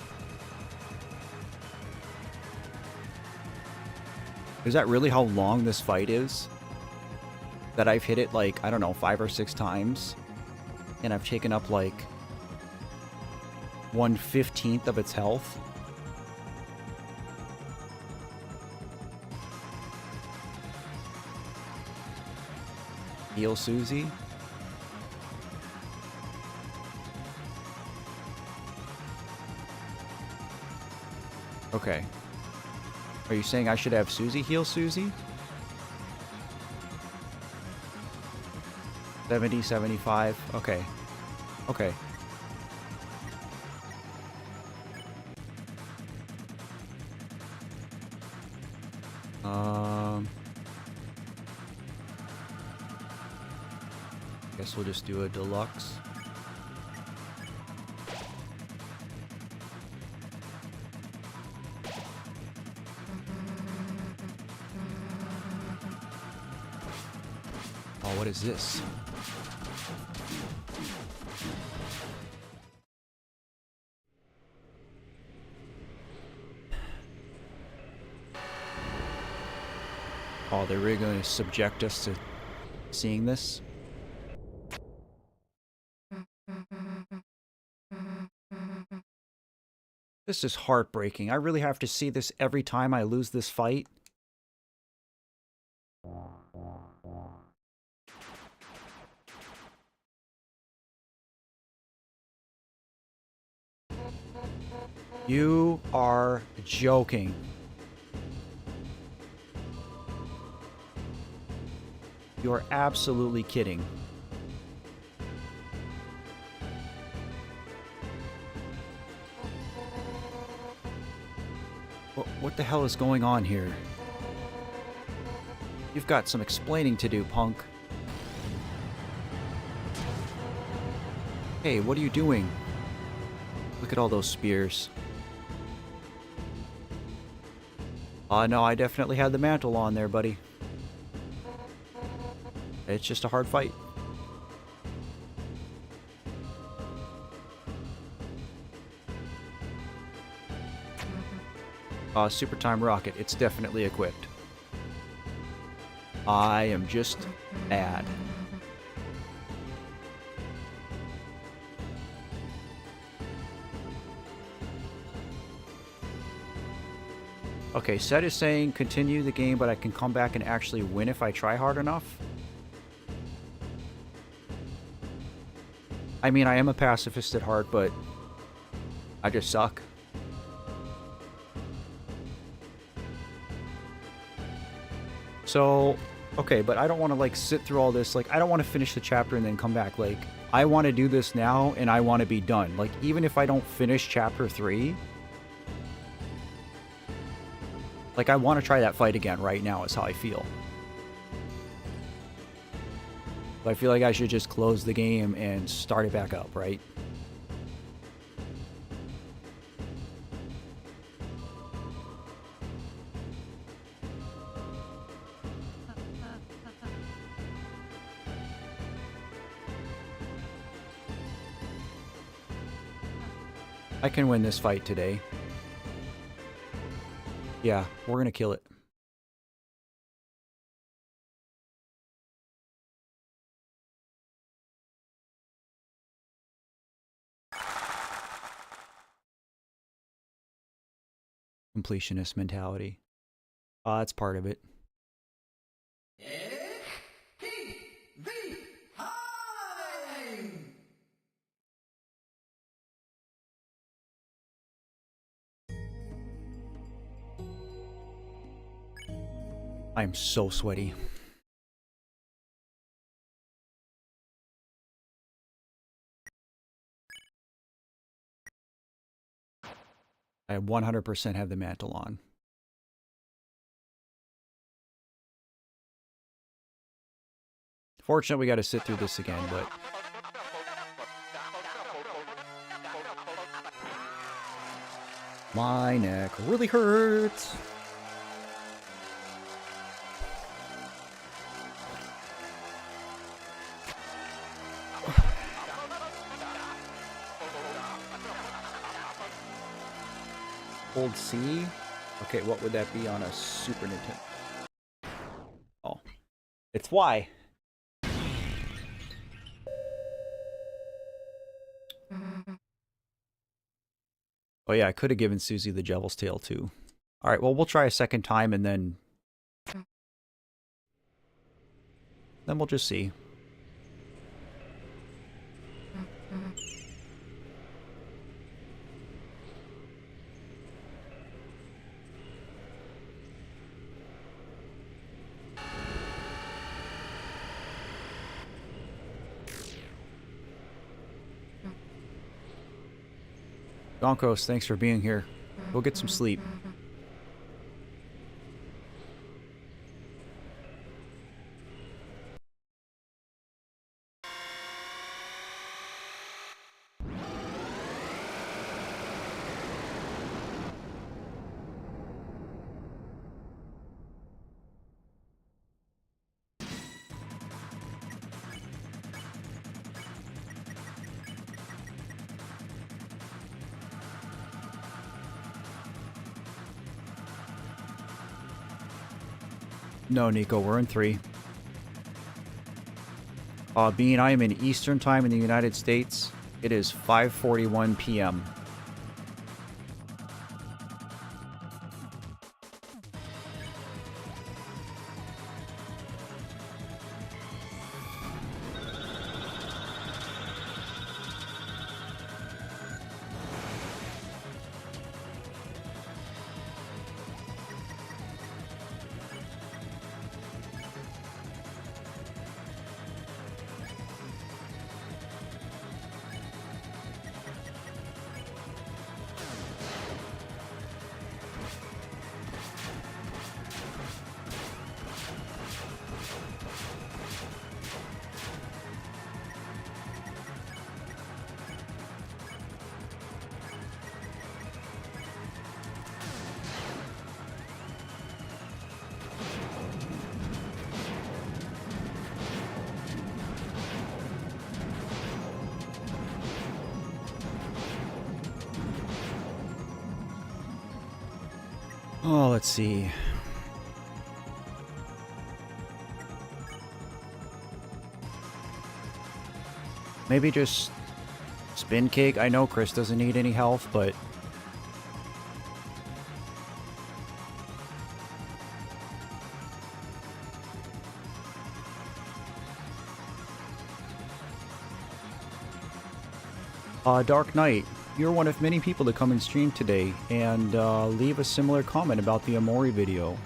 Is that really how long this fight is? That I've hit it like, I don't know, 5 or 6 times? And I've taken up like 1/15 of its health? Heal Susie? Okay. Are you saying I should have Susie heal Susie? 70, 75. Okay. Okay. Guess we'll just do a deluxe. Oh, what is this? Oh, they're really going to subject us to seeing this? This is heartbreaking. I really have to see this every time I lose this fight. You are joking. You're absolutely kidding. What the hell is going on here? You've got some explaining to do, punk. Hey, what are you doing? Look at all those spears. No, I definitely had the mantle on there, buddy. It's just a hard fight. Super Time Rocket. It's definitely equipped. I am just bad. Okay, Set is saying continue the game, but I can come back and actually win if I try hard enough. I mean, I am a pacifist at heart, but I just suck. So, okay, but I don't want to, like, sit through all this. Like, I don't want to finish the chapter and then come back. Like, I want to do this now, and I want to be done. Like, even if I don't finish chapter 3... Like, I want to try that fight again right now is how I feel. But I feel like I should just close the game and start it back up, right? I can win this fight today. Yeah, we're gonna kill it. Completionist mentality. That's part of it. I'm so sweaty. I 100% have the mantle on. Fortunately, we got to sit through this again, but... My neck really hurts. Hold C? Okay, what would that be on a Super Nintendo? Oh. It's Y. Oh yeah, I could have given Susie the Devil's Tail too. Alright, well we'll try a second time and then we'll just see. Donkos, thanks for being here. Go get some sleep. No, Nico, we're in 3. Bean, I am in Eastern Time in the United States. It is 5:41 p.m. Oh, let's see. Maybe just spin cake. I know Chris doesn't need any health, but Dark Knight, you're one of many people to come and stream today and leave a similar comment about the Amori video.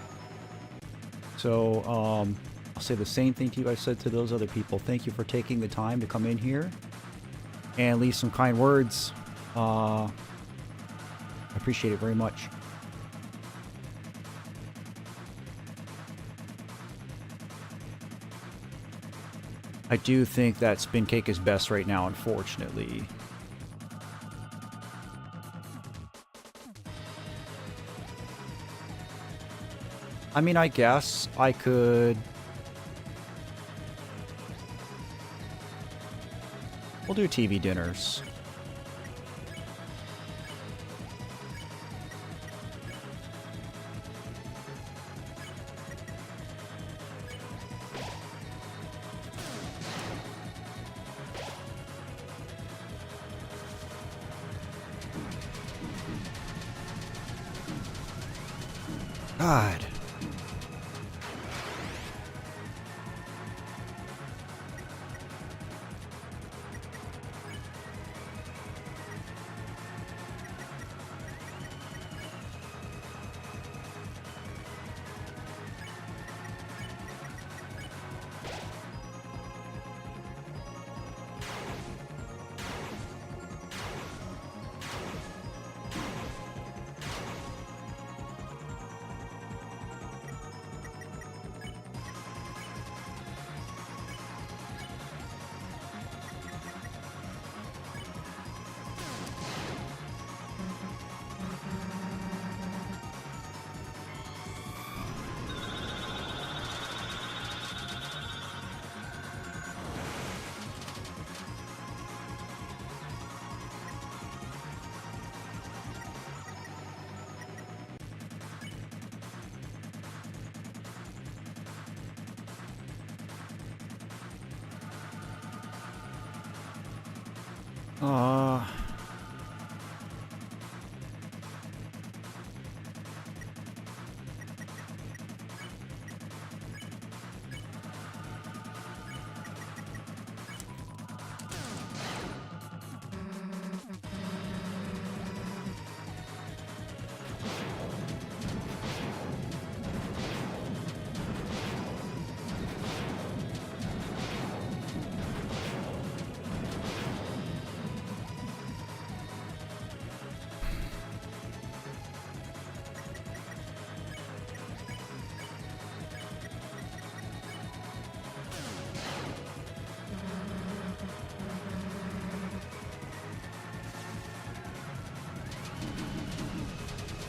So, I'll say the same thing to you I said to those other people. Thank you for taking the time to come in here and leave some kind words. I appreciate it very much. I do think that Spin Cake is best right now, unfortunately. I mean, I guess I could... We'll do TV dinners. God.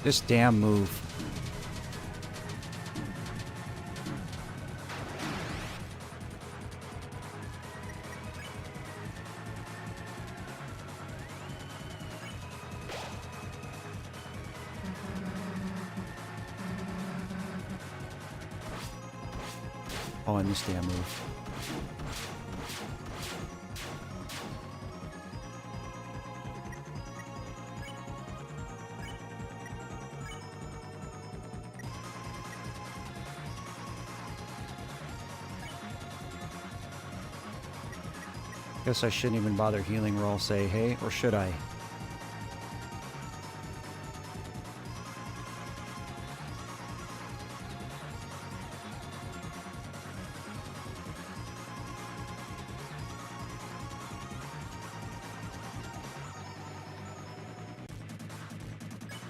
This damn move. Oh, and this damn move. Guess I shouldn't even bother healing roll, say, hey, or should I?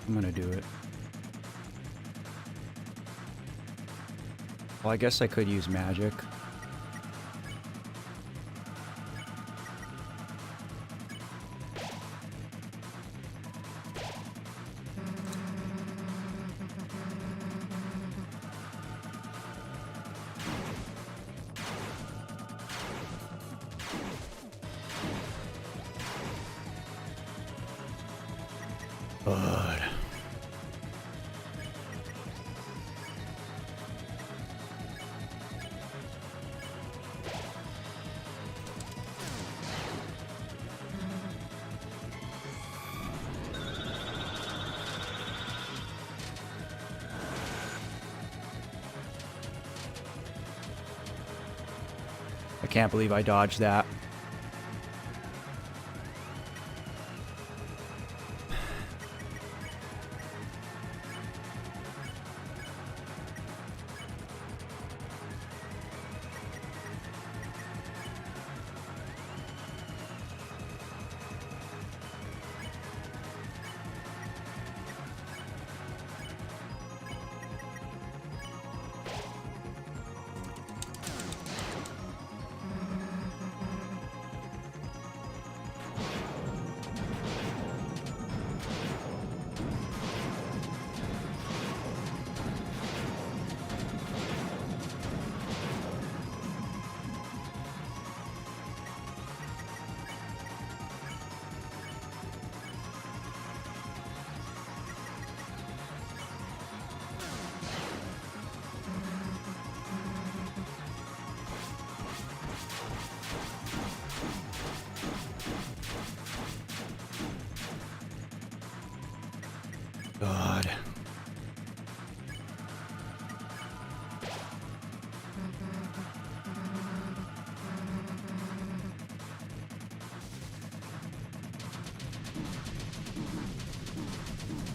I'm gonna do it. Well, I guess I could use magic. But I can't believe I dodged that.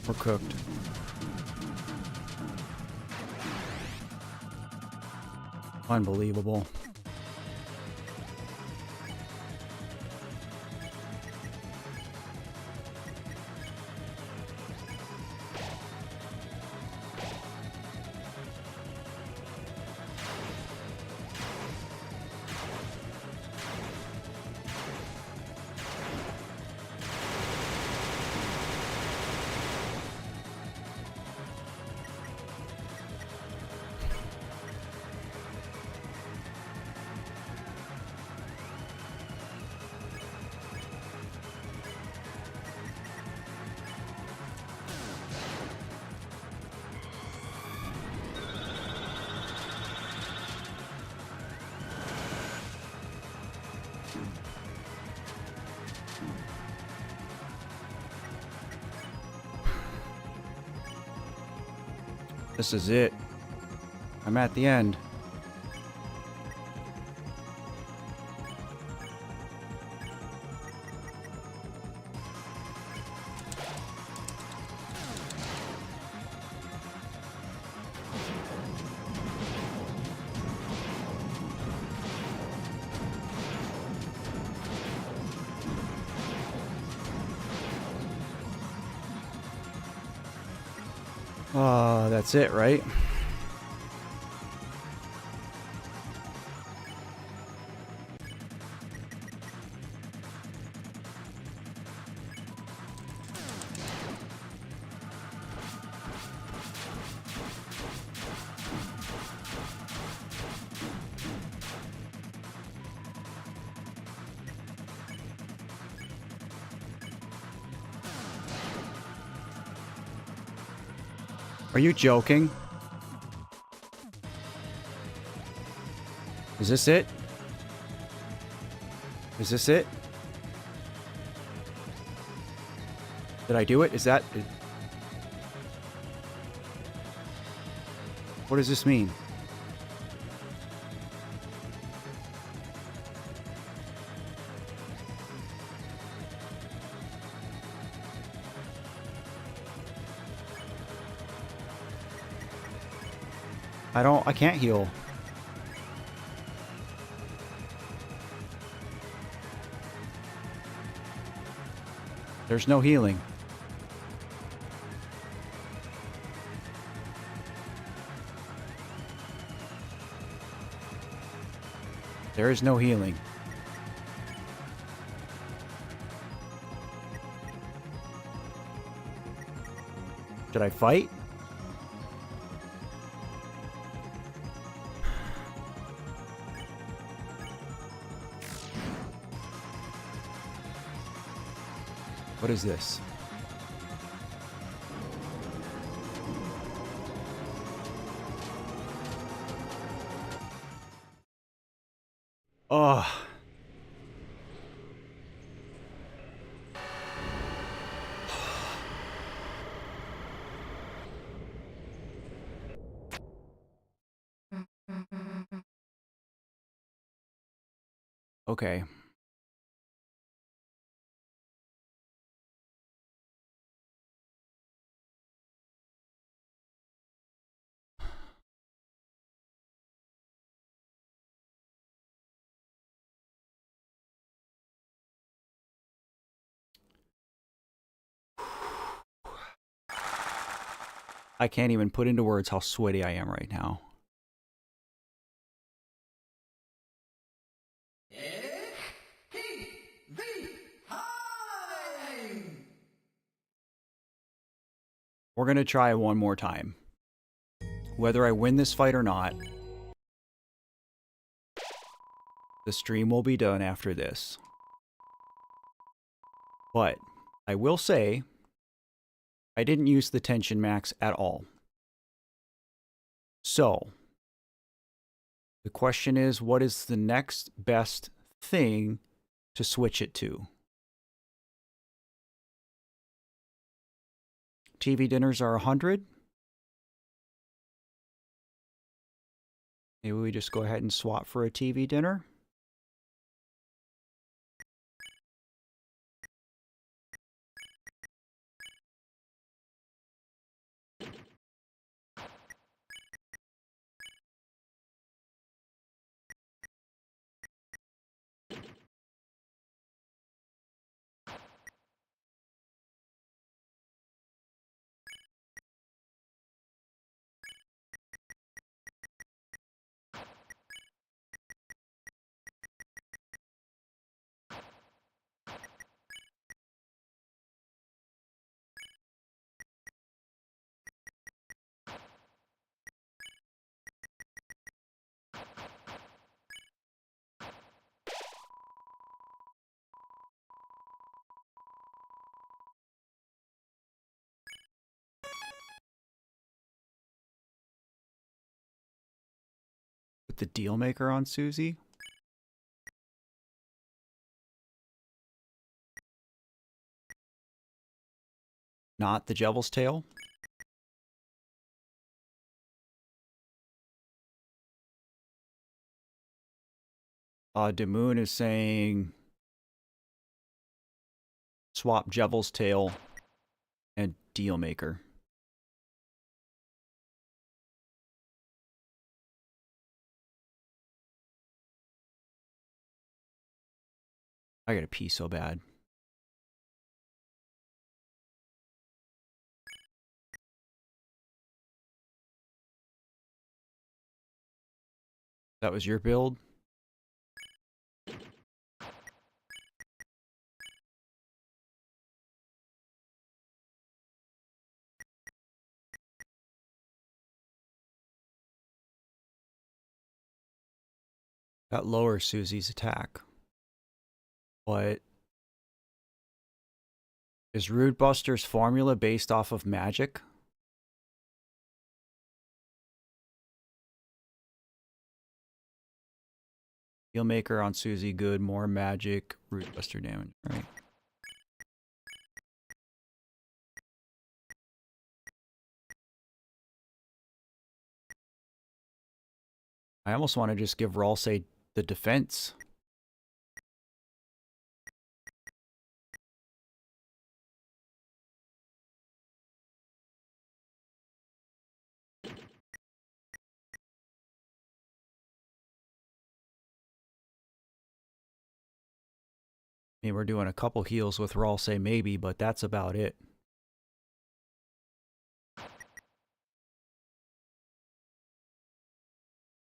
We're cooked. Unbelievable. This is it. I'm at the end. That's it, right? Are you joking? Is this it? Is this it? Did I do it? Is that... What does this mean? I can't heal. There's no healing. There is no healing. Should I fight? What is this? Oh. Okay. I can't even put into words how sweaty I am right now. We're going to try one more time. Whether I win this fight or not, the stream will be done after this. But I will say, I didn't use the tension max at all. So, the question is, what is the next best thing to switch it to? TV dinners are 100. Maybe we just go ahead and swap for a TV dinner. the deal maker on Susie. Not the Devil's Tail. Demoon is saying swap Devil's Tail and Deal Maker. I gotta pee so bad. That was your build? That lowers Susie's attack. What? Is Rude Buster's formula based off of magic? Deal Maker on Susie, good. More magic. Rude Buster damage. Right. I almost want to just give Ralsei the defense. I mean, we're doing a couple heals with Ralsei maybe, but that's about it.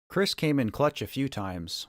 Chris came in clutch a few times.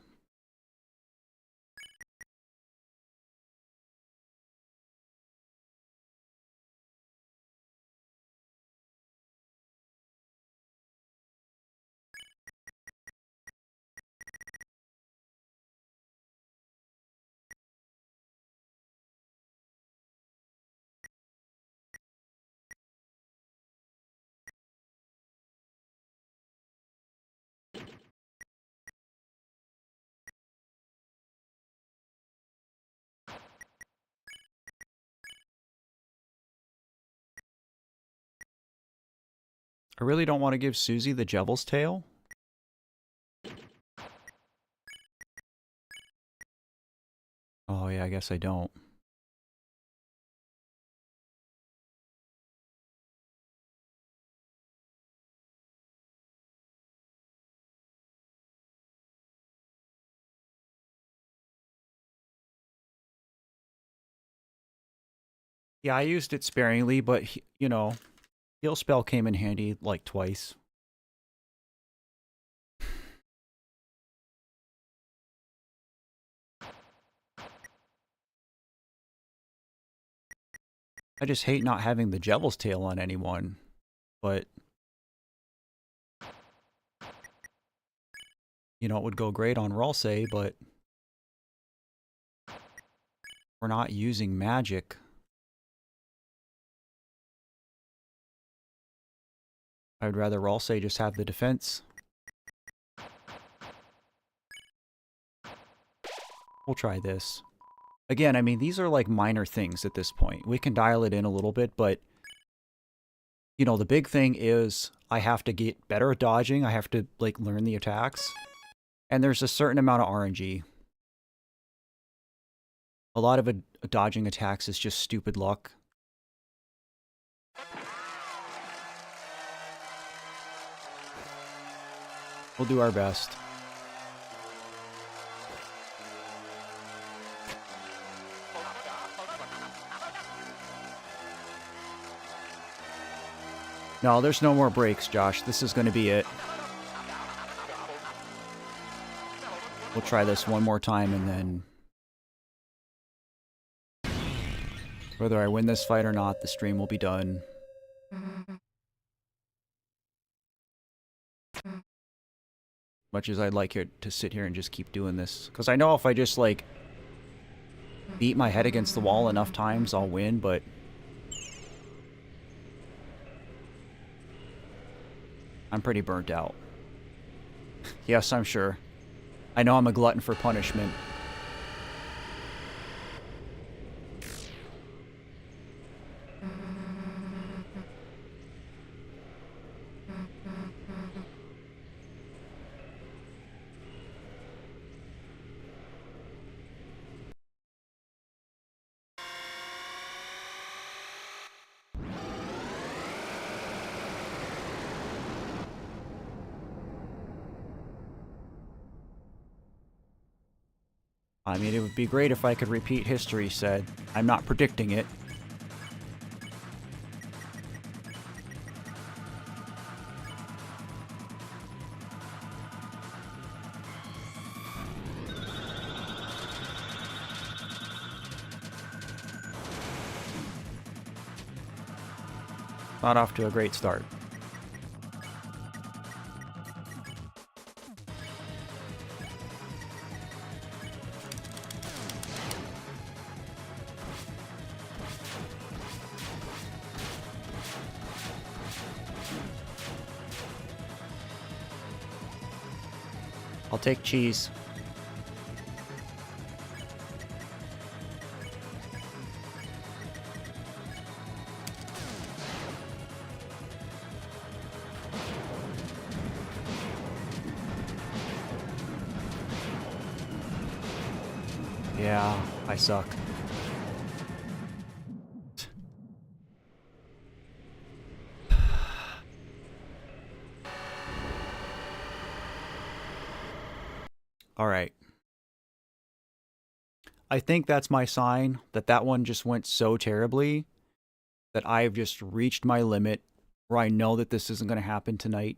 I really don't want to give Susie the Devil's Tail. Oh yeah, I guess I don't. Yeah, I used it sparingly, but, you know, heal spell came in handy like twice. I just hate not having the Devil's Tail on anyone, but, you know, it would go great on Ralsei, but we're not using magic. I would rather Ralsei just have the defense. We'll try this. Again, I mean, these are like minor things at this point. We can dial it in a little bit, but, you know, the big thing is I have to get better at dodging. I have to, like, learn the attacks. And there's a certain amount of RNG. A lot of dodging attacks is just stupid luck. We'll do our best. No, there's no more breaks, Josh. This is going to be it. We'll try this one more time and then... whether I win this fight or not, the stream will be done. Much as I'd like it to sit here and just keep doing this. Because I know if I just, like, beat my head against the wall enough times, I'll win, but... I'm pretty burnt out. Yes, I'm sure. I know I'm a glutton for punishment. I mean, it would be great if I could repeat history said. I'm not predicting it. Not off to a great start. I'll take cheese. Yeah, I suck. All right. I think that's my sign that that one just went so terribly that I've just reached my limit where I know that this isn't going to happen tonight.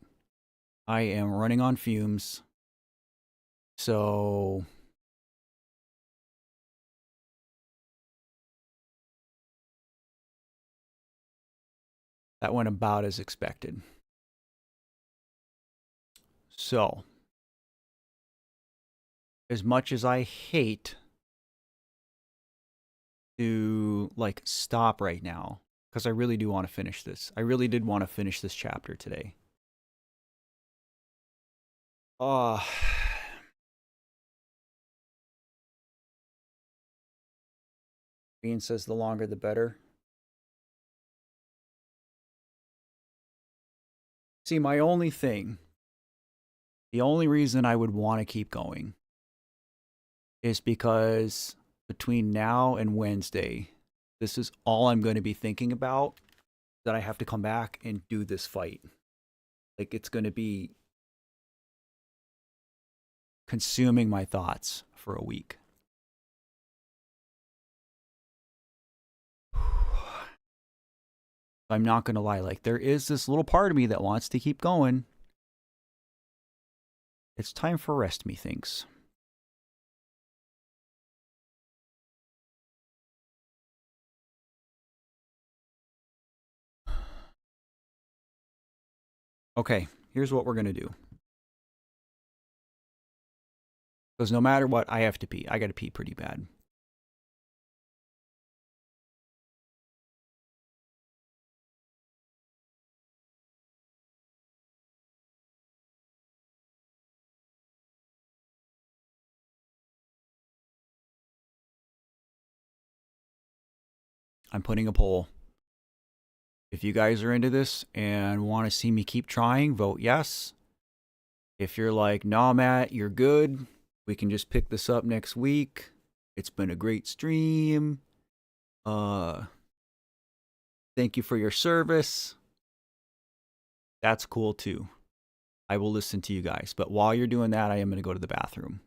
I am running on fumes. So that went about as expected. So, as much as I hate to like stop right now, because I really do want to finish this. I really did want to finish this chapter today. Oh, Bean says the longer the better. See, my only thing, the only reason I would want to keep going is because between now and Wednesday, this is all I'm going to be thinking about, that I have to come back and do this fight. Like, it's going to be consuming my thoughts for a week. I'm not going to lie. Like, there is this little part of me that wants to keep going. It's time for rest, methinks. Okay, here's what we're going to do. Because no matter what, I have to pee. I got to pee pretty bad. I'm putting a poll. If you guys are into this and want to see me keep trying, vote yes. If you're like, nah, Matt, you're good, we can just pick this up next week. It's been a great stream. Thank you for your service. That's cool too. I will listen to you guys. But while you're doing that, I am going to go to the bathroom.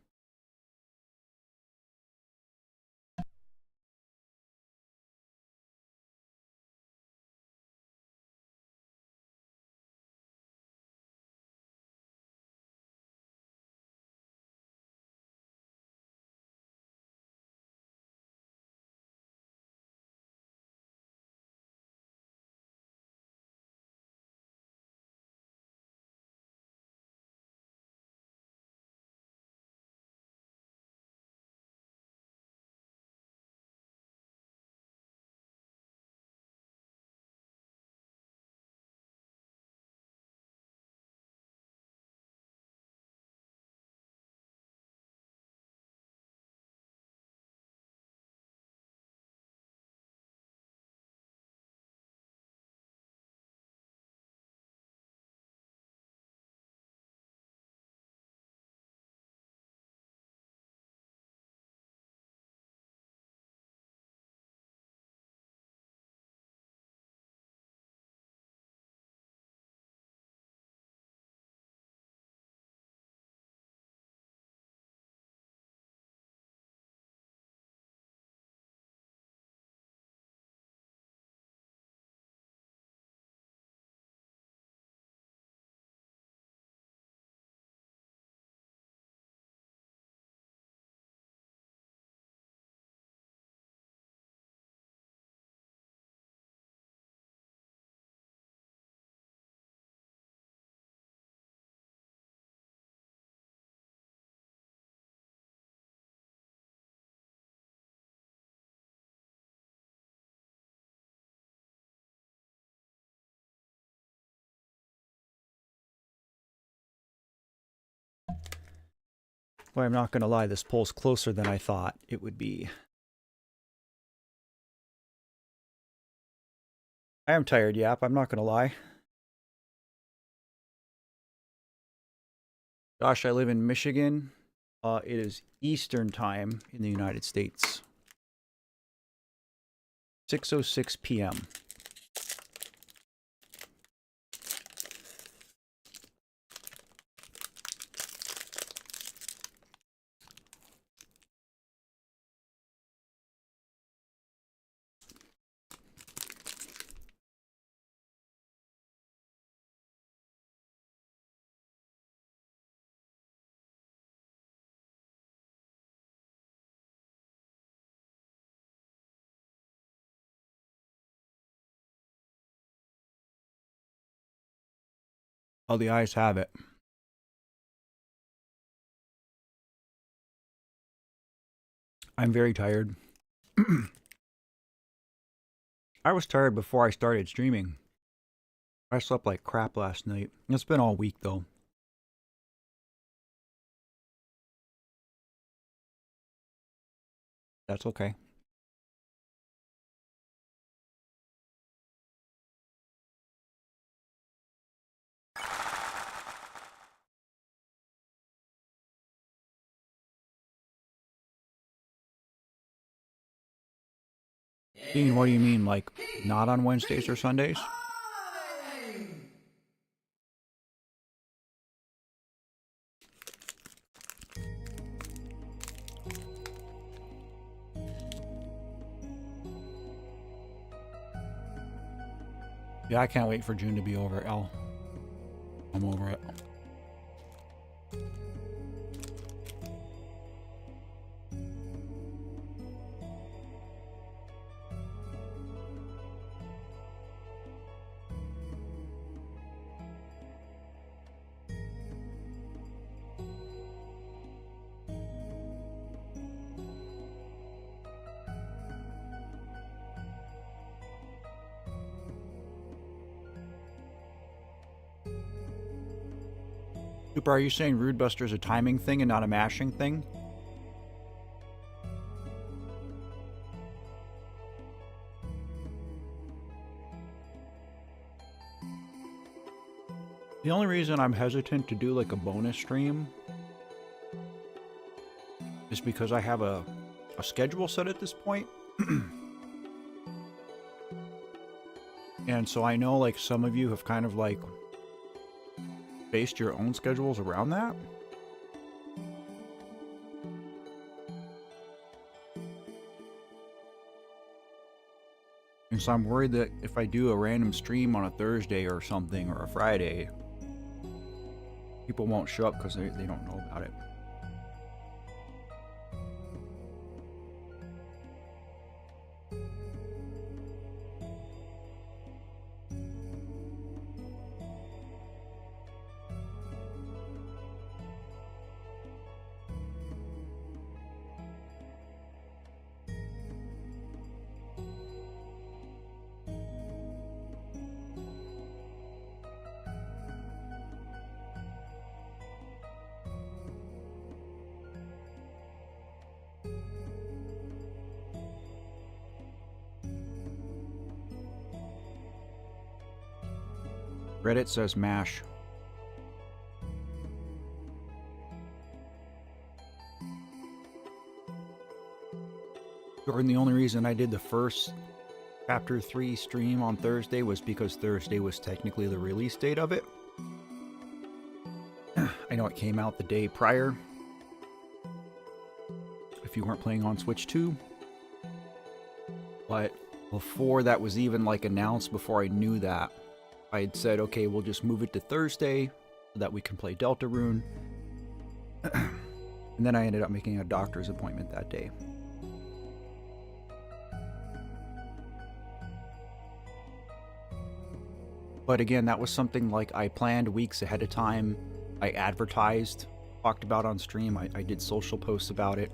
Well, I'm not going to lie, this poll's closer than I thought it would be. I am tired, Yap. I'm not going to lie. Gosh, I live in Michigan. It is Eastern time in the United States. 6:06 p.m. Oh, the eyes have it. I'm very tired. I was tired before I started streaming. I slept like crap last night. It's been all week, though. That's okay. Dean, what do you mean? Like, not on Wednesdays or Sundays? Yeah, I can't wait for June to be over, L. I'm over it. Super, are you saying Rude Buster is a timing thing and not a mashing thing? The only reason I'm hesitant to do like a bonus stream is because I have a schedule set at this point. And so I know like some of you have kind of like based your own schedules around that. And so I'm worried that if I do a random stream on a Thursday or something or a Friday, people won't show up because they don't know about it. Reddit says mash. Jordan, the only reason I did the first Chapter 3 stream on Thursday was because Thursday was technically the release date of it. I know it came out the day prior, if you weren't playing on Switch 2. But before that was even like announced, before I knew that, I had said, okay, we'll just move it to Thursday so that we can play Deltarune. And then I ended up making a doctor's appointment that day. But again, that was something like I planned weeks ahead of time. I advertised, talked about on stream. I did social posts about it.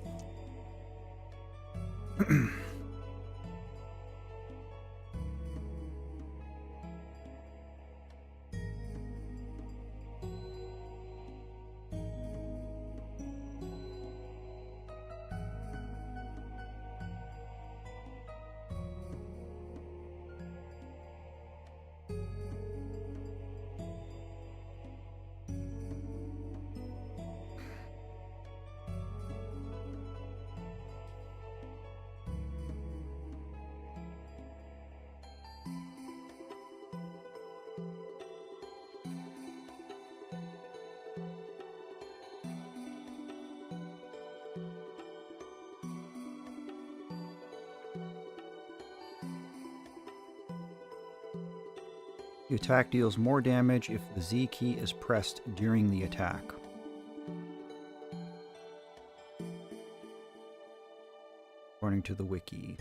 The attack deals more damage if the Z key is pressed during the attack. According to the wiki.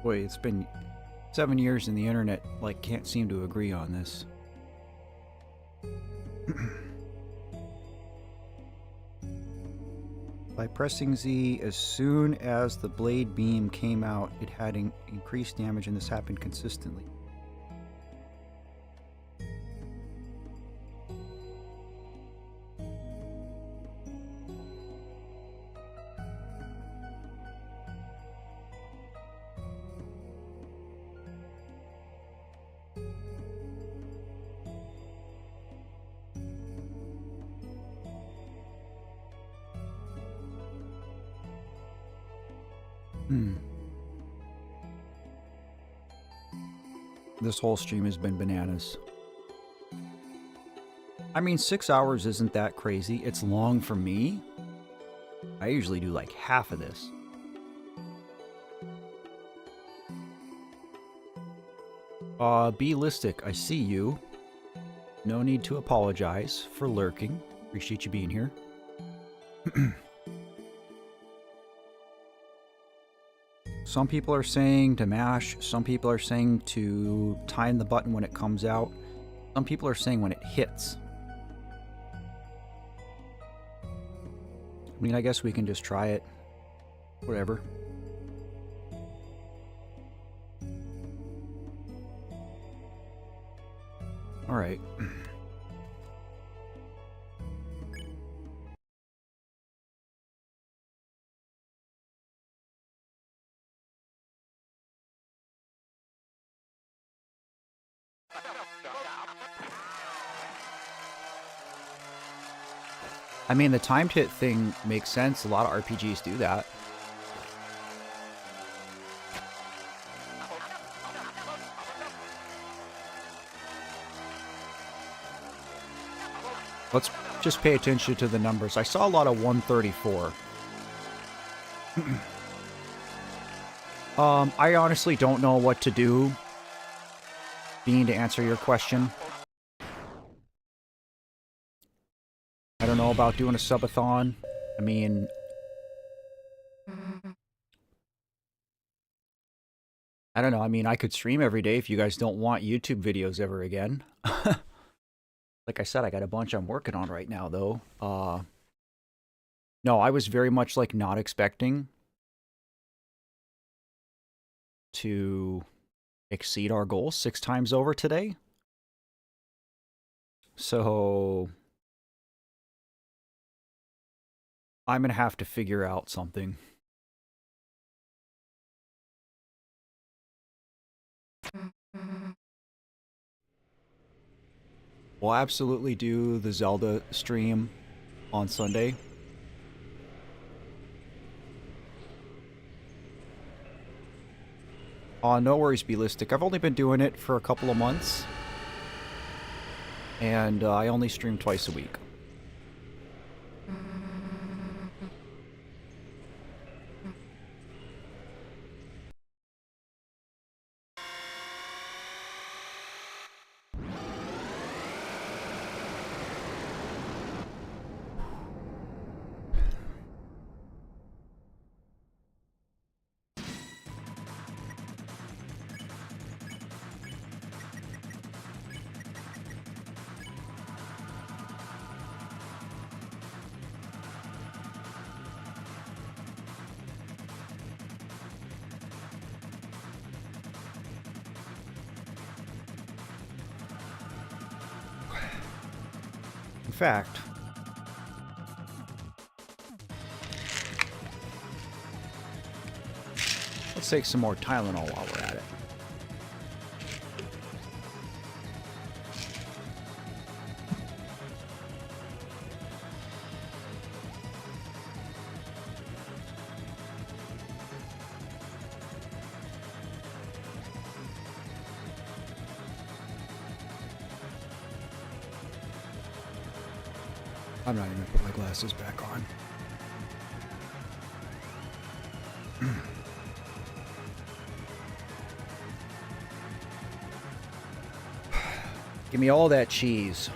Boy, it's been 7 years and the internet, like, can't seem to agree on this. By pressing Z, as soon as the blade beam came out, it had increased damage, and this happened consistently. This whole stream has been bananas. I mean, 6 hours isn't that crazy. It's long for me. I usually do like half of this. B-listic, I see you. No need to apologize for lurking. Appreciate you being here. Some people are saying to mash. Some people are saying to time the button when it comes out. Some people are saying when it hits. I mean, I guess we can just try it. Whatever. All right. I mean, the timed hit thing makes sense. A lot of RPGs do that. Let's just pay attention to the numbers. I saw a lot of 134. I honestly don't know what to do, Bean, to answer your question. I don't know about doing a subathon. I mean, I don't know. I mean, I could stream every day if you guys don't want YouTube videos ever again. Like I said, I got a bunch I'm working on right now, though. No, I was very much like not expecting to exceed our goal 6 times over today. So I'm going to have to figure out something. We'll absolutely do the Zelda stream on Sunday. No worries, Belistic. I've only been doing it for a couple of months. And I only stream twice a week. In fact, let's take some more Tylenol while we're at it. I'm not even gonna put my glasses back on. Give me all that cheese.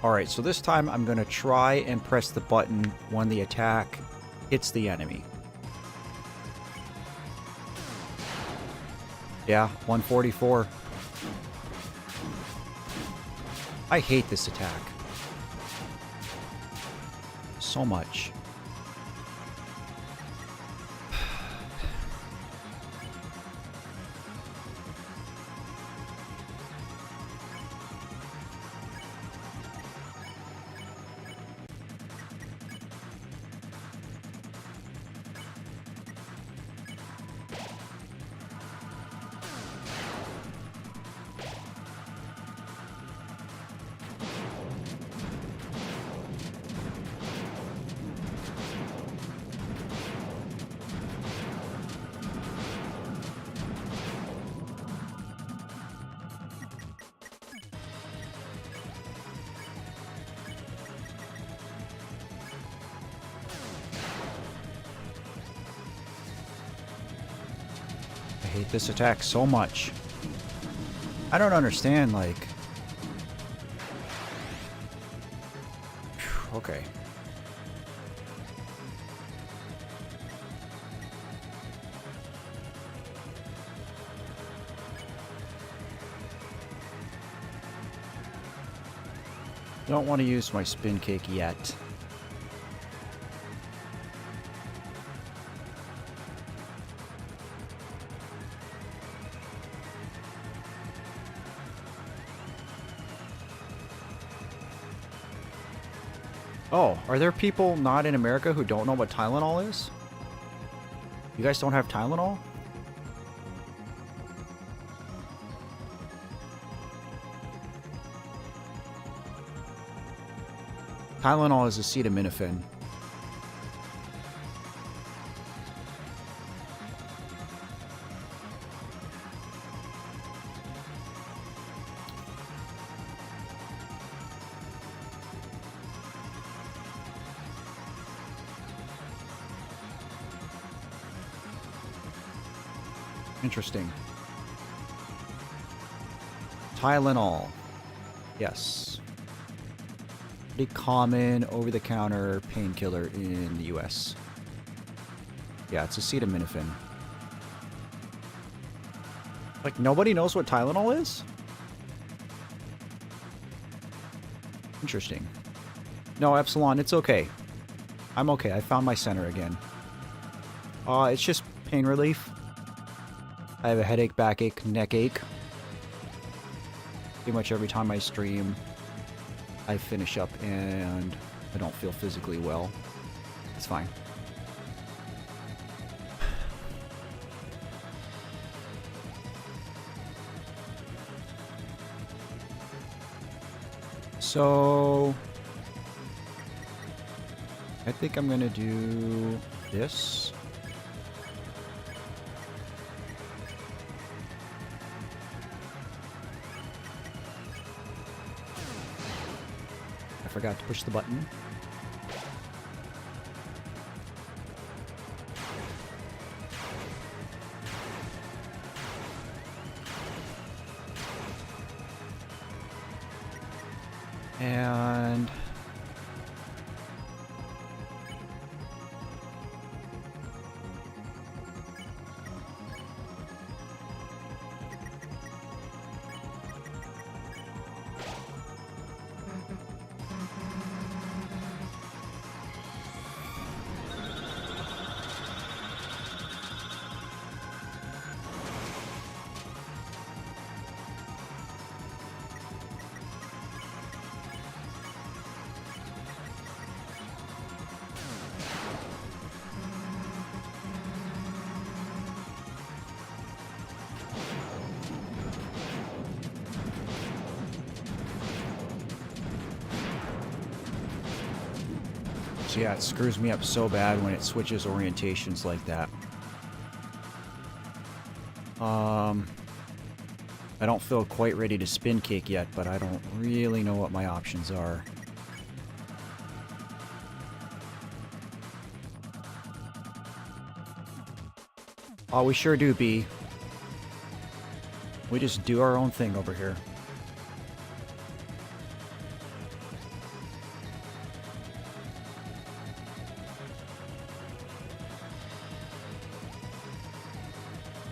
Alright, so this time I'm going to try and press the button when the attack hits the enemy. Yeah, 144. I hate this attack. So much. I hate this attack so much. I don't understand, like... Okay. Don't want to use my spin kick yet. Oh, are there people not in America who don't know what Tylenol is? You guys don't have Tylenol? Tylenol is acetaminophen. Interesting. Tylenol. Yes. Pretty common over-the-counter painkiller in the US. Yeah, it's acetaminophen. Like, nobody knows what Tylenol is? Interesting. No, Epsilon, it's okay. I'm okay. I found my center again. It's just pain relief. I have a headache, backache, neck ache. Pretty much every time I stream, I finish up and I don't feel physically well. It's fine. So I think I'm gonna do this. I forgot to push the button. And so yeah, it screws me up so bad when it switches orientations like that. I don't feel quite ready to spin kick yet, but I don't really know what my options are. Oh, we sure do, B. We just do our own thing over here.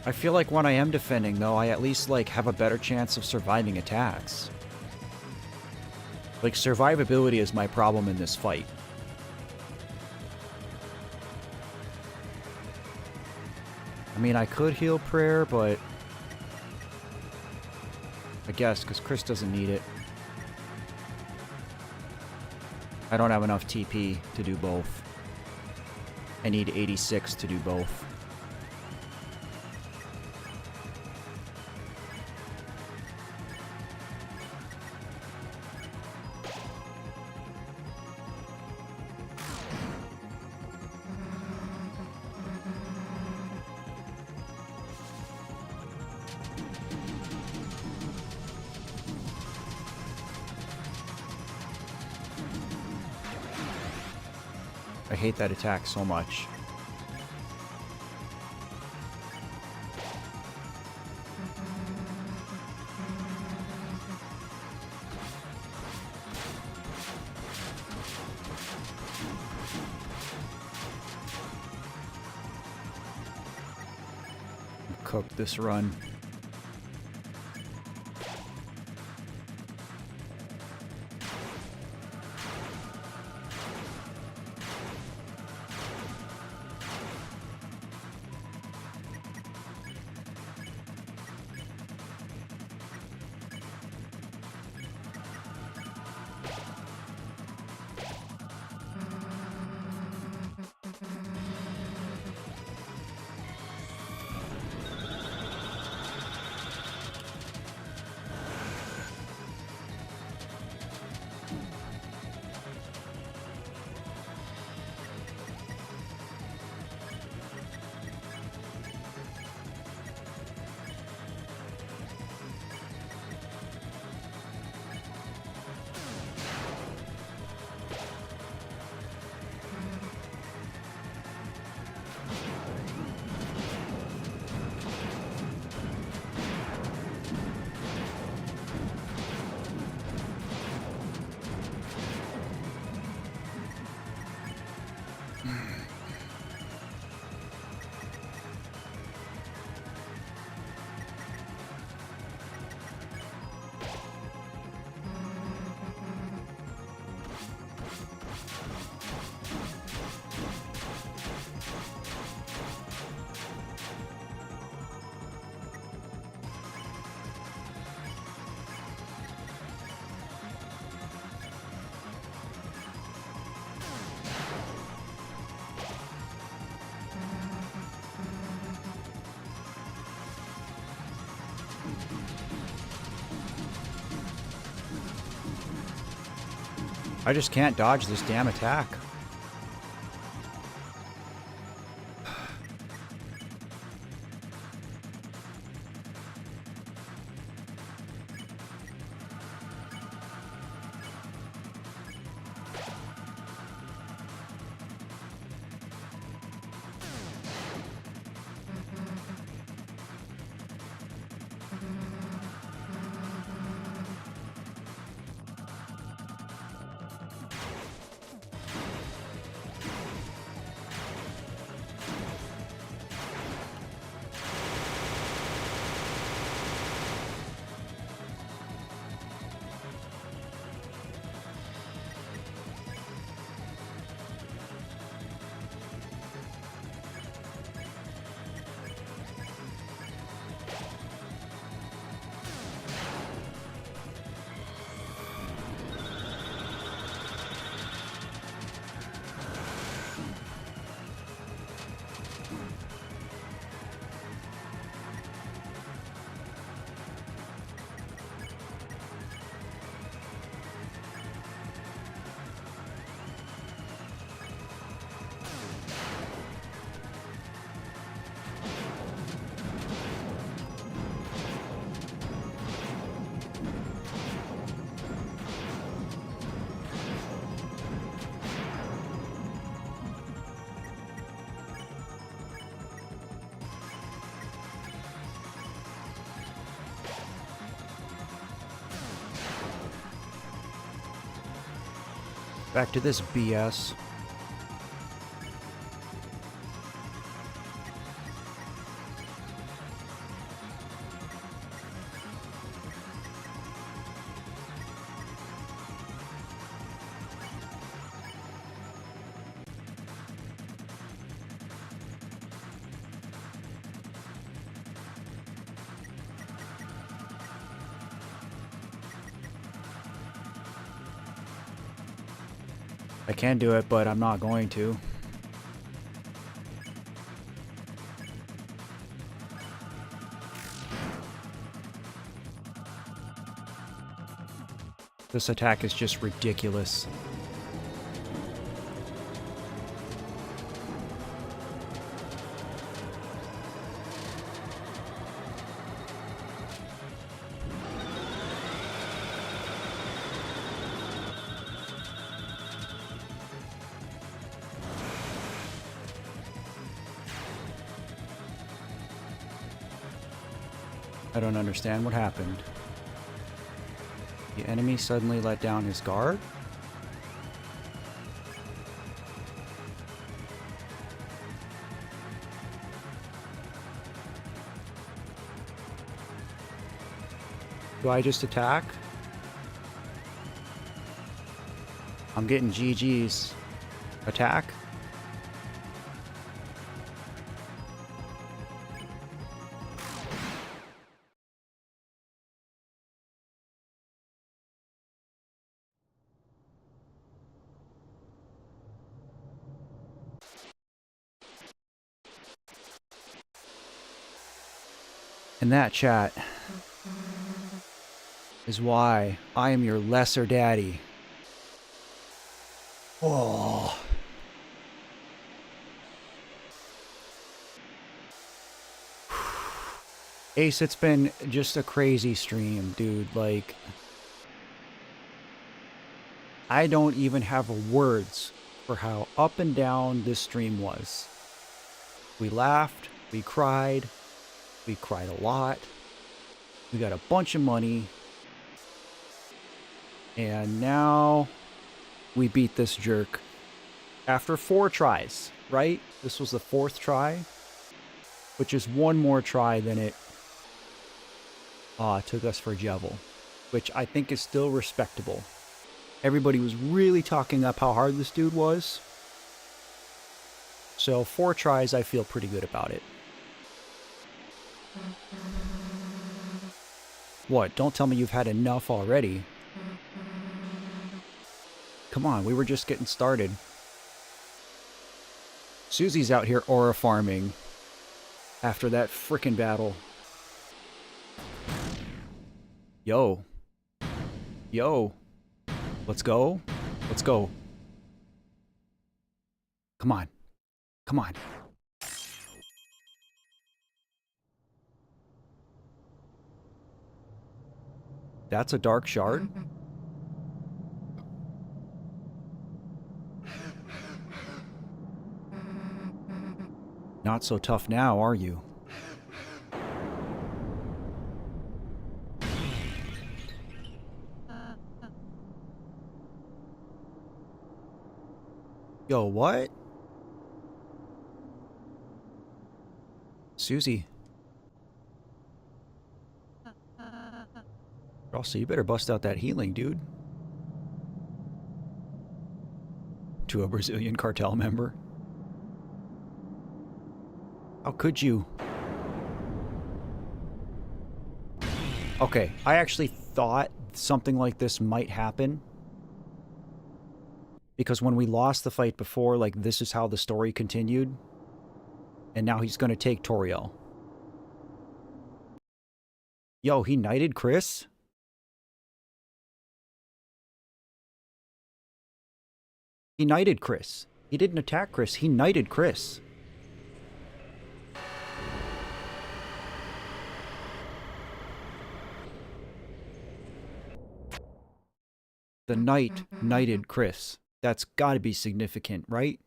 I feel like when I am defending, though, I at least, like, have a better chance of surviving attacks. Like, survivability is my problem in this fight. I mean, I could heal prayer, but I guess, because Chris doesn't need it. I don't have enough TP to do both. I need 86 to do both. I hate that attack so much. Cook this run. I just can't dodge this damn attack. Back to this BS. I can do it, but I'm not going to. This attack is just ridiculous. I don't understand what happened. The enemy suddenly let down his guard? Do I just attack? I'm getting GG's. Attack? And that, chat, is why I am your lesser daddy. Oh. Ace, it's been just a crazy stream, dude. Like, I don't even have words for how up and down this stream was. We laughed, we cried a lot, we got a bunch of money, and now we beat this jerk after 4 tries, right? This was the 4th try, which is one more try than it took us for Jevil, which I think is still respectable. Everybody was really talking up how hard this dude was. So 4 tries, I feel pretty good about it. What? Don't tell me you've had enough already. Come on, we were just getting started. Susie's out here aura farming after that frickin' battle. Yo. Yo. Let's go. Let's go. Come on. Come on. That's a dark shard? Not so tough now, are you? Yo, what? Susie. Also, you better bust out that healing, dude. To a Brazilian cartel member. How could you? Okay, I actually thought something like this might happen. Because when we lost the fight before, like, this is how the story continued. And now he's gonna take Toriel. Yo, he knighted Chris? He knighted Chris. He didn't attack Chris, he knighted Chris. The knight knighted Chris. That's gotta be significant, right?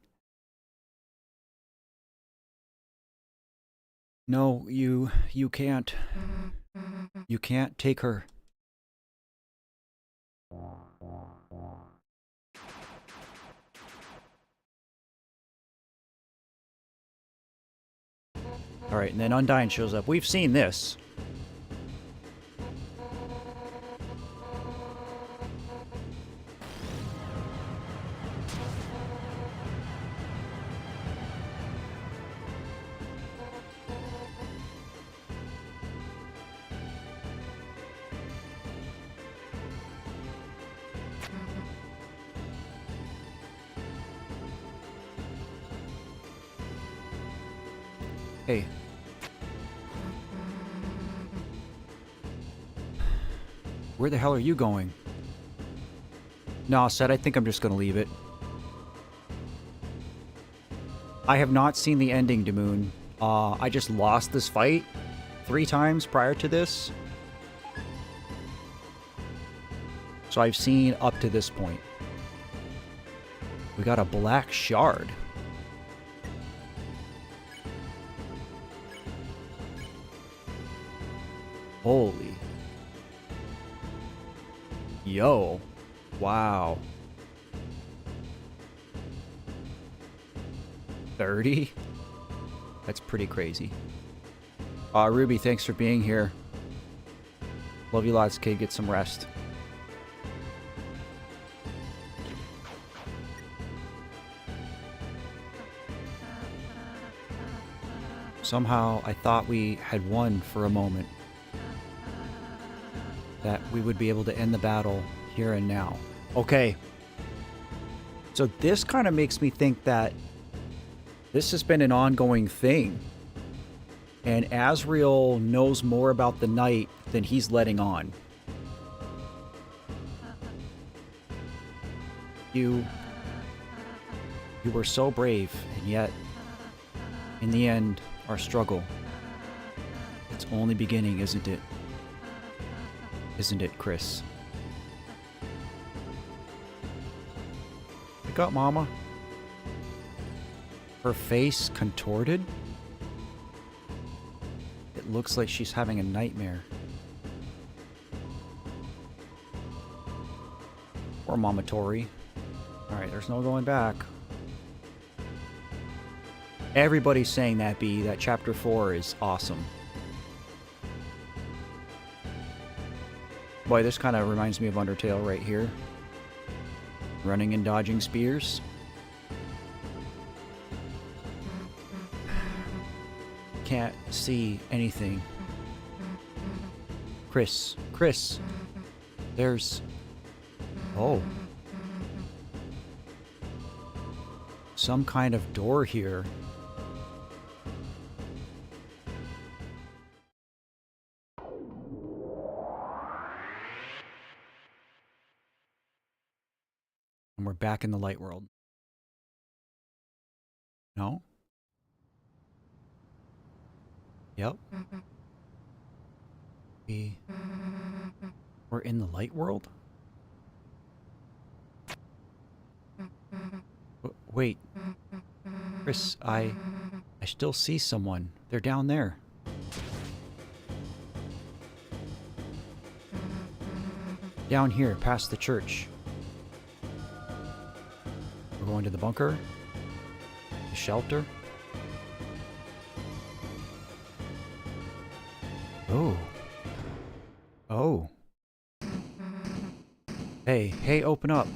No, you can't. You can't take her. Alright, and then Undyne shows up. We've seen this. Hey. Where the hell are you going? No, Seth, I think I'm just gonna leave it. I have not seen the ending, Damoon. I just lost this fight 3 times prior to this. So I've seen up to this point. We got a black shard. Holy. Yo. Wow. 30? That's pretty crazy. Ruby, thanks for being here. Love you lots, kid. Get some rest. Somehow, I thought we had won for a moment. That we would be able to end the battle here and now. Okay. So this kind of makes me think that this has been an ongoing thing. And Asriel knows more about the night than he's letting on. You were so brave, and yet, in the end, our struggle, it's only beginning, isn't it? Isn't it, Chris? Pick up, Mama. Her face contorted? It looks like she's having a nightmare. Poor Mama Tori. Alright, there's no going back. Everybody's saying that, B, that Chapter 4 is awesome. Boy, this kind of reminds me of Undertale right here. Running and dodging spears. Can't see anything. Chris. There's... Oh. Some kind of door here. And we're back in the light world. No? Yep. We're in the light world? Wait. Chris, I still see someone. They're down there. Down here, past the church. We're going to the bunker. The shelter. Oh. Oh. Hey, open up.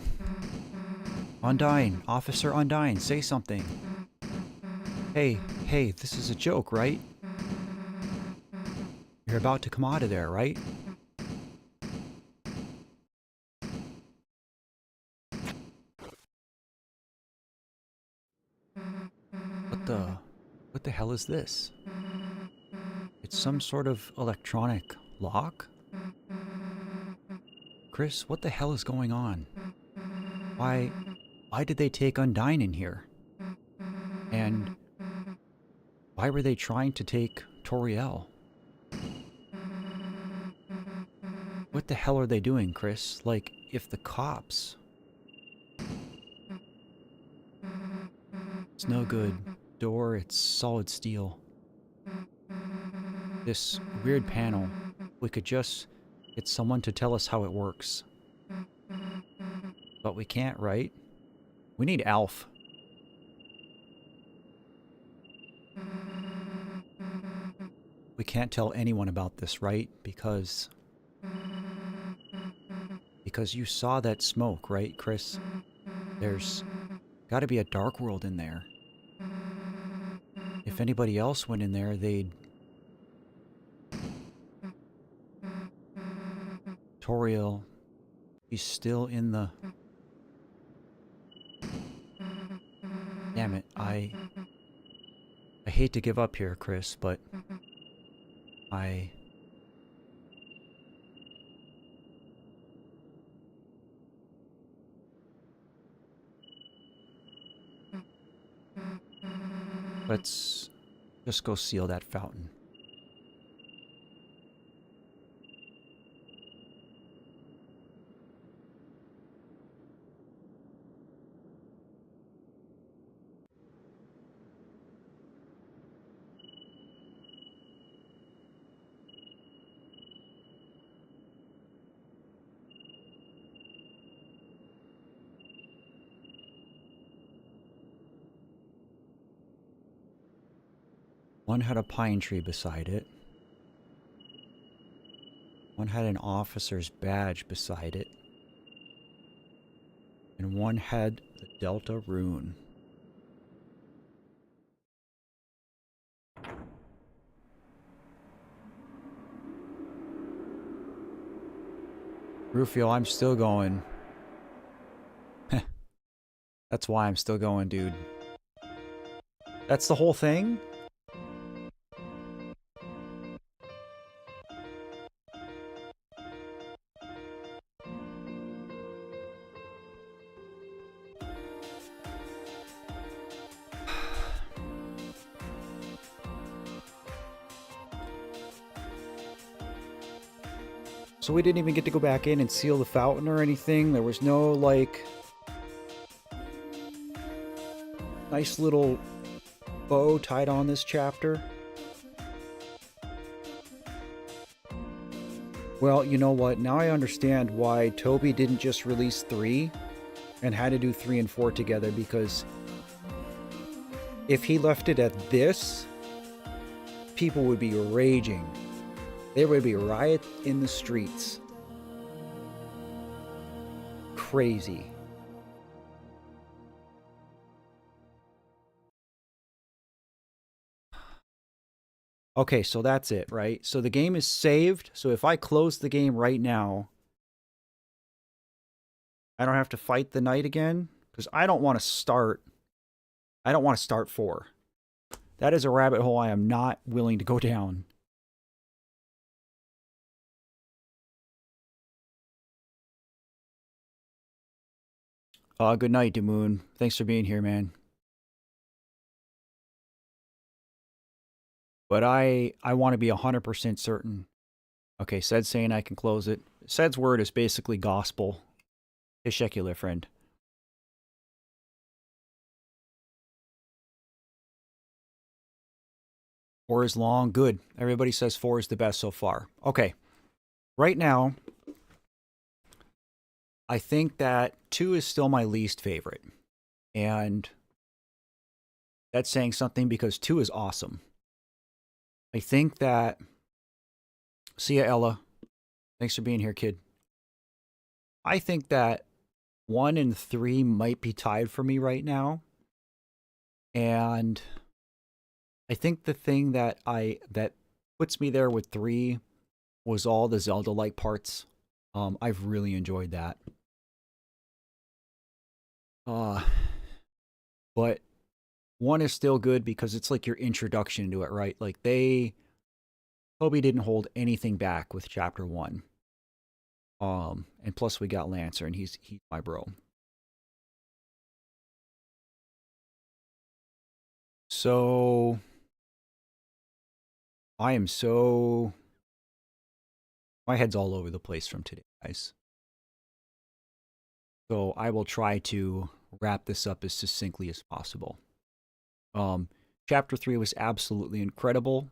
Undyne, Officer Undyne, say something. Hey, this is a joke, right? You're about to come out of there, right? What the hell is this? It's some sort of electronic lock? Chris, what the hell is going on? Why did they take Undyne in here? And why were they trying to take Toriel? What the hell are they doing, Chris? Like, if the cops... It's no good. Door, it's solid steel. This weird panel. We could just get someone to tell us how it works. But we can't, right? We need Alf. We can't tell anyone about this, right? Because you saw that smoke, right, Chris? There's got to be a dark world in there. If anybody else went in there, they'd... Toriel, he's still in the... Damn it, I hate to give up here, Chris, but let's just go seal that fountain. One had a pine tree beside it. One had an officer's badge beside it. And one had the Deltarune. Rufio, I'm still going. That's why I'm still going, dude. That's the whole thing? So we didn't even get to go back in and seal the fountain or anything. There was no, like, nice little bow tied on this chapter. Well, you know what? Now I understand why Toby didn't just release 3 and had to do 3 and 4 together, because if he left it at this, people would be raging. There would be a riot in the streets. Crazy. Okay, so that's it, right? So the game is saved. So if I close the game right now, I don't have to fight the knight again, because I don't want to start 4. That is a rabbit hole I am not willing to go down. Good night, Demoon. Thanks for being here, man. But I want to be 100% certain. Okay, Sed's saying I can close it. Sed's word is basically gospel. Ishekula, friend. 4 is long. Good. Everybody says 4 is the best so far. Okay. Right now, I think that 2 is still my least favorite. And that's saying something, because 2 is awesome. I think that... See ya, Ella. Thanks for being here, kid. I think that 1 and 3 might be tied for me right now. And I think the thing that puts me there with 3 was all the Zelda-like parts. I've really enjoyed that. But 1 is still good because it's like your introduction to it, right? Like Toby didn't hold anything back with chapter 1. And plus we got Lancer, and he's my bro. So I am so... My head's all over the place from today, guys. So I will try to wrap this up as succinctly as possible. Chapter 3 was absolutely incredible.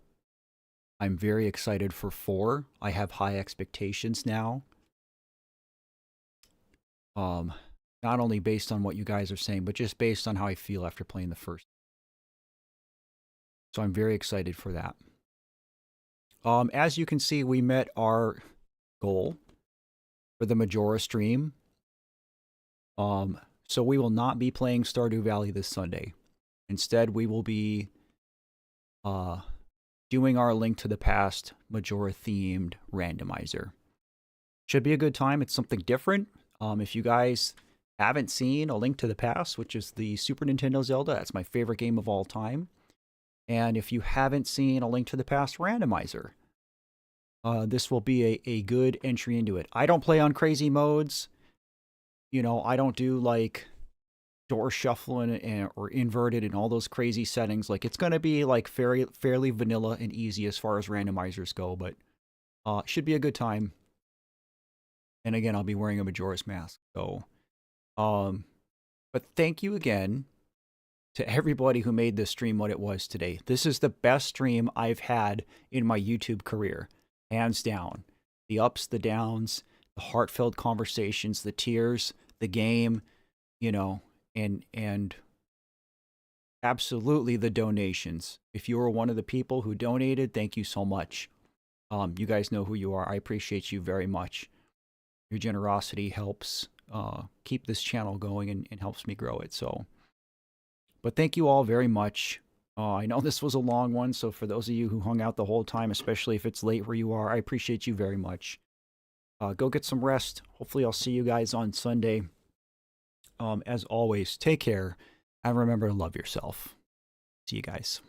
I'm very excited for 4. I have high expectations now. Not only based on what you guys are saying, but just based on how I feel after playing the first. So I'm very excited for that. As you can see, we met our goal for the Majora stream. So we will not be playing Stardew Valley this Sunday. Instead, we will be doing our Link to the Past Majora-themed randomizer. Should be a good time. It's something different. If you guys haven't seen A Link to the Past, which is the Super Nintendo Zelda, that's my favorite game of all time. And if you haven't seen A Link to the Past randomizer, this will be a good entry into it. I don't play on crazy modes. You know, I don't do like door shuffling or inverted and all those crazy settings. Like, it's going to be like fairly vanilla and easy as far as randomizers go, but should be a good time. And again, I'll be wearing a Majora's Mask. So, but thank you again to everybody who made this stream what it was today. This is the best stream I've had in my YouTube career, hands down. The ups, the downs, the heartfelt conversations, the tears, the game, you know, and absolutely the donations. If you were one of the people who donated, thank you so much. You guys know who you are. I appreciate you very much. Your generosity helps keep this channel going and helps me grow it. So, but thank you all very much. I know this was a long one, so for those of you who hung out the whole time, especially if it's late where you are, I appreciate you very much. Go get some rest. Hopefully I'll see you guys on Sunday. As always, take care and remember to love yourself. See you guys.